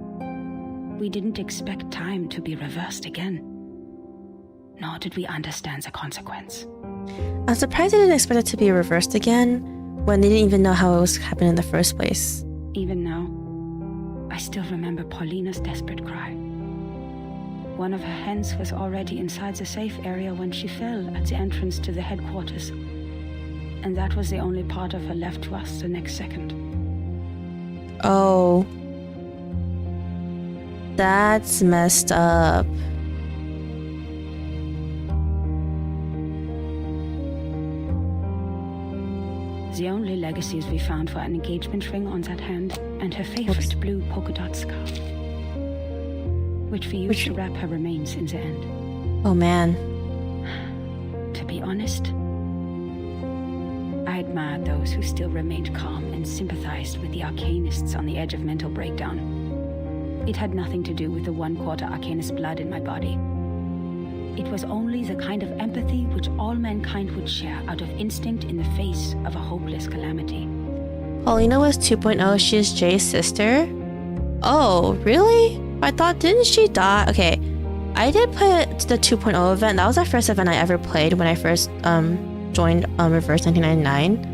We didn't expect time to be reversed again. Nor did we understand the consequence. I'm surprised they didn't expect it to be reversed again, when they didn't even know how it was happening in the first place. Even now, I still remember Paulina's desperate cry. One of her hens was already inside the safe area when she fell at the entrance to the headquarters. And that was the only part of her left to us the next second. Oh. That's messed up. The only legacies we found were an engagement ring on that hand and her favorite blue polka dot scarf, which we used to wrap her remains in the end. Oh man. To be honest, I admired those who still remained calm and sympathized with the arcanists on the edge of mental breakdown. It had nothing to do with the 1/4 arcanist blood in my body. It was only the kind of empathy which all mankind would share out of instinct in the face of a hopeless calamity. Paulina was 2.0, she is Jay's sister? Oh, really? I thought, didn't she die? Okay, I did play the 2.0 event. That was the first event I ever played when I first joined Reverse 1999.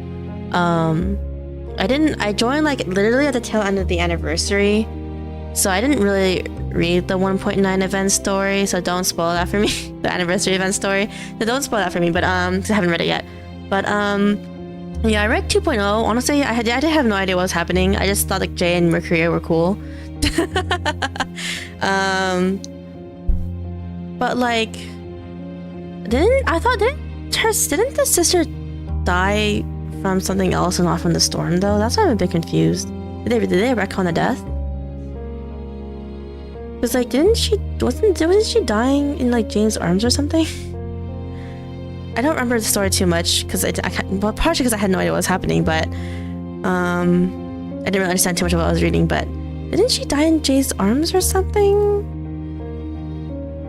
I joined like literally at the tail end of the anniversary. So I didn't really read the 1.9 event story, so don't spoil that for me. The anniversary event story. So don't spoil that for me, but 'cause I haven't read it yet. But yeah, I read 2.0. Honestly, I did have no idea what was happening. I just thought like Jay and Mercury were cool. But like Didn't the sister die from something else and not from the storm though? That's why I'm a bit confused. Did they retcon the death? Because like, wasn't she dying in like Jane's arms or something? I don't remember the story too much because well, partially because I had no idea what was happening, but I didn't really understand too much of what I was reading. But didn't she die in Jane's arms or something?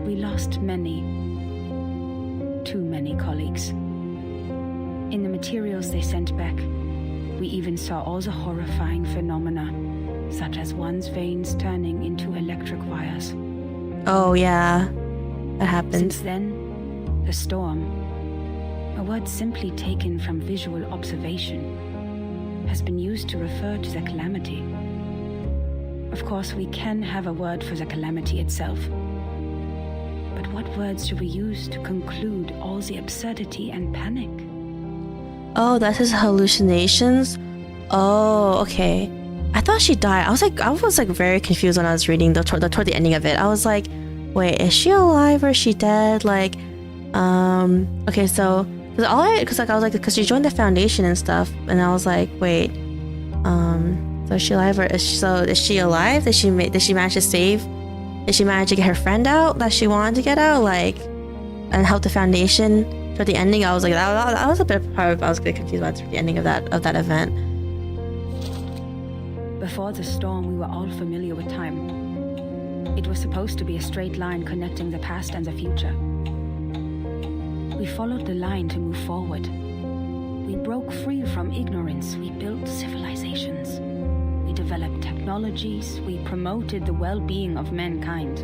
We lost many, too many colleagues. In the materials they sent back, we even saw all the horrifying phenomena, such as one's veins turning into electric wires. Oh yeah, that happened. Since then, the storm, a word simply taken from visual observation, has been used to refer to the calamity. Of course, we can have a word for the calamity itself. But what words should we use to conclude all the absurdity and panic? Oh, that's his hallucinations? Oh, okay. I thought she died. I was like very confused when I was reading toward the ending of it. I was like, wait, is she alive or is she dead? Like, okay, so because she joined the foundation and stuff, and I was like, wait, so is she alive or is she alive? Did she manage to save? Did she manage to get her friend out that she wanted to get out? Like, and help the foundation toward the ending? I was like, that was a bit part. I was a bit confused about the ending of that event. Before the storm, we were all familiar with time. It was supposed to be a straight line connecting the past and the future. We followed the line to move forward. We broke free from ignorance. We built civilizations. We developed technologies. We promoted the well-being of mankind.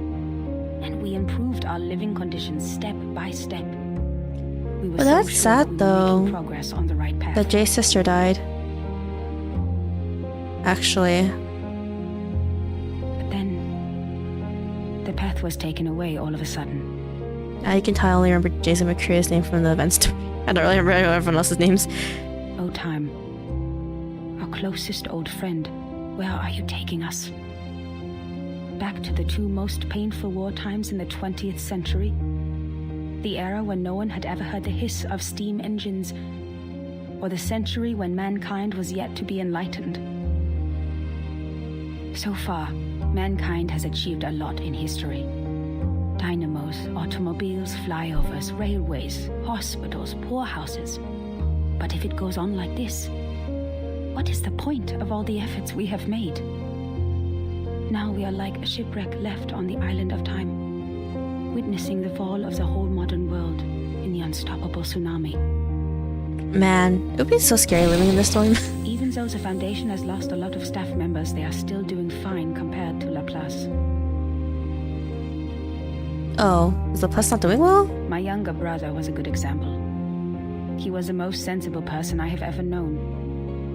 And we improved our living conditions step by step. We were But that's sad though. Progress on the right path. That Jay's sister died. Actually. But then, the path was taken away all of a sudden. You can tell I only remember Jason McCrea's name from the event story. I don't really remember everyone else's names. Oh, time. Our closest old friend, where are you taking us? Back to the two most painful war times in the 20th century? The era when no one had ever heard the hiss of steam engines, or the century when mankind was yet to be enlightened? So far, mankind has achieved a lot in history. Dynamos, automobiles, flyovers, railways, hospitals, poorhouses. But if it goes on like this, what is the point of all the efforts we have made? Now we are like a shipwreck left on the island of time, witnessing the fall of the whole modern world in the unstoppable tsunami. Man, it would be so scary living in this storm. Even though the Foundation has lost a lot of staff members, they are still doing fine compared to Laplace. Oh, is Laplace not doing well? My younger brother was a good example. He was the most sensible person I have ever known.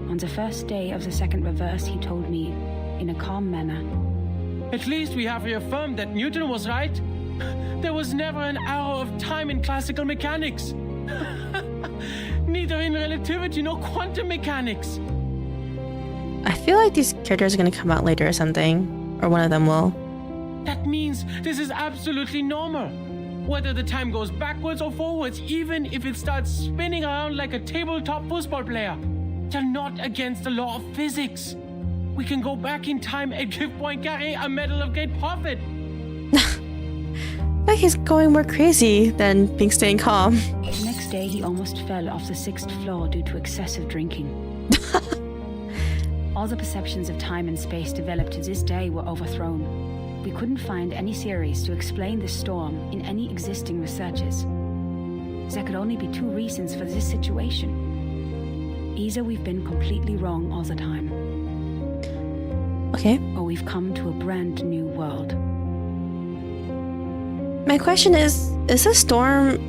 On the first day of the second reverse, he told me, in a calm manner, At least we have reaffirmed that Newton was right. There was never an arrow of time in classical mechanics. Neither in relativity nor quantum mechanics. I feel like these characters are gonna come out later or something. Or one of them will. That means this is absolutely normal. Whether the time goes backwards or forwards, even if it starts spinning around like a tabletop football player. They're not against the law of physics. We can go back in time and give Poincaré a medal of great profit. Like he's going more crazy than being staying calm. The next day, he almost fell off the 6th floor due to excessive drinking. All the perceptions of time and space developed to this day were overthrown. We couldn't find any theories to explain the storm in any existing researches. There could only be two reasons for this situation. Either we've been completely wrong all the time. Okay. Or we've come to a brand new world. My question is this storm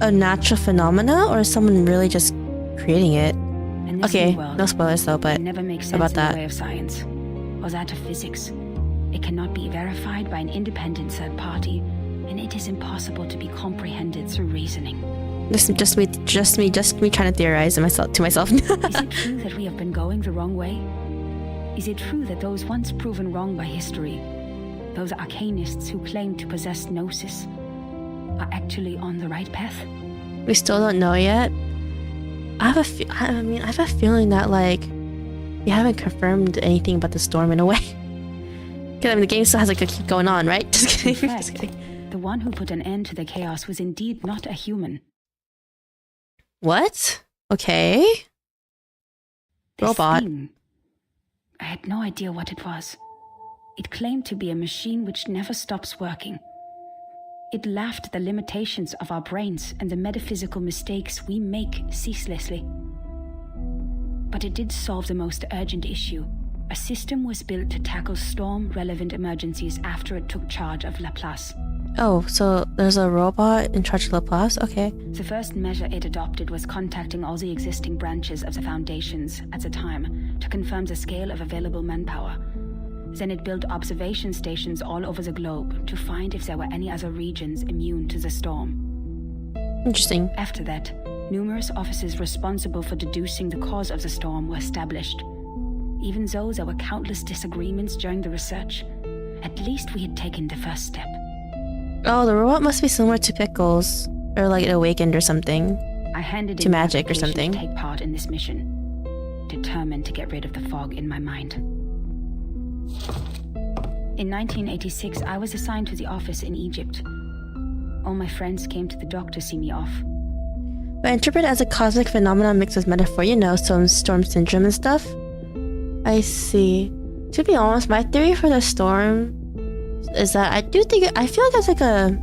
a natural phenomena or is someone really just creating it? And this Okay, new world no spoilers though, but can never make sense about in that. the way of science or that of physics. It cannot be verified by an independent third party, and it is impossible to be comprehended through reasoning. This is just me trying to theorize to myself. Is it true that we have been going the wrong way? Is it true that those once proven wrong by history, those arcanists who claimed to possess gnosis, are actually on the right path? We still don't know yet. I have a feeling that like we haven't confirmed anything about the storm in a way. Because I mean, the game still has like to keep going on, right? Just kidding. In Just fact, kidding. the one who put an end to the chaos was indeed not a human. What? Okay. This Robot. thing, I had no idea what it was. It claimed to be a machine which never stops working. It laughed at the limitations of our brains and the metaphysical mistakes we make ceaselessly. But it did solve the most urgent issue. A system was built to tackle storm-relevant emergencies after it took charge of Laplace. Oh, so there's a robot in charge of Laplace? Okay. The first measure it adopted was contacting all the existing branches of the Foundations at the time to confirm the scale of available manpower. Then it built observation stations all over the globe to find if there were any other regions immune to the storm. Interesting. After that, numerous offices responsible for deducing the cause of the storm were established. Even though there were countless disagreements during the research, at least we had taken the first step. Oh, the robot must be similar to Pickles. Or like it awakened or something. I handed To in magic or an application something. to take part in this mission, determined to get rid of the fog in my mind. In 1986, I was assigned to the office in Egypt. All my friends came to the dock to see me off. But interpret as a cosmic phenomenon mixed with metaphor, you know, some storm syndrome and stuff. I see. To be honest, my theory for the storm is that I feel like it's like a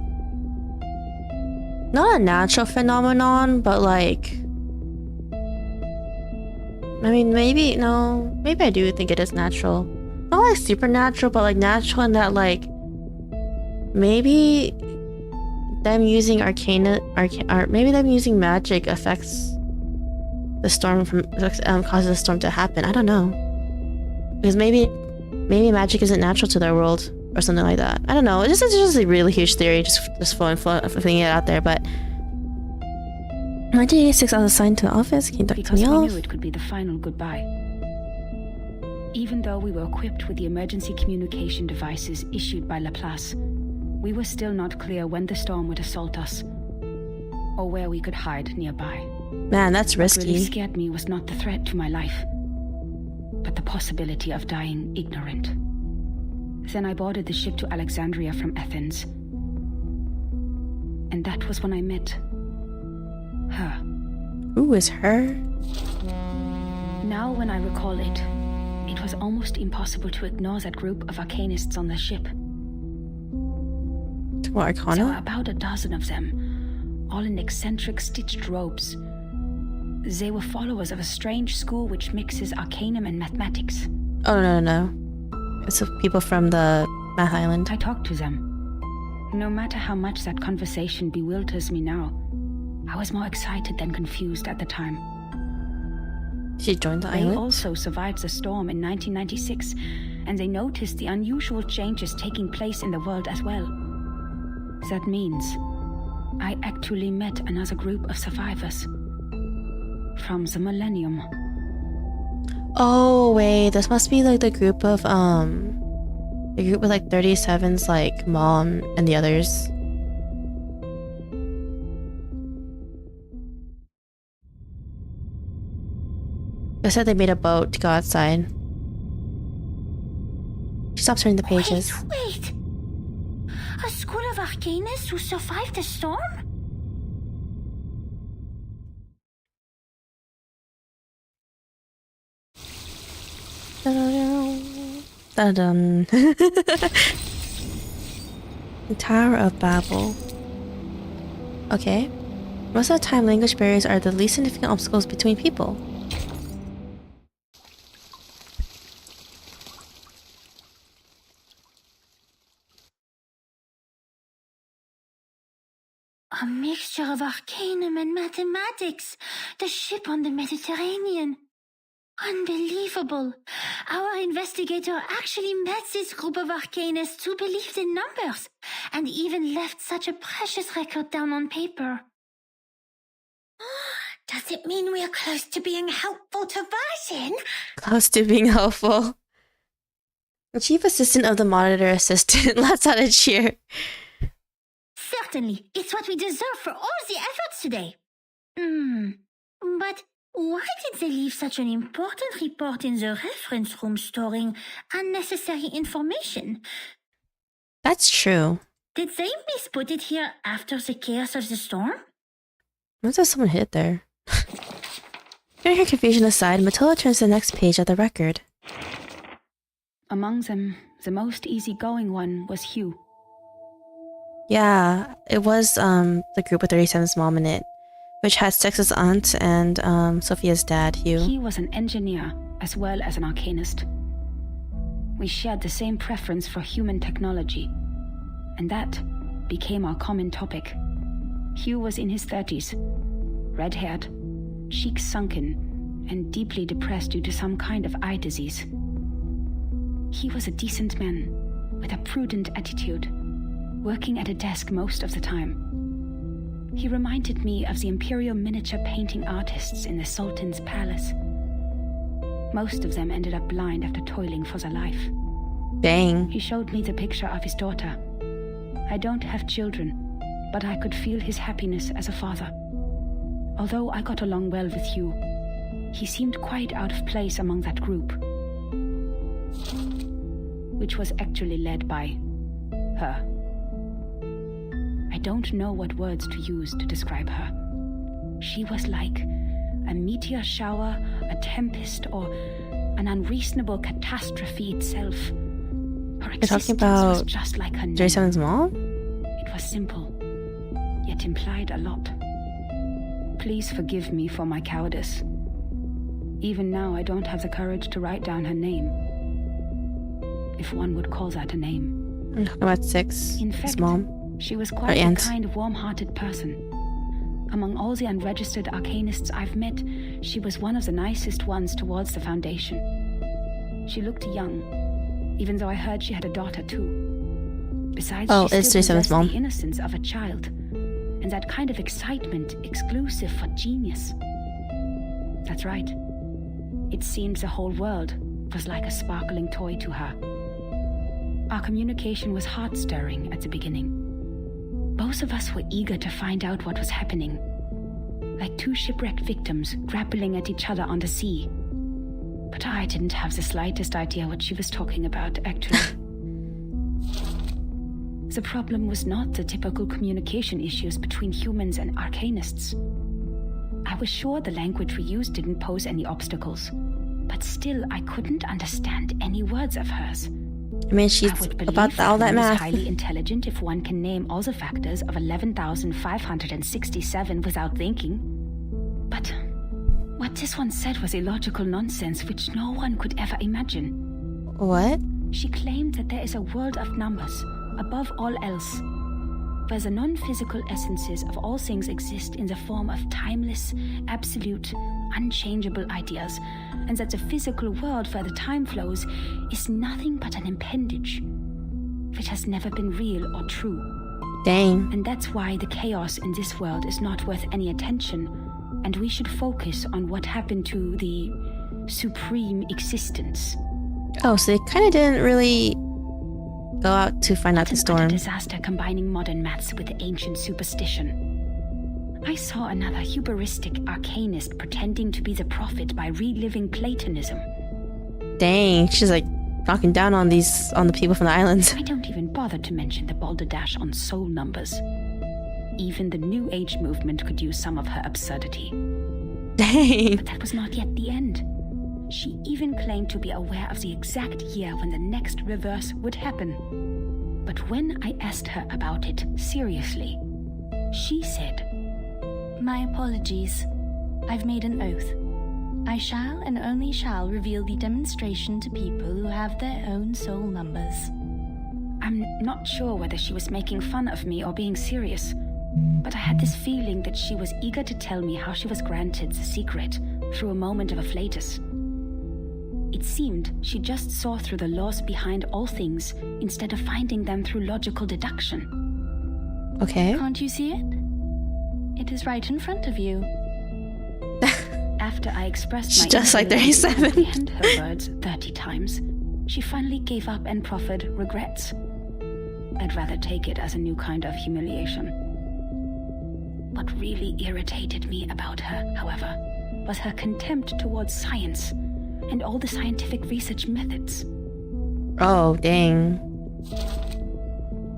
not a natural phenomenon, but like I mean maybe I do think it is natural. Not like supernatural, but like natural in that like maybe them using maybe them using magic affects the storm causes the storm to happen. I don't know. Because maybe magic isn't natural to their world or something like that. I don't know. It's just a really huge theory, just fling it out there. But 1986, I was assigned to the office. Came back to Because me we off. knew it could be the final goodbye. Even though we were equipped with the emergency communication devices issued by Laplace, we were still not clear when the storm would assault us, or where we could hide nearby. Man, that's What really risky. scared me was not the threat to my life, but the possibility of dying ignorant. Then I boarded the ship to Alexandria from Athens. And that was when I met her. Who is her? Now when I recall it, it was almost impossible to ignore that group of arcanists on the ship. What, There were Arcana? about a dozen of them, all in eccentric stitched robes. They were followers of a strange school which mixes arcanum and mathematics. Oh no. It's people from the Math Island. I talked to them. No matter how much that conversation bewilders me now, I was more excited than confused at the time. She joined the They island. also survived the storm in 1996, and they noticed the unusual changes taking place in the world as well. That means I actually met another group of survivors from the millennium. Oh wait, this must be like the group with like 37's like mom and the others. They said they made a boat to go outside. She stops turning the pages. Wait! A school of arcanists who survived the storm? Dun-dun. The Tower of Babel. Okay. Most of the time, language barriers are the least significant obstacles between people. A mixture of arcanum and mathematics. The ship on the Mediterranean. Unbelievable. Our investigator actually met this group of arcanists who believed in numbers and even left such a precious record down on paper. Does it mean we are close to being helpful to Virgin? Close to being helpful. The chief assistant of the monitor assistant lets out a cheer. Sir Certainly, it's what we deserve for all the efforts today. But why did they leave such an important report in the reference room storing unnecessary information? That's true. Did they misput it here after the chaos of the storm? What if someone hid it there? Hearing her confusion aside, Matilda turns to the next page of the record. Among them, the most easygoing one was Hugh. Yeah, it was the group with 37's mom in it, which had Sex's aunt and Sophia's dad, Hugh. He was an engineer as well as an arcanist. We shared the same preference for human technology, and that became our common topic. Hugh was in his 30s, red-haired, cheeks sunken, and deeply depressed due to some kind of eye disease. He was a decent man, with a prudent attitude, working at a desk most of the time. He reminded me of the imperial miniature painting artists in the Sultan's palace. Most of them ended up blind after toiling for their life. Dang. He showed me the picture of his daughter. I don't have children, but I could feel his happiness as a father. Although I got along well with Hugh, he seemed quite out of place among that group, which was actually led by her. I don't know what words to use to describe her. She was like a meteor shower, a tempest, or an unreasonable catastrophe itself. Her existence was just like her name. 37's mom? It was simple, yet implied a lot. Please forgive me for my cowardice. Even now, I don't have the courage to write down her name, if one would call that a name. I'm talking about Six, In his fact, mom. she was quite a kind of warm-hearted person. Among all the unregistered arcanists I've met, she was one of the nicest ones towards the Foundation. She looked young, even though I heard she had a daughter too. Besides, she still possessed the innocence of a child, and that kind of excitement exclusive for genius. That's right. It seemed the whole world was like a sparkling toy to her. Our communication was heart-stirring at the beginning. Both of us were eager to find out what was happening, like two shipwrecked victims grappling at each other on the sea. But I didn't have the slightest idea what she was talking about, actually. The problem was not the typical communication issues between humans and arcanists. I was sure the language we used didn't pose any obstacles, but still I couldn't understand any words of hers. I mean, she's about all that math. Highly intelligent if one can name all the factors of 11,567 without thinking. But what this one said was illogical nonsense which no one could ever imagine. What? She claimed that there is a world of numbers, above all else, where the non-physical essences of all things exist in the form of timeless, absolute, unchangeable ideas, and that the physical world where the time flows is nothing but an appendage, which has never been real or true. Dang. And that's why the chaos in this world is not worth any attention, and we should focus on what happened to the supreme existence. Oh, so they kind of didn't really go out to find out the storm. What a disaster combining modern maths with ancient superstition. I saw another hubristic arcanist pretending to be the prophet by reliving Platonism. Dang, she's like knocking down on the people from the islands. I don't even bother to mention the balderdash on soul numbers. Even the New Age movement could use some of her absurdity. Dang. But that was not yet the end. She even claimed to be aware of the exact year when the next reverse would happen. But when I asked her about it seriously, she said, "My apologies. I've made an oath. I shall and only shall reveal the demonstration to people who have their own soul numbers." I'm not sure whether she was making fun of me or being serious, but I had this feeling that she was eager to tell me how she was granted the secret through a moment of afflatus. It seemed she just saw through the laws behind all things instead of finding them through logical deduction. Okay. Can't you see it? It is right in front of you. After I expressed She's my just like inability 37. to comprehend her words 30 times, she finally gave up and proffered regrets. I'd rather take it as a new kind of humiliation. What really irritated me about her, however, was her contempt towards science and all the scientific research methods. Oh, dang.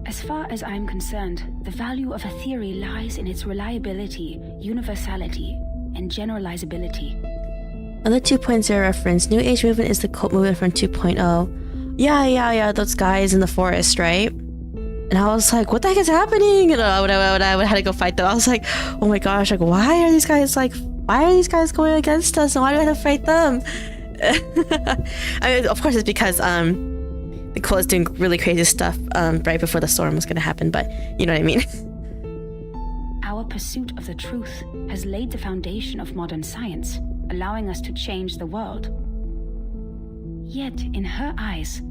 As far as I'm concerned, the value of a theory lies in its reliability, universality, and generalizability. Another 2.0 reference. New Age movement is the cult movement from 2.0. Yeah, those guys in the forest, right? And I was like, what the heck is happening? And I had to go fight them. I was like, oh my gosh, like, why are these guys going against us? And why do I have to fight them? I mean, of course, it's because the cult is doing really crazy stuff right before the storm was going to happen, but you know what I mean. Our pursuit of the truth has laid the foundation of modern science, allowing us to change the world. Yet, in her eyes,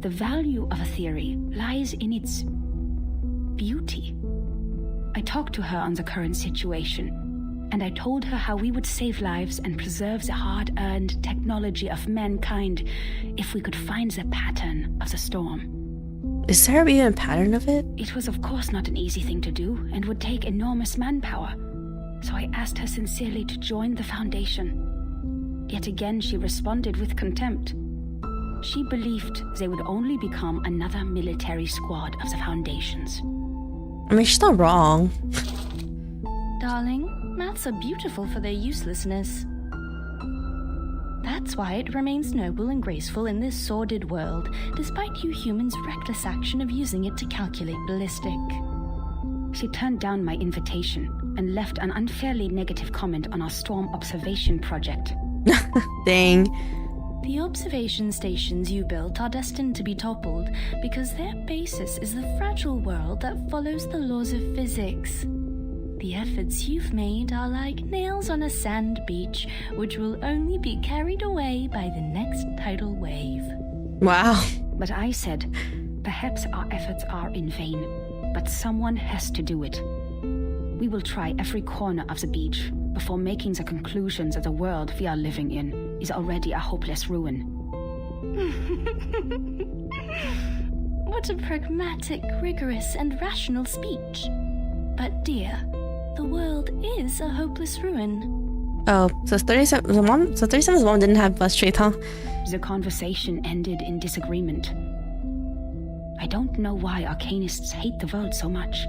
the value of a theory lies in its beauty. I talked to her on the current situation, and I told her how we would save lives and preserve the hard-earned technology of mankind if we could find the pattern of the storm. Is there even a pattern of it? It was of course not an easy thing to do and would take enormous manpower, so I asked her sincerely to join the Foundation. Yet again she responded with contempt. She believed they would only become another military squad of the Foundation's. I mean, she's not wrong. Darling, maths are beautiful for their uselessness. That's why it remains noble and graceful in this sordid world, despite you humans' reckless action of using it to calculate ballistic. She turned down my invitation and left an unfairly negative comment on our storm observation project. Dang. The observation stations you built are destined to be toppled because their basis is the fragile world that follows the laws of physics. The efforts you've made are like nails on a sand beach, which will only be carried away by the next tidal wave. Wow. But I said, perhaps our efforts are in vain, but someone has to do it. We will try every corner of the beach before making the conclusion that the world we are living in is already a hopeless ruin. What a pragmatic, rigorous, and rational speech. But dear, the world is a hopeless ruin. Oh, so 37's mom didn't have bus straight, huh? The conversation ended in disagreement. I don't know why arcanists hate the world so much.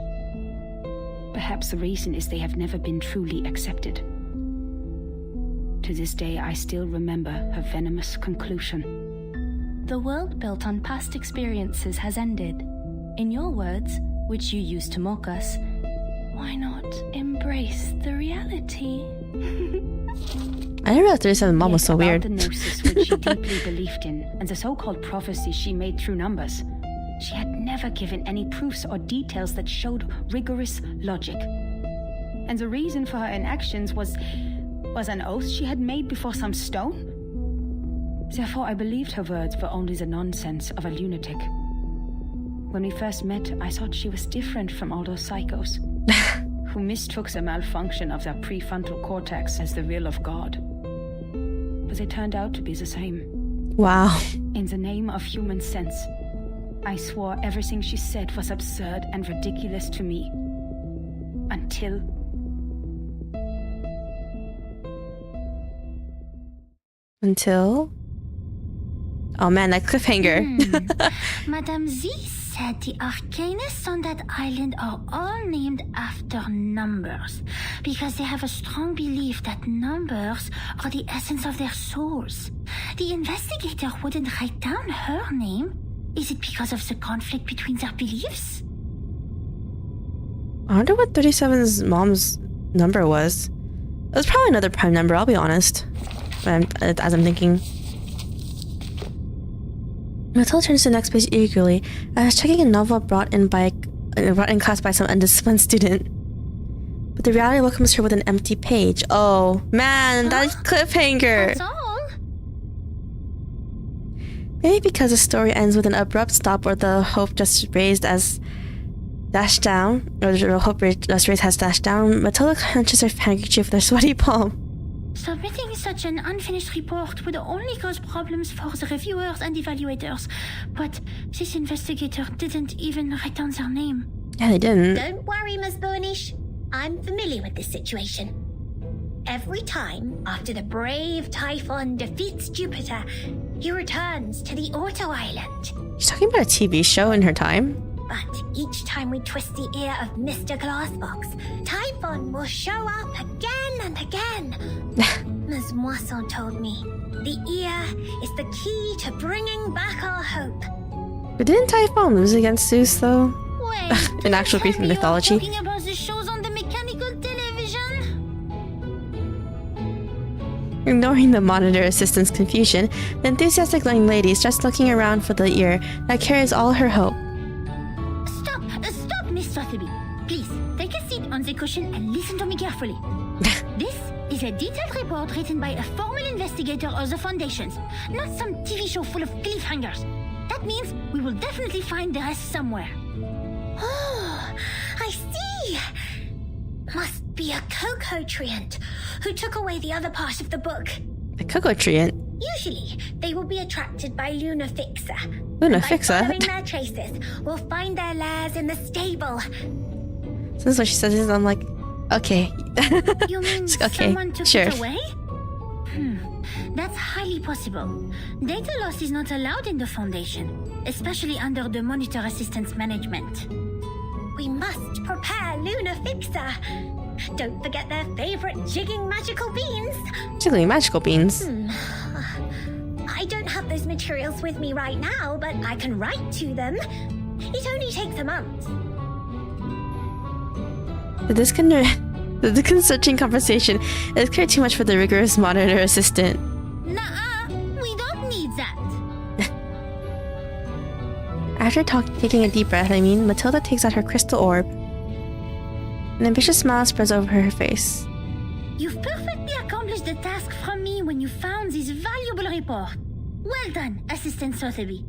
Perhaps the reason is they have never been truly accepted. To this day, I still remember her venomous conclusion. The world built on past experiences has ended. In your words, which you used to mock us, why not embrace the reality? I didn't realize 37's mom was so weird. The gnosis which she deeply believed in, and the so-called prophecies she made through numbers, she had never given any proofs or details that showed rigorous logic. And the reason for her inactions was an oath she had made before some stone? Therefore, I believed her words were only the nonsense of a lunatic. When we first met, I thought she was different from all those psychos, who mistook the malfunction of their prefrontal cortex as the will of God. But they turned out to be the same. Wow. In the name of human sense, I swore everything she said was absurd and ridiculous to me. Until... Oh man, that cliffhanger. Madame Z said the arcanists on that island are all named after numbers because they have a strong belief that numbers are the essence of their souls. The investigator wouldn't write down her name. Is it because of the conflict between their beliefs? I wonder what 37's mom's number was. It was probably another prime number, I'll be honest. As I'm thinking. Matilda turns to the next page eagerly. I was checking a novel brought in class by some undisciplined student. But the reality welcomes her with an empty page. Oh, man, that cliffhanger! That's all? Maybe because the story ends with an abrupt stop or the hope just raised as dashed down, or the hope just raised has dashed down, Matilda clenches her handkerchief with her sweaty palm. Submitting such an unfinished report would only cause problems for the reviewers and evaluators. But this investigator didn't even write down their name. Yeah, they didn't. Don't worry, Miss Burnish. I'm familiar with this situation. Every time after the brave Typhon defeats Jupiter, he returns to the Auto Island. She's talking about a TV show in her time. But each time we twist the ear of Mr. Glassbox, Typhon will show up again and again. As Moisson told me, the ear is the key to bringing back our hope. But didn't Typhon lose against Zeus, though? Wait, In actual Greek mythology? talking about the shows on the mechanical television? Ignoring the monitor assistant's confusion, the enthusiastic young lady starts looking around for the ear that carries all her hope. Stop, Miss Sotheby. Please, take a seat on the cushion and listen to me carefully. This is a detailed report written by a formal investigator of the Foundations, not some TV show full of cliffhangers. That means we will definitely find the rest somewhere. Oh, I see. Must be a cocoa treant who took away the other part of the book. The cocoa treant? Usually, they will be attracted by Luna Fixer. Luna By Fixer? following their traces, we'll find their lairs in the stable. So this is what she says, I'm like, okay. You mean Okay, someone took sure. it away? That's highly possible. Data loss is not allowed in the Foundation, especially under the Monitor Assistant's management. We must prepare Luna Fixer. Don't forget their favorite jigging magical beans. Particularly magical beans. I don't have those materials with me right now, but I can write to them. It only takes a month. The disconcerting conversation is clear too much for the rigorous monitor assistant. Nuh-uh, we don't need that. After taking a deep breath, Matilda takes out her crystal orb. An ambitious smile spreads over her face. You've perfectly accomplished the task from me when you found this valuable report. Well done, Assistant Sotheby.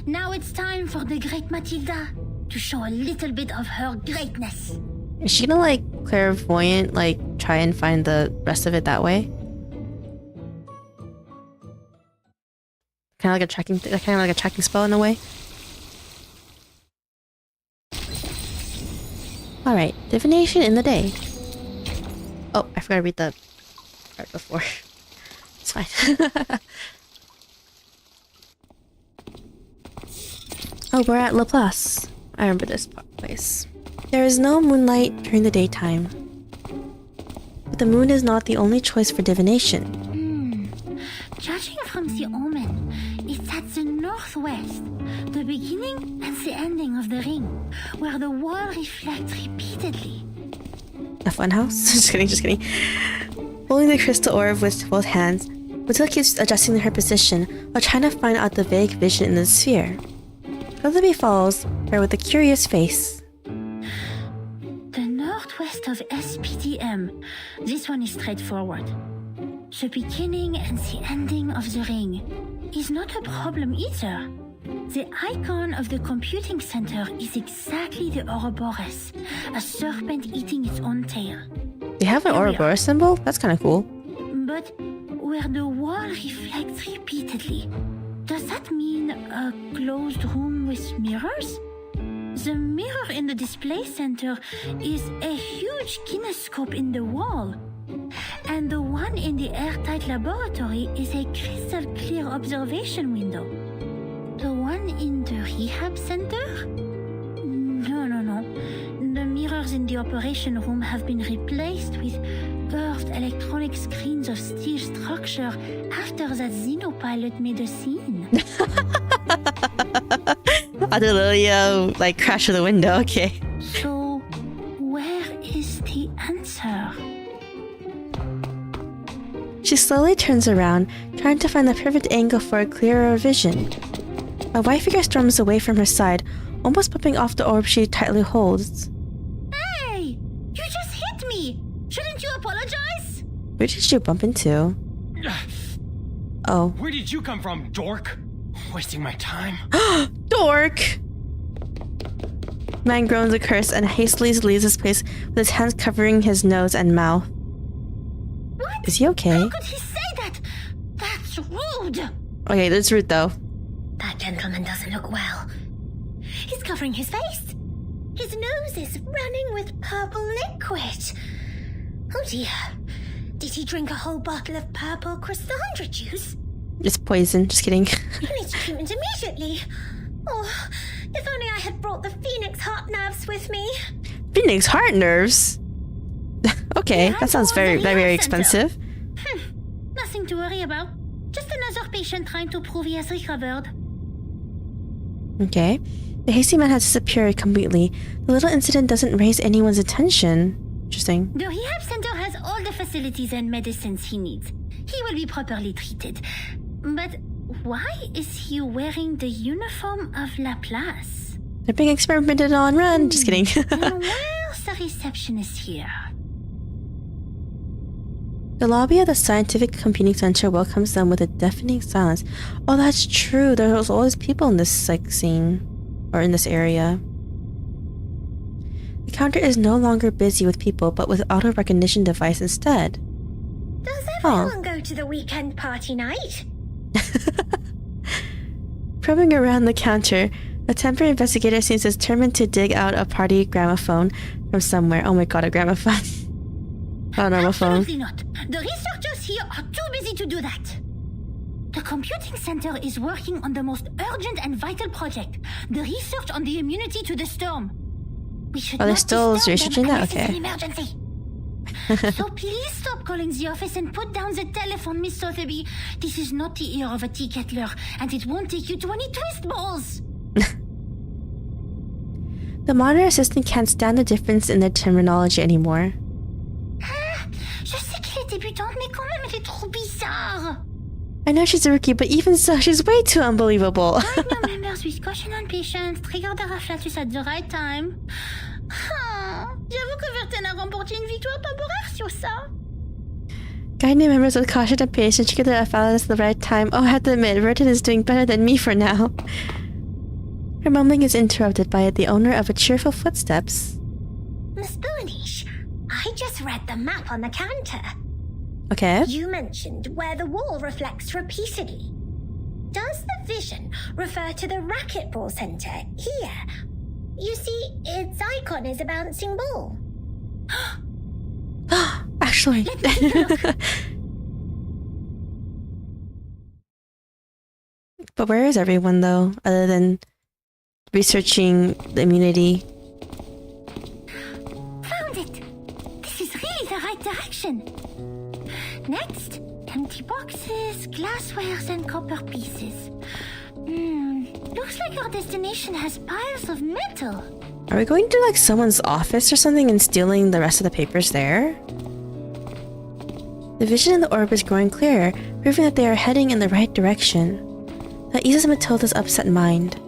Now it's time for the great Matilda to show a little bit of her greatness. Is she gonna clairvoyant, try and find the rest of it that way? Kind of like a tracking spell in a way. Alright, divination in the day. Oh, I forgot to read the part before. It's fine. Oh, we're at La Place. I remember this place. There is no moonlight during the daytime. But the moon is not the only choice for divination. Judging from the omen, it's at the northwest, the beginning and the ending of the ring, where the wall reflects repeatedly. A funhouse? Just kidding. Holding the crystal orb with both hands, Matilda keeps adjusting her position while trying to find out the vague vision in the sphere. Sotheby follows her with a curious face. The northwest of SPTM. This one is straightforward. The beginning and the ending of the ring is not a problem either. The icon of the computing center is exactly the Ouroboros, a serpent eating its own tail. They have an Ouroboros symbol? That's kind of cool. But where the wall reflects repeatedly, does that mean a closed room with mirrors? The mirror in the display center is a huge kinescope in the wall. And the one in the airtight laboratory is a crystal clear observation window. The one in the rehab center? No. The mirrors in the operation room have been replaced with curved electronic screens of steel structure after that Xenopilot made a scene. Adelio, crash of the window, okay. So, where is the answer? She slowly turns around, trying to find the perfect angle for a clearer vision. A white figure storms away from her side, almost bumping off the orb she tightly holds. Hey! You just hit me! Shouldn't you apologize? Where did you bump into? Oh. Where did you come from, dork? Wasting my time. Dork! Man groans a curse and hastily leaves his place with his hands covering his nose and mouth. What? Is he okay? How could he say that? That's rude! Okay, that's rude though. That gentleman doesn't look well. He's covering his face. His nose is running with purple liquid. Oh dear. Did he drink a whole bottle of purple Chrysandra juice? It's poison. Just kidding. He needs treatment immediately. Oh, if only I had brought the Phoenix heart nerves with me. Phoenix heart nerves? Okay, that sounds very, very expensive. Nothing to worry about. Just another patient trying to prove he has recovered. Okay. The hasty man has disappeared completely. The little incident doesn't raise anyone's attention. Interesting. The rehab center has all the facilities and medicines he needs. He will be properly treated. But why is he wearing the uniform of Laplace? They're being experimented on. Run. Just kidding. Where's the receptionist here? The lobby of the Scientific Computing Center welcomes them with a deafening silence. Oh, that's true. There's always people in this scene. Or in this area. The counter is no longer busy with people, but with auto-recognition device instead. Does everyone go to the weekend party night? Probing around the counter, a temporary investigator seems determined to dig out a party gramophone from somewhere. Oh my god, a gramophone. Oh, normal phone. Absolutely not. The researchers here are too busy to do that. The computing center is working on the most urgent and vital project, the research on the immunity to the storm. We should they're not still disturb researching them that? unless it's Okay. an emergency. So please stop calling the office and put down the telephone, Miss Sotheby. This is not the ear of a tea kettler, and it won't take you to any twist balls. The monitor assistant can't stand the difference in their terminology anymore. Je sais qu'elle est débutante, mais quand même elle est trop bizarre. I know she's a rookie, but even so, she's way too unbelievable. Right now, members with caution on patients, trigger the afflatus at the right time. J'avoue que Verten a remporté une victoire temporaire sur ça. Guide new members with caution and patience trigger the afflatus at the right time. Oh, I have to admit, Vertin is doing better than me for now. Her mumbling is interrupted by the owner of a cheerful footsteps. Miss Bonish, I just read the map on the counter. Okay. You mentioned where the wall reflects repeatedly. Does the vision refer to the racquetball center here? You see, its icon is a bouncing ball. Actually. But where is everyone, though, other than researching the immunity? Found it! This is really the right direction. Next, empty boxes, glasswares, and copper pieces. Looks like our destination has piles of metal. Are we going to, like, someone's office or something and stealing the rest of the papers there? The vision in the orb is growing clearer, proving that they are heading in the right direction. That eases Matilda's upset mind.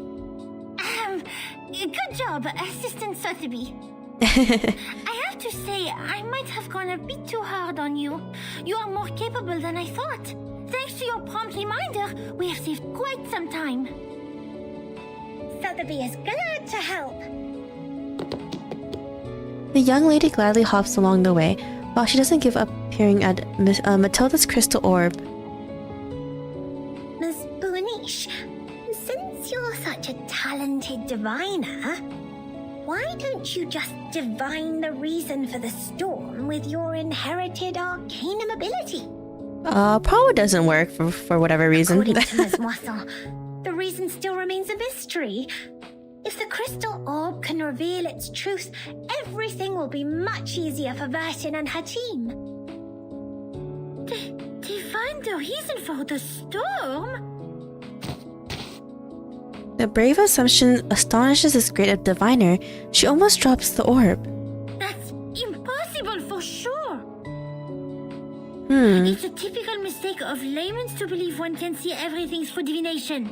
Good job, Assistant Sotheby. I have to say, I might have gone a bit too hard on you. You are more capable than I thought. Thanks to your prompt reminder, we have saved quite some time. Sotheby is glad to help. The young lady gladly hops along the way, while she doesn't give up peering at Matilda's crystal orb. Miss Bonish, since you're such a talented diviner, why don't you just divine the reason for the storm with your inherited arcanum ability? Probably doesn't work for whatever reason. According to Ms. Moissant, the reason still remains a mystery. If the crystal orb can reveal its truth, everything will be much easier for Vertin and her team. They find the reason for the storm? The brave assumption astonishes this great a diviner. She almost drops the orb. That's impossible for sure. Hmm. It's a typical mistake of laymen to believe one can see everything through divination.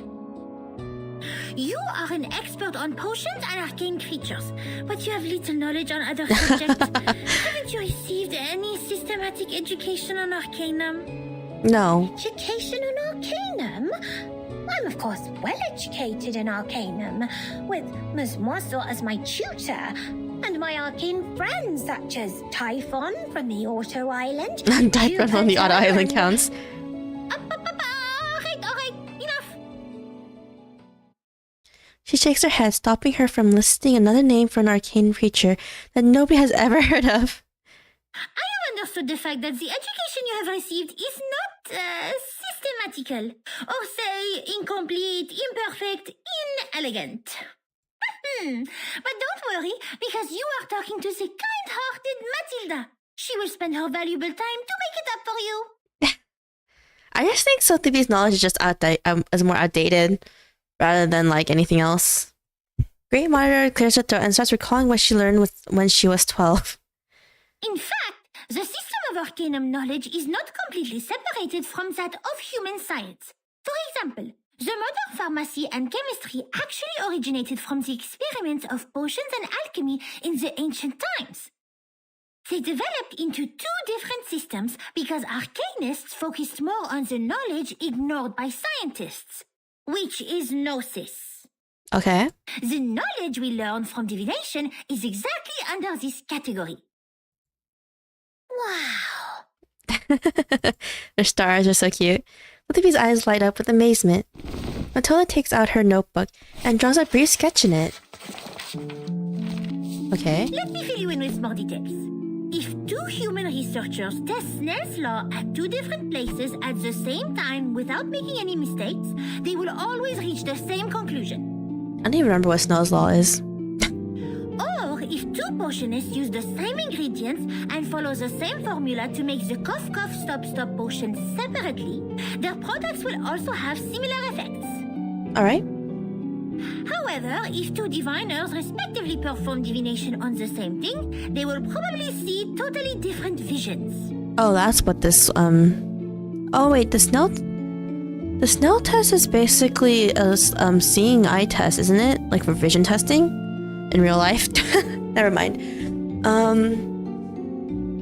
You are an expert on potions and arcane creatures, but you have little knowledge on other subjects. Haven't you received any systematic education on arcanum? No. Education on arcanum? I'm of course well educated in arcanum, with Ms. Moissant as my tutor, and my arcane friends such as Typhon from the Auto Island. Typhon from the Auto Island counts. Alright, enough. She shakes her head, stopping her from listing another name for an arcane creature that nobody has ever heard of. I have understood the fact that the education you have received is not systematical, or say incomplete, imperfect, inelegant. But don't worry, because you are talking to the kind-hearted Matilda. She will spend her valuable time to make it up for you. I just think Sotheby's knowledge is just is more outdated rather than like anything else. Great Monitor clears her throat and starts recalling what she learned when she was 12. In fact, the system of arcanum knowledge is not completely separated from that of human science. For example, the modern pharmacy and chemistry actually originated from the experiments of potions and alchemy in the ancient times. They developed into two different systems because arcanists focused more on the knowledge ignored by scientists, which is gnosis. Okay. The knowledge we learn from divination is exactly under this category. Wow. Their stars are so cute. Sotheby's eyes light up with amazement. Matilda takes out her notebook and draws a brief sketch in it. Okay. Let me fill you in with more details. If two human researchers test Snell's law at two different places at the same time without making any mistakes, they will always reach the same conclusion. I don't even remember what Snell's law is. Or if two potionists use the same ingredients and follow the same formula to make the cough cough stop stop potion separately, their products will also have similar effects. Alright. However, if two diviners respectively perform divination on the same thing, they will probably see totally different visions. Oh, that's what this Oh wait, the Snell test is basically a seeing eye test, isn't it? Like for vision testing in real life. Never mind.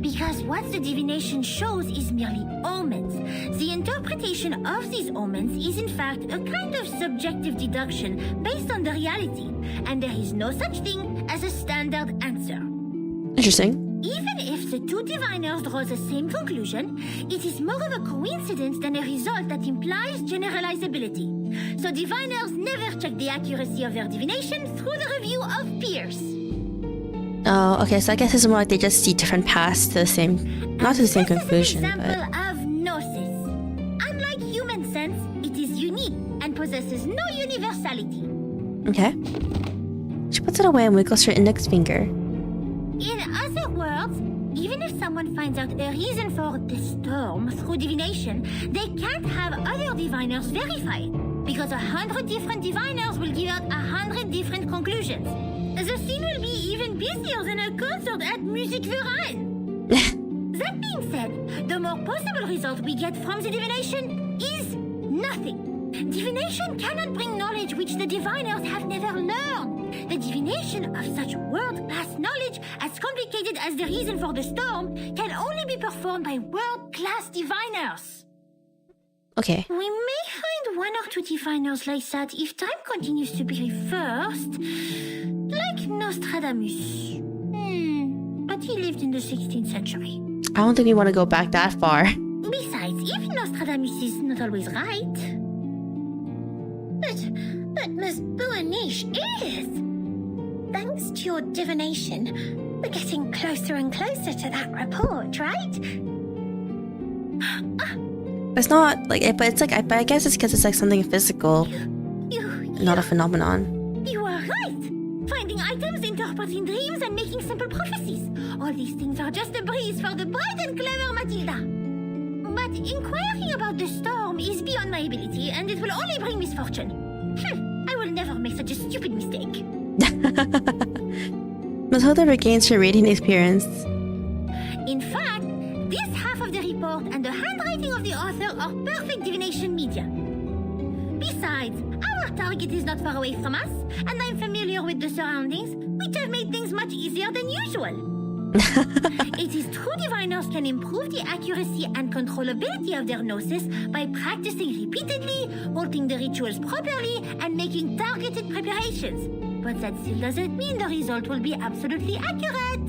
Because what the divination shows is merely omens. The interpretation of these omens is in fact a kind of subjective deduction based on the reality, and there is no such thing as a standard answer. Interesting. Even if the two diviners draw the same conclusion, it is more of a coincidence than a result that implies generalizability. So diviners never check the accuracy of their divination through the review of peers. Oh, okay, so I guess it's more like they just see different paths to the same, not to the same conclusion, This is an but... example of gnosis. Unlike human sense, it is unique and possesses no universality. Okay. She puts it away and wiggles her index finger. In other words, even if someone finds out a reason for the storm through divination, they can't have other diviners verify it, because 100 different diviners will give out 100 different conclusions. The scene will be even busier than a concert at Music Verein. That being said, the more possible result we get from the divination is nothing. Divination cannot bring knowledge which the diviners have never learned. The divination of such world-class knowledge, as complicated as the reason for the storm, can only be performed by world-class diviners. Okay. We may find one or two diviners like that if time continues to be reversed. Like Nostradamus. But he lived in the 16th century. I don't think we want to go back that far. Besides, even Nostradamus is not always right. But Miss Buaniche is. Thanks to your divination, we're getting closer and closer to that report, right? It's not like it, but it's like but I guess it's because it's like something physical, not a phenomenon. You are right. Finding items, interpreting dreams, and making simple prophecies. All these things are just a breeze for the bright and clever Matilda. But inquiring about the storm is beyond my ability, and it will only bring misfortune. I will never make such a stupid mistake. Matilda regains her radiant appearance. In fact, this half of the report and the handwriting of the author are perfect divination media. Besides, our target is not far away from us, and I'm familiar with the surroundings, which have made things much easier than usual. It is true diviners can improve the accuracy and controllability of their gnosis by practicing repeatedly, holding the rituals properly, and making targeted preparations. But that still doesn't mean the result will be absolutely accurate.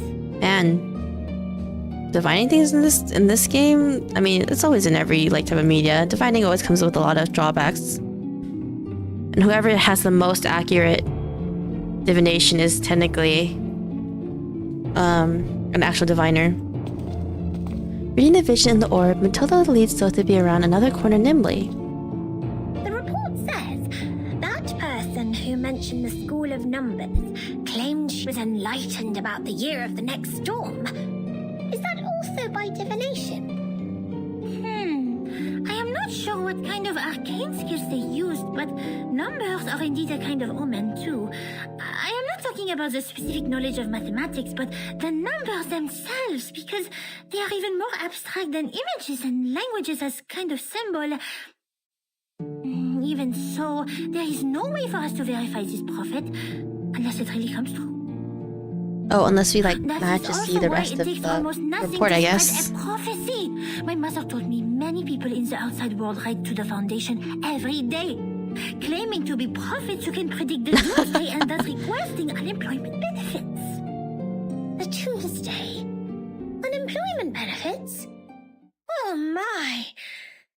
And divining things in this game, I mean, it's always in every like type of media. Divining always comes with a lot of drawbacks. And whoever has the most accurate divination is technically an actual diviner. Reading the vision in the orb, Matilda leads Sotheby around another corner nimbly. The report says that person who mentioned the school of numbers claimed she was enlightened about the year of the next storm. Is that also by divination? I am not sure what kind of arcane skills they used, but numbers are indeed a kind of omen too. I am not talking about the specific knowledge of mathematics, but the numbers themselves, because they are even more abstract than images and languages as kind of symbol. Even so, there is no way for us to verify this prophet unless it really comes true. Oh, unless we manage to see the rest of the report, I guess. A prophecy. My mother told me many people in the outside world write to the Foundation every day, claiming to be prophets who can predict the doomsday and thus requesting unemployment benefits. The doomsday? Unemployment benefits? Oh my!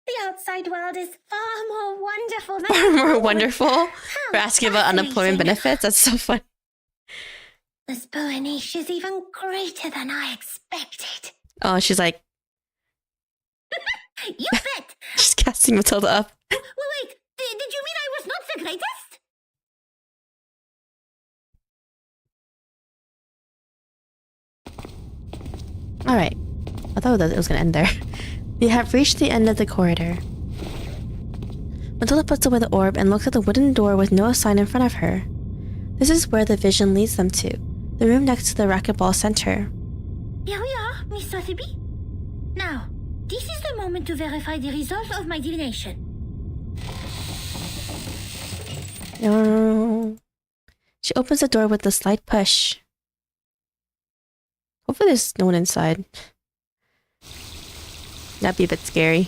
The outside world is far more wonderful than Far more wonderful? We're asking about unemployment benefits? That's so funny. This Boanish is even greater than I expected. Oh, she's like... You bet! She's casting Matilda up. Wait, did you mean I was not the greatest? Alright. I thought it was going to end there. We have reached the end of the corridor. Matilda puts away the orb and looks at the wooden door with no sign in front of her. This is where the vision leads them to. The room next to the racquetball center. Here we are, Miss Sotheby. Now, this is the moment to verify the result of my divination. No. She opens the door with a slight push. Hopefully there's no one inside. That'd be a bit scary.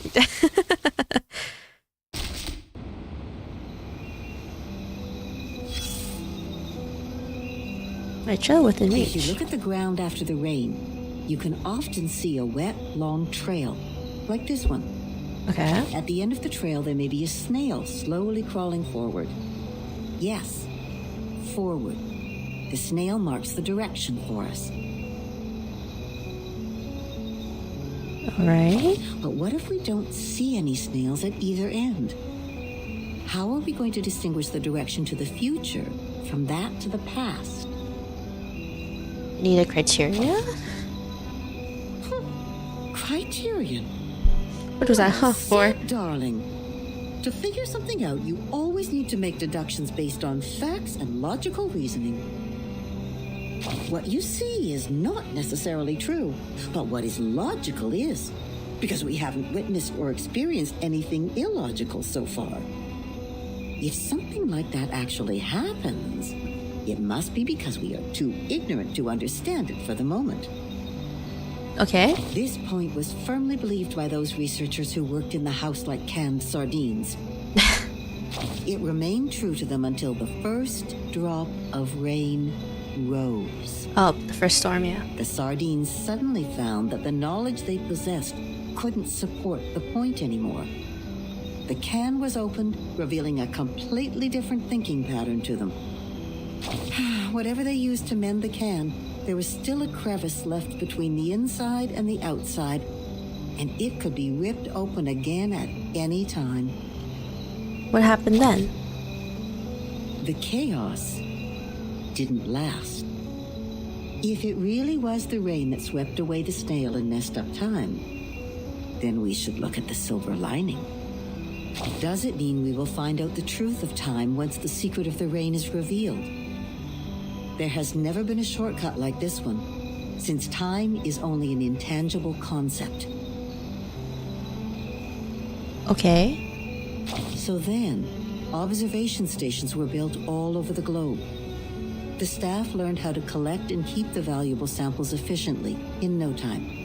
I chill within reach. If you look at the ground after the rain, you can often see a wet, long trail, like this one. Okay. At the end of the trail, there may be a snail slowly crawling forward. Yes, forward. The snail marks the direction for us. Alright. But what if we don't see any snails at either end? How are we going to distinguish the direction to the future from that to the past? Need a criteria? Criterion. What was that for? Darling. To figure something out, you always need to make deductions based on facts and logical reasoning. What you see is not necessarily true, but what is logical is, because we haven't witnessed or experienced anything illogical so far. If something like that actually happens, it must be because we are too ignorant to understand it for the moment. Okay. This point was firmly believed by those researchers who worked in the house like canned sardines. It remained true to them until the first drop of rain rose. Oh, the first storm, yeah. The sardines suddenly found that the knowledge they possessed couldn't support the point anymore. The can was opened, revealing a completely different thinking pattern to them. Whatever they used to mend the can, there was still a crevice left between the inside and the outside, and it could be ripped open again at any time. What happened then? The chaos didn't last. If it really was the rain that swept away the snail and messed up time, then we should look at the silver lining. Does it mean we will find out the truth of time once the secret of the rain is revealed? There has never been a shortcut like this one, since time is only an intangible concept. Okay. So then, observation stations were built all over the globe. The staff learned how to collect and keep the valuable samples efficiently in no time.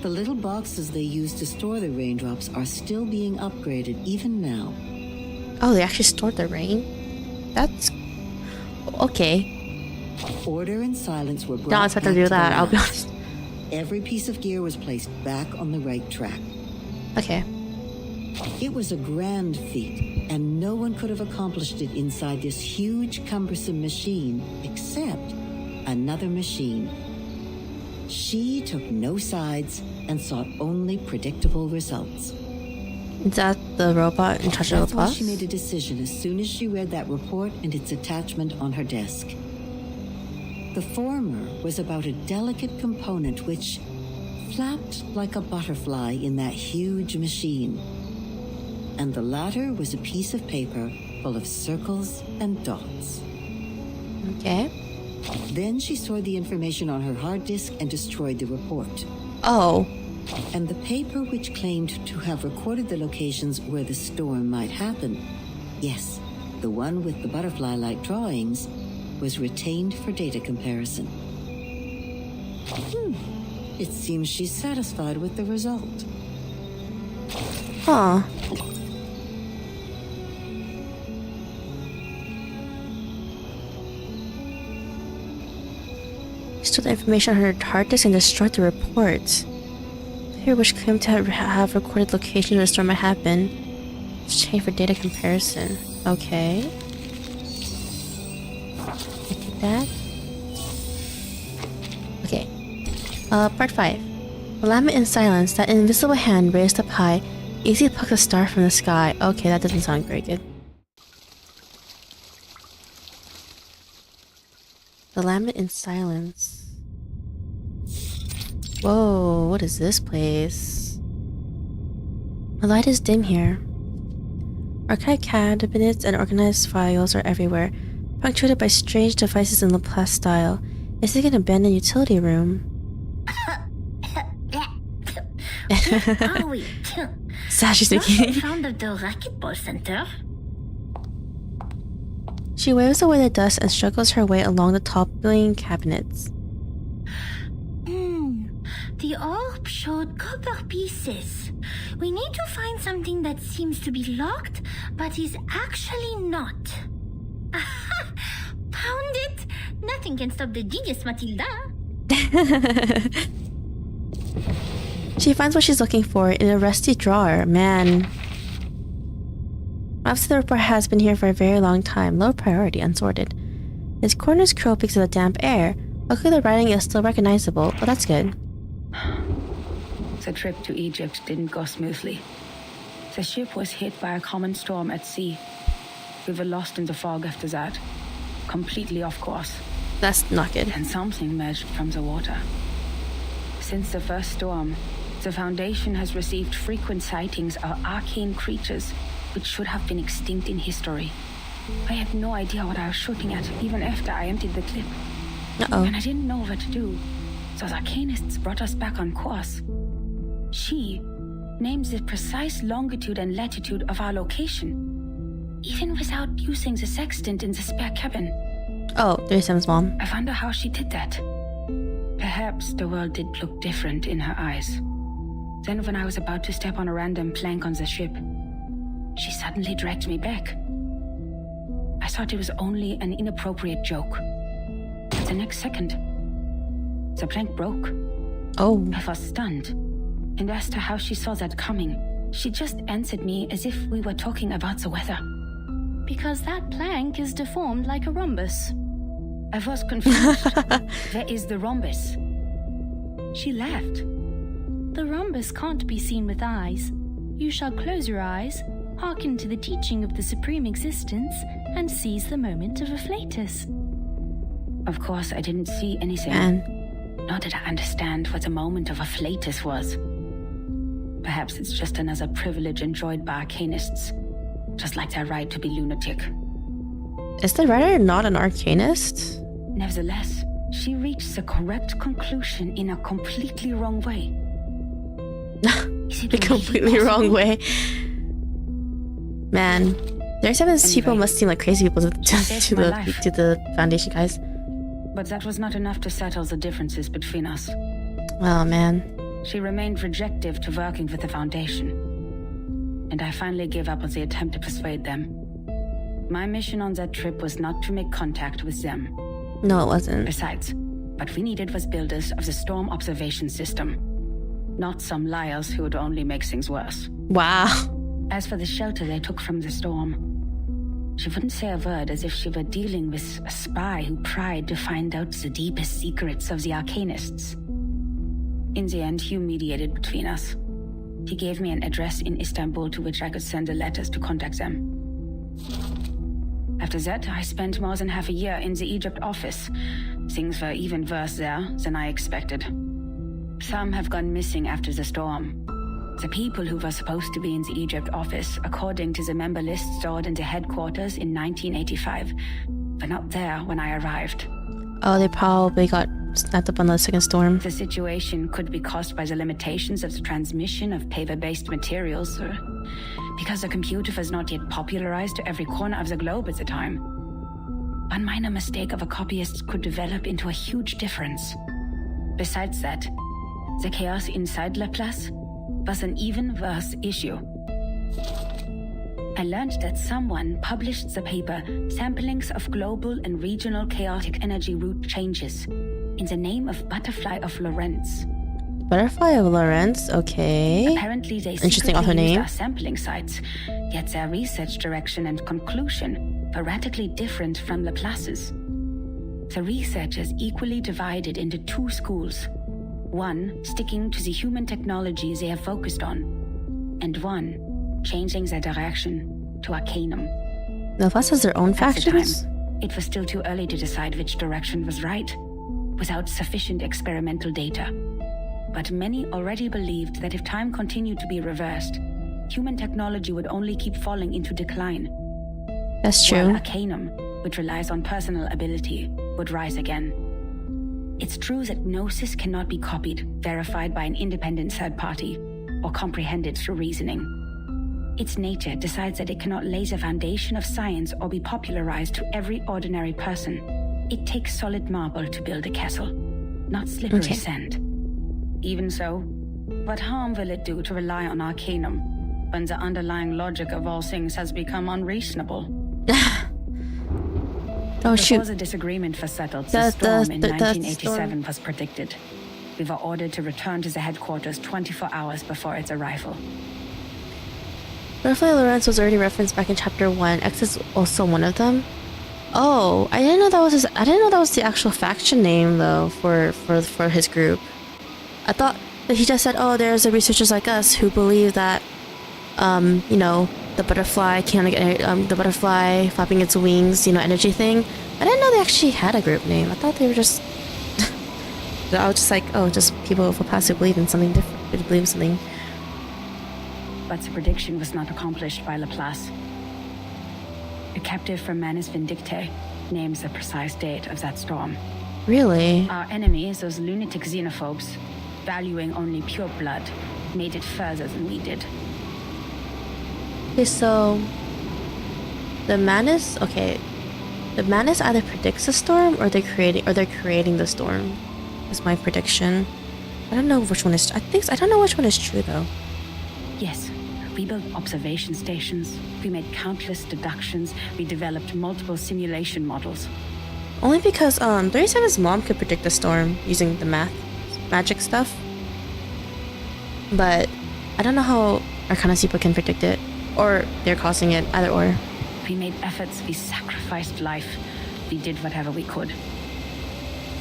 The little boxes they use to store the raindrops are still being upgraded even now. Oh, they actually stored the rain? That's... okay. Order and silence were brought Don't expect to do that, I'll be honest. Every piece of gear was placed back on the right track. Okay. It was a grand feat, And no one could have accomplished it inside this huge, cumbersome machine except another machine. She took no sides and sought only predictable results. Is that the robot in charge of That's the why bus? she made a decision as soon as she read that report and its attachment on her desk. The former was about a delicate component which flapped like a butterfly in that huge machine. And the latter was a piece of paper full of circles and dots. Okay. Then she stored the information on her hard disk and destroyed the report. Oh. And the paper which claimed to have recorded the locations where the storm might happen, yes, the one with the butterfly-like drawings, was retained for data comparison. It seems she's satisfied with the result. Huh. Stole the information on her hard disk and destroyed the report. Here, which claimed to have recorded location where the storm might happen. It's changed for data comparison. Okay. I take that. Okay. Part 5. The lament in silence, that invisible hand raised up high, easily plucked a star from the sky. Okay, that doesn't sound very good. The lament in silence. Whoa, what is this place? The light is dim here. Archaic cabinets and organized files are everywhere, punctuated by strange devices in Laplace style. It's like an abandoned utility room. Are we? Sad she's Not in thinking. front of the racquetball center. She waves away the dust and struggles her way along the toppling cabinets. The orb showed copper pieces. We need to find something that seems to be locked, but is actually not. Aha! Found it! Nothing can stop the genius, Matilda. She finds what she's looking for in a rusty drawer. Man. Obviously the report has been here for a very long time. Low priority, unsorted. Its corners curl because of the damp air. Luckily the writing is still recognizable, but that's good. The trip to Egypt didn't go smoothly. The ship was hit by a common storm at sea. We were lost in the fog after that. Completely off course. That's not good. And something emerged from the water. Since the first storm, the Foundation has received frequent sightings of arcane creatures which should have been extinct in history. I had no idea what I was shooting at, even after I emptied the clip. Uh-oh. And I didn't know what to do. So the arcanists brought us back on course. She names the precise longitude and latitude of our location, even without using the sextant in the spare cabin. Oh, 37's mom. I wonder how she did that. Perhaps the world did look different in her eyes. Then when I was about to step on a random plank on the ship, she suddenly dragged me back. I thought it was only an inappropriate joke. The next second, the plank broke. Oh. I was stunned. And asked her how she saw that coming. She just answered me as if we were talking about the weather. Because that plank is deformed like a rhombus. I was confused. Where is the rhombus? She laughed. The rhombus can't be seen with eyes. You shall close your eyes, hearken to the teaching of the Supreme Existence, and seize the moment of a flatus. Of course, I didn't see anything. Man. Nor did I understand what the moment of a flatus was. Perhaps it's just another privilege enjoyed by arcanists, just like their right to be lunatic. Is the writer not an arcanist? Nevertheless, she reached the correct conclusion in a completely wrong way. The completely wrong way. Man, 37's people must seem like crazy people to the Foundation guys. But that was not enough to settle the differences between us. Oh man. She remained rejective to working with the Foundation. And I finally gave up on the attempt to persuade them. My mission on that trip was not to make contact with them. No, it wasn't. Besides, what we needed was builders of the storm observation system. Not some liars who would only make things worse. Wow. As for the shelter they took from the storm, she wouldn't say a word, as if she were dealing with a spy who tried to find out the deepest secrets of the Arcanists. In the end, Hugh mediated between us. He gave me an address in Istanbul to which I could send the letters to contact them. After that, I spent more than half a year in the Egypt office. Things were even worse there than I expected. Some have gone missing after the storm. The people who were supposed to be in the Egypt office, according to the member list stored in the headquarters in 1985, were not there when I arrived. Oh, they probably got snapped up on the second storm. The situation could be caused by the limitations of the transmission of paper-based materials, or because the computer was not yet popularized to every corner of the globe at the time. One minor mistake of a copyist could develop into a huge difference. Besides that, the chaos inside Laplace was an even worse issue. I learned that someone published the paper Samplings of Global and Regional Chaotic Energy Route Changes in the name of Butterfly of Lorentz. Butterfly of Lorentz, okay. Apparently they Interesting author secretly used name. our sampling sites, yet their research direction and conclusion were radically different from Laplace's. The researchers equally divided into two schools. One sticking to the human technology they have focused on, and one changing their direction to Arcanum. Laplace has their own At the factions? time, it was still too early to decide which direction was right, without sufficient experimental data. But many already believed that if time continued to be reversed, human technology would only keep falling into decline. That's While true. Arcanum, which relies on personal ability, would rise again. It's true that Gnosis cannot be copied, verified by an independent third party, or comprehended through reasoning. Its nature decides that it cannot lay the foundation of science or be popularized to every ordinary person. It takes solid marble to build a castle, not slippery sand. Even so, what harm will it do to rely on Arcanum when the underlying logic of all things has become unreasonable? Oh, Before shoot. the disagreement was settled, the storm in 1987 was predicted. We were ordered to return to the headquarters 24 hours before its arrival. Butterfly Lorentz was already referenced back in chapter 1. X is also one of them. Oh, I didn't know that was I didn't know that was the actual faction name though for his group. I thought that he just said, "Oh, there's the researchers like us who believe that, you know, the butterfly the butterfly flapping its wings, you know, energy thing." I didn't know they actually had a group name. I thought they were just. I was just like, oh, just people who pass who believe in something different, who believe in something. But the prediction was not accomplished by Laplace. A captive from Manus Vindictae names the precise date of that storm. Really? Our enemies, those lunatic xenophobes, valuing only pure blood, made it further than we did. Okay, so the Manus either predicts the storm or they're creating the storm. Is my prediction. I don't know which one is. I don't know which one is true though. Yes, we built observation stations. We made countless deductions. We developed multiple simulation models. Only because 37's mom could predict the storm using the magic stuff. But I don't know how Arcana people can predict it, or they're causing it. Either or. We made efforts. We sacrificed life. We did whatever we could.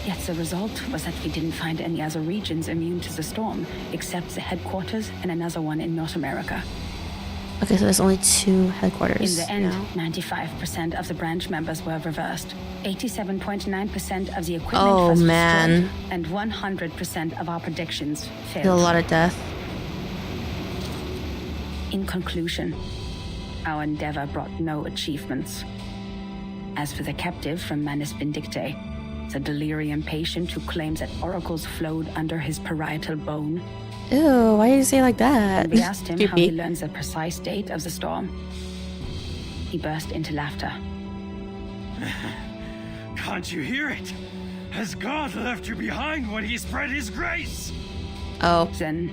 Yet the result was that we didn't find any other regions immune to the storm, except the headquarters and another one in North America. Okay, so there's only 2 headquarters. In the end, now. 95% of the branch members were reversed. 87.9% of the equipment was man. destroyed, and 100% of our predictions failed. A lot of death. In conclusion, our endeavor brought no achievements. As for the captive from Manus Vindictae, the delirium patient who claims that oracles flowed under his parietal bone. Ew, why do you say it like that? When we asked him how he learns the precise date of the storm, he burst into laughter. Can't you hear it? Has God left you behind when he spread his grace? Oh. Then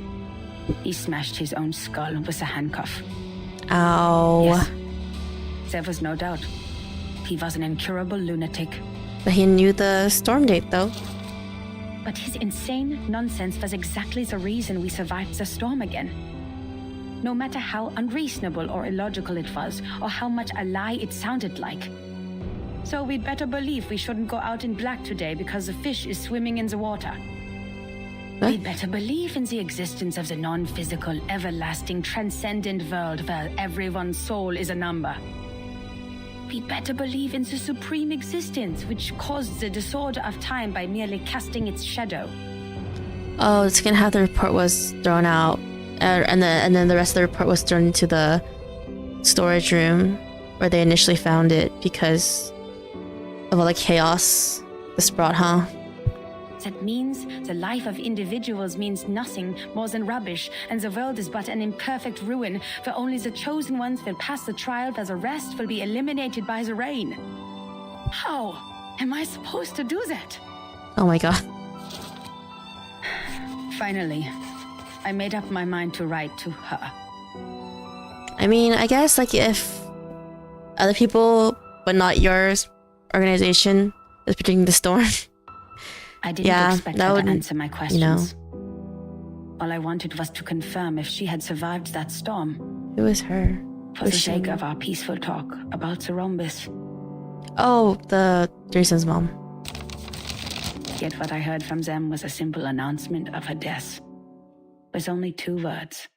he smashed his own skull with a handcuff. Ow. Yes. There was no doubt. He was an incurable lunatic. But he knew the storm date, though. But his insane nonsense was exactly the reason we survived the storm again. no matter how unreasonable or illogical it was, or how much a lie it sounded like. So we'd better believe we shouldn't go out in black today because the fish is swimming in the water. What? We'd better believe in the existence of the non-physical, everlasting, transcendent world where everyone's soul is a number. We'd better believe in the supreme existence which caused the disorder of time by merely casting its shadow. Oh, it's gonna have the report was thrown out, and then the rest of the report was thrown into the storage room where they initially found it because of all the chaos this brought, huh? That means the life of individuals means nothing more than rubbish, and the world is but an imperfect ruin, where only the chosen ones will pass the trial, where the rest will be eliminated by the rain. How am I supposed to do that? Oh my god. Finally, I made up my mind to write to her. I mean, I guess like if other people, but not yours, organization is predicting the storm. I didn't expect her to answer my questions. You know. All I wanted was to confirm if she had survived that storm. Who is her? For the sake of our peaceful talk about the rhombus. Oh, the Jason's mom. Yet what I heard from them was a simple announcement of her death. With only 2 words.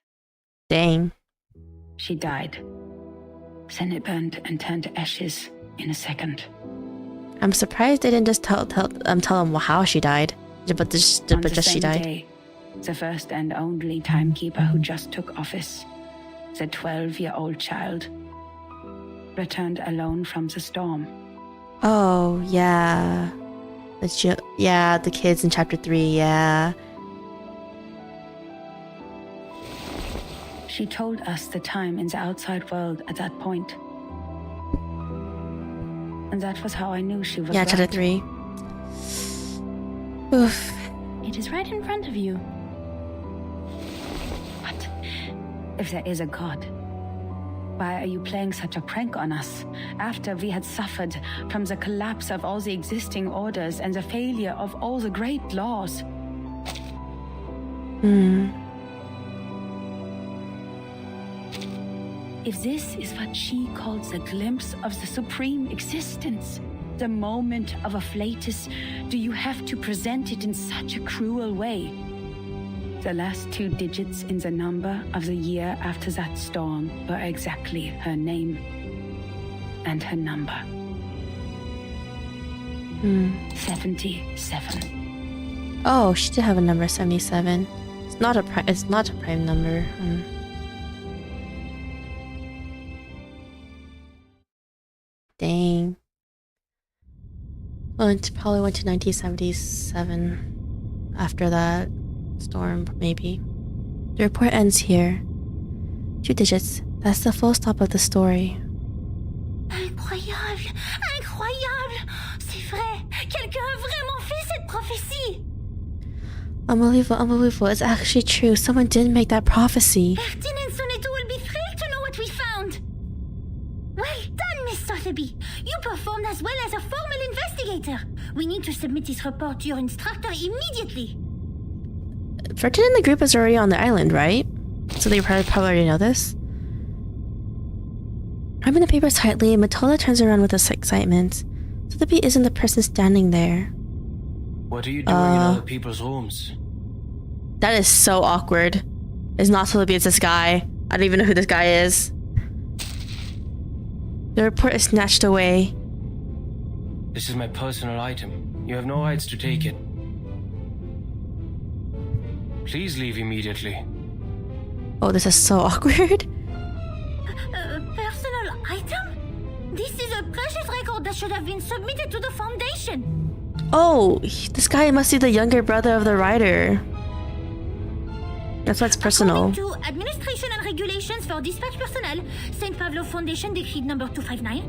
Dang. She died. Then it burned and turned to ashes in a second. I'm surprised they didn't just tell him how she died, but just she died. Day, the first and only timekeeper who just took office, the 12-year-old child, returned alone from the storm. Oh yeah, the kids in chapter 3. Yeah. She told us the time in the outside world at that point. And that was how I knew she was right. Chapter 3. Oof. It is right in front of you. But if there is a God, why are you playing such a prank on us after we had suffered from the collapse of all the existing orders and the failure of all the great laws? If this is what she calls a glimpse of the supreme existence, the moment of a flatus, do you have to present it in such a cruel way? The last 2 digits in the number of the year after that storm were exactly her name and her number. 77. Oh, she did have a number 77. It's not a prime number. Dang. Well, it probably went to 1977 after that storm, maybe. The report ends here. 2 digits. That's the full stop of the story. Incroyable! Incroyable! C'est vrai! Quelqu'un a vraiment fait cette prophétie! Unbelievable. It's actually true. Someone did make that prophecy. Bertin and Soneto will be thrilled to know what we found. Well done, Miss Sotheby. You performed as well as a formal investigator. We need to submit this report to your instructor immediately. Bertin and the group is already on the island, right? So they probably already know this. Grabbing the paper tightly, Matilda turns around with excitement. Sotheby isn't the person standing there. What are you doing in other people's rooms? That is so awkward. It's not Sotheby, it's this guy. I don't even know who this guy is. The report is snatched away. This is my personal item. You have no rights to take it. Please leave immediately. Oh, this is so awkward. Personal item? This is a precious record that should have been submitted to the Foundation. Oh, this guy must be the younger brother of the writer. That's why it's personal. According to Administration and Regulations for Dispatch Personnel, St. Pavlov Foundation Decree number 259.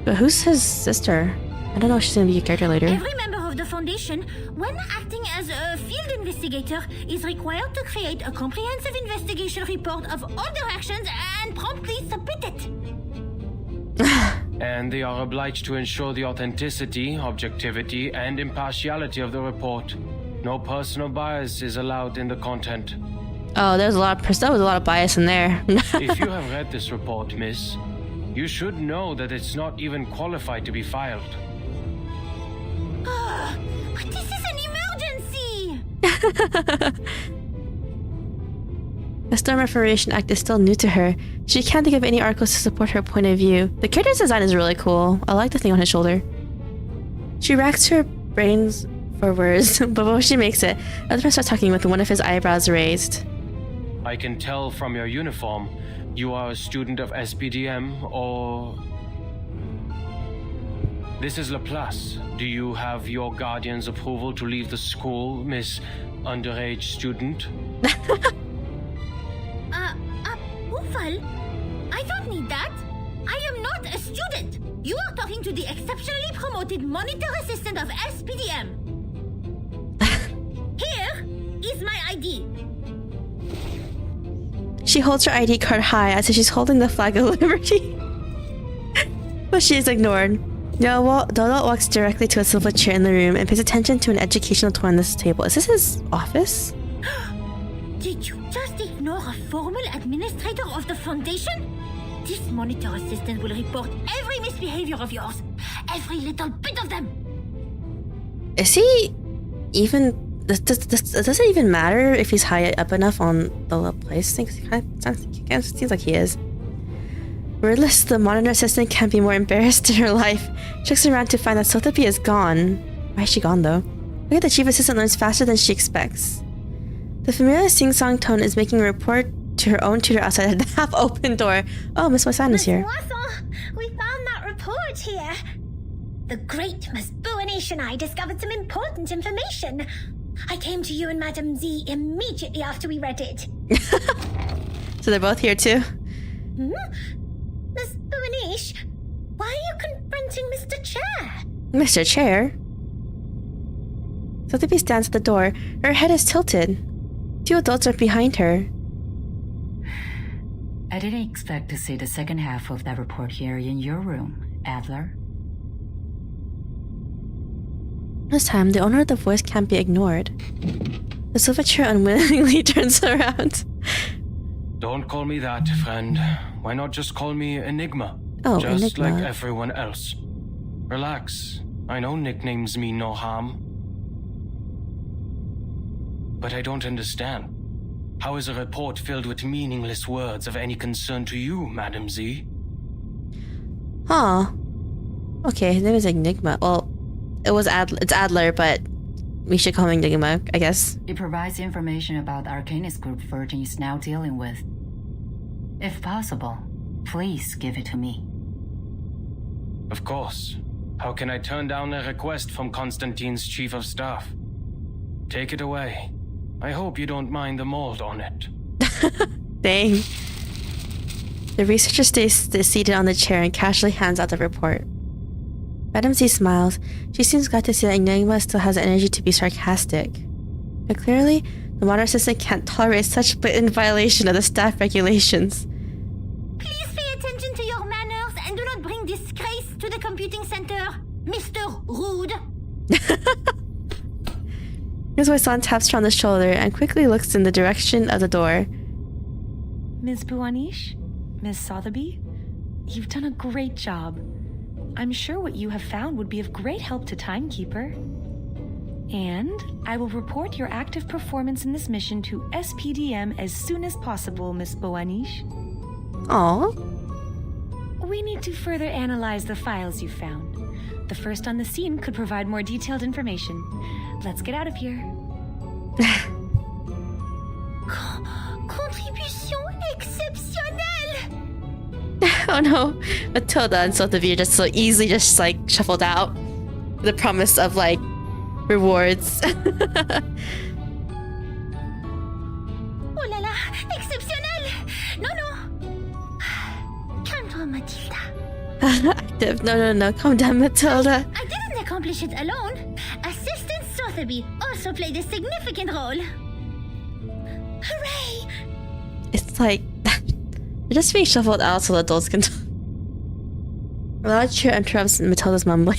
But who's his sister? I don't know if she's gonna be a character later. Every member of the Foundation, when acting as a field investigator, is required to create a comprehensive investigation report of all their actions and promptly submit it. And they are obliged to ensure the authenticity, objectivity, and impartiality of the report. No personal bias is allowed in the content. Oh, that was a lot of bias in there. If you have read this report, miss, you should know that it's not even qualified to be filed. But this is an emergency! The Storm Reformation Act is still new to her. She can't think of any articles to support her point of view. The character's design is really cool. I like the thing on his shoulder. She racks her brains for words, but before she makes it, Elder starts talking with one of his eyebrows raised. I can tell from your uniform, you are a student of SPDM, or... This is Laplace. Do you have your guardian's approval to leave the school, Miss Underage Student? Ufal? I don't need that. I am not a student. You are talking to the exceptionally promoted monitor assistant of SPDM. Here is my ID. She holds her ID card high as if she's holding the flag of liberty. But she is ignored. Dodo walks directly to a silver chair in the room and pays attention to an educational toy on this table. Is this his office? Did you just ignore a formal administrator of the foundation? This monitor assistant will report every misbehavior of yours. Every little bit of them. Is he even... Does it even matter if he's high up enough on the place thing? It seems like he is. Wordless, the monitor assistant can't be more embarrassed in her life. She looks around to find that Sotheby is gone. Why is she gone, though? Look at the chief assistant learns faster than she expects. The familiar sing-song tone is making a report to her own tutor outside the half-open door. Oh, Miss Moissan is here. We found that report here. The great Miss Buanish and I discovered some important information. I came to you and Madame Z immediately after we read it. So they're both here too? Miss Buanish, why are you confronting Mr. Chair? Mr. Chair? Sotheby stands at the door. Her head is tilted. Two adults are behind her. I didn't expect to see the second half of that report here in your room, Adler. This time, the owner of the voice can't be ignored. The silver chair unwillingly turns around. Don't call me that, friend. Why not just call me Enigma? Oh, just Enigma. like everyone else. Relax. I know nicknames mean no harm. But I don't understand. How is a report filled with meaningless words of any concern to you, Madam Z? Huh. Okay, his name is Enigma. Well, it's Adler, but we should call him Enigma, I guess. It provides information about the Arcanist group Virgin is now dealing with. If possible, please give it to me. Of course. How can I turn down a request from Constantine's chief of staff? Take it away. I hope you don't mind the mold on it. Dang. The researcher stays seated on the chair and casually hands out the report. Madame Z smiles. She seems glad to see that Enigma still has the energy to be sarcastic. But clearly, the monitor assistant can't tolerate such blatant violation of the staff regulations. Please pay attention to your manners and do not bring disgrace to the computing center, Mr. Rude. Ms. Moissan taps her on the shoulder and quickly looks in the direction of the door. Ms. Buanish? Ms. Sotheby? You've done a great job. I'm sure what you have found would be of great help to Timekeeper. And I will report your active performance in this mission to SPDM as soon as possible, Ms. Buanish. Aww. We need to further analyze the files you found. The first on the scene could provide more detailed information. Let's get out of here. Contribution exceptionnelle! Oh no, Matilda and Sotheby are just so easily just like shuffled out. The promise of like rewards. Oh la la, exceptionnel! No. Calme-toi, Matilda. No, calm down, Matilda. I didn't accomplish it alone. Assistant Sotheby also played a significant role. Hooray! It's like they're just being shuffled out so the adults can. A loud cheer interrupts Matilda's mumbling.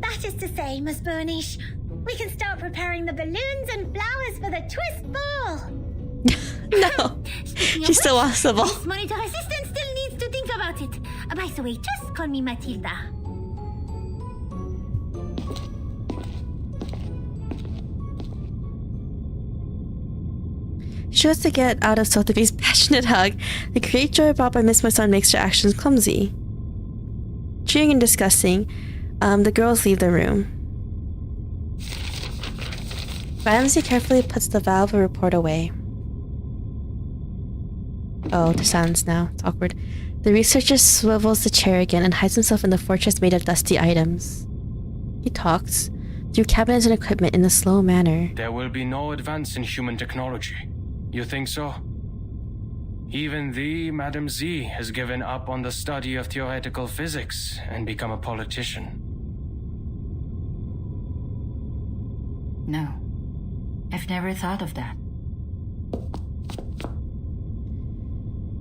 That is to say, Miss Burnish, we can start preparing the balloons and flowers for the twist ball. No. She still wants the ball. This monitor assistant still needs to think about it. By the way, just call me Matilda. She wants to get out of Sotheby's passionate hug. The great joy brought by Miss Moisson makes her actions clumsy. Cheering and discussing, the girls leave the room. Ramsey carefully puts the valve report away. Oh, the sounds now. It's awkward. The researcher swivels the chair again and hides himself in the fortress made of dusty items. He talks through cabinets and equipment in a slow manner. There will be no advance in human technology. You think so? Even thee, Madam Z, has given up on the study of theoretical physics and become a politician. No. I've never thought of that.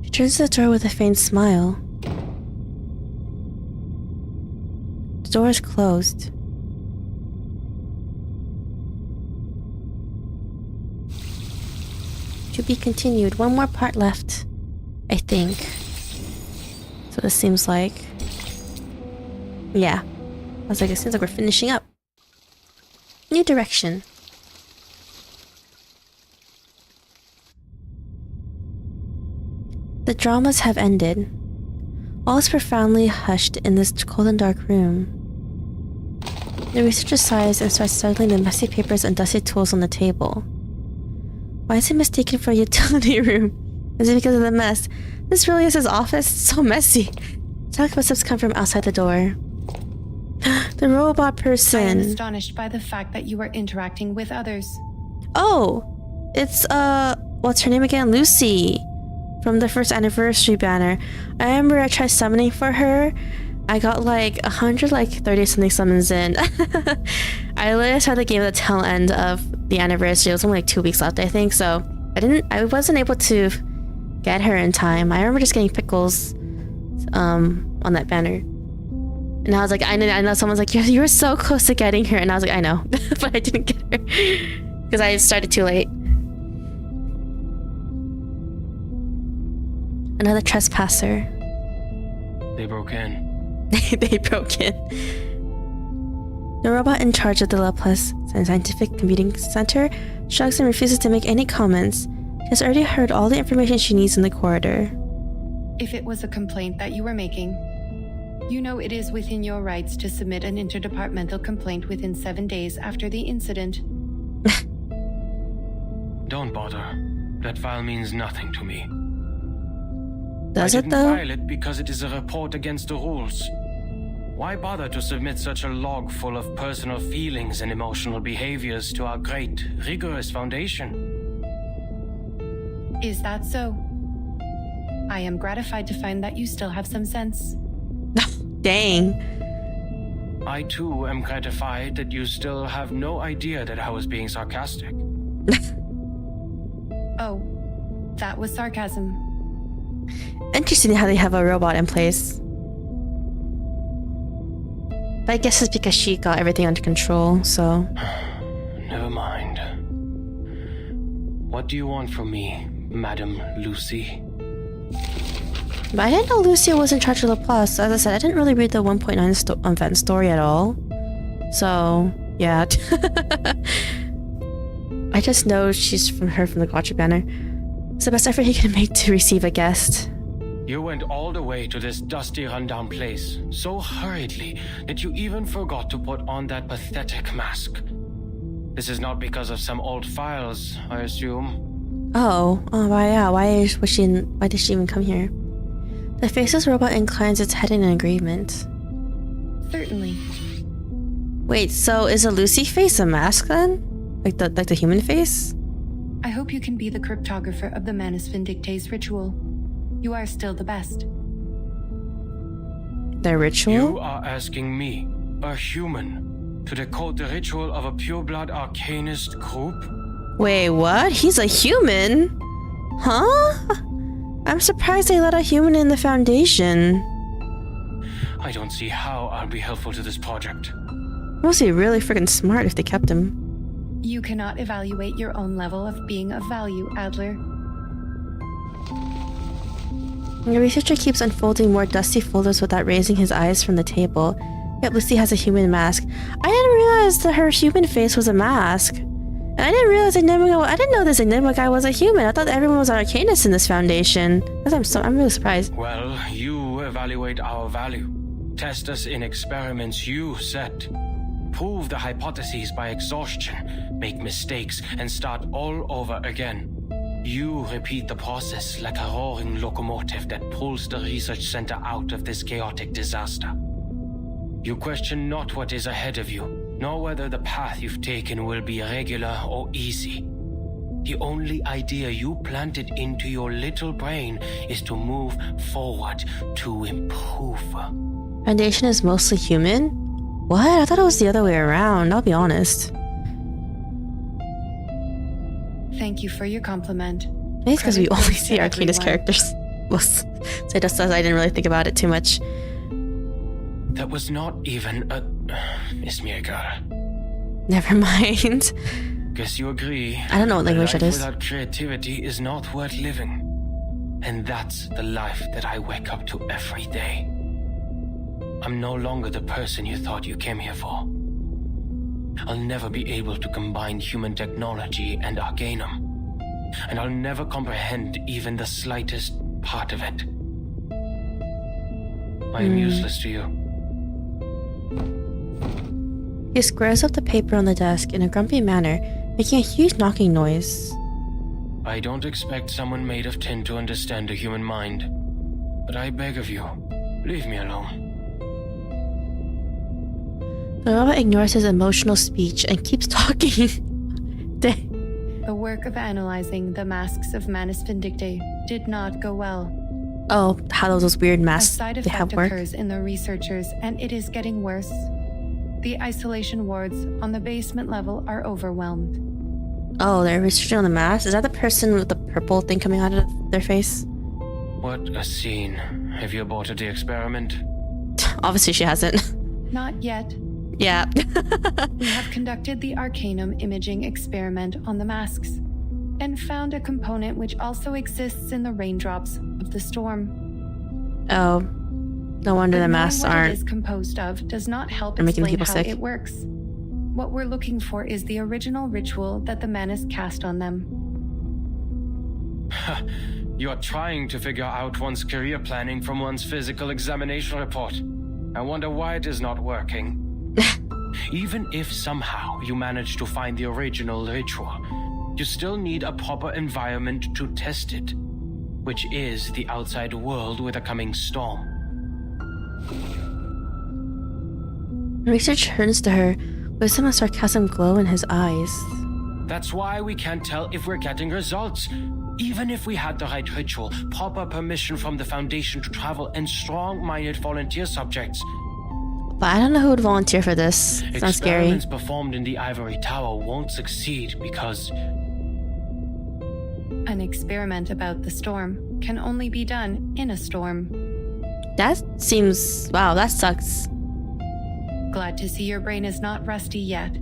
She turns to the door with a faint smile. The door is closed. To be continued. One more part left, I think. So this seems like... Yeah. I was like, it seems like we're finishing up. New direction. The dramas have ended. All is profoundly hushed in this cold and dark room. The researcher sighs and starts settling the messy papers and dusty tools on the table. Why is it mistaken for a utility room? Is it because of the mess? This really is his office? It's so messy. Sound footsteps come from outside the door. The robot person. I am astonished by the fact that you are interacting with others. Oh! It's, what's her name again? Lucy. From the first anniversary banner. I remember I tried summoning for her. I got like 130 something summons in. I literally started the game at the tail end of the anniversary. It was only like 2 weeks left, I think, so I wasn't able to get her in time. I remember just getting pickles on that banner. And I was like, I know someone's like, you were so close to getting her, and I was like, I know, but I didn't get her because I started too late. Another trespasser. They broke in. They broke in. The robot in charge of the Laplace Scientific Computing Center shrugs and refuses to make any comments. She has already heard all the information she needs in the corridor. If it was a complaint that you were making, you know it is within your rights to submit an interdepartmental complaint within 7 days after the incident. Don't bother. That file means nothing to me. Does I it didn't though? file it because it is a report against the rules. Why bother to submit such a log full of personal feelings and emotional behaviors to our great, rigorous foundation? Is that so? I am gratified to find that you still have some sense. Dang. I too am gratified that you still have no idea that I was being sarcastic. Oh, that was sarcasm. Interesting how they have a robot in place. But I guess it's because she got everything under control, so... Never mind. What do you want from me, Madam Lucy? But I didn't know Lucy was in charge of Laplace. As I said, I didn't really read the 1.9 event story at all. So, yeah. I just know she's from the Gotcha banner. It's the best effort he can make to receive a guest. You went all the way to this dusty, rundown place so hurriedly that you even forgot to put on that pathetic mask. This is not because of some old files, I assume. Oh, yeah. Why did she even come here? The faceless robot inclines its head in agreement. Certainly. Wait, so is a Lucy face a mask then? Like the human face? I hope you can be the cryptographer of the Manus Vindictae's ritual. You are still the best. The ritual? You are asking me, a human, to decode the ritual of a pureblood arcanist group? Wait, what? He's a human? Huh? I'm surprised they let a human in the Foundation. I don't see how I'll be helpful to this project. Must be really freaking smart if they kept him. You cannot evaluate your own level of being of value, Adler. The researcher keeps unfolding more dusty folders without raising his eyes from the table. Yet Lucy has a human mask. I didn't realize that her human face was a mask. And I didn't realize I didn't know this Enigma guy was a human. I thought everyone was an Arcanist in this foundation. I'm really surprised. Well, you evaluate our value. Test us in experiments you set. Prove the hypotheses by exhaustion. Make mistakes and start all over again. You repeat the process like a roaring locomotive that pulls the research center out of this chaotic disaster. You question not what is ahead of you, nor whether the path you've taken will be regular or easy. The only idea you planted into your little brain is to move forward, to improve. Foundation is mostly human? What? I thought it was the other way around, I'll be honest. Thank you for your compliment. Maybe it's because we only see Arcanist characters. So it just says I didn't really think about it too much. That was not even a... Miss Mirgar. Never mind. Guess you agree. I don't know what language that is. Without creativity is not worth living. And that's the life that I wake up to every day. I'm no longer the person you thought you came here for. I'll never be able to combine human technology and Arcanum. And I'll never comprehend even the slightest part of it. I am useless to you. He squares up the paper on the desk in a grumpy manner, making a huge knocking noise. I don't expect someone made of tin to understand a human mind. But I beg of you, leave me alone. The robot ignores his emotional speech and keeps talking. The work of analyzing the masks of Manus Vindicte did not go well. Oh, how those weird masks A side they have effect work. occurs in the researchers, and it is getting worse. The isolation wards on the basement level are overwhelmed. Oh, they're researching on the mask? Is that the person with the purple thing coming out of their face? What a scene. Have you aborted the experiment? Obviously she hasn't. Not yet. Yeah. We have conducted the Arcanum imaging experiment on the masks and found a component which also exists in the raindrops of the storm. Oh. No wonder the masks what aren't. It is composed of does not help making explain people how sick. it works. What we're looking for is the original ritual that the Manus cast on them. You're trying to figure out one's career planning from one's physical examination report. I wonder why it is not working. Even if somehow you manage to find the original ritual, you still need a proper environment to test it, which is the outside world with a coming storm. The researcher turns to her with some sarcasm glow in his eyes. That's why we can't tell if we're getting results. Even if we had the right ritual, proper permission from the Foundation to travel, and strong-minded volunteer subjects. But I don't know who would volunteer for this. Sounds scary. Experiments performed in the Ivory Tower won't succeed because... An experiment about the storm can only be done in a storm. That seems... Wow, that sucks. Glad to see your brain is not rusty yet.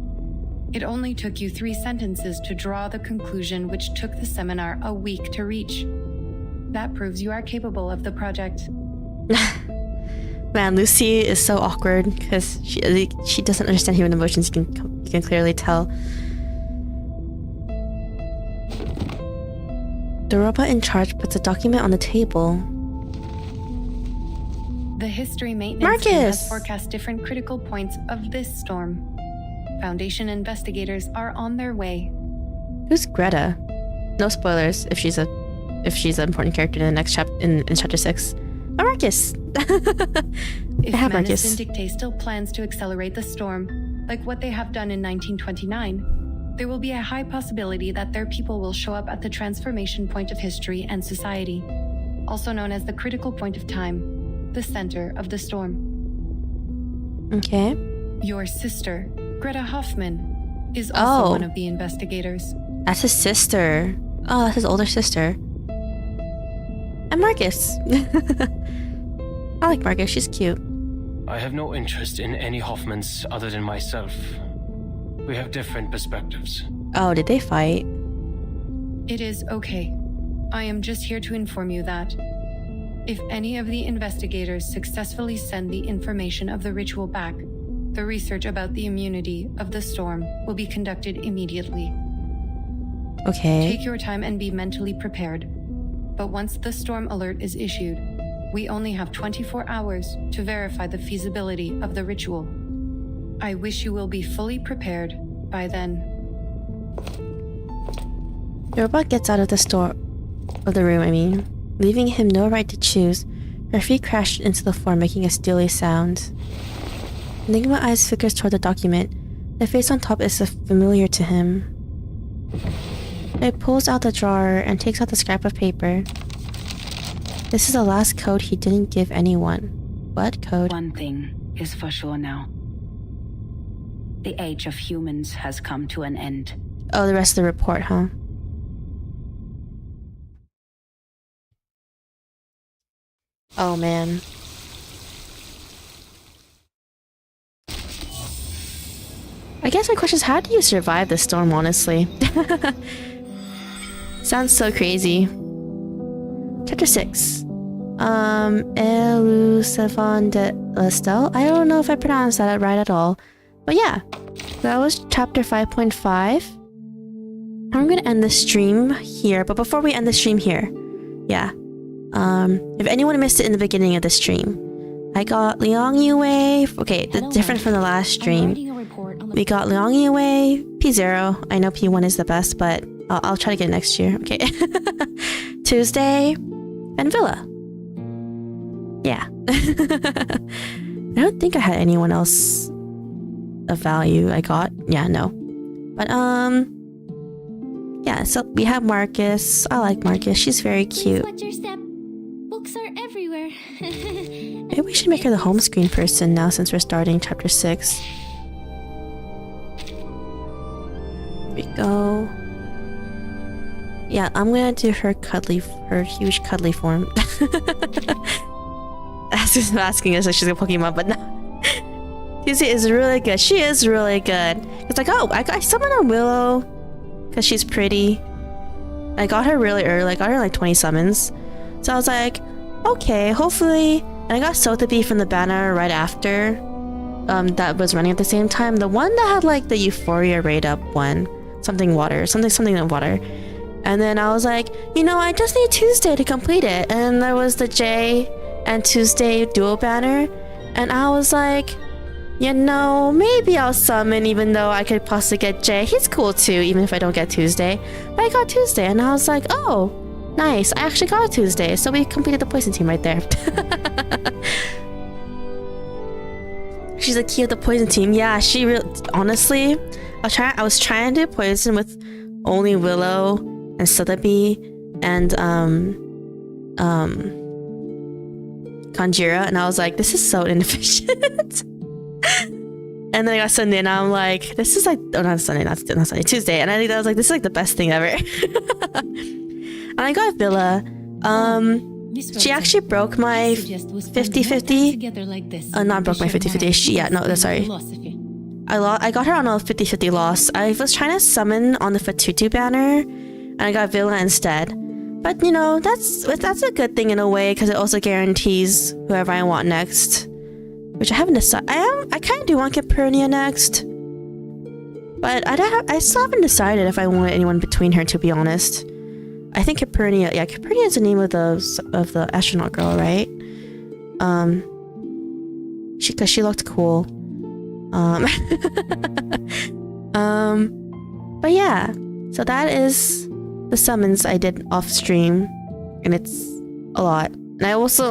It only took you 3 sentences to draw the conclusion which took the seminar a week to reach. That proves you are capable of the project. Man, Lucy is so awkward because she doesn't understand human emotions. You can clearly tell. The robot in charge puts a document on the table. The history maintenance team Marcus! has forecast different critical points of this storm. Foundation investigators are on their way. Who's Greta? No spoilers if she's an important character in the next in chapter 6. Oh, Marcus! If I have Manus Marcus. Vindicte still plans to accelerate the storm, like what they have done in 1929, there will be a high possibility that their people will show up at the transformation point of history and society, also known as the critical point of time, the center of the storm. Okay. Your sister, Greta Hoffman, is also one of the investigators. That's his sister. Oh, that's his older sister. And Marcus. I like Marcus, she's cute. I have no interest in any Hoffmans other than myself. We have different perspectives. Oh, did they fight? It is okay. I am just here to inform you that If any of the investigators successfully send the information of the ritual back, the research about the immunity of the storm will be conducted immediately. Okay. Take your time and be mentally prepared. But once the storm alert is issued, we only have 24 hours to verify the feasibility of the ritual. I wish you will be fully prepared by then. The robot gets out of the room, leaving him no right to choose. Her feet crashed into the floor, making a steely sound. Enigma eyes flickers toward the document. The face on top is familiar to him. He pulls out the drawer and takes out the scrap of paper. This is the last code he didn't give anyone. What code? One thing is for sure now. The age of humans has come to an end. Oh, the rest of the report, huh? Oh, man. I guess my question is, how do you survive the storm, honestly? Sounds so crazy. Chapter 6. Elusevon de Lestel. I don't know if I pronounced that right at all. But yeah, that was chapter 5.5. I'm gonna end the stream here, but before we end the stream here, yeah. If anyone missed it in the beginning of the stream, I got Liang Yue. Okay, different from the last stream. We got Liang Yue, P0. I know P1 is the best, but I'll try to get it next year. Okay. Tuesday and Villa. Yeah. I don't think I had anyone else of value I got. Yeah, no. But yeah, so we have Marcus. I like Marcus. She's very cute. Watch your step. Books are everywhere. Maybe we should make her the home screen person now since we're starting chapter 6. Here we go. Yeah, I'm gonna do her huge cuddly form. She's asking us if she's a Pokemon, but no. Tuesday is really good. She is really good. It's like, oh, I summoned a Willow because she's pretty. I got her really early. I got her like 20 summons. So I was like, okay, hopefully. And I got Sotheby from the banner right after. That was running at the same time. The one that had like the Euphoria raid up one. Something water. Something in water. And then I was like, you know, I just need Tuesday to complete it. And there was the J and Tuesday dual banner. And I was like, you know, maybe I'll summon even though I could possibly get J. He's cool too, even if I don't get Tuesday. But I got Tuesday and I was like, oh, nice. I actually got Tuesday. So we completed the poison team right there. She's the key of the poison team. Yeah, she honestly, I was trying to do poison with only Willow and Sotheby and Conjura, and I was like, this is so inefficient. And then I got Sunday and I'm like, this is like, oh, not Sunday, not Sunday, Tuesday. And I think I was like, this is like the best thing ever. And I got Villa. She actually broke my 50-50. Not broke my 50-50. Sorry. I got her on a 50-50 loss. I was trying to summon on the Fatutu banner, and I got Villa instead. But you know, that's a good thing in a way because it also guarantees whoever I want next. Which I haven't decided. I kind of do want Capernia next, but I still haven't decided if I want anyone between her. To be honest, I think Capernia. Yeah, Capernia is the name of the astronaut girl, right? Because she looked cool. But yeah, so that is the summons I did off stream, and it's a lot. And I'm always low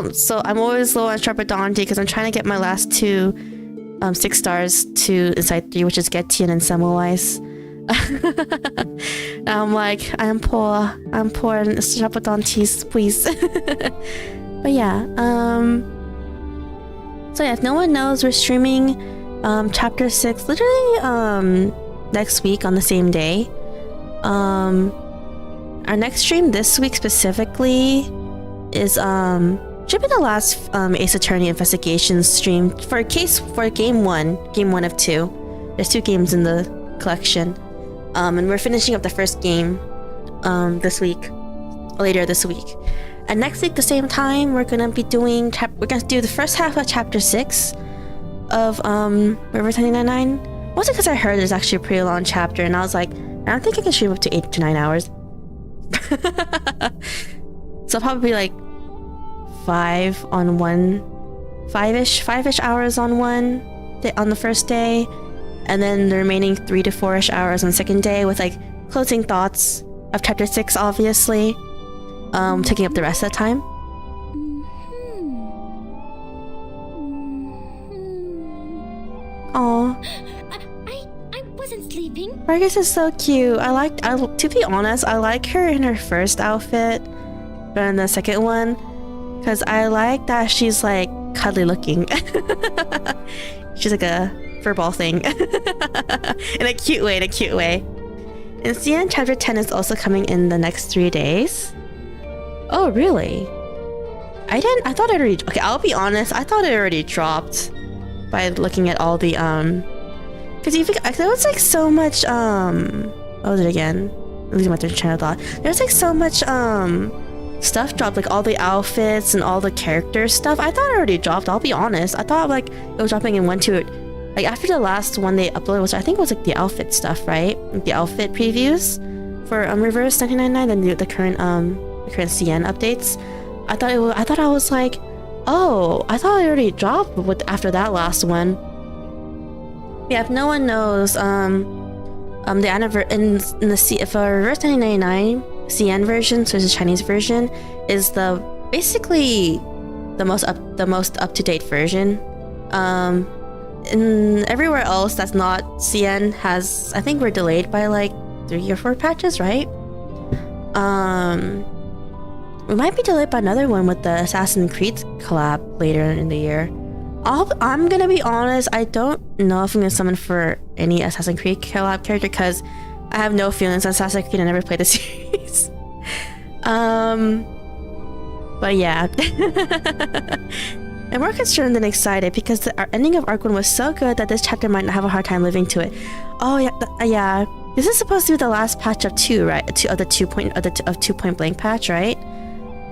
on Sharpadonti because I'm trying to get my last 2 6 stars to Inside 3, which is Getian and Semmelweis. And I'm like, I'm poor in Sharpadontis, please. But yeah, so yeah, if no one knows, we're streaming chapter 6 literally next week on the same day. Our next stream this week specifically is should be the last Ace Attorney investigation stream for game 1 of 2. There's 2 games in the collection, and we're finishing up the first game later this week. And next week, the same time, we're gonna be doing we're gonna do the first half of chapter 6 of River 1099. Mostly because I heard there's actually a pretty long chapter, and I was like, I don't think I can stream up to 8 to 9 hours. So probably like 5-ish hours on on the first day, and then the remaining 3 to 4-ish hours on the second day, with like closing thoughts of chapter 6, obviously, taking up the rest of the time. Aww. I wasn't sleeping. Marcus is so cute. To be honest, I like her in her first outfit better than the second one, because I like that she's like cuddly looking. She's like a furball thing. in a cute way. And CN chapter 10 is also coming in the next 3 days. Oh, really? I thought it already... Okay, I'll be honest. I thought it already dropped by looking at all the, because there was like so much, what was it again? I'm losing my train of thought. There's like so much, stuff dropped, like all the outfits and all the character stuff. I thought it already dropped, I'll be honest. I thought like it was dropping in 1, 2... Like after the last one they uploaded, which I think was like the outfit stuff, right? Like the outfit previews for Reverse 1999 and the current CN updates. I thought I was like, oh, I thought it already dropped after that last one. Yeah, if no one knows, the for Reverse 1999 CN version, so it's the Chinese version, is basically the most up to date version. And everywhere else that's not CN has, I think we're delayed by like 3 or 4 patches, right? We might be delayed by another one with the Assassin's Creed collab later in the year. I'm gonna be honest, I don't know if I'm gonna summon for any Assassin's Creed collab character, because I have no feelings on Assassin's Creed. I never played the series. But yeah. I'm more concerned than excited, because the ending of Arc 1 was so good that this chapter might have a hard time living to it. Oh yeah, this is supposed to be the last patch of 2, right? Of 2 Point Blank patch, right?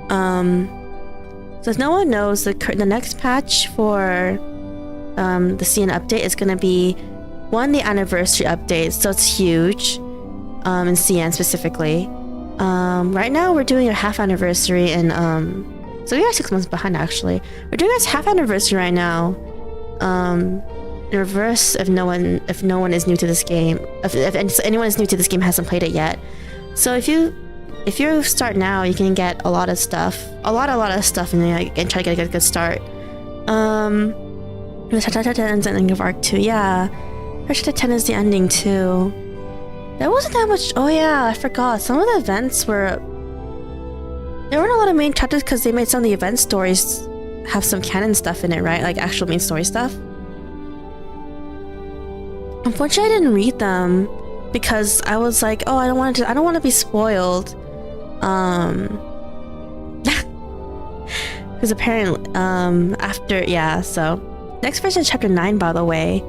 So if no one knows, the next patch for the CN update is gonna be the anniversary update, so it's huge. In CN specifically. Right now we're doing a half anniversary, and so we are 6 months behind actually. We're doing a half anniversary right now. In reverse, if no one is new to this game, if anyone is new to this game, hasn't played it yet. So if you start now, you can get a lot of stuff, a lot of stuff, and try to get a good start. The chapter 10 ends the ending of Arc 2. Yeah, chapter 10 is the ending too. There wasn't that much. Oh yeah, I forgot. Some of the events were. There weren't a lot of main chapters because they made some of the event stories have some canon stuff in it, right? Like actual main story stuff. Unfortunately, I didn't read them because I was like, oh, I don't want to be spoiled. Because apparently, so next version is chapter 9, by the way.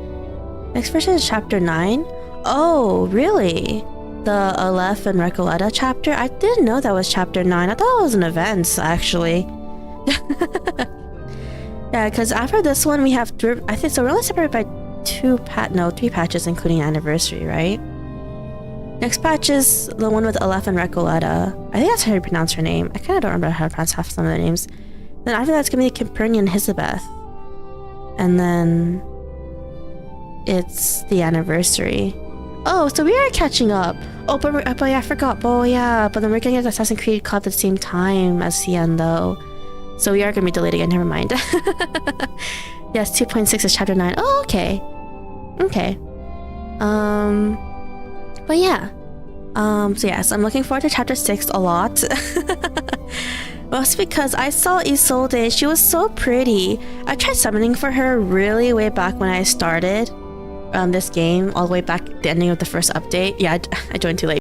Next version is chapter 9. Oh, really? The Aleph and Recoleta chapter? I didn't know that was chapter 9. I thought it was an event, actually. Yeah, because after this one, we have I think so. We're only separated by 3 patches, including anniversary, right? Next patch is the one with Aleph and Recoleta. I think that's how you pronounce her name. I kind of don't remember how to pronounce half some of the names. Then after that, it's gonna be Capernian and Hisabeth, and then it's the anniversary. Oh, so we are catching up. Oh, but yeah, I forgot. Oh yeah, but then we're getting Assassin's Creed Club at the same time as CN though. So we are gonna be delayed again. Never mind. Yes, 2.6 is chapter 9. Oh, okay. Okay. But yeah. So yes, I'm looking forward to chapter 6 a lot. Mostly because I saw Isolde. She was so pretty. I tried summoning for her really way back when I started this game, all the way back at the ending of the first update. Yeah, I joined too late.